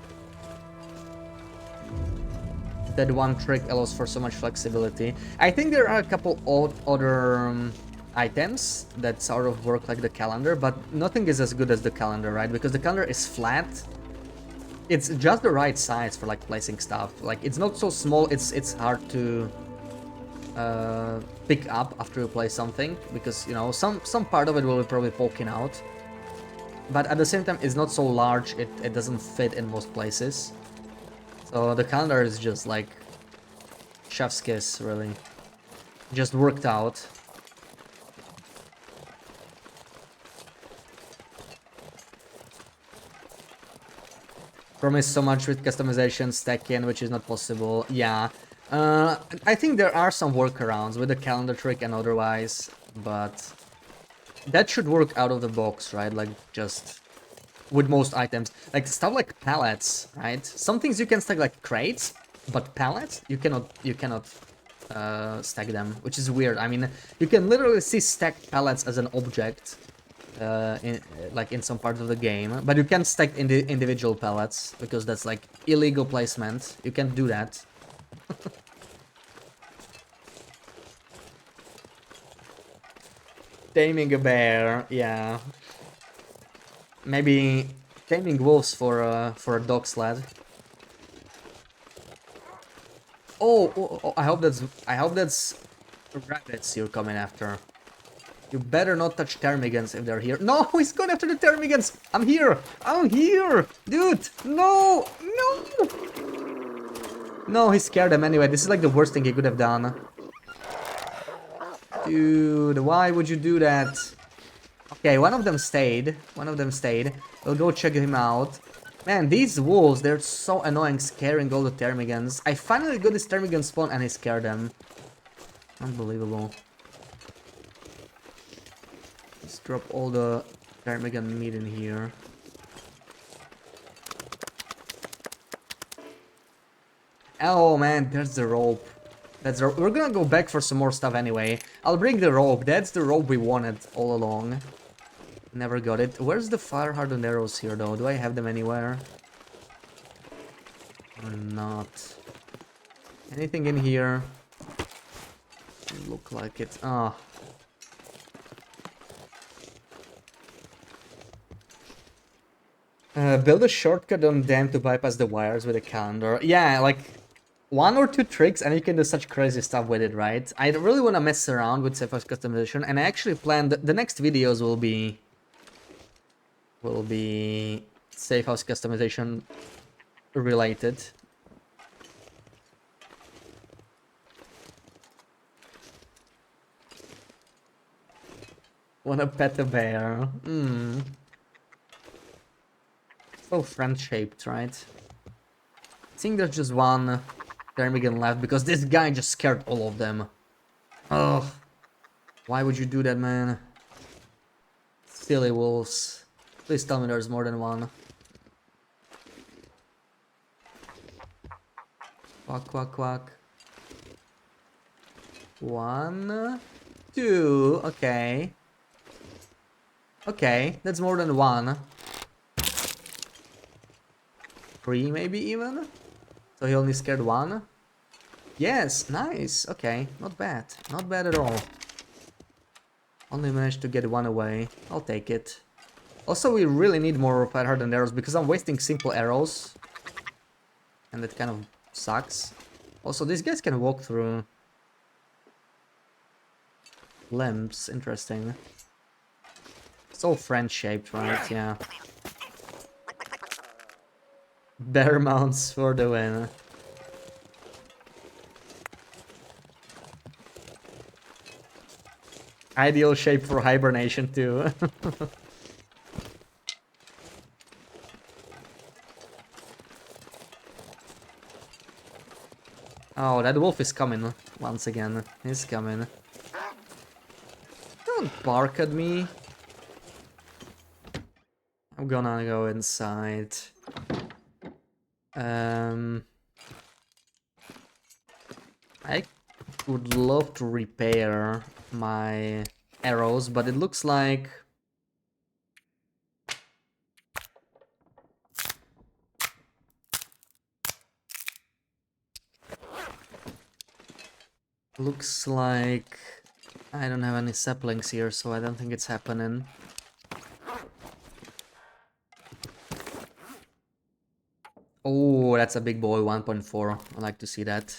That one trick allows for so much flexibility. I think there are a couple other items that sort of work like the calendar, but nothing is as good as the calendar, right? Because the calendar is flat. It's just the right size for like placing stuff. Like it's not so small. It's hard to pick up after you place something, because you know some part of it will be probably poking out. But at the same time, it's not so large. It doesn't fit in most places. So the calendar is just like chef's kiss, really. Just worked out. Promise so much with customization stack in, which is not possible. Yeah. I think there are some workarounds with the calendar trick and otherwise, but that should work out of the box, right? Like just with most items, like stuff like pallets, right? Some things you can stack like crates, but pallets you cannot stack them, which is weird. I mean, you can literally see stacked pallets as an object in some parts of the game, but you can't stack in the individual pallets because that's like illegal placement. You can't do that. Taming a bear, yeah. Maybe taming wolves for a dog sled. Oh, I hope that's rabbits you're coming after. You better not touch ptarmigans if they're here. No, he's going after the ptarmigans. I'm here, dude. No. No, he scared them anyway. This is like the worst thing he could have done. Dude, why would you do that? Okay, one of them stayed. We'll go check him out. Man, these wolves, they're so annoying, scaring all the ptarmigans. I finally got this ptarmigan spawn and he scared them. Unbelievable. Let's drop all the ptarmigan meat in here. Oh man, there's the rope. We're gonna go back for some more stuff anyway. I'll bring the rope. That's the rope we wanted all along. Never got it. Where's the fire hardened arrows here though? Do I have them anywhere? Or not? Anything in here? Doesn't look like it. Ah. Build a shortcut on them to bypass the wires with a calendar. Yeah, like one or two tricks and you can do such crazy stuff with it, right? I really want to mess around with safe house customization, and I actually planned the next videos will be safe house customization related. Wanna pet a bear? So friend-shaped, right? I think there's just one ptarmigan left because this guy just scared all of them. Oh, why would you do that, man? Silly wolves. Please tell me there's more than one. Quack, quack, quack. 1, 2, okay. Okay, that's more than one. 3 maybe even? So he only scared one? Yes, nice, okay, not bad. Not bad at all. Only managed to get one away. I'll take it. Also, we really need more fire hardened arrows because I'm wasting simple arrows. And that kind of sucks. Also, these guys can walk through limbs. Interesting. It's all French shaped, right? Yeah. Bear mounts for the win. Ideal shape for hibernation too. Oh, that wolf is coming once again. He's coming. Don't bark at me. I'm gonna go inside. I would love to repair my arrows, but it looks like I don't have any saplings here, so I don't think it's happening. Oh, that's a big boy, 1.4. I like to see that.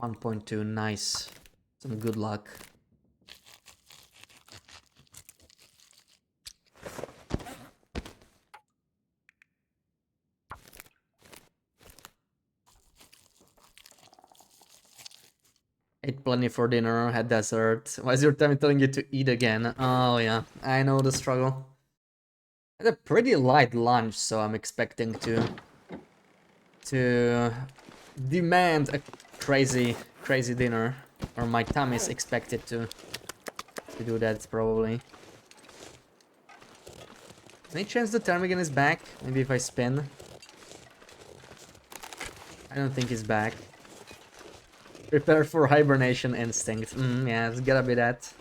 $1.2, nice. Some good luck. Ate plenty for dinner, had dessert. Why is your tummy telling you to eat again? Oh yeah, I know the struggle. Had a pretty light lunch, so I'm expecting to demand a crazy dinner. Or my tummy is expected to do that, probably. Any chance the ptarmigan is back? Maybe if I spin? I don't think he's back. Prepare for hibernation instinct. Yeah, it's gotta be that.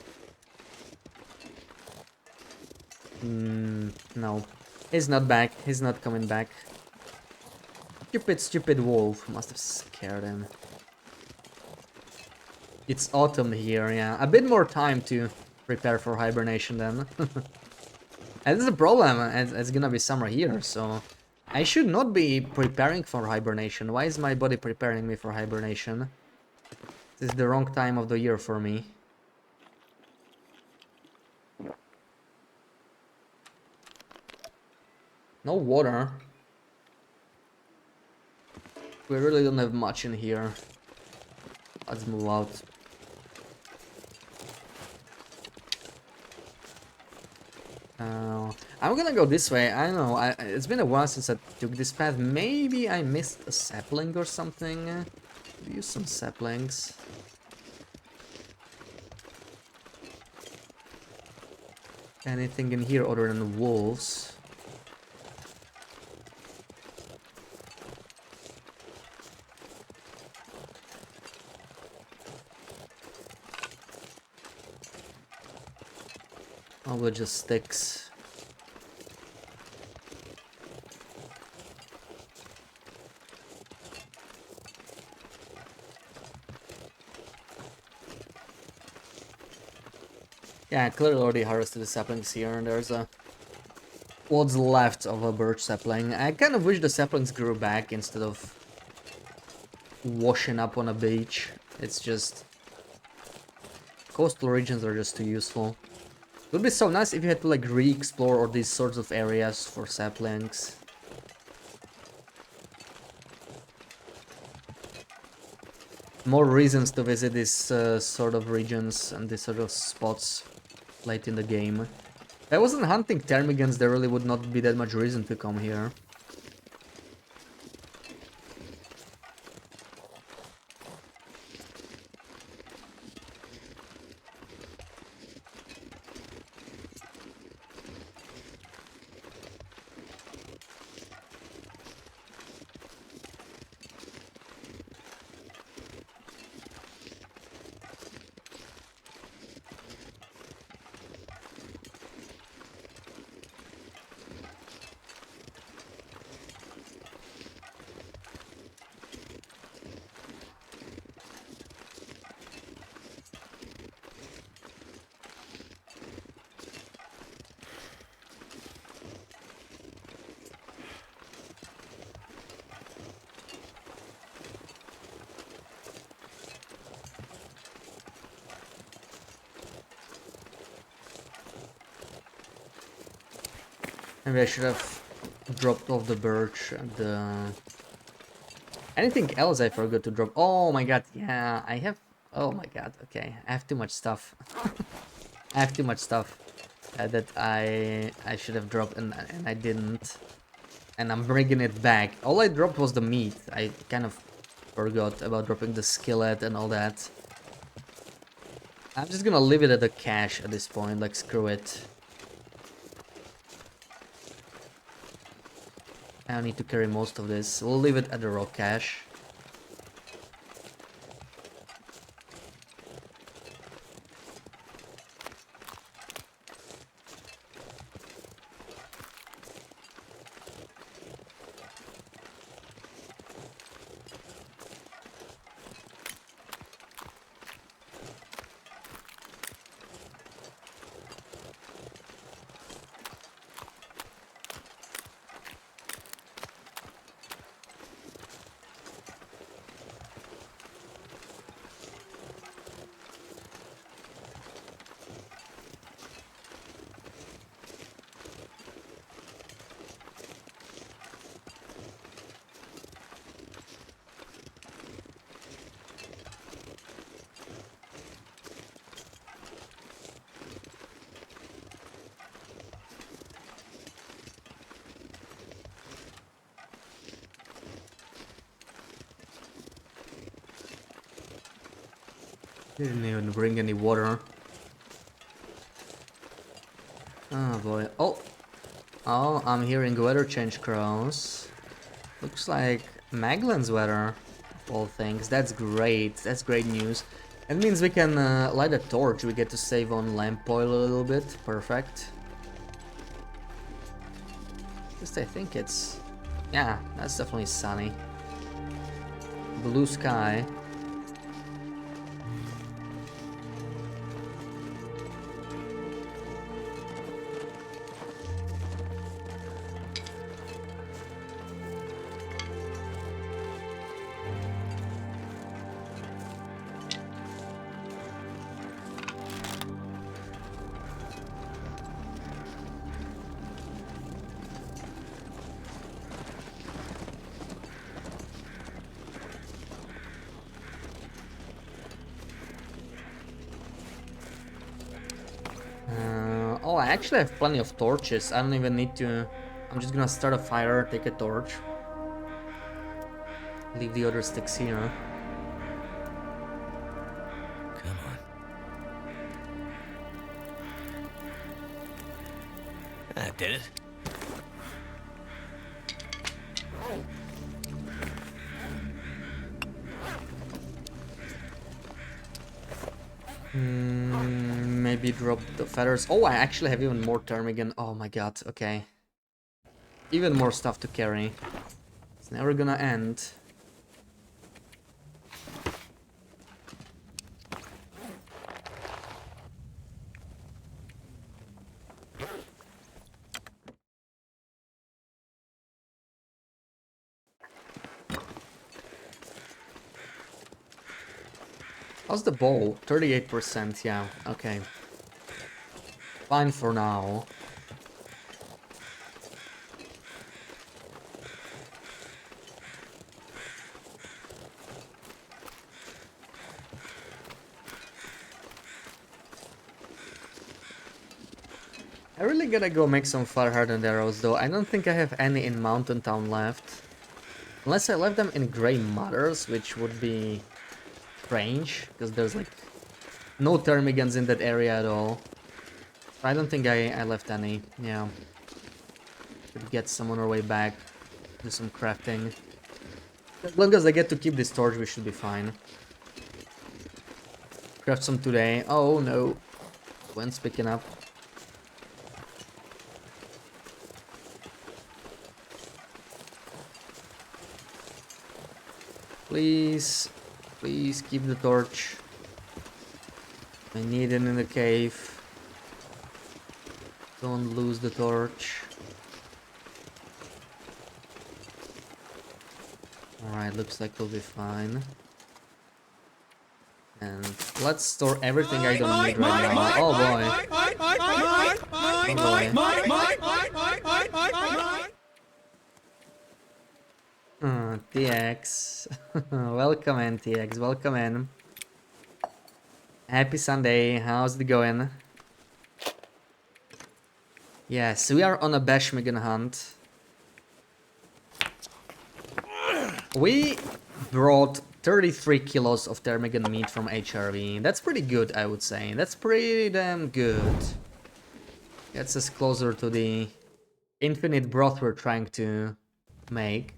No. He's not back. He's not coming back. Stupid wolf. Must have scared him. It's autumn here, yeah. A bit more time to prepare for hibernation then. And this is a problem. It's gonna be summer here, so I should not be preparing for hibernation. Why is my body preparing me for hibernation? This is the wrong time of the year for me. No water. We really don't have much in here. Let's move out. I'm gonna go this way. I don't know. It's been a while since I took this path. Maybe I missed a sapling or something. Use some saplings. Anything in here other than wolves? Probably just sticks. Yeah, I clearly already harvested the saplings here, and there's what's left of a birch sapling. I kind of wish the saplings grew back instead of washing up on a beach. It's just coastal regions are just too useful. It would be so nice if you had to like re-explore all these sorts of areas for saplings. More reasons to visit these sort of regions and these sort of spots late in the game. If I wasn't hunting ptarmigans, there really would not be that much reason to come here. Maybe I should have dropped off the birch and the... Anything else I forgot to drop? Oh my god, yeah, I have... Oh my god, okay. I have too much stuff. I have too much stuff that I should have dropped and I didn't. And I'm bringing it back. All I dropped was the meat. I kind of forgot about dropping the skillet and all that. I'm just gonna leave it at the cache at this point, like screw it. I don't need to carry most of this. We'll leave it at the raw cache. Didn't even bring any water. Oh boy. Oh! Oh, I'm hearing weather change crows. Looks like Maglan's weather, of all things. That's great. That's great news. It means we can light a torch. We get to save on lamp oil a little bit. Perfect. Just I think it's... Yeah, that's definitely sunny. Blue sky. Oh, I actually have plenty of torches. I don't even need to... I'm just gonna start a fire, take a torch. Leave the other sticks here. Come on. That did it. Maybe drop the feathers. Oh, I actually have even more ptarmigan. Oh my god, okay. Even more stuff to carry. It's never gonna end. How's the bow? 38%, yeah, okay. Fine for now. I really gotta go make some fire hardened arrows though. I don't think I have any in Mountain Town left. Unless I left them in Grey Mothers, which would be strange, because there's like no ptarmigans in that area at all. I don't think I left any, yeah. Could get some on our way back, do some crafting. As long as I get to keep this torch, we should be fine. Craft some today. Oh no. Wind's picking up. Please, please keep the torch. I need it in the cave. Don't lose the torch. Alright, looks like we'll be fine. And let's store everything I don't need right now. Oh boy. Oh boy. TX. Welcome in, TX. Welcome in. Happy Sunday. How's it going? Yes, we are on a Bashmigan hunt. We brought 33 kilos of ptarmigan meat from HRV. That's pretty good, I would say. That's pretty damn good. Gets us closer to the infinite broth we're trying to make.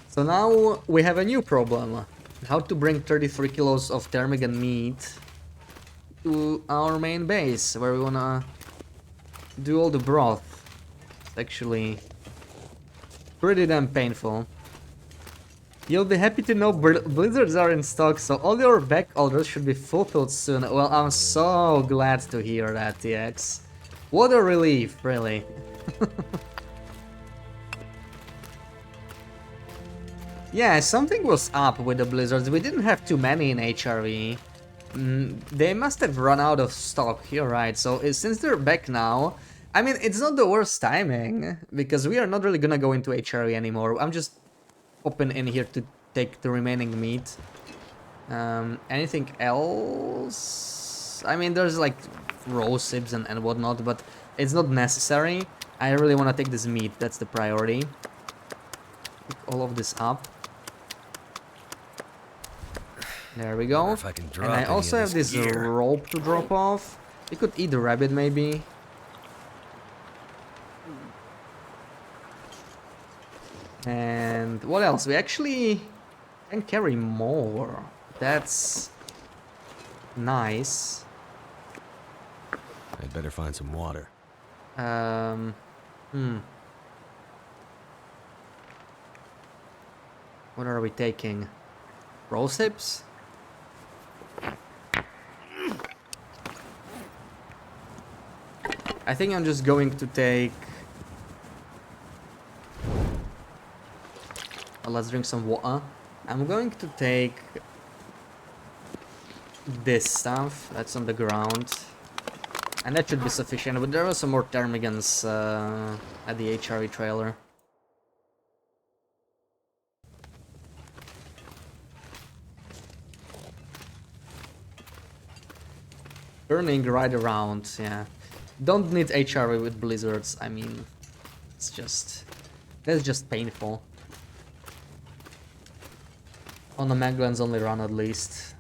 So now we have a new problem. How to bring 33 kilos of ptarmigan meat to our main base, where we wanna do all the broth. It's actually pretty damn painful. You'll be happy to know blizzards are in stock, so all your back orders should be fulfilled soon. Well, I'm so glad to hear that, TX. What a relief, really. Yeah, something was up with the blizzards. We didn't have too many in HRV. They must have run out of stock, you're right. So since they're back now, I mean, it's not the worst timing, because we are not really gonna go into HRV anymore. I'm just popping in here to take the remaining meat. Anything else? I mean, there's like raw sibs and whatnot, but it's not necessary. I really want to take this meat, that's the priority. Pick all of this up. There we go. If I can drop And I any also of have this gear. rope to drop off. We could eat the rabbit maybe. And what else? We actually can carry more. That's nice. I'd better find some water. What are we taking? Rose hips? I think I'm just going to take... Well, let's drink some water. I'm going to take this stuff that's on the ground. And that should be sufficient, but there are some more ptarmigans at the HRE trailer. Turning right around, yeah. Don't need HRE with blizzards, I mean, it's just... That's just painful. On the Maglan's only run at least.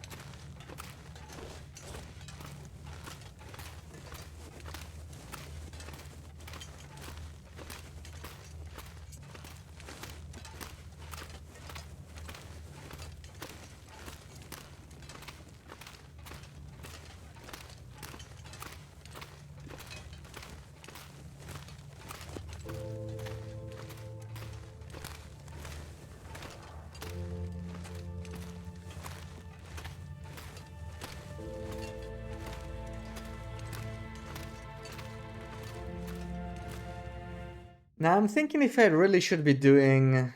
Now I'm thinking if I really should be doing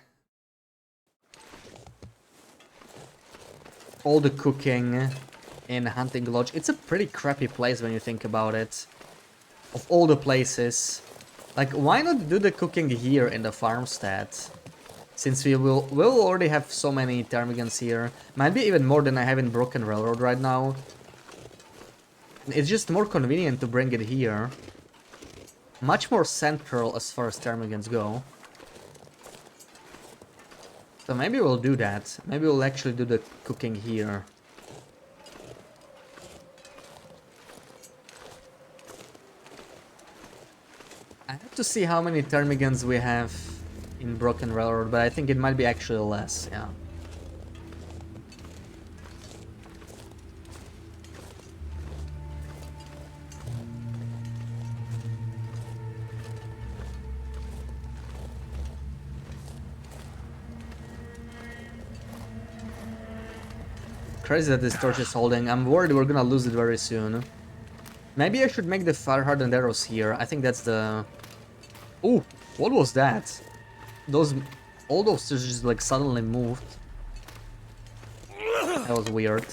all the cooking in Hunting Lodge. It's a pretty crappy place when you think about it. Of all the places. Like, why not do the cooking here in the farmstead? Since we'll already have so many ptarmigans here. Might be even more than I have in Broken Railroad right now. It's just more convenient to bring it here. Much more central as far as ptarmigans go. So maybe we'll do that. Maybe we'll actually do the cooking here. I have to see how many ptarmigans we have in Broken Railroad, but I think it might be actually less, yeah. Crazy that this torch is holding. I'm worried we're gonna lose it very soon. Maybe I should make the fire-hardened arrows here. I think that's the... Ooh, what was that? All those just like suddenly moved. That was weird.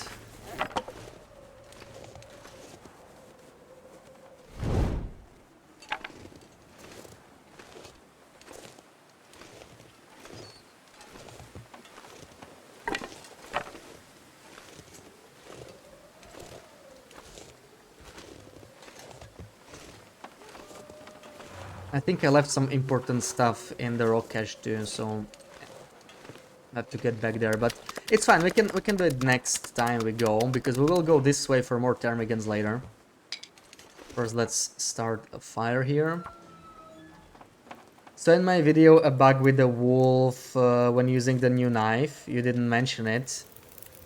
I think I left some important stuff in the rock cache too, so I have to get back there. But it's fine. We can do it next time we go, because we will go this way for more ptarmigans later. First, let's start a fire here. So in my video, a bug with the wolf when using the new knife, you didn't mention it.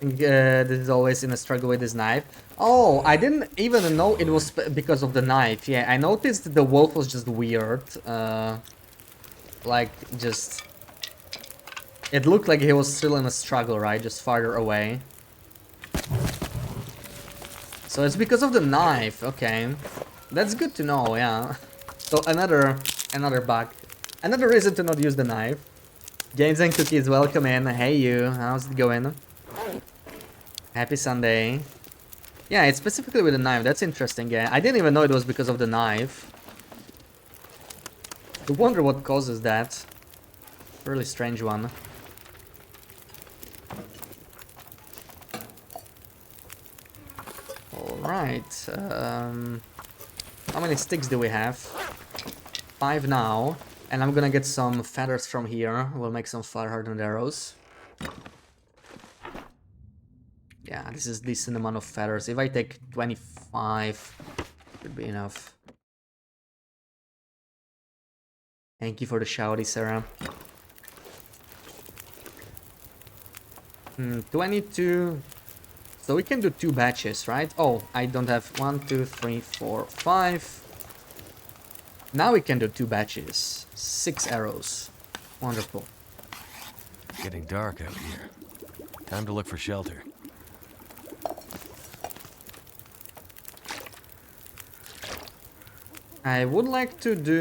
I think this is always in a struggle with this knife. Oh, I didn't even know it was because of the knife. Yeah, I noticed that the wolf was just weird. Like, just... It looked like he was still in a struggle, right? Just farther away. So it's because of the knife, okay. That's good to know, yeah. So another bug. Another reason to not use the knife. Games and Cookies, welcome in. Hey you, how's it going? Happy Sunday. Yeah, it's specifically with the knife. That's interesting, yeah. I didn't even know it was because of the knife. I wonder what causes that. Really strange one. Alright. How many sticks do we have? 5 now. And I'm gonna get some feathers from here. We'll make some fire-hardened arrows. Yeah, this is decent amount of feathers. If I take 25, should be enough. Thank you for the shouty, Sarah. 22. So we can do 2 batches, right? Oh, I don't have 1, 2, 3, 4, 5. Now we can do 2 batches. 6 arrows. Wonderful. Getting dark out here. Time to look for shelter. I would like to do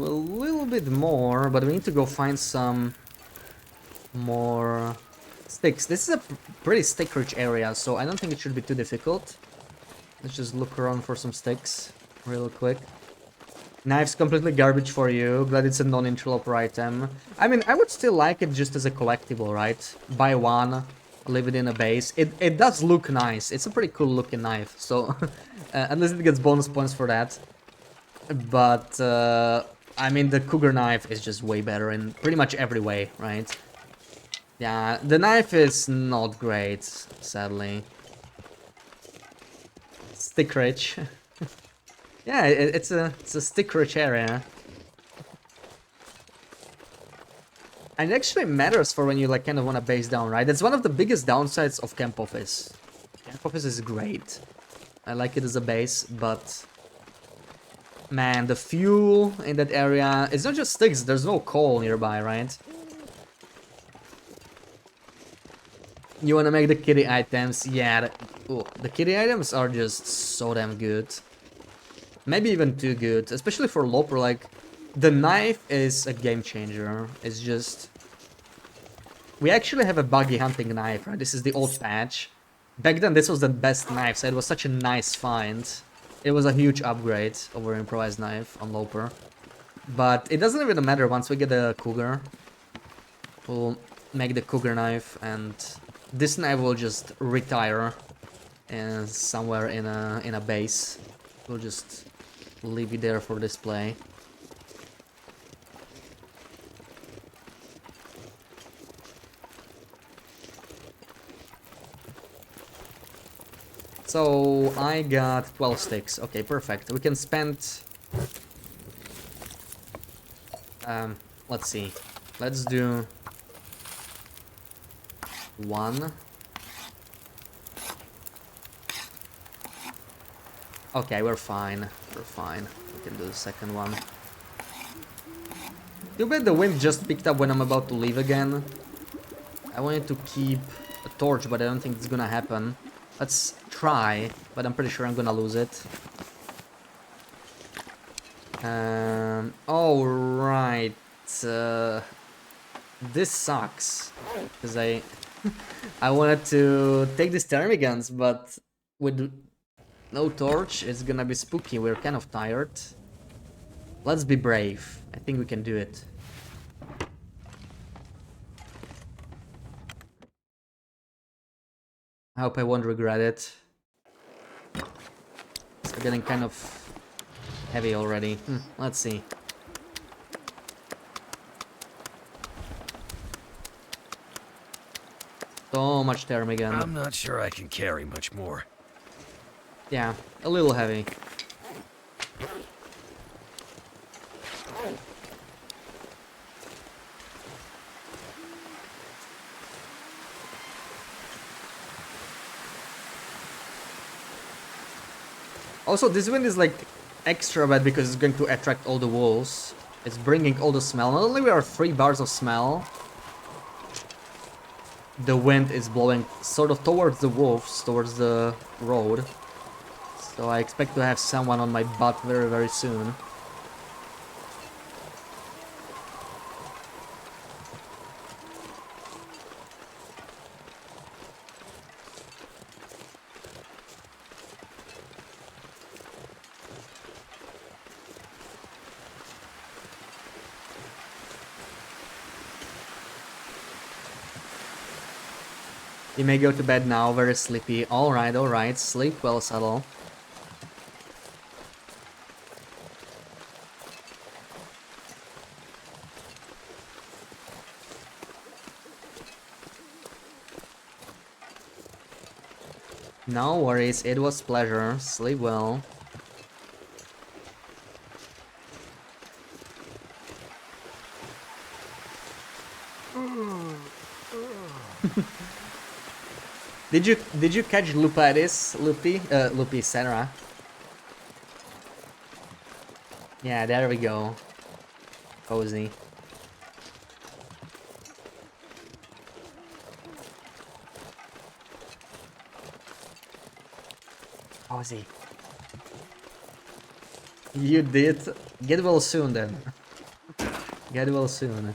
a little bit more, but we need to go find some more sticks. This is a pretty stick-rich area, so I don't think it should be too difficult. Let's just look around for some sticks real quick. Knife's completely garbage for you. Glad it's a non-interloper item. I mean, I would still like it just as a collectible, right? Buy one, leave it in a base. It does look nice. It's a pretty cool looking knife, so at least it gets bonus points for that. But I mean, the cougar knife is just way better in pretty much every way, right? Yeah, the knife is not great, sadly. Stick rich. Yeah, it's a stick rich area. And it actually matters for when you like kind of want to base down, right? That's one of the biggest downsides of Camp Office. Camp Office is great. I like it as a base, but man, the fuel in that area, it's not just sticks, there's no coal nearby, right? You want to make the kitty items? Yeah, the kitty items are just so damn good. Maybe even too good, especially for Loper. Like, the knife is a game changer. It's just... We actually have a buggy hunting knife, right? This is the old patch. Back then, this was the best knife, so it was such a nice find. It was a huge upgrade over improvised knife on Loper. But it doesn't even matter once we get the cougar. We'll make the cougar knife, and this knife will just retire somewhere in a base. We'll just leave it there for display. So I got 12 sticks. Okay, perfect. We can spend... let's see. Let's do... 1. Okay, we're fine. We're fine. We can do the second one. Too bad the wind just picked up when I'm about to leave again. I wanted to keep a torch, but I don't think it's gonna happen. Let's try, but I'm pretty sure I'm gonna lose it. Oh, right. This sucks. Because I wanted to take these termigants, but with no torch, it's gonna be spooky. We're kind of tired. Let's be brave. I think we can do it. I hope I won't regret it. It's getting kind of heavy already. Let's see. So much ptarmigan. I'm not sure I can carry much more. Yeah, a little heavy. Also, this wind is like extra bad because it's going to attract all the wolves. It's bringing all the smell. Not only we are 3 bars of smell, the wind is blowing sort of towards the wolves, towards the road. So I expect to have someone on my butt very, very soon. You may go to bed now, very sleepy. Alright, sleep well, Saddle. No worries, it was pleasure. Sleep well. Did you catch Lupadis, Lupi, Sarah? Yeah, there we go. Cozy. Cozy. You did? Get well soon then. Get well soon.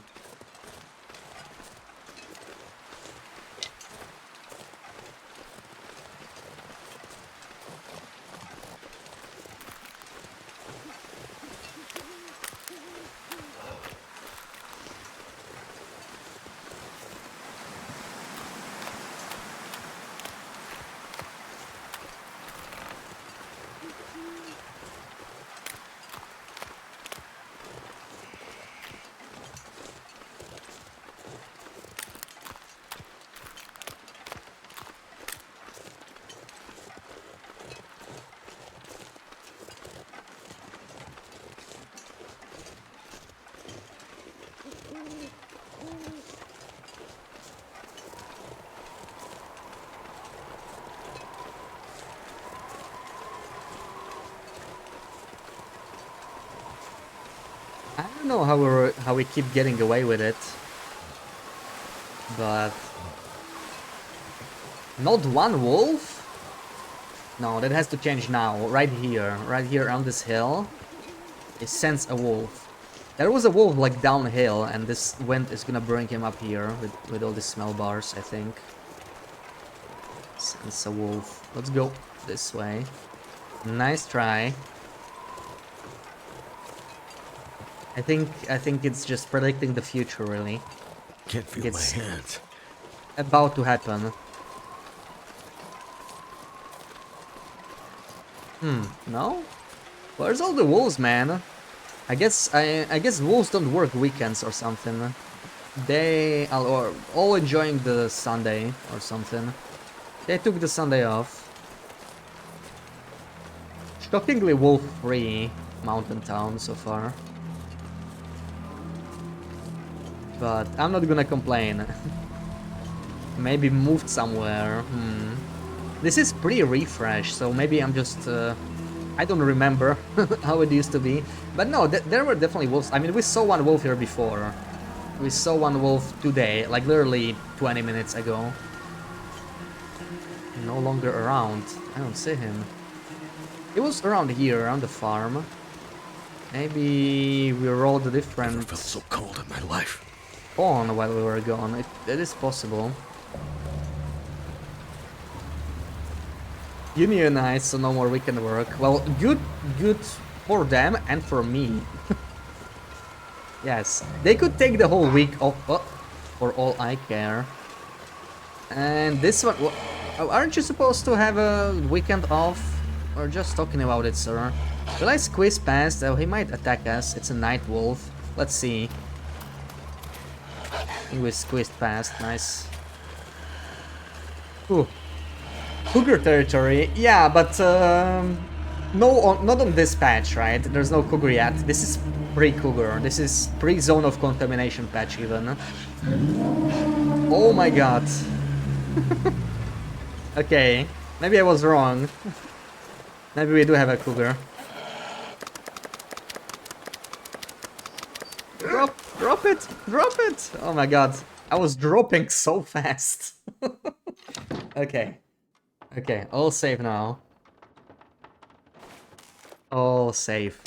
I don't know how we keep getting away with it, but not one wolf? No, that has to change now. Right here on this hill, it sends a wolf. There was a wolf like downhill, and this wind is gonna bring him up here with all these smell bars, I think. Sends a wolf. Let's go this way. Nice try. I think it's just predicting the future, really. Can't feel It's my hands. about to happen. No? Where's all the wolves, man? I guess wolves don't work weekends or something. They are all enjoying the Sunday or something. They took the Sunday off. Shockingly wolf-free mountain town so far. But I'm not gonna complain. Maybe moved somewhere. This is pretty refresh, so maybe I'm just... I don't remember how it used to be. But no, there were definitely wolves. I mean, we saw one wolf here before. We saw one wolf today, like literally 20 minutes ago. no longer around. I don't see him. He was around here, around the farm. Maybe we rolled a Never different felt so cold in my life. spawn while we were gone. It is possible. Unionize, so no more weekend work. Well, good for them and for me. Yes, they could take the whole week off, for all I care. And this one, aren't you supposed to have a weekend off? Or just talking about it, sir? Will I squeeze past? Oh, he might attack us. It's a night wolf. Let's see. I think we squeezed past. Nice. Ooh. Cougar territory. Yeah, but no, not on this patch, right? There's no cougar yet. This is pre-cougar. This is pre-zone of contamination patch even. Oh my god. Okay, maybe I was wrong. Maybe we do have a cougar. Drop it! Drop it! Oh my god, I was dropping so fast. Okay. Okay, all safe now. All safe.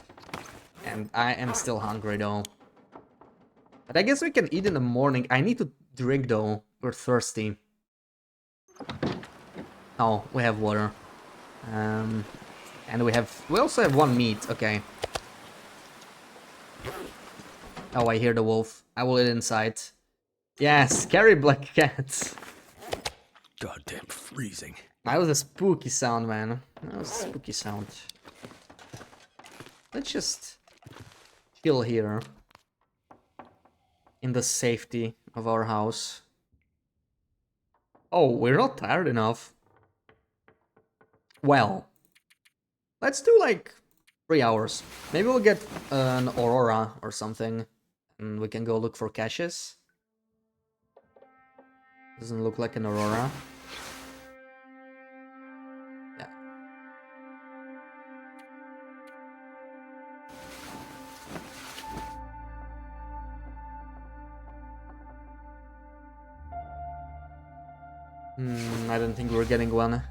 And I am still hungry though. But I guess we can eat in the morning. I need to drink though. We're thirsty. Oh, we have water. And we also have one meat, okay. Oh, I hear the wolf. I will eat inside. Yeah, scary black cat. Goddamn freezing. That was a spooky sound, man. That was a spooky sound. Let's just chill here. In the safety of our house. Oh, we're not tired enough. Well, let's do like 3 hours. Maybe we'll get an aurora or something. And we can go look for caches. Doesn't look like an aurora. Yeah. I don't think we're getting one.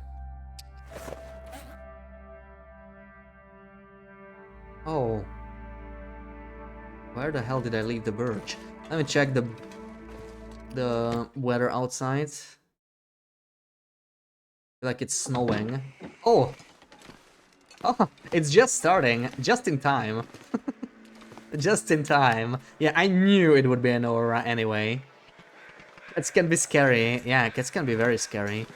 Oh. Where the hell did I leave the birch? Let me check the weather outside. Like it's snowing. Oh! Oh, it's just starting. Just in time. Just in time. Yeah, I knew it would be an aurora anyway. Cats can be scary. Yeah, cats can be very scary.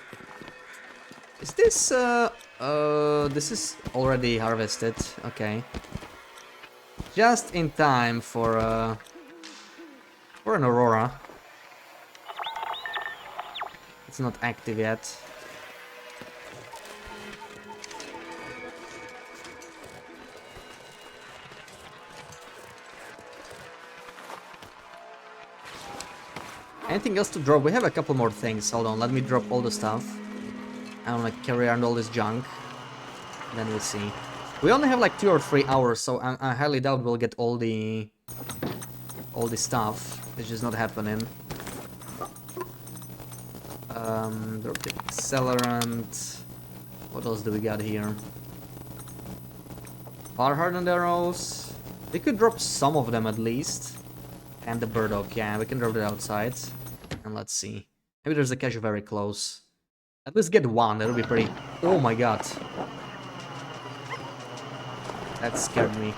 Is this, this is already harvested. Okay. Just in time for an aurora. It's not active yet. Anything else to drop? We have a couple more things. Hold on, let me drop all the stuff. I don't like carry around all this junk. Then we'll see. We only have like 2 or 3 hours, so I highly doubt we'll get all the stuff. It's just not happening. Drop the accelerant. What else do we got here? Fire hardened arrows. We could drop some of them at least. And the burdock, yeah, we can drop it outside. And let's see. Maybe there's a cache very close. At least get one, that'll be pretty... Oh my god. That scared me.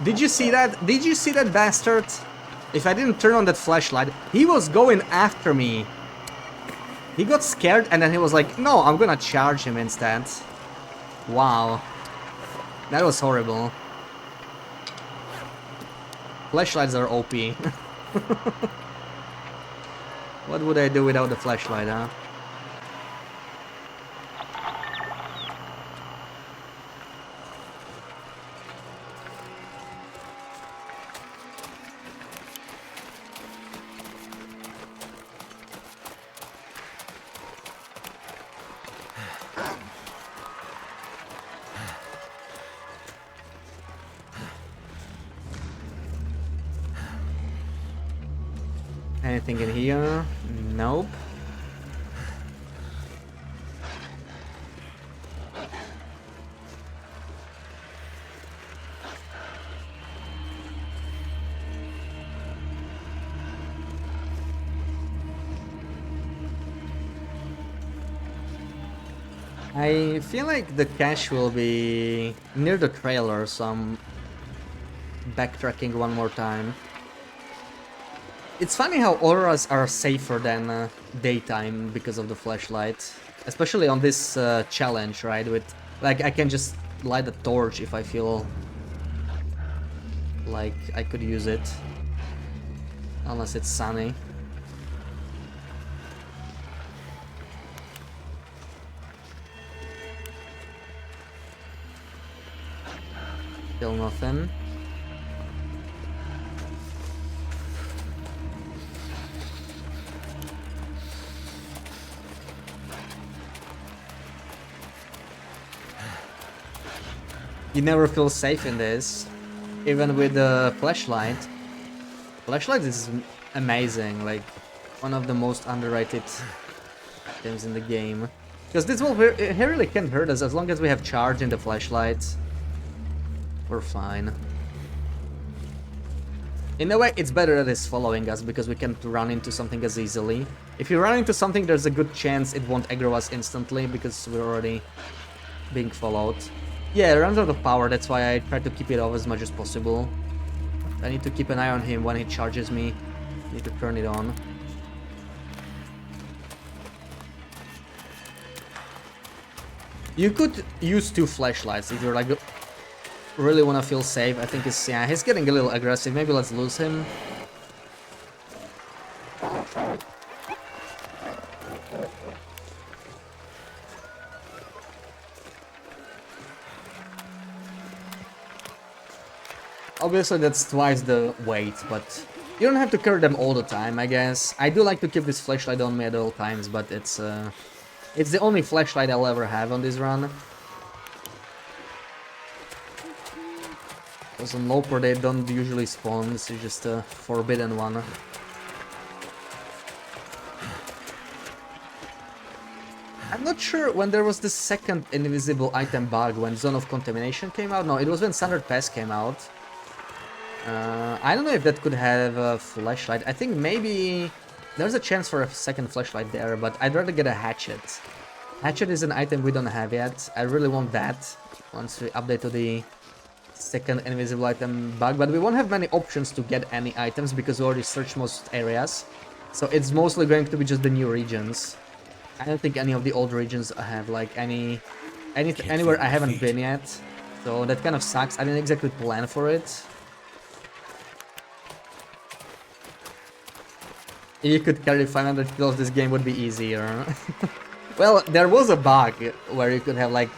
Did you see that? Did you see that bastard? If I didn't turn on that flashlight, he was going after me. He got scared and then he was like, no, I'm gonna charge him instead. Wow. That was horrible. Flashlights are OP. What would I do without the flashlight, huh? Anything in here? Nope. I feel like the cache will be near the trailer, so I'm backtracking one more time. It's funny how auroras are safer than daytime because of the flashlight. Especially on this challenge, right? With like I can just light a torch if I feel like I could use it. Unless it's sunny. Still nothing. You never feel safe in this, even with the flashlight. Flashlight is amazing, like one of the most underrated items in the game. Because this will it really can't hurt us as long as we have charge in the flashlight. We're fine. In a way, it's better that it's following us because we can't run into something as easily. If you run into something, there's a good chance it won't aggro us instantly because we're already being followed. Yeah, it runs out of power, that's why I try to keep it off as much as possible. I need to keep an eye on him when he charges me. I need to turn it on. You could use 2 flashlights if you're like really want to feel safe. I think it's, yeah, he's getting a little aggressive. Maybe let's lose him. Obviously that's twice the weight, but you don't have to carry them all the time, I guess. I do like to keep this flashlight on me at all times, but it's the only flashlight I'll ever have on this run. Because on Loper they don't usually spawn, this is just a forbidden one. I'm not sure when there was the second invisible item bug, when Zone of Contamination came out. No, it was when Standard Pass came out. I don't know if that could have a flashlight. I think maybe there's a chance for a second flashlight there, but I'd rather get a hatchet. Hatchet is an item we don't have yet. I really want that once we update to the second invisible item bug, but we won't have many options to get any items because we already searched most areas. So it's mostly going to be just the new regions. I don't think any of the old regions have like anywhere I haven't been yet. So that kind of sucks. I didn't exactly plan for it. If you could carry 500 kilos, this game would be easier. Well, there was a bug where you could have like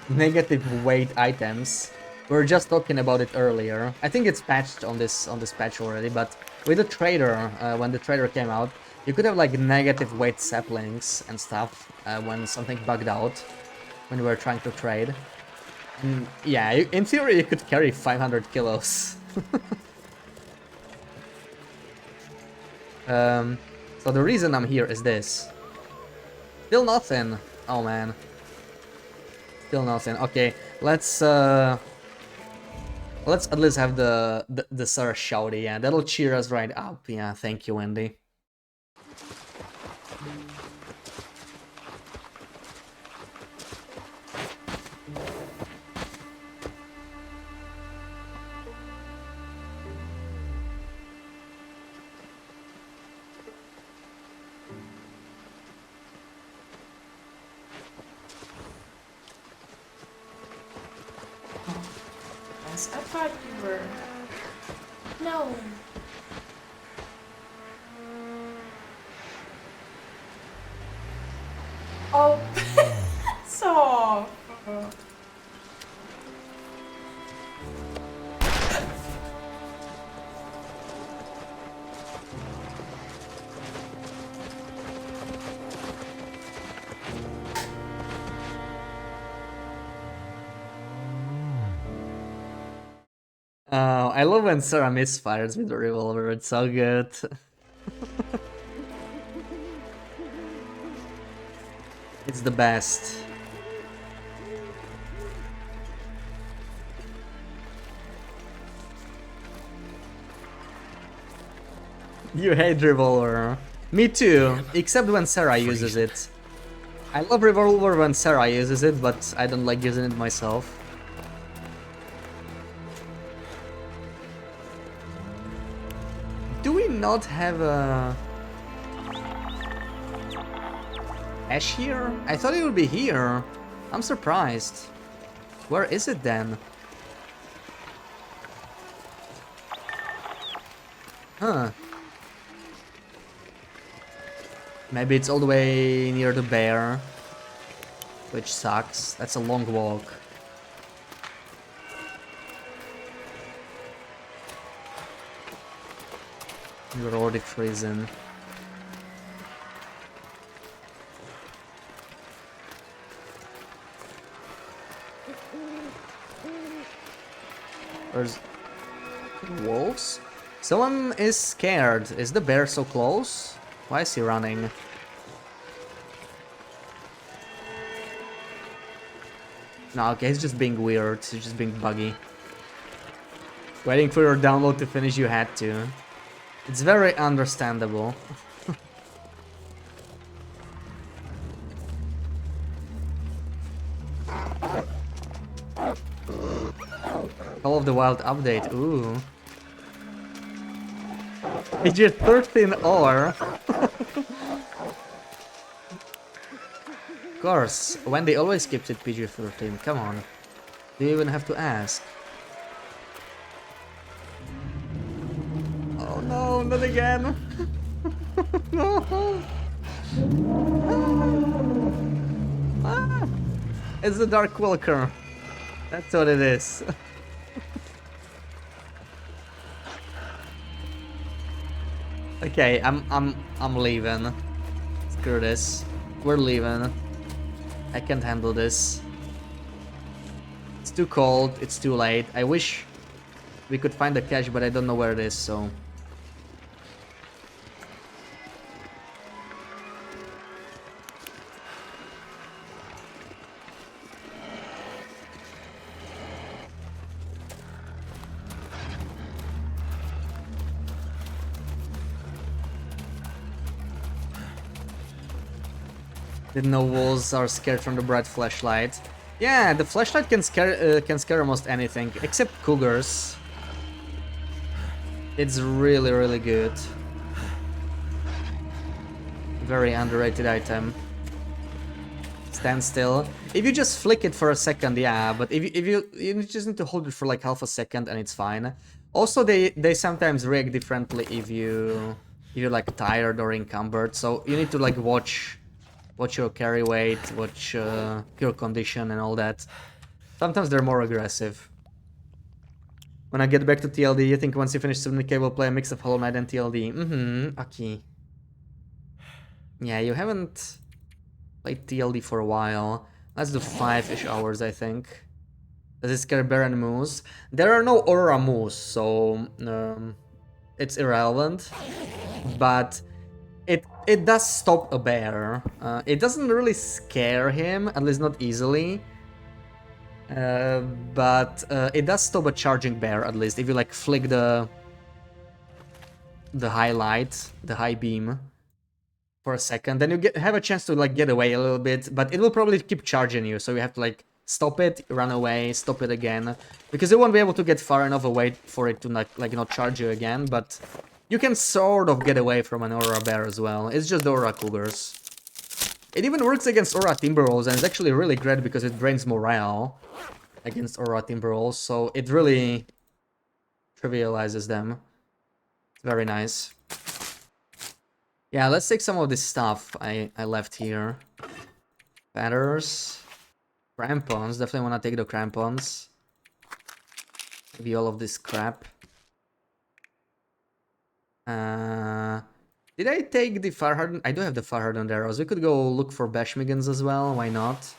negative weight items. We were just talking about it earlier. I think it's patched on this patch already, but with the trader, when the trader came out, you could have like negative weight saplings and stuff when something bugged out when we were trying to trade. And yeah, in theory you could carry 500 kilos. So the reason I'm here is this. Still nothing. Oh man. Still nothing. Okay, let's at least have the Sarah shouty. Yeah, that'll cheer us right up. Yeah, thank you, Wendy. Yes, I thought you were. No. Oh, so. I love when Sarah misfires with the revolver, it's so good. It's the best. You hate revolver. Me too, except when Sarah uses it. I love Revolver when Sarah uses it, but I don't like using it myself. Do we not have a Ash here? I thought it would be here. I'm surprised. Where is it then? Huh. Maybe it's all the way near the bear. Which sucks. That's a long walk. You're already freezing. There's wolves? Someone is scared. Is the bear so close? Why is he running? No, okay, he's just being weird. He's just being buggy. Waiting for your download to finish, you had to. It's very understandable. Call of the Wild update, ooh. PG-13 or... Of course, Wendy always keeps it PG-13, come on. Do you even have to ask? Oh no, not again! No! Ah, it's the Dark Wilker. That's what it is. Okay, I'm leaving. Screw this. We're leaving. I can't handle this. It's too cold, it's too late. I wish we could find the cache, but I don't know where it is, so... Didn't know wolves are scared from the bright flashlight. Yeah, the flashlight can scare almost anything, except cougars. It's really, really good. Very underrated item. Stand still. If you just flick it for a second, yeah, but if you just need to hold it for like half a second and it's fine. Also, they sometimes react differently if you're like tired or encumbered, so you need to like watch your carry weight, watch your condition and all that. Sometimes they're more aggressive. When I get back to TLD, you think once you finish 70k we'll play a mix of Hollow Knight and TLD? Mm-hmm, Aki. Yeah, you haven't played TLD for a while. Let's do 5-ish hours, I think. Does it scare bear and moose? There are no aura moose, so it's irrelevant. But it does stop a bear. It doesn't really scare him, at least not easily. But it does stop a charging bear, at least, if you like flick the highlight, the high beam for a second, then you have a chance to like get away a little bit, but it will probably keep charging you, so you have to like stop it, run away, stop it again, because you won't be able to get far enough away for it to not charge you again, but you can sort of get away from an aura bear as well. It's just the aura cougars. It even works against aura timberwolves, and it's actually really great because it drains morale against aura timberwolves, so it really trivializes them. It's very nice. Yeah, let's take some of this stuff I left here. Feathers. Crampons, definitely want to take the crampons. Maybe all of this crap. Did I take the fire hardened? I do have the fire hardened arrows. We could go look for bashmigans as well, why not?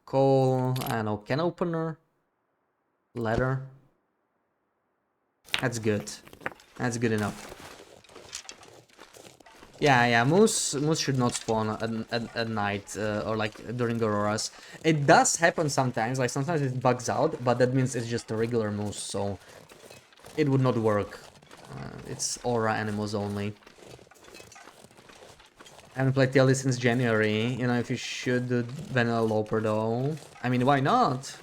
Coal, I don't know, can opener? Leather. That's good. That's good enough. Yeah, moose should not spawn at night or like during auroras. It does happen sometimes, like sometimes it bugs out, but that means it's just a regular moose, so it would not work. It's aura animals only. I haven't played TLD since January. You know, if you should do Vanilla Loper though. I mean, why not?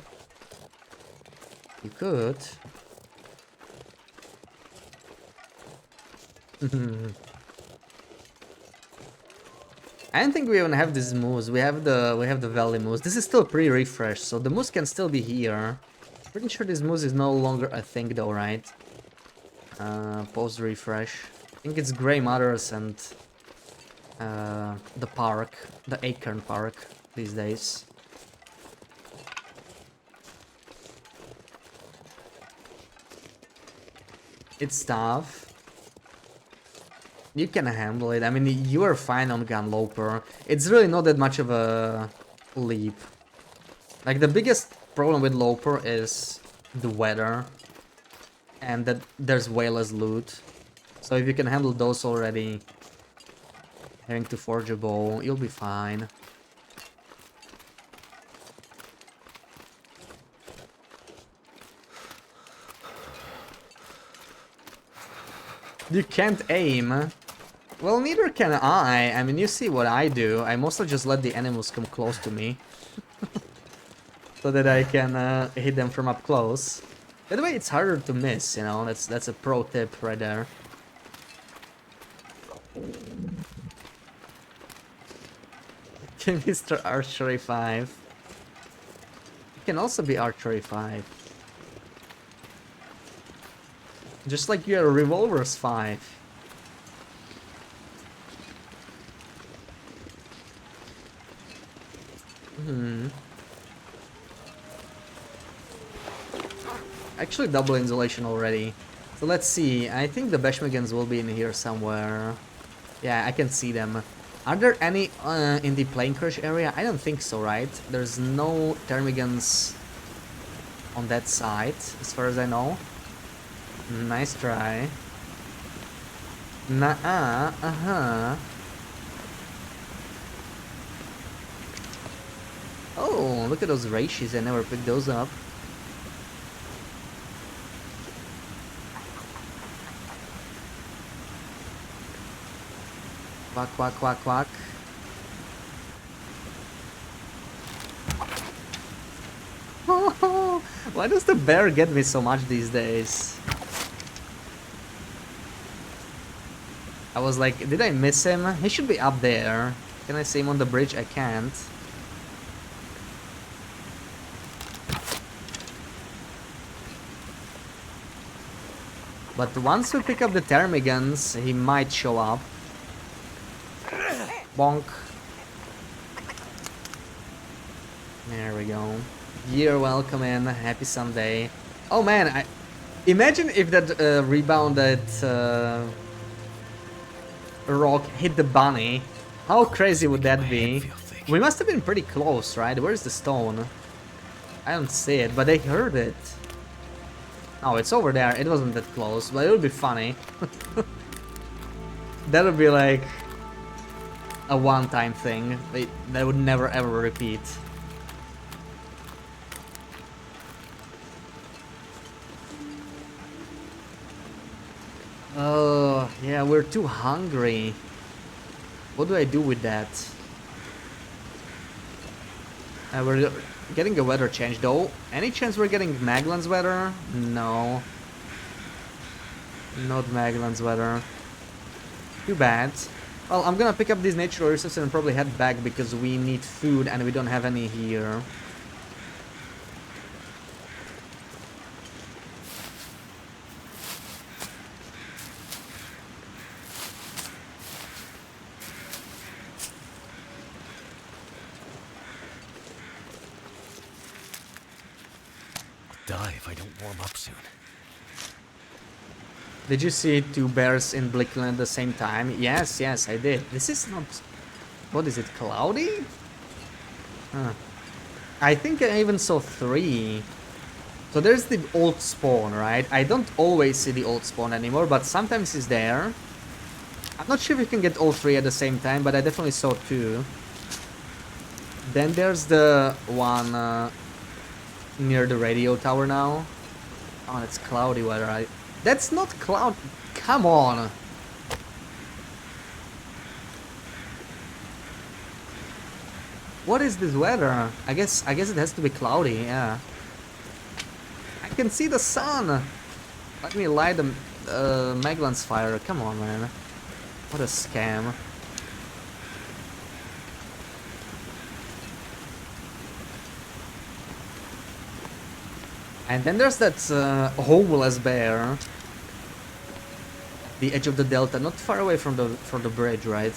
You could. I don't think we even have these moves. We have the Valley moves. This is still pre-refresh, so the moves can still be here. Pretty sure this moves is no longer a thing though, right? Post refresh. I think it's Grey Mothers and the park, the Acorn Park these days. It's tough. You can handle it. I mean, you are fine on Gunloper. It's really not that much of a leap. Like, the biggest problem with Loper is the weather. And that there's way less loot. So if you can handle those already, having to forge a bow, you'll be fine. You can't aim. Well, neither can I. I mean, you see what I do. I mostly just let the animals come close to me. So that I can hit them from up close. By the way, it's harder to miss, you know. That's a pro tip right there. Mr. Archery 5. It can also be Archery 5. Just like your Revolver's 5. Actually double insulation already. So let's see. I think the Beshmagans will be in here somewhere. Yeah, I can see them. Are there any in the plane crash area? I don't think so, right? There's no Termigans on that side, as far as I know. Nice try. Nah, Oh, look at those Reishi. I never picked those up. Quack, quack, quack, quack. Why does the bear get me so much these days? I was like, did I miss him? He should be up there. Can I see him on the bridge? I can't. But once we pick up the Termigans, he might show up. Bonk. There we go. You're welcome in. Happy Sunday. Oh man, imagine if that rebounded rock hit the bunny. How crazy would that be? We must have been pretty close, right? Where's the stone? I don't see it, but they heard it. Oh, it's over there. It wasn't that close, but it would be funny. That would be like a one-time thing. That would never ever repeat. Oh, yeah, we're too hungry. What do I do with that? We're getting a weather change though. Any chance we're getting Maglan's weather? No. Not Maglan's weather. Too bad. Well, I'm gonna pick up these natural resources and probably head back because we need food and we don't have any here. Die if I don't warm up soon. Did you see two bears in Blickland at the same time? Yes, yes, I did. This is not... What is it, cloudy? Huh. I think I even saw 3. So there's the old spawn, right? I don't always see the old spawn anymore, but sometimes it's there. I'm not sure if you can get all 3 at the same time, but I definitely saw 2. Then there's the one near the radio tower now. Oh, it's cloudy weather. That's not cloud. Come on. What is this weather? I guess it has to be cloudy, yeah. I can see the sun! Let me light the Maglan's fire. Come on, man. What a scam. And then there's that homeless bear. The edge of the delta, not far away from the bridge, right?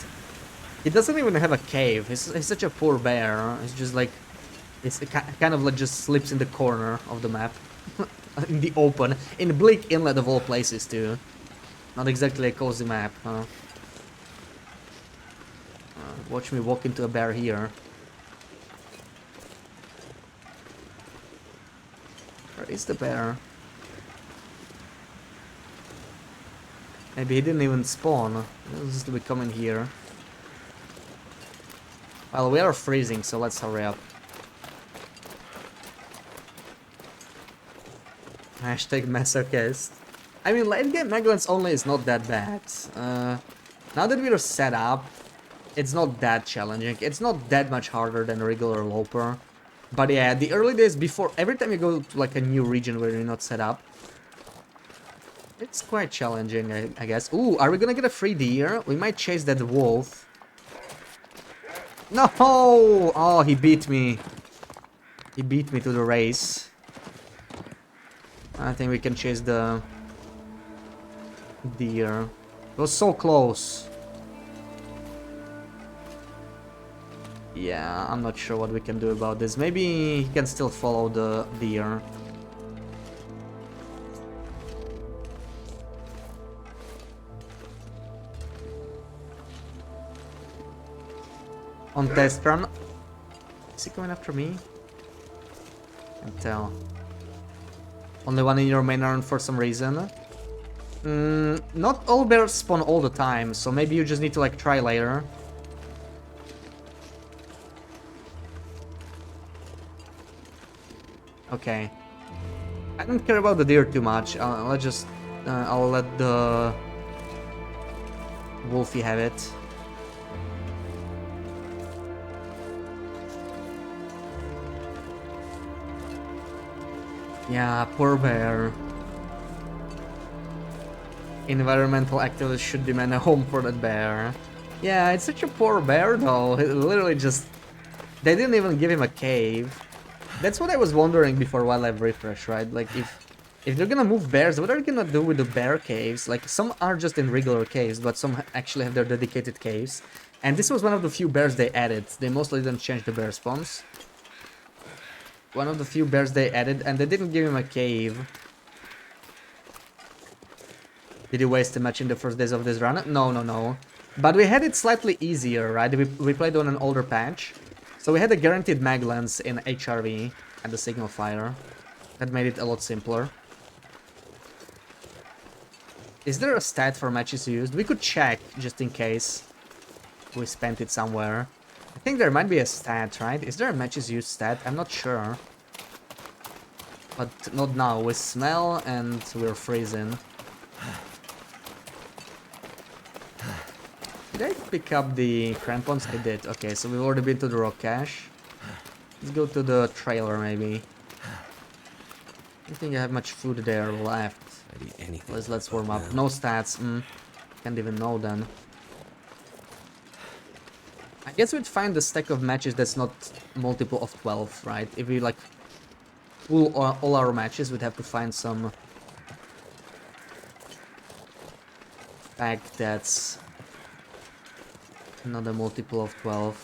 He doesn't even have a cave. He's such a poor bear. He's just like, it's kind of like just slips in the corner of the map, in the open, in Bleak Inlet of all places too. Not exactly a cozy map, huh? Watch me walk into a bear here. Where is the bear? Maybe he didn't even spawn. He'll just be coming here. Well, we are freezing, so let's hurry up. Hashtag masochist. I mean, late game Megalons only is not that bad. Now that we're set up, it's not that challenging. It's not that much harder than a regular Loper. But yeah, the early days before, every time you go to like a new region where you're not set up, it's quite challenging, I guess. Ooh, are we gonna get a free deer? We might chase that wolf. No! Oh, he beat me. He beat me to the race. I think we can chase the deer. It was so close. Yeah, I'm not sure what we can do about this. Maybe he can still follow the deer. On test run. Is he coming after me? Can't tell. Only one in your main run for some reason. Not all bears spawn all the time, so maybe you just need to like try later. Okay. I don't care about the deer too much. I'll let the wolfie have it. Yeah, poor bear. Environmental activists should demand a home for that bear. Yeah, it's such a poor bear though. It literally just... They didn't even give him a cave. That's what I was wondering before Wildlife Refresh, right? Like, if they're gonna move bears, what are they gonna do with the bear caves? Like, some are just in regular caves, but some actually have their dedicated caves. And this was one of the few bears they added. They mostly didn't change the bear spawns. One of the few bears they added, and they didn't give him a cave. Did he waste a match in the first days of this run? No, no, no. But we had it slightly easier, right? We played on an older patch. So we had a guaranteed mag lens in HRV and the signal fire. That made it a lot simpler. Is there a stat for matches used? We could check, just in case we spent it somewhere. I think there might be a stat, right? Is there a matches used stat? I'm not sure. But not now. We smell and we're freezing. Did I pick up the crampons? I did. Okay, so we've already been to the rock cache. Let's go to the trailer, maybe. I don't think I have much food there left. I'd eat anything. Let's warm up. No stats. Can't even know then. I guess we'd find a stack of matches that's not multiple of 12, right? If we like pull all our matches, we'd have to find some pack that's not a multiple of 12.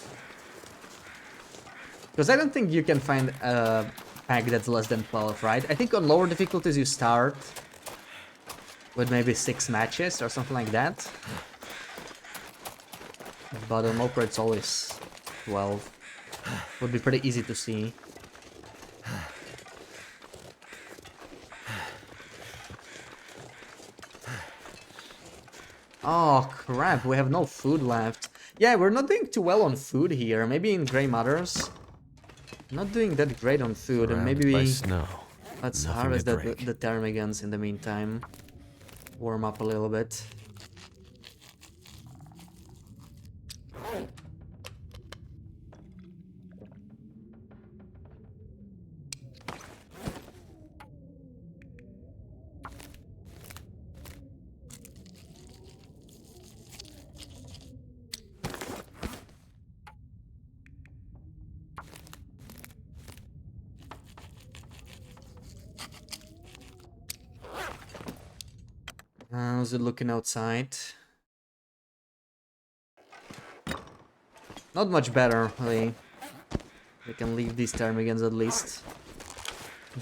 Because I don't think you can find a pack that's less than 12, right? I think on lower difficulties you start with maybe 6 matches or something like that. But on Loper it's always 12. Would be pretty easy to see. Oh crap, we have no food left. Yeah, we're not doing too well on food here. Maybe in Grey Mothers. Not doing that great on food, and maybe we... Snow. Let's Nothing harvest to the drink. ptarmigans in the meantime. Warm up a little bit. How's it looking outside? Not much better, really. We can leave these ptarmigans at least.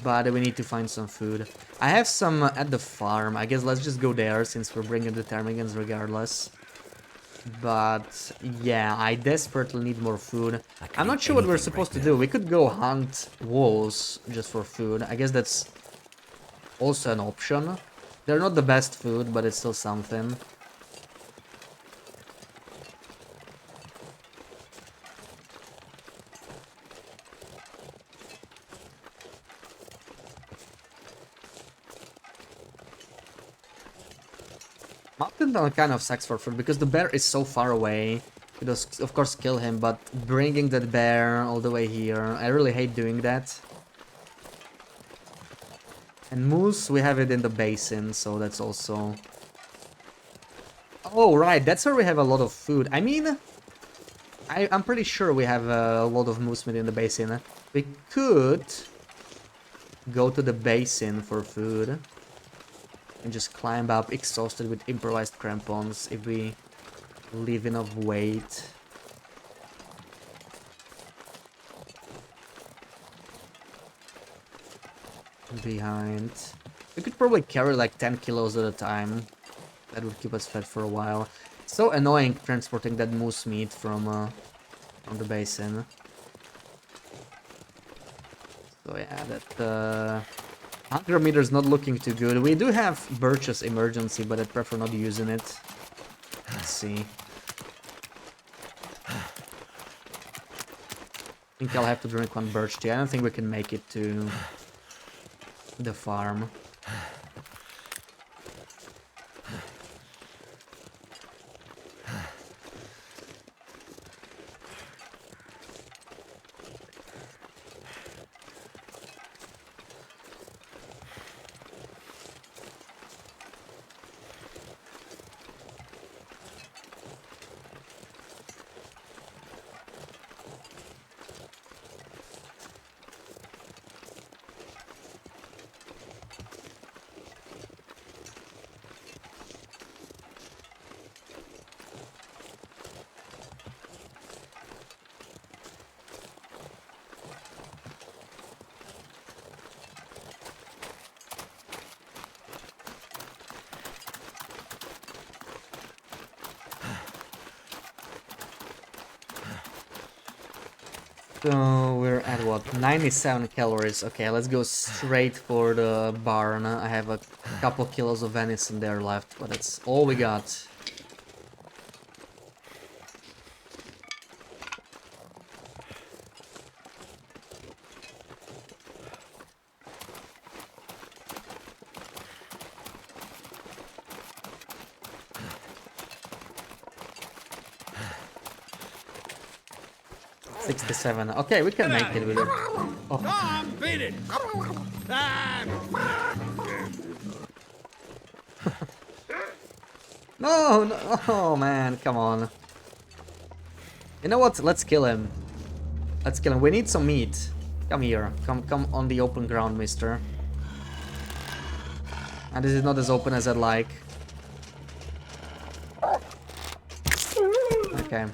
But we need to find some food. I have some at the farm. I guess let's just go there since we're bringing the ptarmigans regardless. But yeah, I desperately need more food. I'm not sure what we're supposed to do. We could go hunt wolves just for food. I guess that's also an option. They're not the best food, but it's still something. Mountain Tunnel kind of sucks for food because the bear is so far away. You just, of course, kill him, but bringing that bear all the way here, I really hate doing that. And moose, we have it in the basin, so that's also... Oh, right, that's where we have a lot of food. I mean, I'm pretty sure we have a lot of moose meat in the basin. We could go to the basin for food. And just climb up exhausted with improvised crampons if we leave enough weight. Behind. We could probably carry like 10 kilos at a time. That would keep us fed for a while. It's so annoying transporting that moose meat from the basin. So yeah, that hunger meter is not looking too good. We do have Birch's emergency, but I'd prefer not using it. Let's see. I think I'll have to drink one birch tea. I don't think we can make it to the farm. So we're at what? 97 calories. Okay, let's go straight for the barn. I have a couple kilos of venison there left, but that's all we got. Okay, we can make it with it. Oh. Beat it! No, no, oh man, come on. You know what? Let's kill him. Let's kill him. We need some meat. Come here. Come on the open ground, mister. And this is not as open as I'd like. Okay.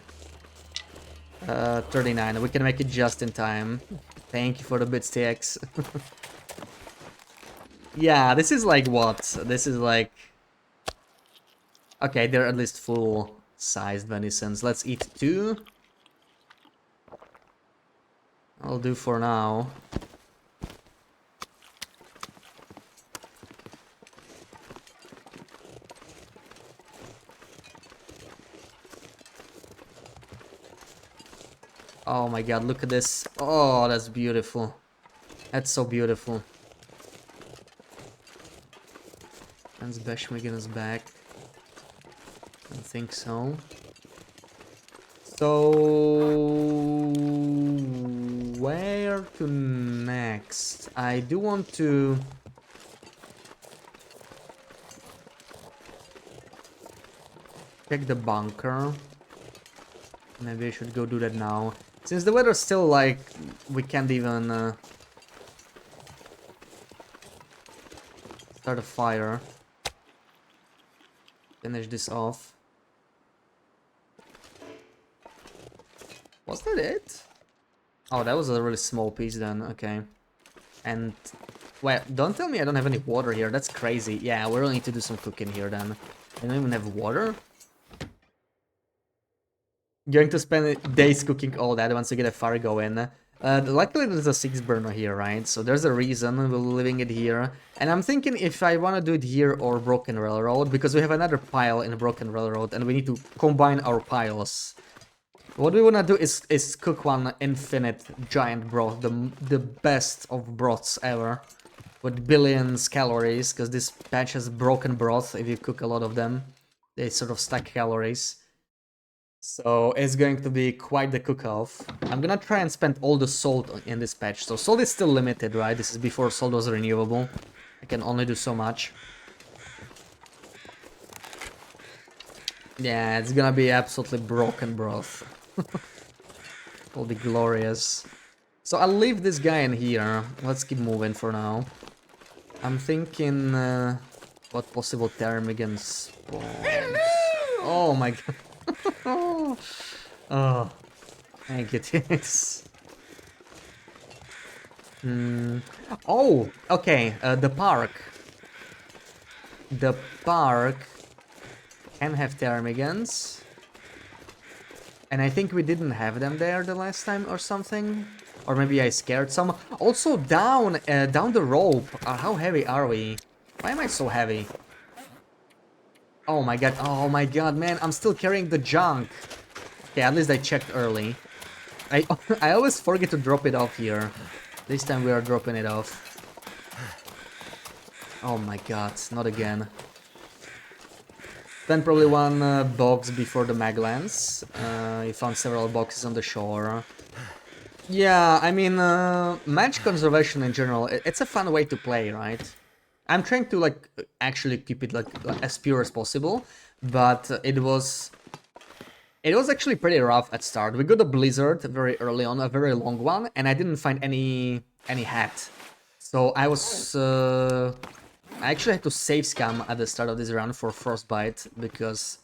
39. We can make it just in time. Thank you for the bits, TX. Yeah, this is like what? This is like... Okay, they're at least full-sized venisons. Let's eat 2. I'll do for now. Oh my god, look at this. Oh, that's beautiful. That's so beautiful. And Beshmigan is back. I don't think so. So... where to next? I do want to... check the bunker. Maybe I should go do that now. Since the weather's still like... we can't even... start a fire. finish this off. Was that it? Oh, that was a really small piece then, okay. And, well, don't tell me I don't have any water here, that's crazy. Yeah, we really need to do some cooking here then. I don't even have water? Going to spend days cooking all that once we get a fire going. Luckily there's a 6 burner here, right? So there's a reason we're leaving it here. And I'm thinking if I want to do it here or Broken Railroad, because we have another pile in Broken Railroad and we need to combine our piles. What we want to do is cook one infinite giant broth, the best of broths ever. With billions calories, because this patch has broken broth if you cook a lot of them. They sort of stack calories. So it's going to be quite the cook-off. I'm gonna try and spend all the salt in this patch. So salt is still limited, right? This is before salt was renewable. I can only do so much. Yeah, it's gonna be absolutely broken broth. It'll be glorious. So I'll leave this guy in here. Let's keep moving for now. I'm thinking what possible ptarmigan spawns. Oh my god. Oh, thank you, this. Oh, okay, the park. The park can have ptarmigans. And I think we didn't have them there the last time or something. Or maybe I scared some. Also down, down the rope. How heavy are we? Why am I so heavy? Oh my god, man, I'm still carrying the junk. Okay, at least I checked early. I always forget to drop it off here. This time we are dropping it off. Oh my god, not again. Then probably one box before the mag lands. You found several boxes on the shore. Yeah, I mean, match conservation in general, it's a fun way to play, right? I'm trying to like actually keep it like as pure as possible, but it was actually pretty rough at start. We got a blizzard very early on, a very long one, and I didn't find any hat. So I was I actually had to save scam at the start of this round for frostbite because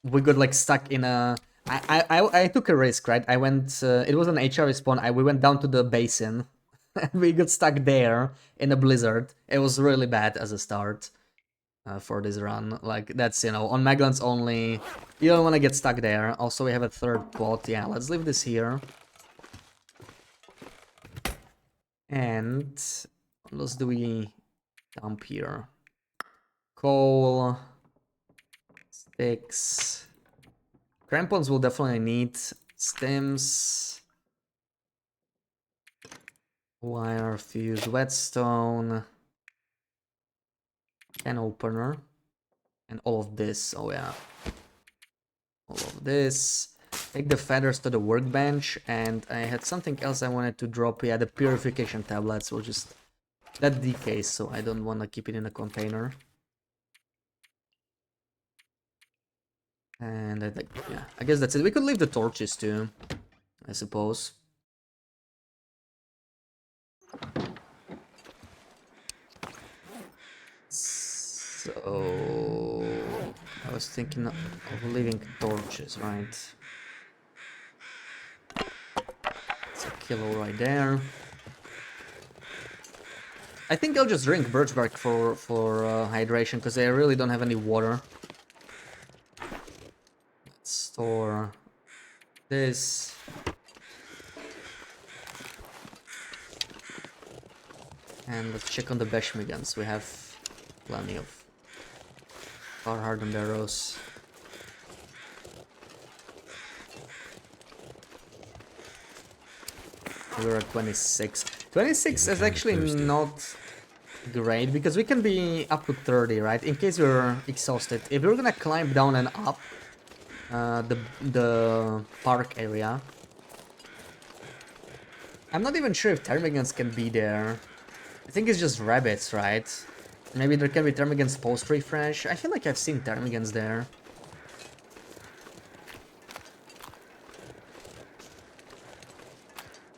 we got like stuck in a. I took a risk, right? I went. It was an HR respawn. We went down to the basin. We got stuck there in a blizzard. It was really bad as a start for this run. Like, that's, you know, on Maglands only. You don't want to get stuck there. Also, we have a third plot. Yeah, let's leave this here. And what else do we dump here? Coal, sticks. Crampons will definitely need stems. Wire, fuse, whetstone, can opener, and all of this. Oh yeah, all of this. Take the feathers to the workbench, and I had something else I wanted to drop. Yeah, the purification tablets will just that decays, so I don't want to keep it in a container. And I think, yeah, I guess that's it. We could leave the torches too, I suppose. So I was thinking of leaving torches, right? It's a kilo right there. I think I'll just drink birch bark for hydration because I really don't have any water. Let's store this. And let's check on the Beshmigans. We have plenty of far hardened arrows. We're at 26. 26 is actually not great because we can be up to 30, right? In case we're exhausted. If we're gonna climb down and up the park area, I'm not even sure if ptarmigans can be there. I think it's just rabbits, right? Maybe there can be ptarmigans post-refresh. I feel like I've seen ptarmigans there.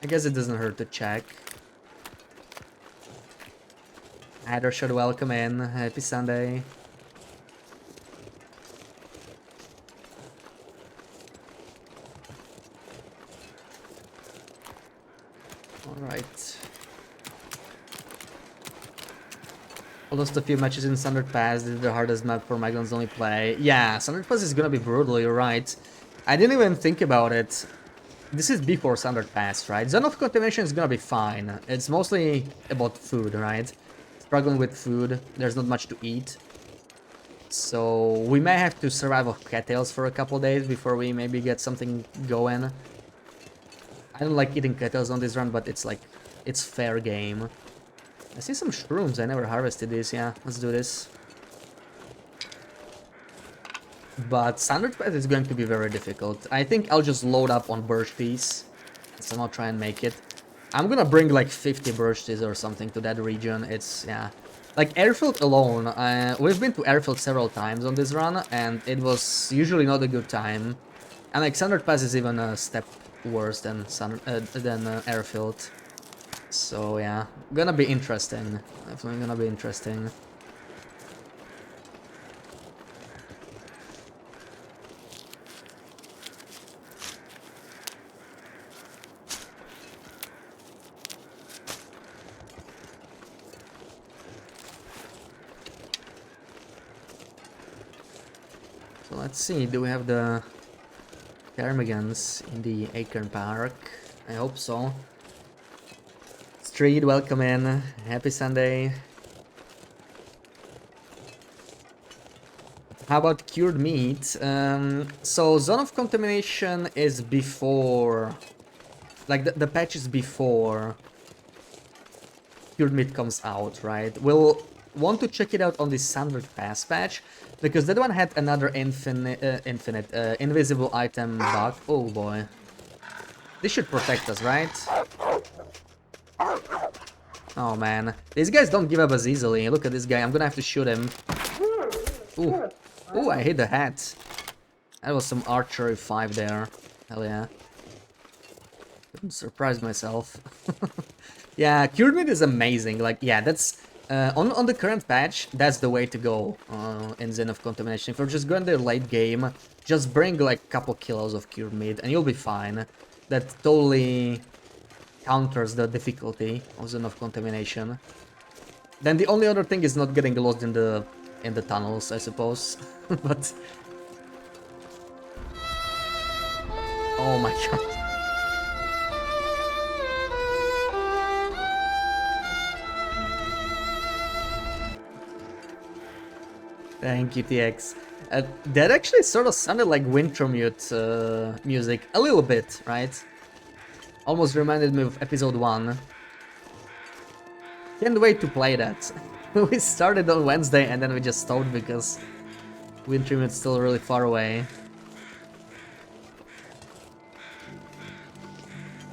I guess it doesn't hurt to check. Either should welcome in. Happy Sunday. I lost a few matches in Standard Pass. This is the hardest map for Magnon's only play. Yeah, Standard Pass is gonna be brutal, you're right. I didn't even think about it. This is before Standard Pass, right? Zone of Contamination is gonna be fine. It's mostly about food, right? Struggling with food. There's not much to eat. So we may have to survive off cattails for a couple days before we maybe get something going. I don't like eating cattails on this run, but it's like, it's fair game. I see some shrooms, I never harvested these, yeah, let's do this. But Standard Path is going to be very difficult. I think I'll just load up on birch teas and somehow try and make it. I'm gonna bring like 50 birch teas or something to that region. It's, yeah. Like Airfield alone, we've been to Airfield several times on this run, and it was usually not a good time. And like Standard Pass is even a step worse than Airfield. So yeah, gonna be interesting. Definitely gonna be interesting. So let's see, do we have the Termagants in the Acorn Park? I hope so. Street, welcome in. Happy Sunday. How about cured meat? So Zone of Contamination is before... Like the patch is before cured meat comes out, right? We'll want to check it out on the Standard Pass patch, because that one had another invisible item bug. Oh boy. This should protect us, right? Oh man, these guys don't give up as easily. Look at this guy, I'm gonna have to shoot him. Ooh, ooh, I hit the hat. That was some archery 5 there. Hell yeah. I'm surprised myself. Yeah, cured meat is amazing. Like, yeah, that's on the current patch. That's the way to go in Zone of Contamination. If you're just going there late game, just bring like a couple kilos of cured meat and you'll be fine. That totally counters the difficulty of Zone of Contamination. Then the only other thing is not getting lost in the tunnels, I suppose. But oh my god. Thank you, TX. That actually sort of sounded like Wintermute music, a little bit, right? Almost reminded me of episode 1. Can't wait to play that. We started on Wednesday and then we just stopped because Wintermute's still really far away.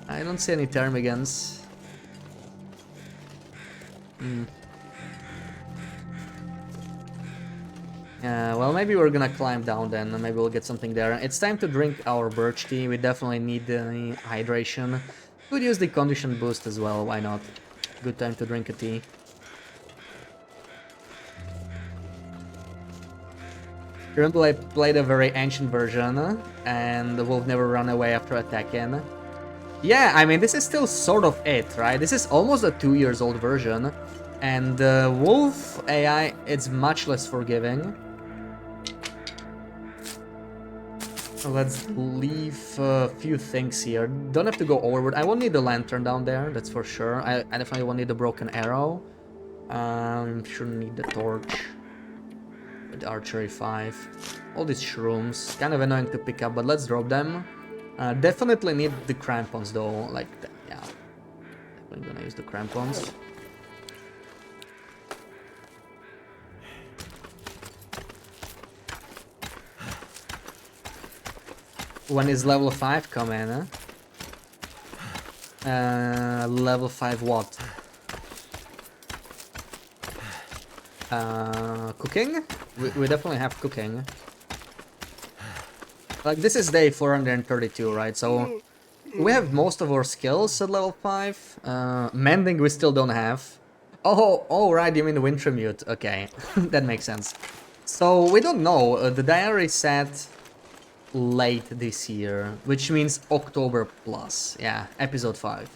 I don't see any Termagants. Well, maybe we're gonna climb down then, and maybe we'll get something there. It's time to drink our birch tea. We definitely need the hydration. Could use the condition boost as well, why not? Good time to drink a tea. Remember I played a very ancient version, and the wolf never ran away after attacking. Yeah, I mean, this is still sort of it, right? This is almost a 2 years old version, and the wolf AI, it's much less forgiving. Let's leave a few things here. Don't have to go overboard. I won't need the lantern down there, that's for sure. I definitely won't need the broken arrow. Shouldn't need the torch. With archery 5. All these shrooms. Kind of annoying to pick up, but let's drop them. Definitely need the crampons though. Like, yeah. Definitely gonna use the crampons. When is level 5 coming, huh? Level 5 what? Cooking? We definitely have cooking. Like, this is day 432, right? So, we have most of our skills at level 5. Mending we still don't have. Oh, right, you mean Wintermute. Okay, that makes sense. So, we don't know. The diary said late this year, which means October plus. Yeah, episode 5.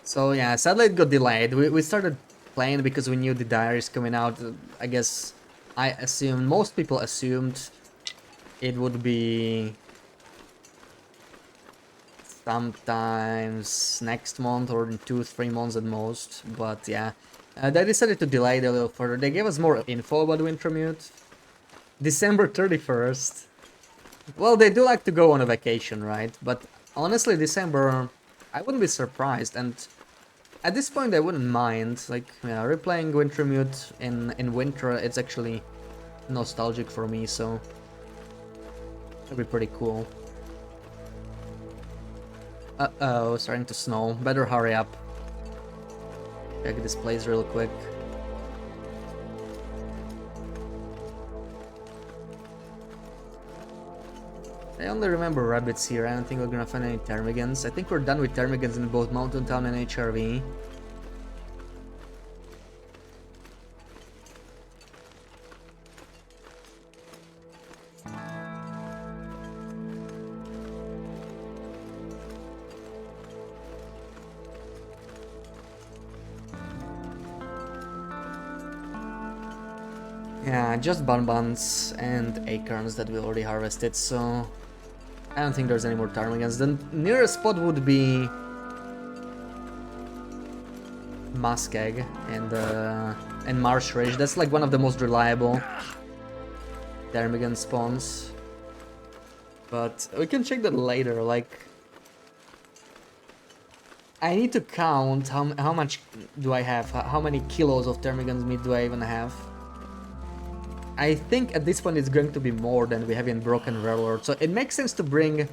So yeah, sadly it got delayed. We started playing because we knew the diary is coming out. I guess I assumed, most people assumed it would be sometimes next month or in 2-3 months at most. But yeah, they decided to delay it a little further. They gave us more info about Wintermute. December 31st. Well, they do like to go on a vacation, right? But honestly, December, I wouldn't be surprised. And at this point, I wouldn't mind. Like, yeah, replaying Wintermute in winter, it's actually nostalgic for me, so that'd be pretty cool. Uh-oh, starting to snow. Better hurry up. Check this place real quick. I only remember rabbits here. I don't think we're gonna find any ptarmigans. I think we're done with ptarmigans in both Mountain Town and HRV. Yeah, just bonbons and acorns that we already harvested, so I don't think there's any more ptarmigans. The nearest spot would be Muskeg and Marsh Ridge. That's like one of the most reliable ptarmigan spawns. But we can check that later. Like, I need to count how much do I have, how many kilos of ptarmigan's meat do I even have. I think at this point it's going to be more than we have in Broken Railroad, so it makes sense to bring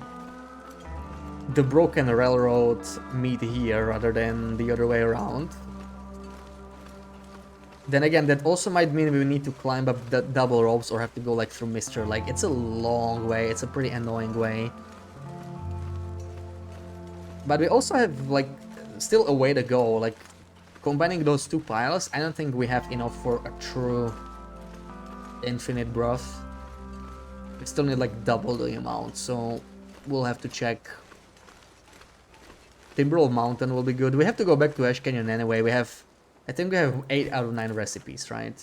the Broken Railroad meat here rather than the other way around. Then again, that also might mean we need to climb up the double ropes or have to go like through Mister. Like, it's a long way, it's a pretty annoying way. But we also have like still a way to go. Like, combining those two piles, I don't think we have enough for a true infinite broth. We still need like double the amount, so we'll have to check. Timberwolf Mountain will be good. We have to go back to Ash Canyon anyway. I think we have 8 out of 9 recipes, right?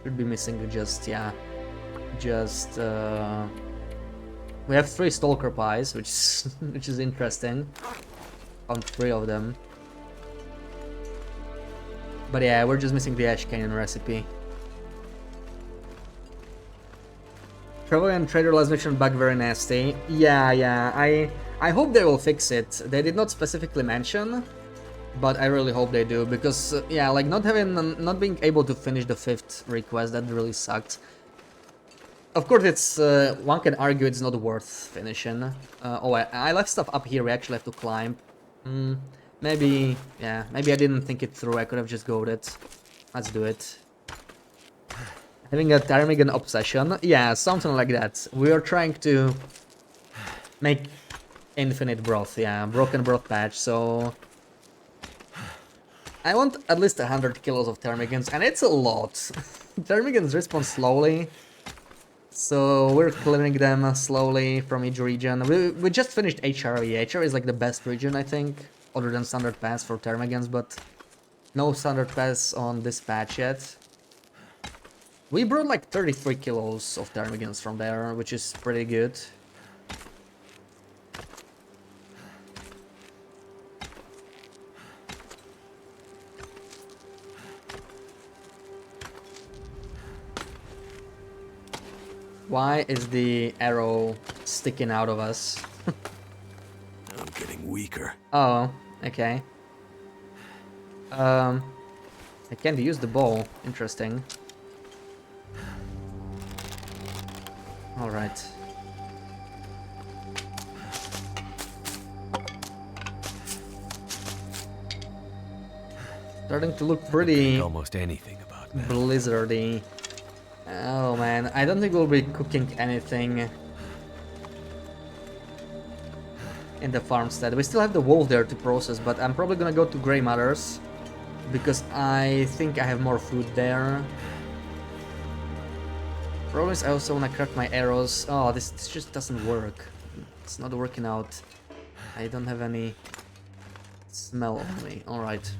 Should be missing just, yeah, we have 3 Stalker Pies, which is interesting. Found 3 of them. But yeah, we're just missing the Ash Canyon recipe. Traveler Trader last mission bug very nasty. Yeah, I hope they will fix it. They did not specifically mention, but I really hope they do, because yeah, like not being able to finish the 5th request, that really sucked. Of course, it's one can argue it's not worth finishing. Oh, I left stuff up here. We actually have to climb. Maybe, yeah, maybe I didn't think it through. I could have just goed it. Let's do it. Having a ptarmigan obsession? Yeah, something like that. We are trying to make infinite broth, yeah, broken broth patch, so I want at least 100 kilos of ptarmigans, and it's a lot. Ptarmigans respawn slowly, so we're clearing them slowly from each region. We just finished HRV. HRV is like the best region, I think, other than Standard Pass for ptarmigans, but no Standard Pass on this patch yet. We brought like 33 kilos of ptarmigans from there, which is pretty good. Why is the arrow sticking out of us? I'm getting weaker. Oh, okay. I can't use the bow. Interesting. Alright. Starting to look pretty Almost anything about that. blizzardy. Oh man, I don't think we'll be cooking anything in the farmstead. We still have the wolf there to process, but I'm probably gonna go to Grey Mother's because I think I have more food there. Problem is I also wanna craft my arrows. Oh, this just doesn't work. It's not working out. I don't have any smell on me. Alright.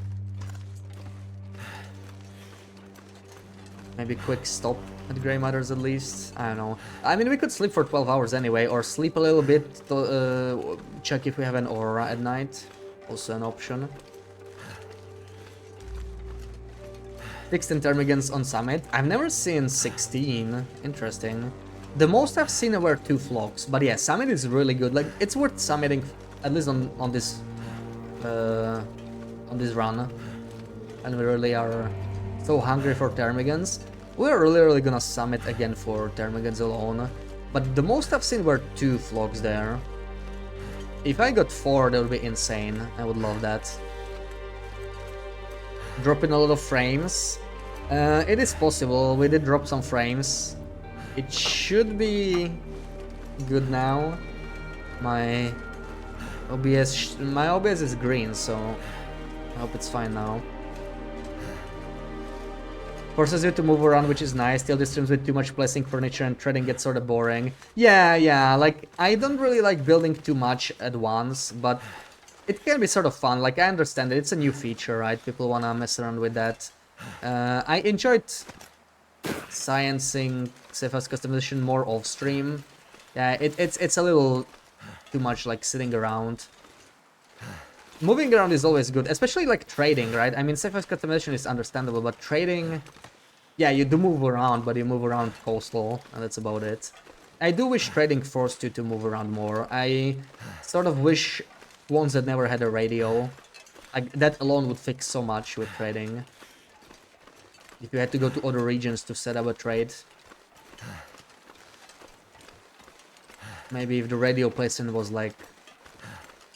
Maybe quick stop at Grey Matters at least. I don't know. I mean, we could sleep for 12 hours anyway, or sleep a little bit to check if we have an aura at night. Also an option. 16 termigans on summit. I've never seen 16. Interesting. The most I've seen were 2 flocks, but yeah, summit is really good. Like, it's worth summiting, at least on this run. And we really are so hungry for termigans. We're literally gonna summit again for termigans alone. But the most I've seen were 2 flocks there. If I got 4, that would be insane. I would love that. Dropping a lot of frames. It is possible. We did drop some frames. It should be good now. My OBS is green, so I hope it's fine now. Forces you to move around, which is nice. Still, this streams with too much placing furniture and treading gets sort of boring. Yeah, like, I don't really like building too much at once, but it can be sort of fun. Like, I understand it. It's a new feature, right? People wanna mess around with that. I enjoyed sciencing safe-house customization more off-stream. Yeah, it's a little too much, like, sitting around. Moving around is always good, especially like trading, right? I mean, safe-house customization is understandable, but trading... Yeah, you do move around, but you move around coastal, and that's about it. I do wish trading forced you to move around more. I sort of wish ones that never had a radio. Like, that alone would fix so much with trading. If you had to go to other regions to set up a trade. Maybe if the radio placement was like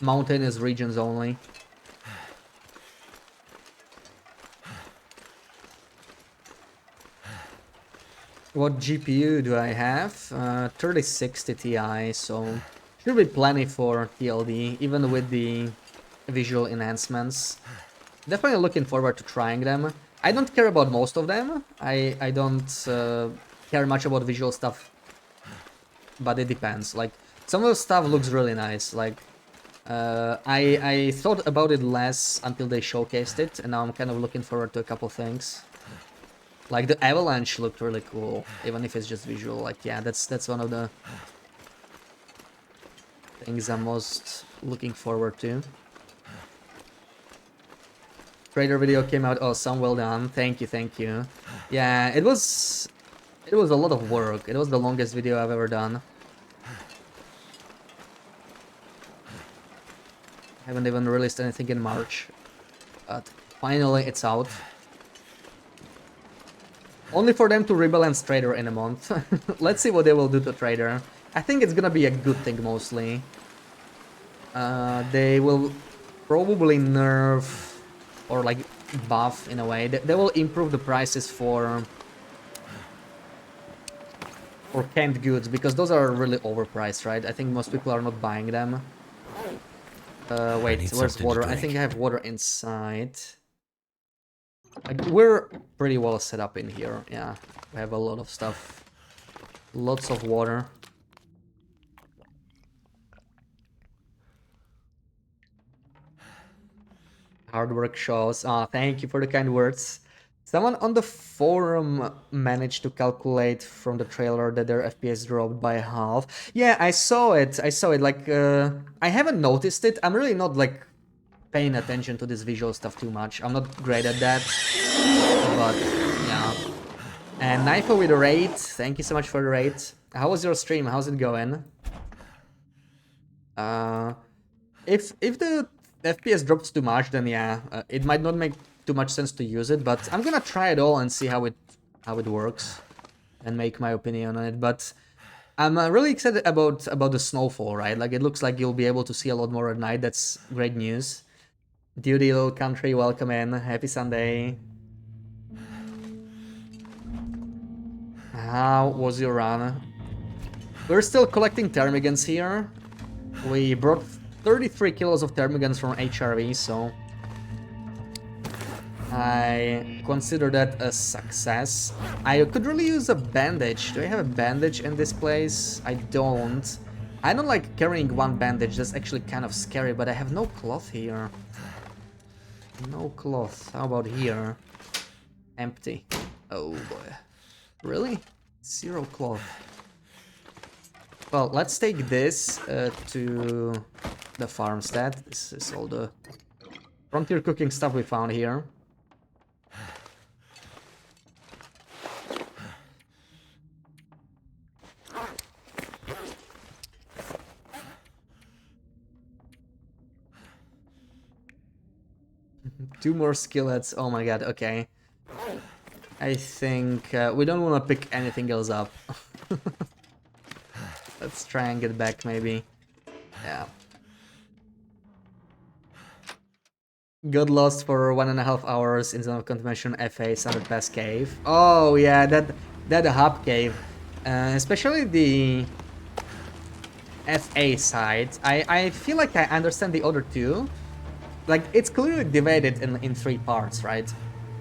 mountainous regions only. What GPU do I have? 3060 Ti, so should be plenty for TLD, even with the visual enhancements. Definitely looking forward to trying them. I don't care about most of them. I don't care much about visual stuff, but it depends. Like, some of the stuff looks really nice. Like, I thought about it less until they showcased it, and now I'm kind of looking forward to a couple things. Like, the avalanche looked really cool, even if it's just visual. Like, yeah, that's one of the things I'm most looking forward to. Trader video came out awesome, well done. Thank you. Yeah, it was a lot of work. It was the longest video I've ever done. Haven't even released anything in March, but finally it's out. Only for them to rebalance Trader in a month. Let's see what they will do to Trader. I think it's gonna be a good thing mostly. They will probably nerf or like buff in a way. They will improve the prices for canned goods, because those are really overpriced, right? I think most people are not buying them. Wait, where's water? I think I have water inside. Like, we're pretty well set up in here. Yeah, we have a lot of stuff. Lots of water. Hard work shows. Thank you for the kind words. Someone on the forum managed to calculate from the trailer that their FPS dropped by half. Yeah, I saw it. Like, I haven't noticed it. I'm really not, like, paying attention to this visual stuff too much. I'm not great at that. But, yeah. And Knifo with a raid. Thank you so much for the raid. How was your stream? How's it going? If the FPS drops too much, then yeah, it might not make too much sense to use it, but I'm gonna try it all and see how it works and make my opinion on it. But I'm really excited about the snowfall, right? Like, it looks like you'll be able to see a lot more at night. That's great news. Duty little country, welcome in. Happy Sunday. How was your run? We're still collecting termigans here. We brought 33 kilos of termigans from HRV, so I consider that a success. I could really use a bandage. Do I have a bandage in this place? I don't. I don't like carrying one bandage. That's actually kind of scary, but I have no cloth here. No cloth. How about here? Empty. Oh boy. Really? 0 cloth. Well, let's take this to the farmstead. This is all the frontier cooking stuff we found here. Two more skillets. Oh my god, okay. I think we don't want to pick anything else up. Let's try and get back, maybe. Yeah. Got lost for 1.5 hours in zone of contamination FA Standard Pass cave. Oh yeah, that hub cave. Especially the FA side. I feel like I understand the other two. Like, it's clearly divided in 3 parts, right?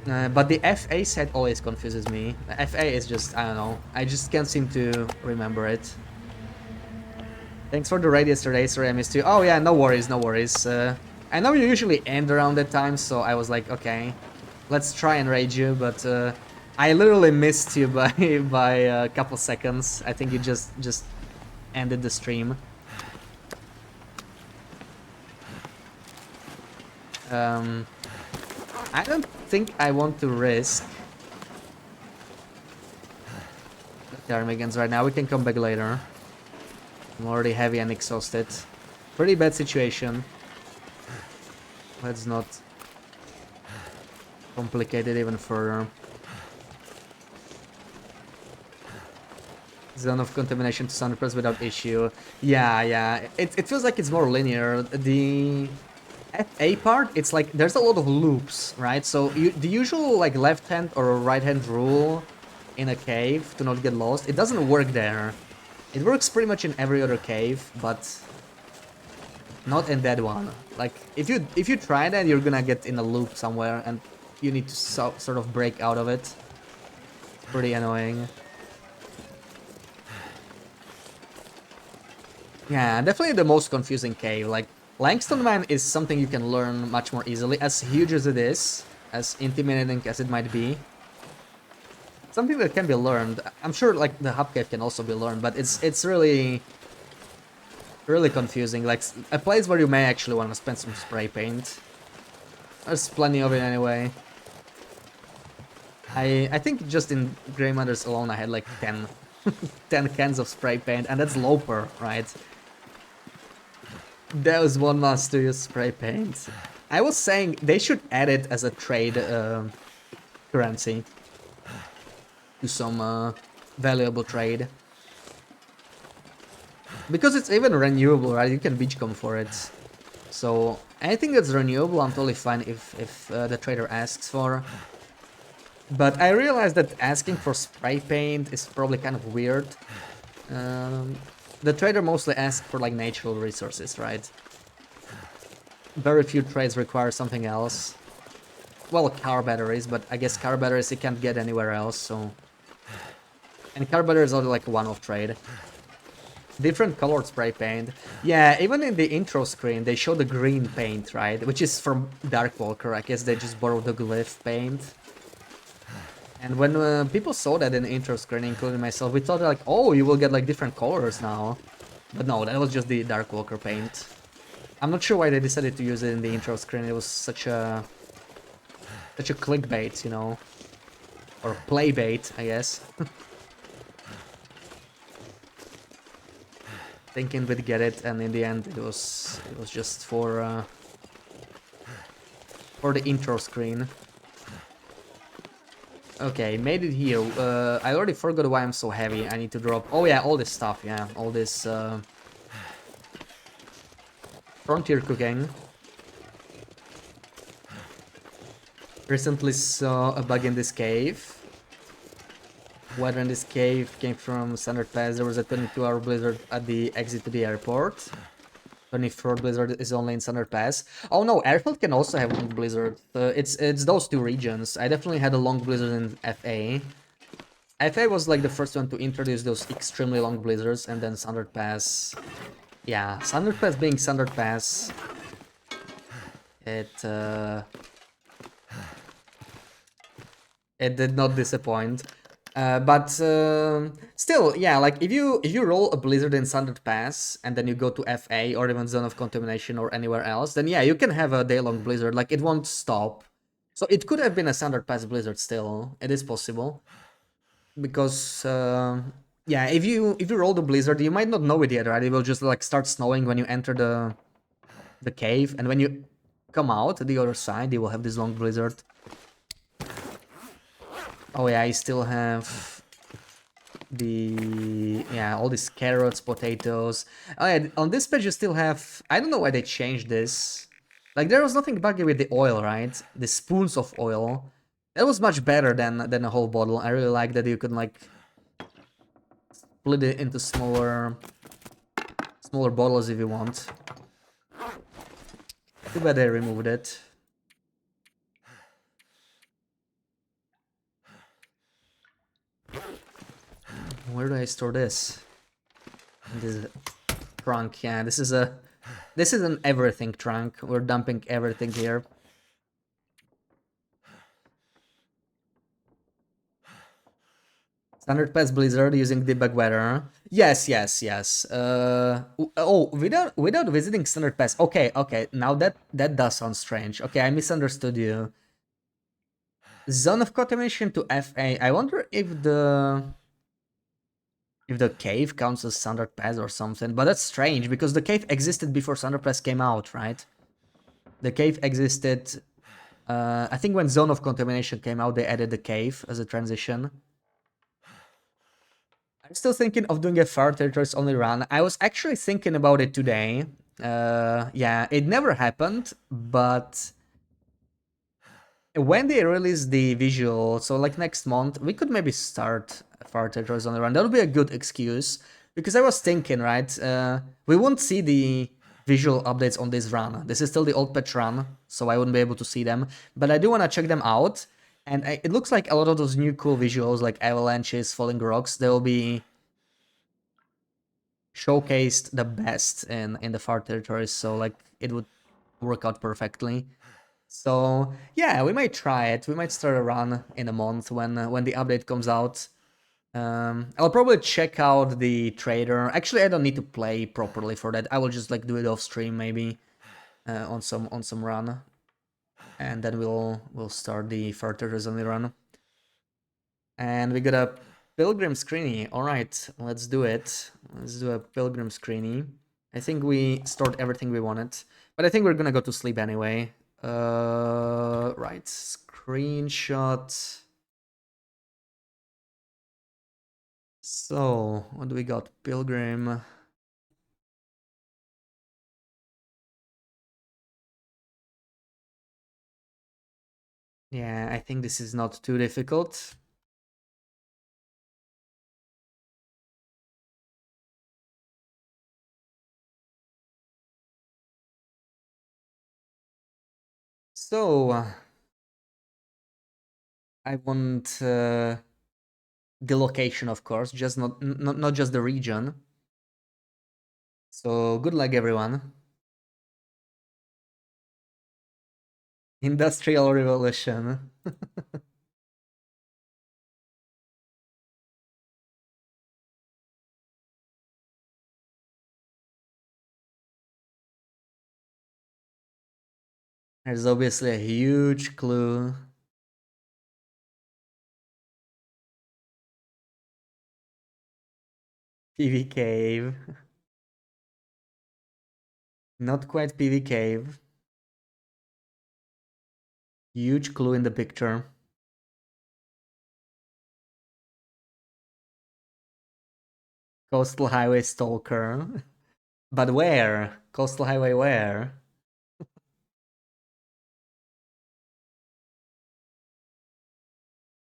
But the FA set always confuses me. The FA is just, I don't know. I just can't seem to remember it. Thanks for the raid yesterday, sorry I missed you. Oh yeah, no worries, no worries. I know you usually end around that time, so I was like, okay, let's try and raid you, but I literally missed you by a couple seconds. I think you just ended the stream. I don't think I want to risk the Termagants right now. We can come back later. I'm already heavy and exhausted. Pretty bad situation. Let's not complicate it even further. Zone of contamination to 100% without issue. Yeah. It feels like it's more linear. The FA part, it's like there's a lot of loops, right? So the usual like left hand or right hand rule in a cave to not get lost, it doesn't work there. It works pretty much in every other cave, but not in that one. Like if you try that, you're gonna get in a loop somewhere and you need to sort of break out of it. Pretty annoying. Yeah, definitely the most confusing cave. Like, Langston Man is something you can learn much more easily, as huge as it is, as intimidating as it might be. Something that can be learned. I'm sure, like, the hub cave can also be learned, but it's really confusing. Like, a place where you may actually want to spend some spray paint. There's plenty of it anyway. I think just in Grey Matters alone I had like 10 cans of spray paint, and that's Loper, right? That was 1 month to use spray paint. I was saying they should add it as a trade currency to some valuable trade. Because it's even renewable, right? You can beachcomb for it. So anything that's renewable I'm totally fine if the trader asks for. But I realized that asking for spray paint is probably kind of weird. The trader mostly asks for like natural resources, right? Very few trades require something else. Well, car batteries, but I guess car batteries you can't get anywhere else, so... And car batteries are like a one-off trade. Different colored spray paint. Yeah, even in the intro screen they show the green paint, right? Which is from Darkwalker. I guess they just borrowed the glyph paint. And when people saw that in the intro screen, including myself, we thought like, oh, you will get like different colors now. But no, that was just the Darkwalker paint. I'm not sure why they decided to use it in the intro screen. It was such a clickbait, you know, or playbait, I guess. Thinking we'd get it, and in the end, it was just for the intro screen. Okay, made it here. I already forgot why I'm so heavy. I need to drop... Oh yeah, all this stuff, yeah. All this frontier cooking. Recently saw a bug in this cave. Weather in this cave came from Standard Pass. There was a 22-hour blizzard at the exit to the airport. 24th blizzard is only in Standard Pass. Oh no, Airfield can also have long blizzard. It's those two regions. I definitely had a long blizzard in FA. FA was like the first one to introduce those extremely long blizzards, and then Standard Pass. Yeah, Standard Pass being Standard Pass. It It did not disappoint. But still, yeah, like if you roll a blizzard in Sundered Pass and then you go to FA or even Zone of Contamination or anywhere else, then yeah, you can have a day-long blizzard. Like it won't stop. So it could have been a Sundered Pass blizzard still. It is possible. Because yeah, if you roll the blizzard, you might not know it yet, right? It will just like start snowing when you enter the cave, and when you come out the other side, you will have this long blizzard. Oh yeah, I still have all these carrots, potatoes. Oh yeah, on this page you still have, I don't know why they changed this. Like there was nothing buggy with the oil, right? The spoons of oil. That was much better than a whole bottle. I really like that you could like split it into smaller bottles if you want. Too bad they removed it. Where do I store this? This trunk, yeah, this is an everything trunk. We're dumping everything here. Standard Pass Blizzard using debug weather. Yes. Without visiting Standard Pass. Okay. Now that does sound strange. Okay, I misunderstood you. Zone of Contamination to FA. I wonder if the cave counts as Standard Pass or something. But that's strange because the cave existed before Standard Pass came out, right? The cave existed. I think when Zone of Contamination came out, they added the cave as a transition. I'm still thinking of doing a Far Territories only run. I was actually thinking about it today. Yeah, it never happened, but when they release the visual, so like next month, we could maybe start Far Territories only run. That would be a good excuse, because I was thinking, right, we won't see the visual updates on this run. This is still the old patch run, so I wouldn't be able to see them, but I do want to check them out. And it looks like a lot of those new cool visuals, like avalanches, falling rocks, they will be showcased the best in the Far Territories, so like it would work out perfectly. So yeah, we might try it. We might start a run in a month when the update comes out. I'll probably check out the trader. Actually, I don't need to play properly for that. I will just like do it off stream maybe on some run, and then we'll start the Far Territories only run. And we got a Pilgrim Screeny. Alright, let's do it. Let's do a Pilgrim Screeny. I think we stored everything we wanted. But I think we're gonna go to sleep anyway. Right, screenshot. So, what do we got? Pilgrim. Yeah, I think this is not too difficult. So, I want the location, of course, just not just the region. So, good luck, everyone. Industrial Revolution. There's obviously a huge clue. PV Cave. Not quite PV Cave. Huge clue in the picture. Coastal Highway Stalker. But where? Coastal Highway where?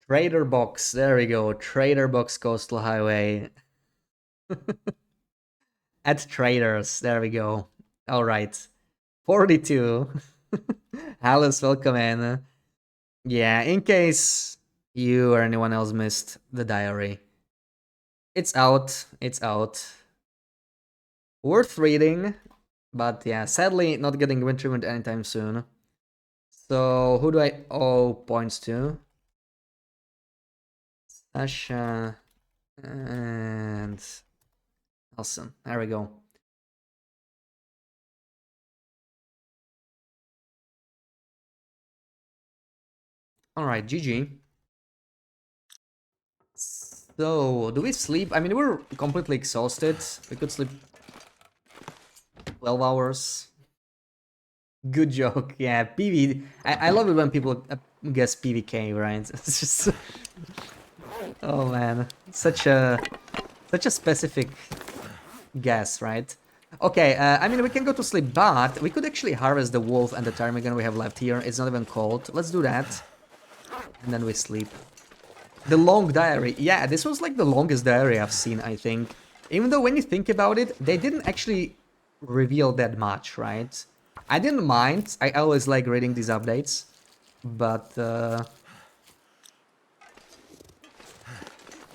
Trader Box. There we go. Trader Box Coastal Highway. At Traders. There we go. Alright. 42. Alice, welcome in. Yeah, in case you or anyone else missed the diary. It's out. It's out. Worth reading. But yeah, sadly not getting Winter Wind anytime soon. So who do I owe points to? Sasha and Nelson. There we go. All right, GG. So, do we sleep? I mean, we're completely exhausted. We could sleep 12 hours. Good joke. Yeah, PV. I love it when people guess PVK, right? It's just... Oh man, such a specific guess, right? Okay, I mean, we can go to sleep, but we could actually harvest the wolf and the ptarmigan we have left here. It's not even cold. Let's do that. And then we sleep. The long diary. Yeah, this was like the longest diary I've seen, I think. Even though when you think about it, they didn't actually reveal that much, right? I didn't mind. I always like reading these updates. But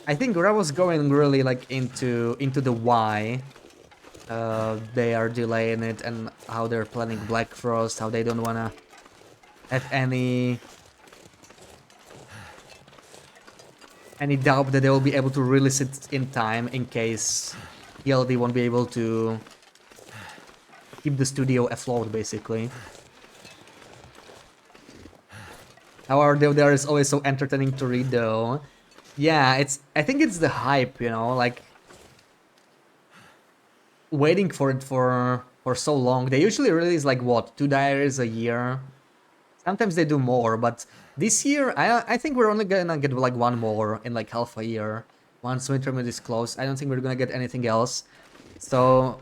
I think I was going really like into the why they are delaying it and how they're planning Black Frost, how they don't wanna have any doubt that they will be able to release it in time in case ELD won't be able to keep the studio afloat, basically. However, there is always so entertaining to read, though. Yeah, I think it's the hype, you know, like waiting for it for so long. They usually release like what, 2 diaries a year. Sometimes they do more, but this year I think we're only gonna get like 1 more in like half a year. Once Wintermute is closed, I don't think we're gonna get anything else. So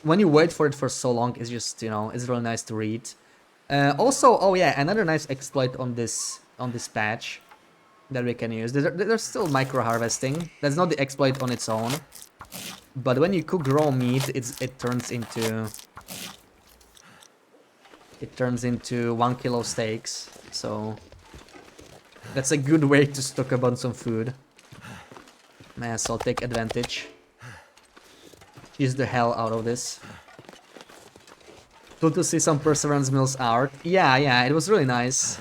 when you wait for it for so long, it's just, you know, it's really nice to read. Also, oh yeah, another nice exploit on this patch that we can use. There's still micro harvesting. That's not the exploit on its own, but when you cook raw meat, it turns into 1 kilo steaks. So that's a good way to stock up on some food. So I'll take advantage. Use the hell out of this. Cool to see some Perseverance Mills art. Yeah, it was really nice.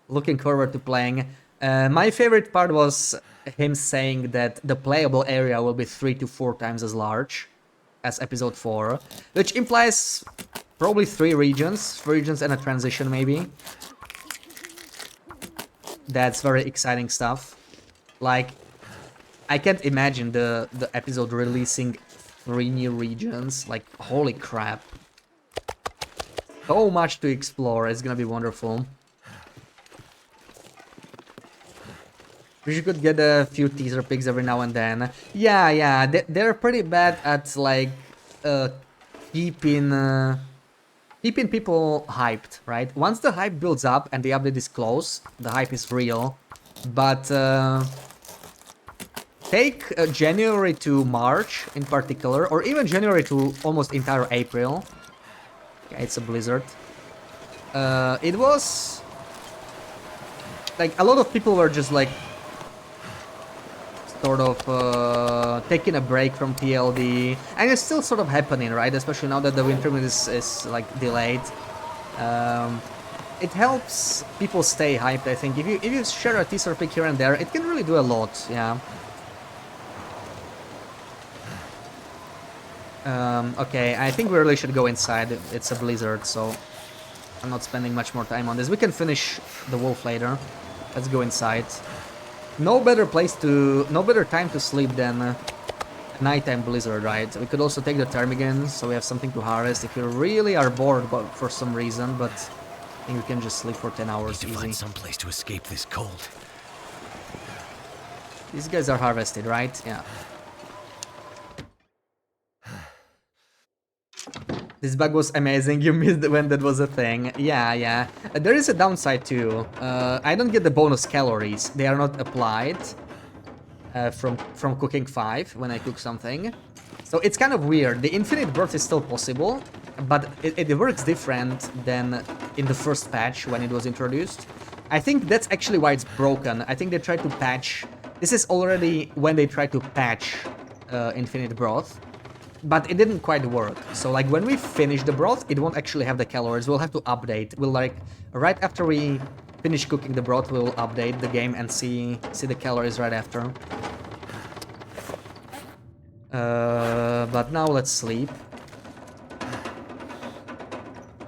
Looking forward to playing. My favorite part was him saying that the playable area will be 3 to 4 times as large as episode 4, which implies probably 3 regions and a transition maybe. That's very exciting stuff. Like, I can't imagine the episode releasing 3 new regions. Like, holy crap. So much to explore. It's gonna be wonderful. Wish you could get a few teaser pics every now and then. Yeah, they're pretty bad at like keeping people hyped, right? Once the hype builds up and the update is close, the hype is real. But take January to March in particular, or even January to almost entire April. Okay, it's a blizzard. It was like a lot of people were just like sort of taking a break from TLD, and it's still sort of happening, right? Especially now that the Wintermute is like delayed. It helps people stay hyped, I think. If you share a teaser pic here and there, it can really do a lot, yeah. Okay, I think we really should go inside. It's a blizzard, so I'm not spending much more time on this. We can finish the wolf later. Let's go inside. No better time to sleep than a nighttime blizzard, right? We could also take the ptarmigan, so we have something to harvest if we really are bored for some reason, but I think we can just sleep for 10 hours easy. Find some place to escape this cold. These guys are harvested, right? Yeah. This bug was amazing. You missed when that was a thing. Yeah. There is a downside too. I don't get the bonus calories. They are not applied from cooking 5 when I cook something. So it's kind of weird. The infinite birth is still possible, but it works different than in the first patch when it was introduced. I think that's actually why it's broken. I think they tried to patch... This is already when they tried to patch infinite broth. But it didn't quite work. So like when we finish the broth, it won't actually have the calories. We'll have to update. We'll like right after we finish cooking the broth, we'll update the game and see the calories right after. But now let's sleep.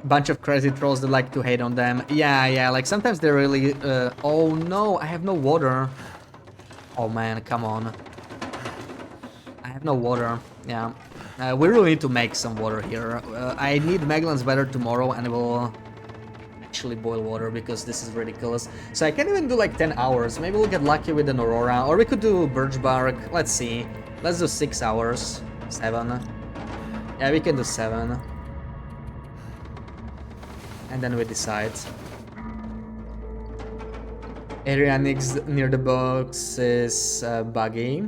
Bunch of crazy trolls that like to hate on them. Yeah, like sometimes they're really... oh no, I have no water. Oh man, come on. I have no water, yeah. We really need to make some water here. I need Magellan's weather tomorrow and we'll actually boil water because this is ridiculous. So I can even do like 10 hours. Maybe we'll get lucky with an Aurora, or we could do birch bark. Let's see. Let's do 6 hours. 7. Yeah, we can do 7. And then we decide. Area near the box is buggy.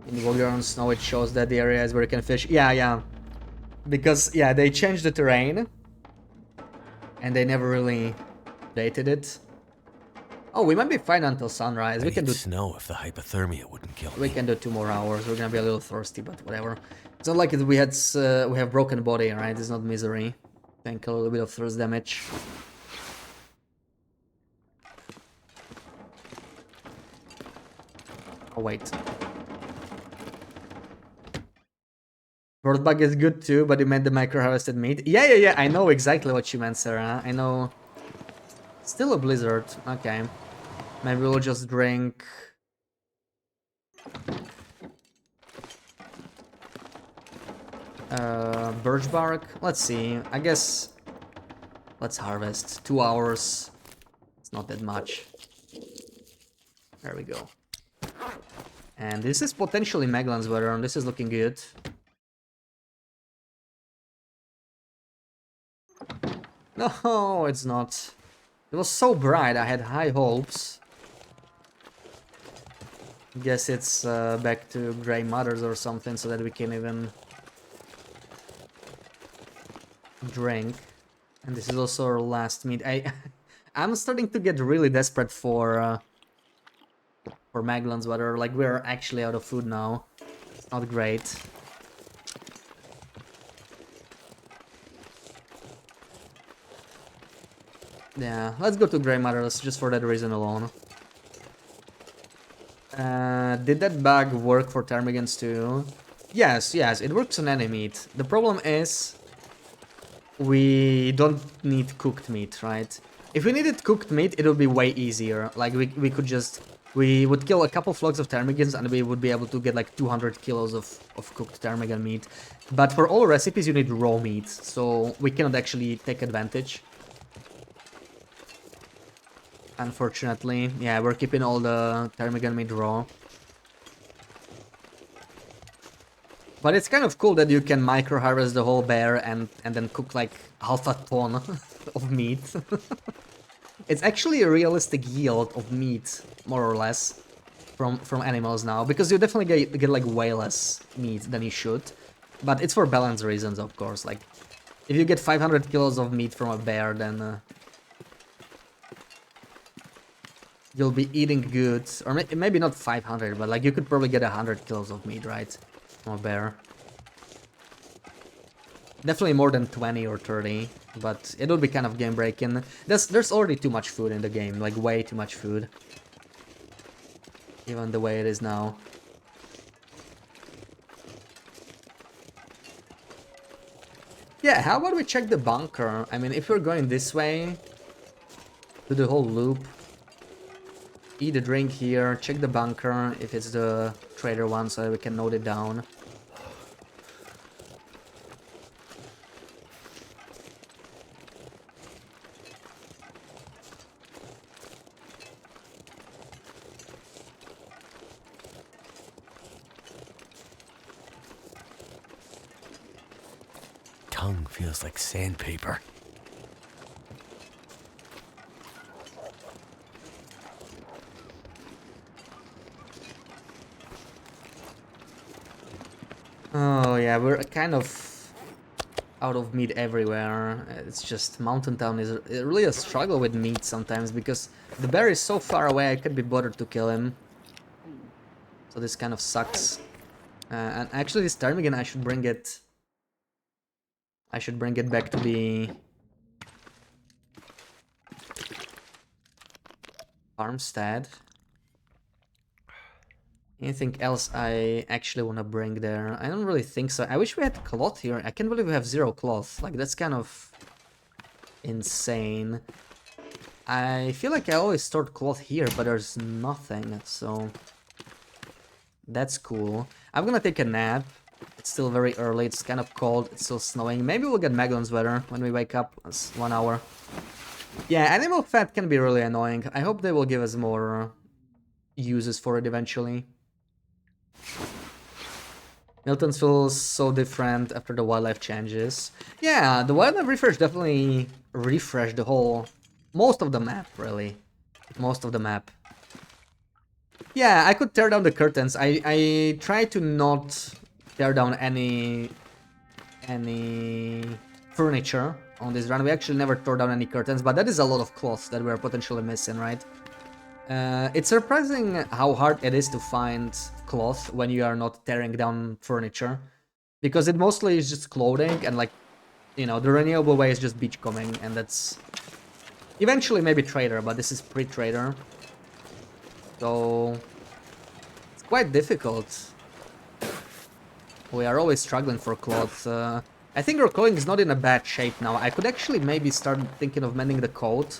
In Vulgar on Snow it shows that the area is where you can fish. Yeah. Because, yeah, they changed the terrain. And they never really updated it. Oh, we might be fine until sunrise. We can do snow if the hypothermia wouldn't kill me. We can do 2 more hours. We're gonna be a little thirsty, but whatever. It's not like we have broken body, right? It's not misery. Tank a little bit of thirst damage. Oh wait. Bird bug is good too, but you meant the micro-harvested meat. Yeah, I know exactly what you meant, Sarah. I know. Still a blizzard. Okay. Maybe we'll just drink... birch bark? Let's see. I guess... Let's harvest. 2 hours. It's not that much. There we go. And this is potentially Magellan's weather, and this is looking good. No, it's not. It was so bright, I had high hopes. Guess it's back to Grey Mothers or something, so that we can even drink. And this is also our last meat. I'm starting to get really desperate for Magellan's weather. Like, we're actually out of food now. It's not great. Yeah, let's go to Grey Mothers just for that reason alone. Did that bug work for ptarmigans too? Yes, it works on any meat. The problem is we don't need cooked meat, right? If we needed cooked meat, it would be way easier. Like, we would kill a couple flocks of ptarmigans and we would be able to get like 200 kilos of cooked ptarmigan meat. But for all recipes you need raw meat, so we cannot actually take advantage. Unfortunately, yeah, we're keeping all the ptarmigan meat raw. But it's kind of cool that you can micro-harvest the whole bear and then cook like half a ton of meat. It's actually a realistic yield of meat, more or less, from animals now. Because you definitely get like way less meat than you should. But it's for balance reasons, of course. Like, if you get 500 kilos of meat from a bear, then... you'll be eating good, or maybe not 500, but like you could probably get 100 kilos of meat, right? From a bear. Definitely more than 20 or 30, but it would be kind of game breaking. There's already too much food in the game, like way too much food. Even the way it is now. Yeah, how about we check the bunker? I mean, if we're going this way, do the whole loop. Eat a drink here, check the bunker if it's the trader one so that we can note it down. Tongue feels like sandpaper. Oh yeah, we're kind of out of meat everywhere. It's just Mountain Town is really a struggle with meat sometimes because the bear is so far away I could be bothered to kill him. So this kind of sucks. And actually this ptarmigan I should bring it... I should bring it back to be... Farmstead. Anything else I actually want to bring there? I don't really think so. I wish we had cloth here. I can't believe we have 0 cloth. Like, that's kind of insane. I feel like I always stored cloth here, but there's nothing, so that's cool. I'm gonna take a nap. It's still very early, it's kind of cold, it's still snowing. Maybe we'll get Magellan's weather when we wake up. It's 1 hour. Yeah, animal fat can be really annoying. I hope they will give us more uses for it eventually. Milton's feels so different after the wildlife changes. Yeah, the wildlife refresh definitely refreshed the whole... most of the map, really. Most of the map. Yeah, I could tear down the curtains. I try to not tear down any furniture on this run. We actually never tore down any curtains, but that is a lot of cloth that we're potentially missing, right? It's surprising how hard it is to find cloth when you are not tearing down furniture, because it mostly is just clothing and, like, you know, the renewable way is just beachcombing, and that's eventually maybe trader, but this is pre-trader, so it's quite difficult. We are always struggling for cloth. I think our clothing is not in a bad shape now. I could actually maybe start thinking of mending the coat.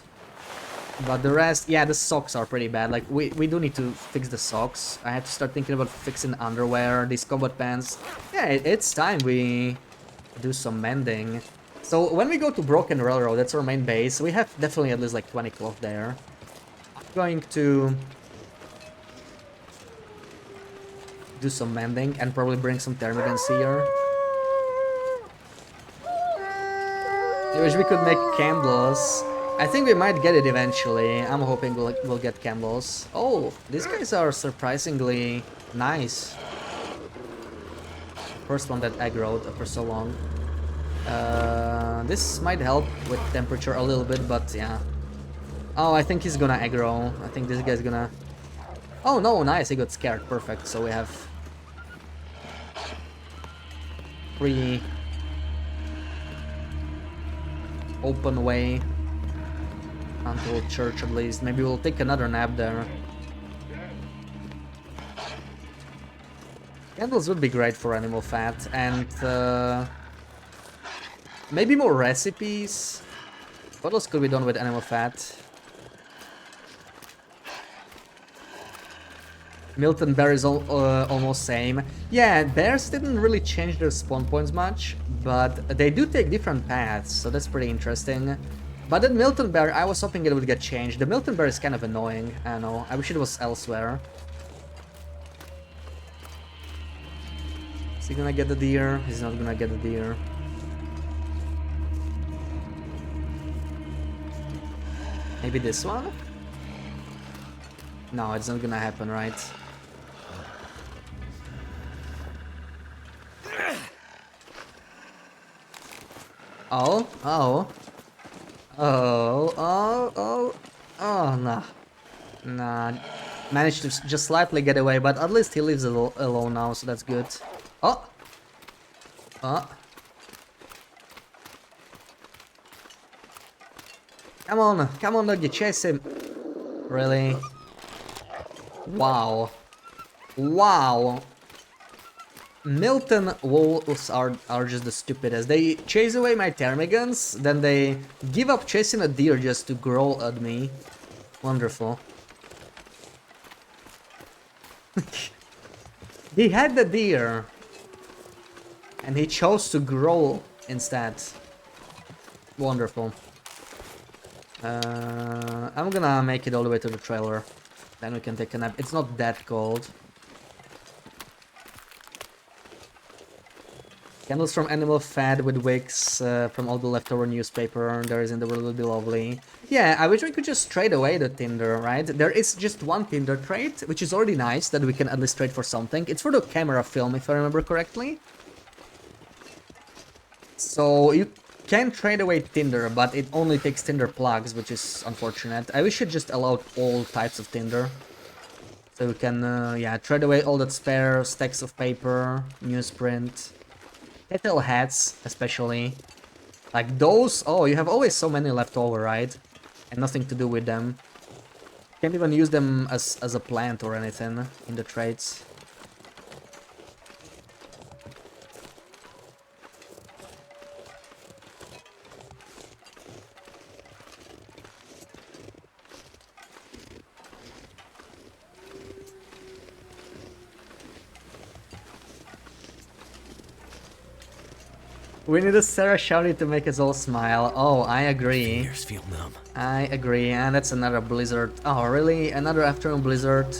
But the rest, yeah, the socks are pretty bad. Like, we do need to fix the socks. I have to start thinking about fixing underwear, these combat pants. Yeah, it's time we do some mending. So when we go to Broken Railroad, that's our main base, we have definitely at least like 20 cloth there. I'm going to do some mending and probably bring some ptermigans here. I wish we could make candles. I think we might get it eventually. I'm hoping we'll get candles. Oh, these guys are surprisingly nice. First one that aggroed for so long. This might help with temperature a little bit, but yeah. Oh, I think he's gonna aggro. I think this guy's gonna... Oh no, nice, he got scared. Perfect, so we have... free... open way until church at least. Maybe we'll take another nap there. Candles would be great for animal fat, and maybe more recipes. What else could be done with animal fat? Milton bear is almost same. Yeah, bears didn't really change their spawn points much, but they do take different paths, so that's pretty interesting. But that Milton bear, I was hoping it would get changed. The Milton bear is kind of annoying, I know. I wish it was elsewhere. Is he gonna get the deer? He's not gonna get the deer. Maybe this one? No, it's not gonna happen, right? Oh, oh. Oh, nah. Nah. Managed to just slightly get away, but at least he lives alone now, so that's good. Oh! Oh. Come on, doggy, chase him. Really? Wow. Wow. Milton wolves are just the stupidest. They chase away my ptermigans, then they give up chasing a deer just to growl at me. Wonderful. He had the deer, and he chose to growl instead. Wonderful. I'm gonna make it all the way to the trailer. Then we can take a nap. It's not that cold. Candles from animal fat with wicks from all the leftover newspaper there is in the world would be lovely. Yeah, I wish we could just trade away the tinder, right? There is just one tinder trade, which is already nice that we can at least trade for something. It's for the camera film, if I remember correctly. So you can trade away tinder, but it only takes tinder plugs, which is unfortunate. I wish it just allowed all types of tinder. So we can, yeah, trade away all that spare stacks of paper, newsprint. Kettle hats, especially. Like those, oh, you have always so many left over, right? And nothing to do with them. Can't even use them as a plant or anything in the traits. We need a Sarah Shouty to make us all smile. Oh, I agree. Fingers feel numb. I agree, and that's another blizzard. Oh, really? Another afternoon blizzard?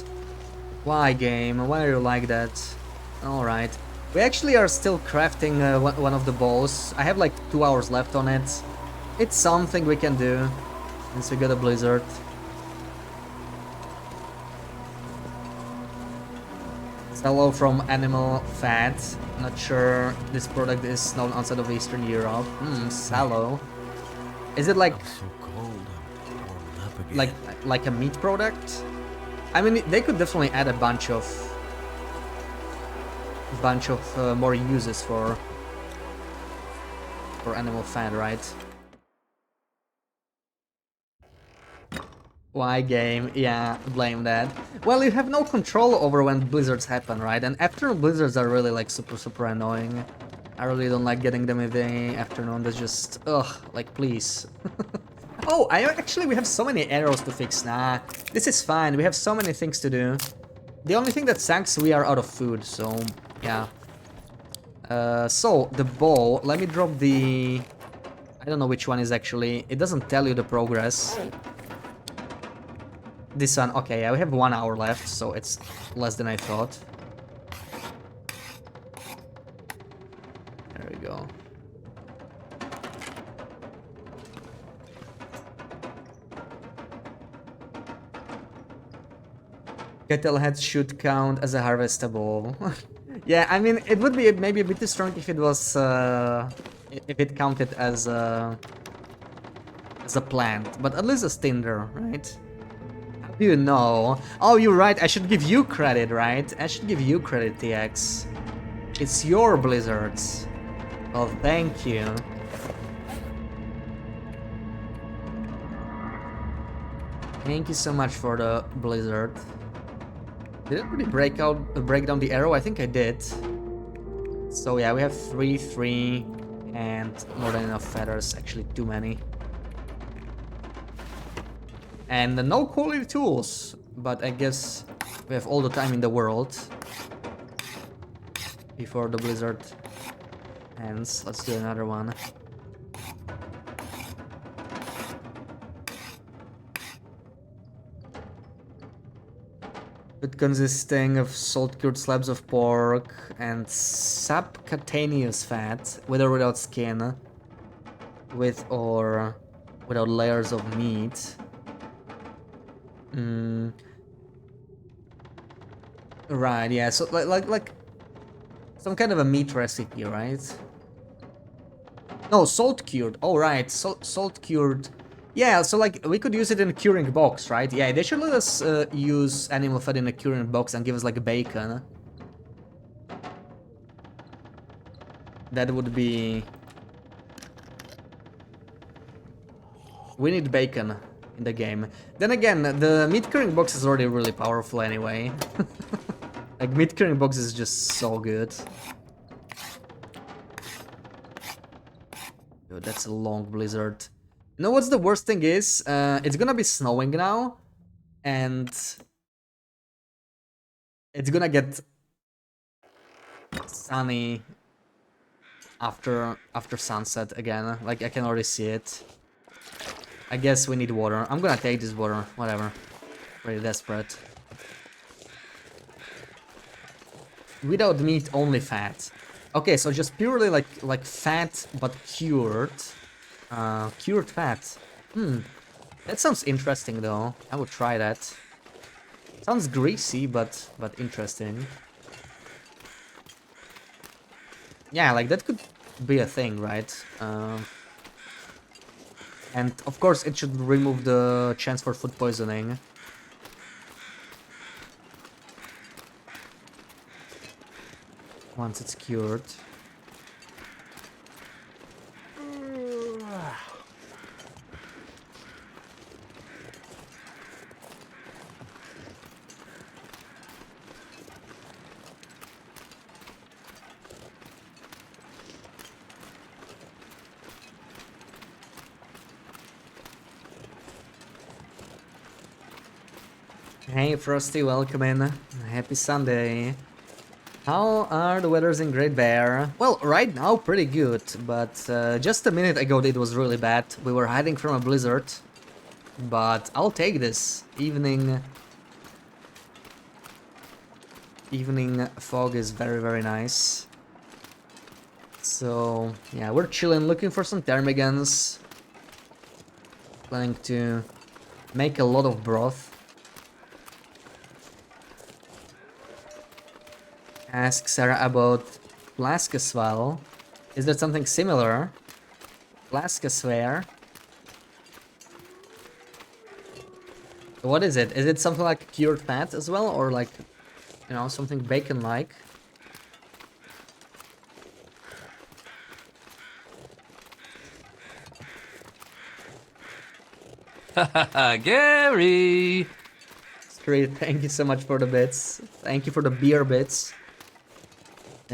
Why, game? Why are you like that? Alright. We actually are still crafting one of the bows. I have like 2 hours left on it. It's something we can do since we got a blizzard. Hello from Animal Fat. Not sure this product is known outside of Eastern Europe. Sallow. Is it like I'm so cold. I'm warming up again. like a meat product? I mean, they could definitely add a bunch of more uses for animal fat, right? Why game? Yeah, blame that. Well, you have no control over when blizzards happen, right? And afternoon blizzards are really like super annoying. I really don't like getting them in the afternoon. That's just ugh, like please. Oh, we have so many arrows to fix. Nah, this is fine. We have so many things to do. The only thing that sucks, we are out of food. So yeah. So the bow. Let me drop the. I don't know which one is actually. It doesn't tell you the progress. This one, okay, yeah, we have 1 hour left, so it's less than I thought. There we go. Kettle heads should count as a harvestable. Yeah, I mean, it would be maybe a bit too strong if it was, if it counted as a plant, but at least a tinder, right? You know. Oh, you're right. I should give you credit, right? I should give you credit, TX. It's your blizzards. Well, thank you. Thank you so much for the blizzard. Did it really break down the arrow? I think I did. So yeah, we have 3, and more than enough feathers. Actually, too many. And no quality tools, but I guess we have all the time in the world before the blizzard ends. Let's do another one. It consisting of salt-cured slabs of pork and subcutaneous fat, with or without skin, with or without layers of meat. Right, yeah, so like some kind of a meat recipe, right? No, salt cured. Oh, right, salt cured. Yeah, so like we could use it in a curing box, right? Yeah, they should let us use animal fat in a curing box and give us like bacon. That would be. We need bacon in the game. Then again, the meat curing box is already really powerful anyway. Like, meat curing box is just so good. Dude, that's a long blizzard. You know what's the worst thing is? It's gonna be snowing now, and it's gonna get sunny after sunset again. Like, I can already see it. I guess we need water. I'm gonna take this water, whatever. Pretty desperate. Without meat, only fat. Okay, so just purely like fat, but cured. Cured fat. That sounds interesting though. I would try that. Sounds greasy, but interesting. Yeah, like that could be a thing, right? And of course, it should remove the chance for food poisoning. Once it's cured. Hey Frosty, welcome in. Happy Sunday. How are the weathers in Great Bear? Well, right now pretty good, but just a minute ago it was really bad. We were hiding from a blizzard, but I'll take this. Evening fog is very nice. So yeah, we're chilling, looking for some ptarmigans. Planning to make a lot of broth. Ask Sarah about Flaskaswell. Is that something similar? Flaskasware. What is it? Is it something like cured fat as well, or like, you know, something bacon-like? Gary! Street, thank you so much for the bits. Thank you for the beer bits.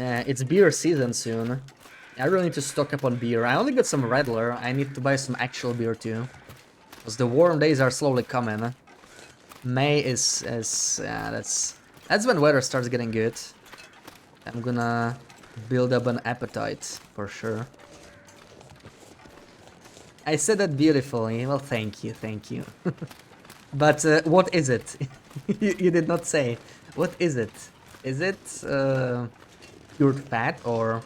It's beer season soon. I really need to stock up on beer. I only got some Redler. I need to buy some actual beer too. Because the warm days are slowly coming. May is yeah, that's when weather starts getting good. I'm gonna build up an appetite for sure. I said that beautifully. Well, thank you. But what is it? You did not say. What is it? Is it cured fat or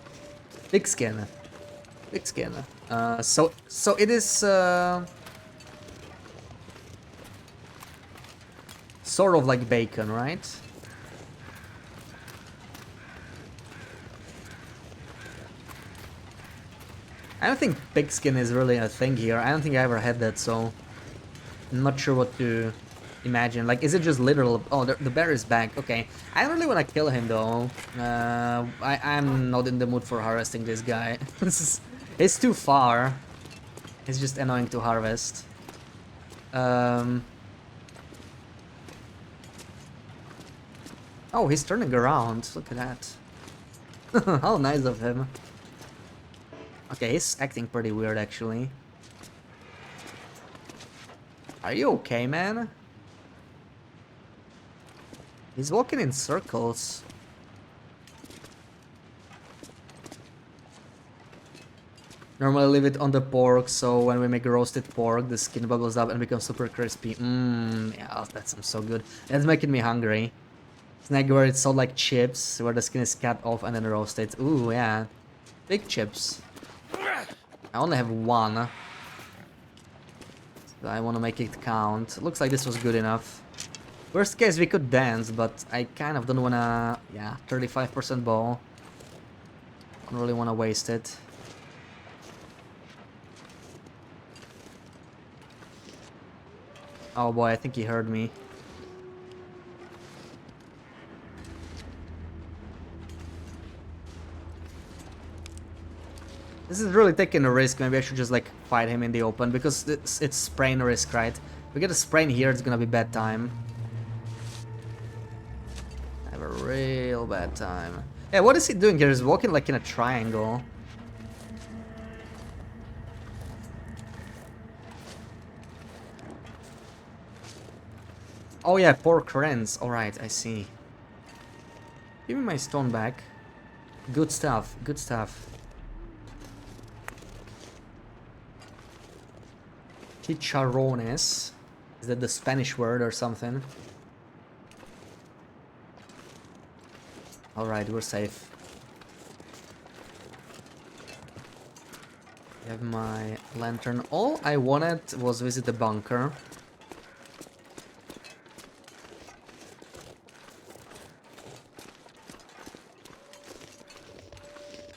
pigskin? Pigskin. So it is sort of like bacon, right? I don't think pigskin is really a thing here. I don't think I ever had that, so I'm not sure what to imagine. Like, is it just literal? Oh, the bear is back. Okay, I don't really want to kill him though. I'm not in the mood for harvesting this guy. It's too far. It's just annoying to harvest. Oh, he's turning around. Look at that. How nice of him. Okay, he's acting pretty weird actually. Are you okay, man? He's walking in circles. Normally leave it on the pork, so when we make roasted pork, the skin bubbles up and becomes super crispy. Mmm, yeah, that sounds so good. That's making me hungry. Snack where it's sold like chips, where the skin is cut off and then roasted. Ooh, yeah. Big chips. I only have one. So I want to make it count. Looks like this was good enough. Worst case, we could dance, but I kind of don't want to... Yeah, 35% ball. Don't really want to waste it. Oh boy, I think he heard me. This is really taking a risk. Maybe I should just like fight him in the open because it's sprain risk, right? If we get a sprain here, it's gonna be bad time. I have a real bad time. Yeah, what is he doing here? He's walking like in a triangle. Oh yeah, pork rents. Alright, I see. Give me my stone back. Good stuff, good stuff. Chicharrones. Is that the Spanish word or something? Alright, we're safe. I have my lantern. All I wanted was visit the bunker.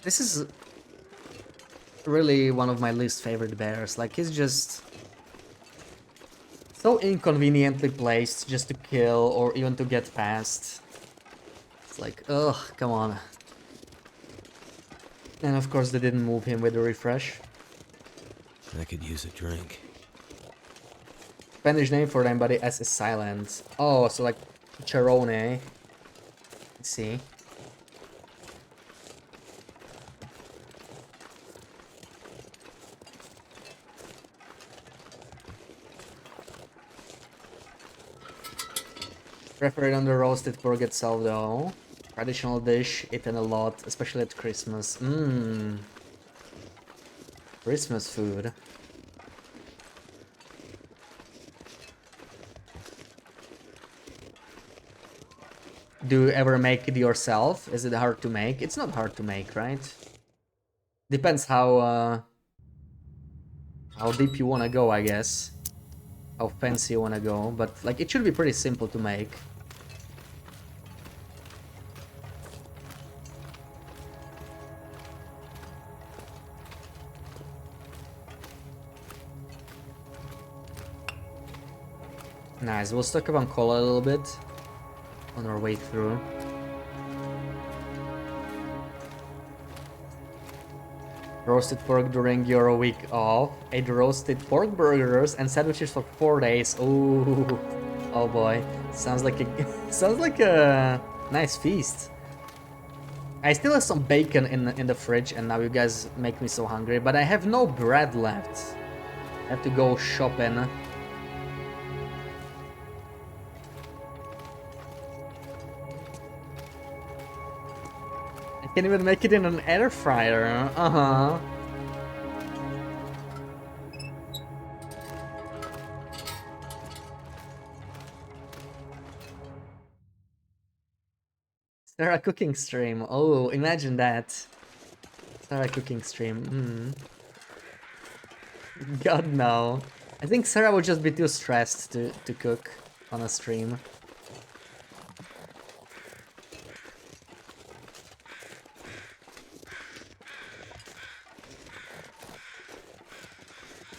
This is really one of my least favorite bears. Like, he's just so inconveniently placed just to kill or even to get past. It's like, ugh, come on. And of course they didn't move him with the refresh. I could use a drink. Spanish name for them, but the S is silent. Oh, so like Charone. Let's see. Prefer it on the roasted pork itself though. Traditional dish, eaten a lot, especially at Christmas. Mmm. Christmas food. Do you ever make it yourself? Is it hard to make? It's not hard to make, right? Depends how deep you wanna go, I guess. How fancy you wanna go, but like it should be pretty simple to make. Nice, we'll stock up on cola a little bit on our way through. Roasted pork during your week off. Ate roasted pork burgers and sandwiches for 4 days. Ooh, oh boy, sounds like a sounds like a nice feast. I still have some bacon in the fridge, and now you guys make me so hungry. But I have no bread left. I have to go shopping. I can't even make it in an air fryer. Uh-huh. Sarah cooking stream. Oh, imagine that. Sarah cooking stream. God, no. I think Sarah would just be too stressed to cook on a stream.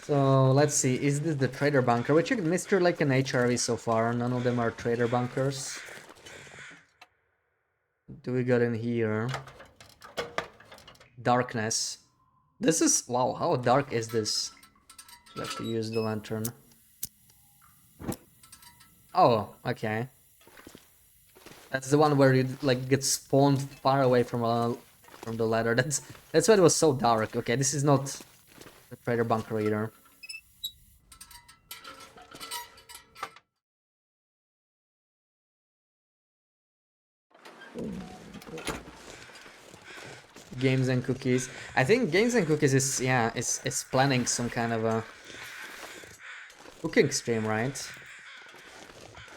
So, let's see. Is this the trader bunker? We checked Mr. Lake and HRV so far. None of them are trader bunkers. Do we got in here? Darkness. This is... Wow, how dark is this? I have to use the lantern. Oh, okay. That's the one where you like get spawned far away from the ladder. That's why it was so dark. Okay, this is not the trader bunker either. Games and cookies. I think games and cookies is is planning some kind of a cooking stream, right?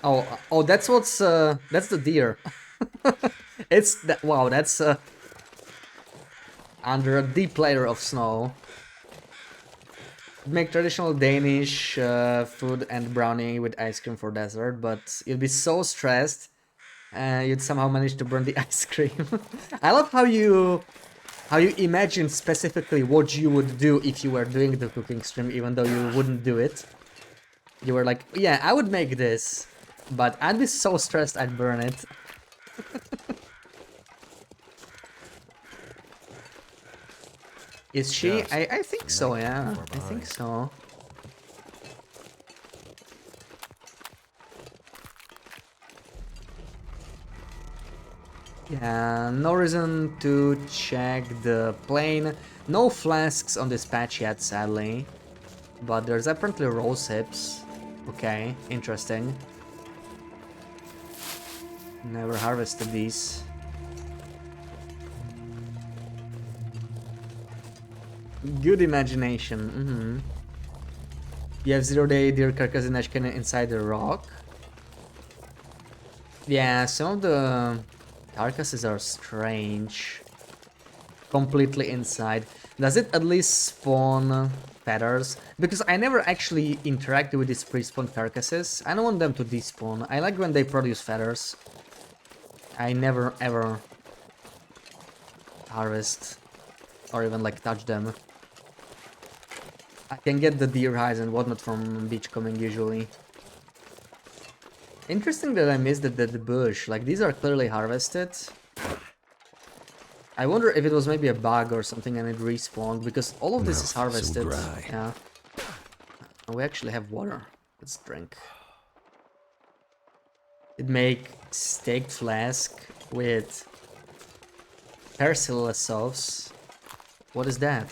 Oh, that's that's the deer. It's that. Wow, that's under a deep layer of snow. Make traditional Danish food and brownie with ice cream for dessert, but you'd be so stressed you'd somehow manage to burn the ice cream. I love how you imagine specifically what you would do if you were doing the cooking stream, even though you wouldn't do it. You were like, yeah, I would make this, but I'd be so stressed I'd burn it. Is she? I think so, yeah. I think so. Yeah, no reason to check the plane. No flasks on this patch yet, sadly. But there's apparently rose hips. Okay, interesting. Never harvested these. Good imagination. You have 0-day deer carcass in Ashken inside the rock. Yeah, some of the carcasses are strange. Completely inside. Does it at least spawn feathers? Because I never actually interacted with these pre-spawned carcasses. I don't want them to despawn. I like when they produce feathers. I never ever harvest or even like touch them. I can get the deer hides and whatnot from beachcombing usually. Interesting that I missed the bush. Like, these are clearly harvested. I wonder if it was maybe a bug or something and it respawned, because all of this is harvested. So dry. Yeah. We actually have water. Let's drink. It make steak flask with persilla sauce. What is that?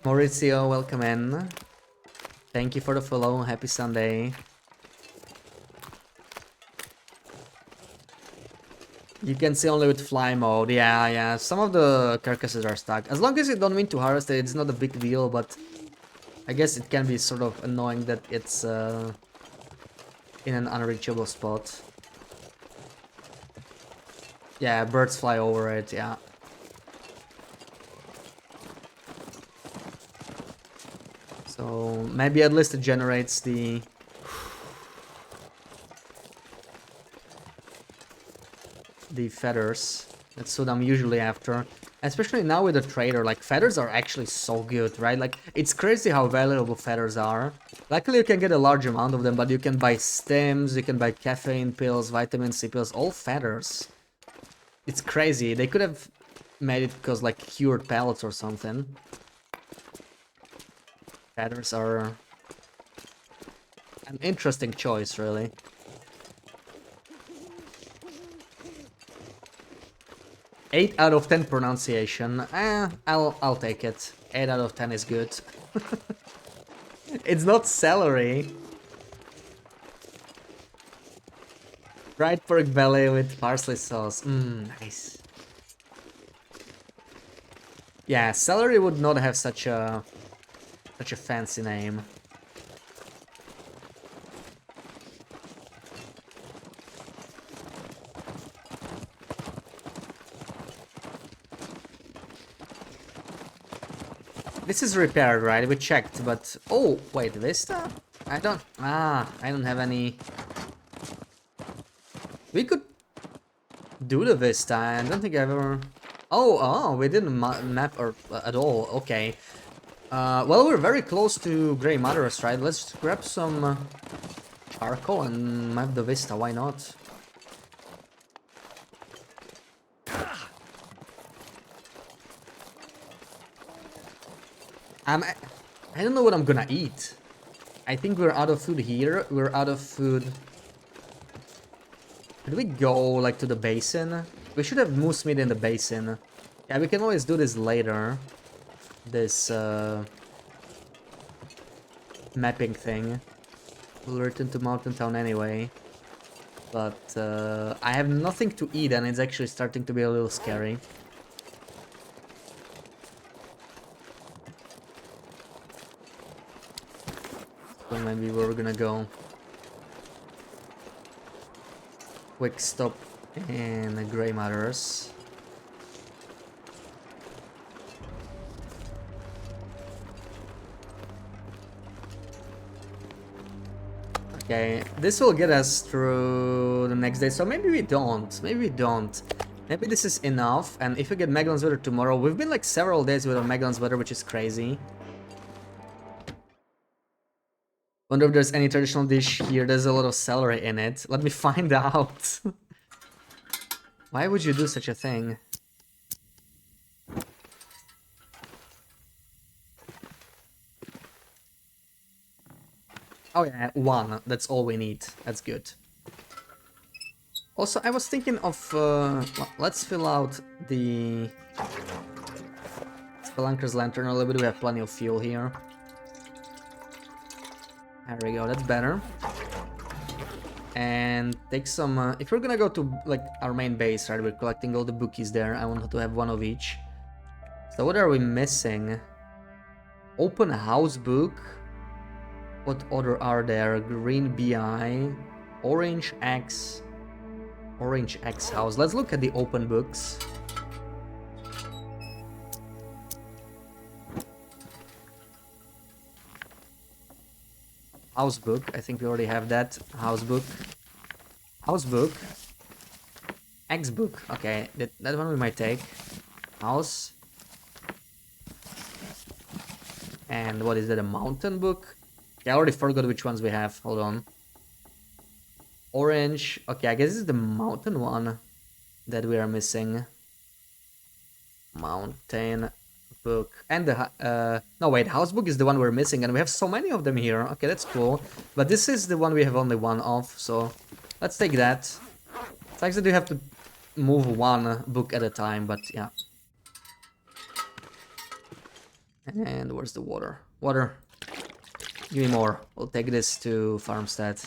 Maurizio, welcome in. Thank you for the follow. Happy Sunday. You can see only with fly mode. Yeah. Some of the carcasses are stuck. As long as you don't mean to harvest it, it's not a big deal, but I guess it can be sort of annoying that it's in an unreachable spot. Yeah, birds fly over it, yeah. So maybe at least it generates the feathers. That's what I'm usually after. Especially now with the trader, like feathers are actually so good, right? Like it's crazy how valuable feathers are. Luckily you can get a large amount of them, but you can buy stems, you can buy caffeine pills, vitamin C pills, all feathers. It's crazy. They could have made it because like cured pellets or something. Feathers are an interesting choice, really. Eight out of 10 pronunciation. I'll take it. 8 out of 10 is good. It's not celery. Fried pork belly with parsley sauce. Nice. Yeah, celery would not have such a fancy name. This is repaired, right? We checked, but oh wait, Vista? I don't have any. We could do the Vista. I don't think I ever. Oh, we didn't map or at all. Okay. Well, we're very close to Grey Mothers, right? Let's grab some charcoal and map the Vista. Why not? I don't know what I'm gonna eat. I think we're out of food here. We're out of food. Could we go like to the basin? We should have moose meat in the basin. Yeah, we can always do this later. This mapping thing. We'll return to Mountain Town anyway. But I have nothing to eat and it's actually starting to be a little scary. So maybe we're gonna go quick stop in the Grey Matters. Okay, this will get us through the next day, so maybe we don't. Maybe this is enough, and if we get Magellan's weather tomorrow, we've been like several days without Magellan's weather, which is crazy. Wonder if there's any traditional dish here. There's a lot of celery in it. Let me find out. Why would you do such a thing? Oh yeah, one. That's all we need. That's good. Also, I was thinking of... let's fill out the... Spelunker's Lantern a little bit. We have plenty of fuel here. There we go, that's better. And take some... if we're gonna go to like our main base, right? We're collecting all the bookies there. I want to have one of each. So what are we missing? Open house book. What other are there? Green BI, Orange X house. Let's look at the open books. House book. I think we already have that. House book. House book. X book. Okay, that one we might take. House. And what is that? A mountain book? Yeah, I already forgot which ones we have. Hold on. Orange. Okay, I guess this is the mountain one that we are missing. Mountain book. And the... no, wait. House book is the one we're missing. And we have so many of them here. Okay, that's cool. But this is the one we have only one of. So let's take that. It's like that you have to move one book at a time. But yeah. And where's the water? Water. Give me more. We'll take this to Farmstead.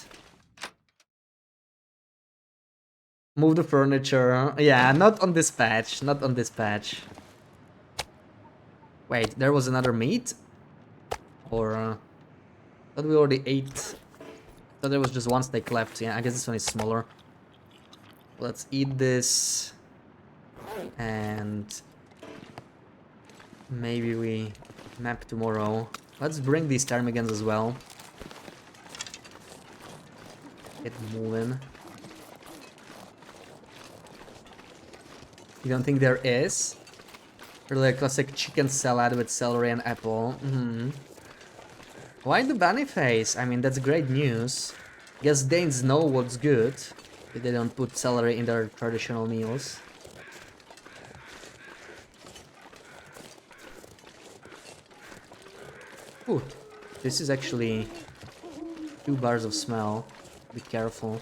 Move the furniture. Yeah, not on this patch. Not on this patch. Wait, there was another meat? Or... thought we already ate... thought there was just one steak left. Yeah, I guess this one is smaller. Let's eat this. And... maybe we map tomorrow. Let's bring these ptarmigans as well. Get moving. You don't think there is? Really a classic chicken salad with celery and apple. Why the bunny face? I mean, that's great news. Guess Danes know what's good if they don't put celery in their traditional meals. Ooh, this is actually 2 bars of smell. Be careful.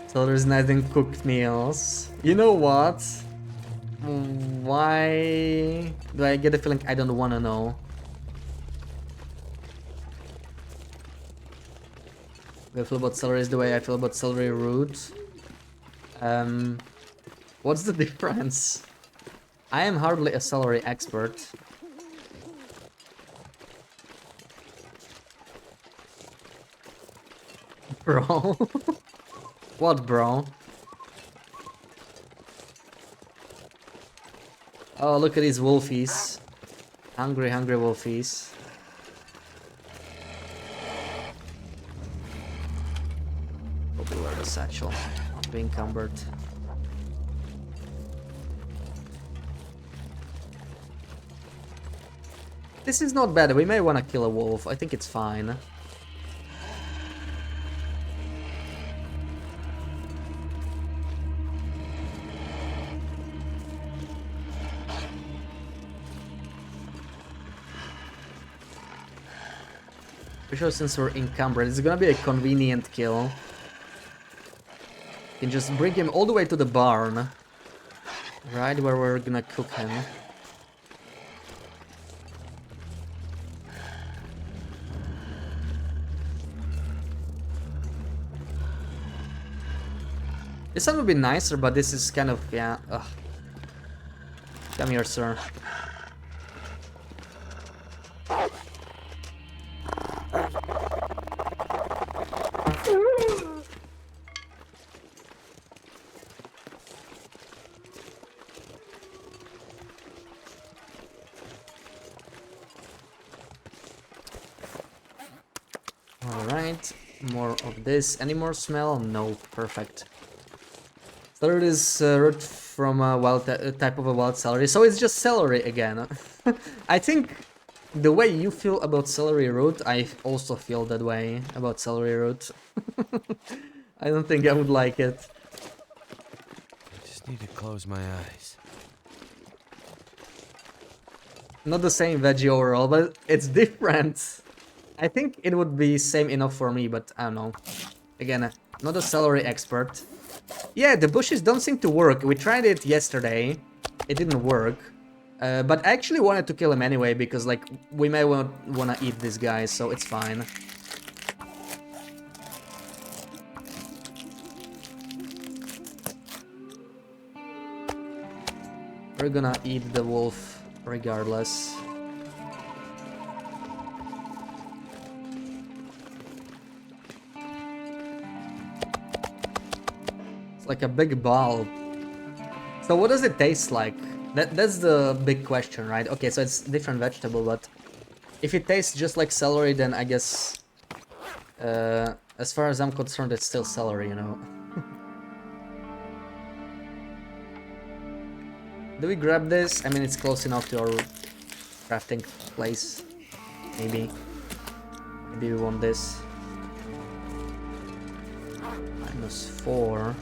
So there's nothing cooked meals. You know what? Why do I get the feeling I don't wanna know? I feel about celery is the way I feel about celery root. What's the difference? I am hardly a celery expert. Bro. What, bro? Oh, look at these wolfies. Hungry, hungry wolfies. Probably wear the satchel. Not being encumbered. This is not bad. We may want to kill a wolf. I think it's fine. For sure, since we're encumbered, it's gonna be a convenient kill. You can just bring him all the way to the barn. Right where we're gonna cook him. This one would be nicer, but this is kind of, yeah, ugh. Come here, sir. Alright, more of this. Any more smell? No, perfect. Third is root from a wild type of a wild celery, so it's just celery again. I think the way you feel about celery root, I also feel that way about celery root. I don't think I would like it. I just need to close my eyes. Not the same veggie overall, but it's different. I think it would be same enough for me, but I don't know. Again, not a celery expert. Yeah, the bushes don't seem to work. We tried it yesterday. It didn't work. But I actually wanted to kill him anyway, because like we may wanna eat this guy, so it's fine. We're gonna eat the wolf regardless. It's like a big ball. So what does it taste like? That's the big question, right? Okay, so it's different vegetable, but if it tastes just like celery, then I guess as far as I'm concerned, it's still celery, you know. Do we grab this? I mean, it's close enough to our crafting place. Maybe. Maybe we want this. -4.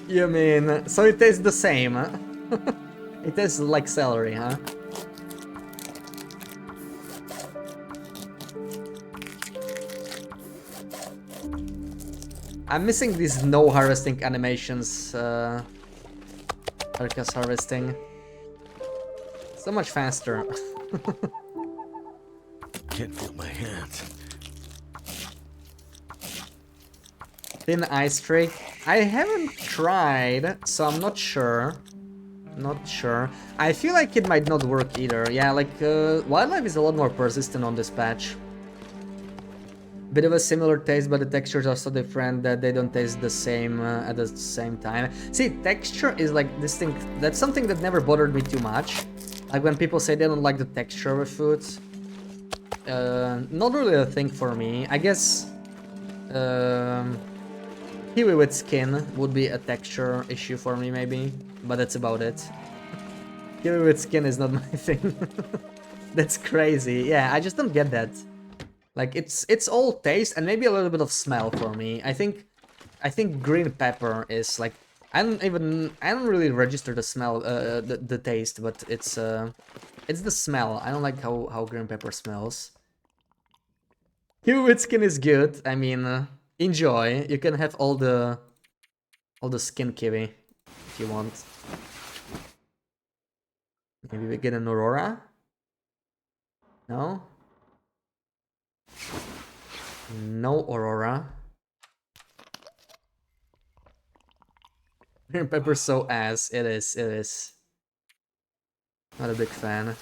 You mean, so it tastes the same, huh? It tastes like celery, huh? I'm missing these no harvesting animations, Arcus harvesting. So much faster. Can't feel my hands. Thin ice trick. I haven't tried, so I'm not sure. Not sure. I feel like it might not work either. Yeah, like, wildlife is a lot more persistent on this patch. Bit of a similar taste, but the textures are so different that they don't taste the same at the same time. See, texture is like distinct. That's something that never bothered me too much. Like when people say they don't like the texture of foods. Not really a thing for me. I guess kiwi with skin would be a texture issue for me maybe, but that's about it. Kiwi with skin is not my thing. That's crazy. Yeah, I just don't get that. Like it's all taste and maybe a little bit of smell for me. I think green pepper is like I don't really register the smell the taste, but it's the smell. I don't like how green pepper smells. Kiwi with skin is good. I mean, enjoy. You can have all the skin kiwi if you want. Maybe we get an Aurora? No? No Aurora. Green pepper so ass. It is. Not a big fan.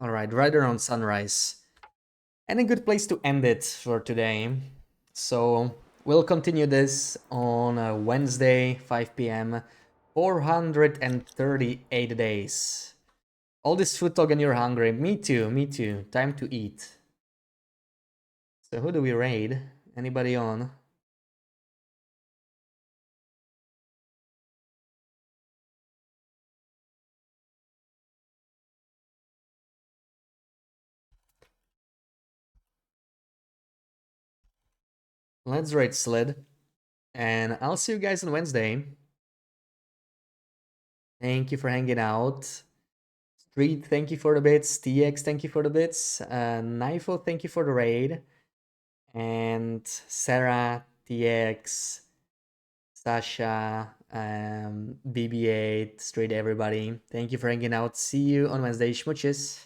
Alright, right around sunrise. And a good place to end it for today. So, we'll continue this on Wednesday, 5 p.m. 438 days. All this food talk and you're hungry. Me too, me too. Time to eat. So who do we raid? Anybody on? Let's raid Slid. And I'll see you guys on Wednesday. Thank you for hanging out. Street, thank you for the bits. TX, thank you for the bits. Nifo, thank you for the raid. And Sarah, TX, Sasha, BB8, Street, everybody. Thank you for hanging out. See you on Wednesday. Schmutches.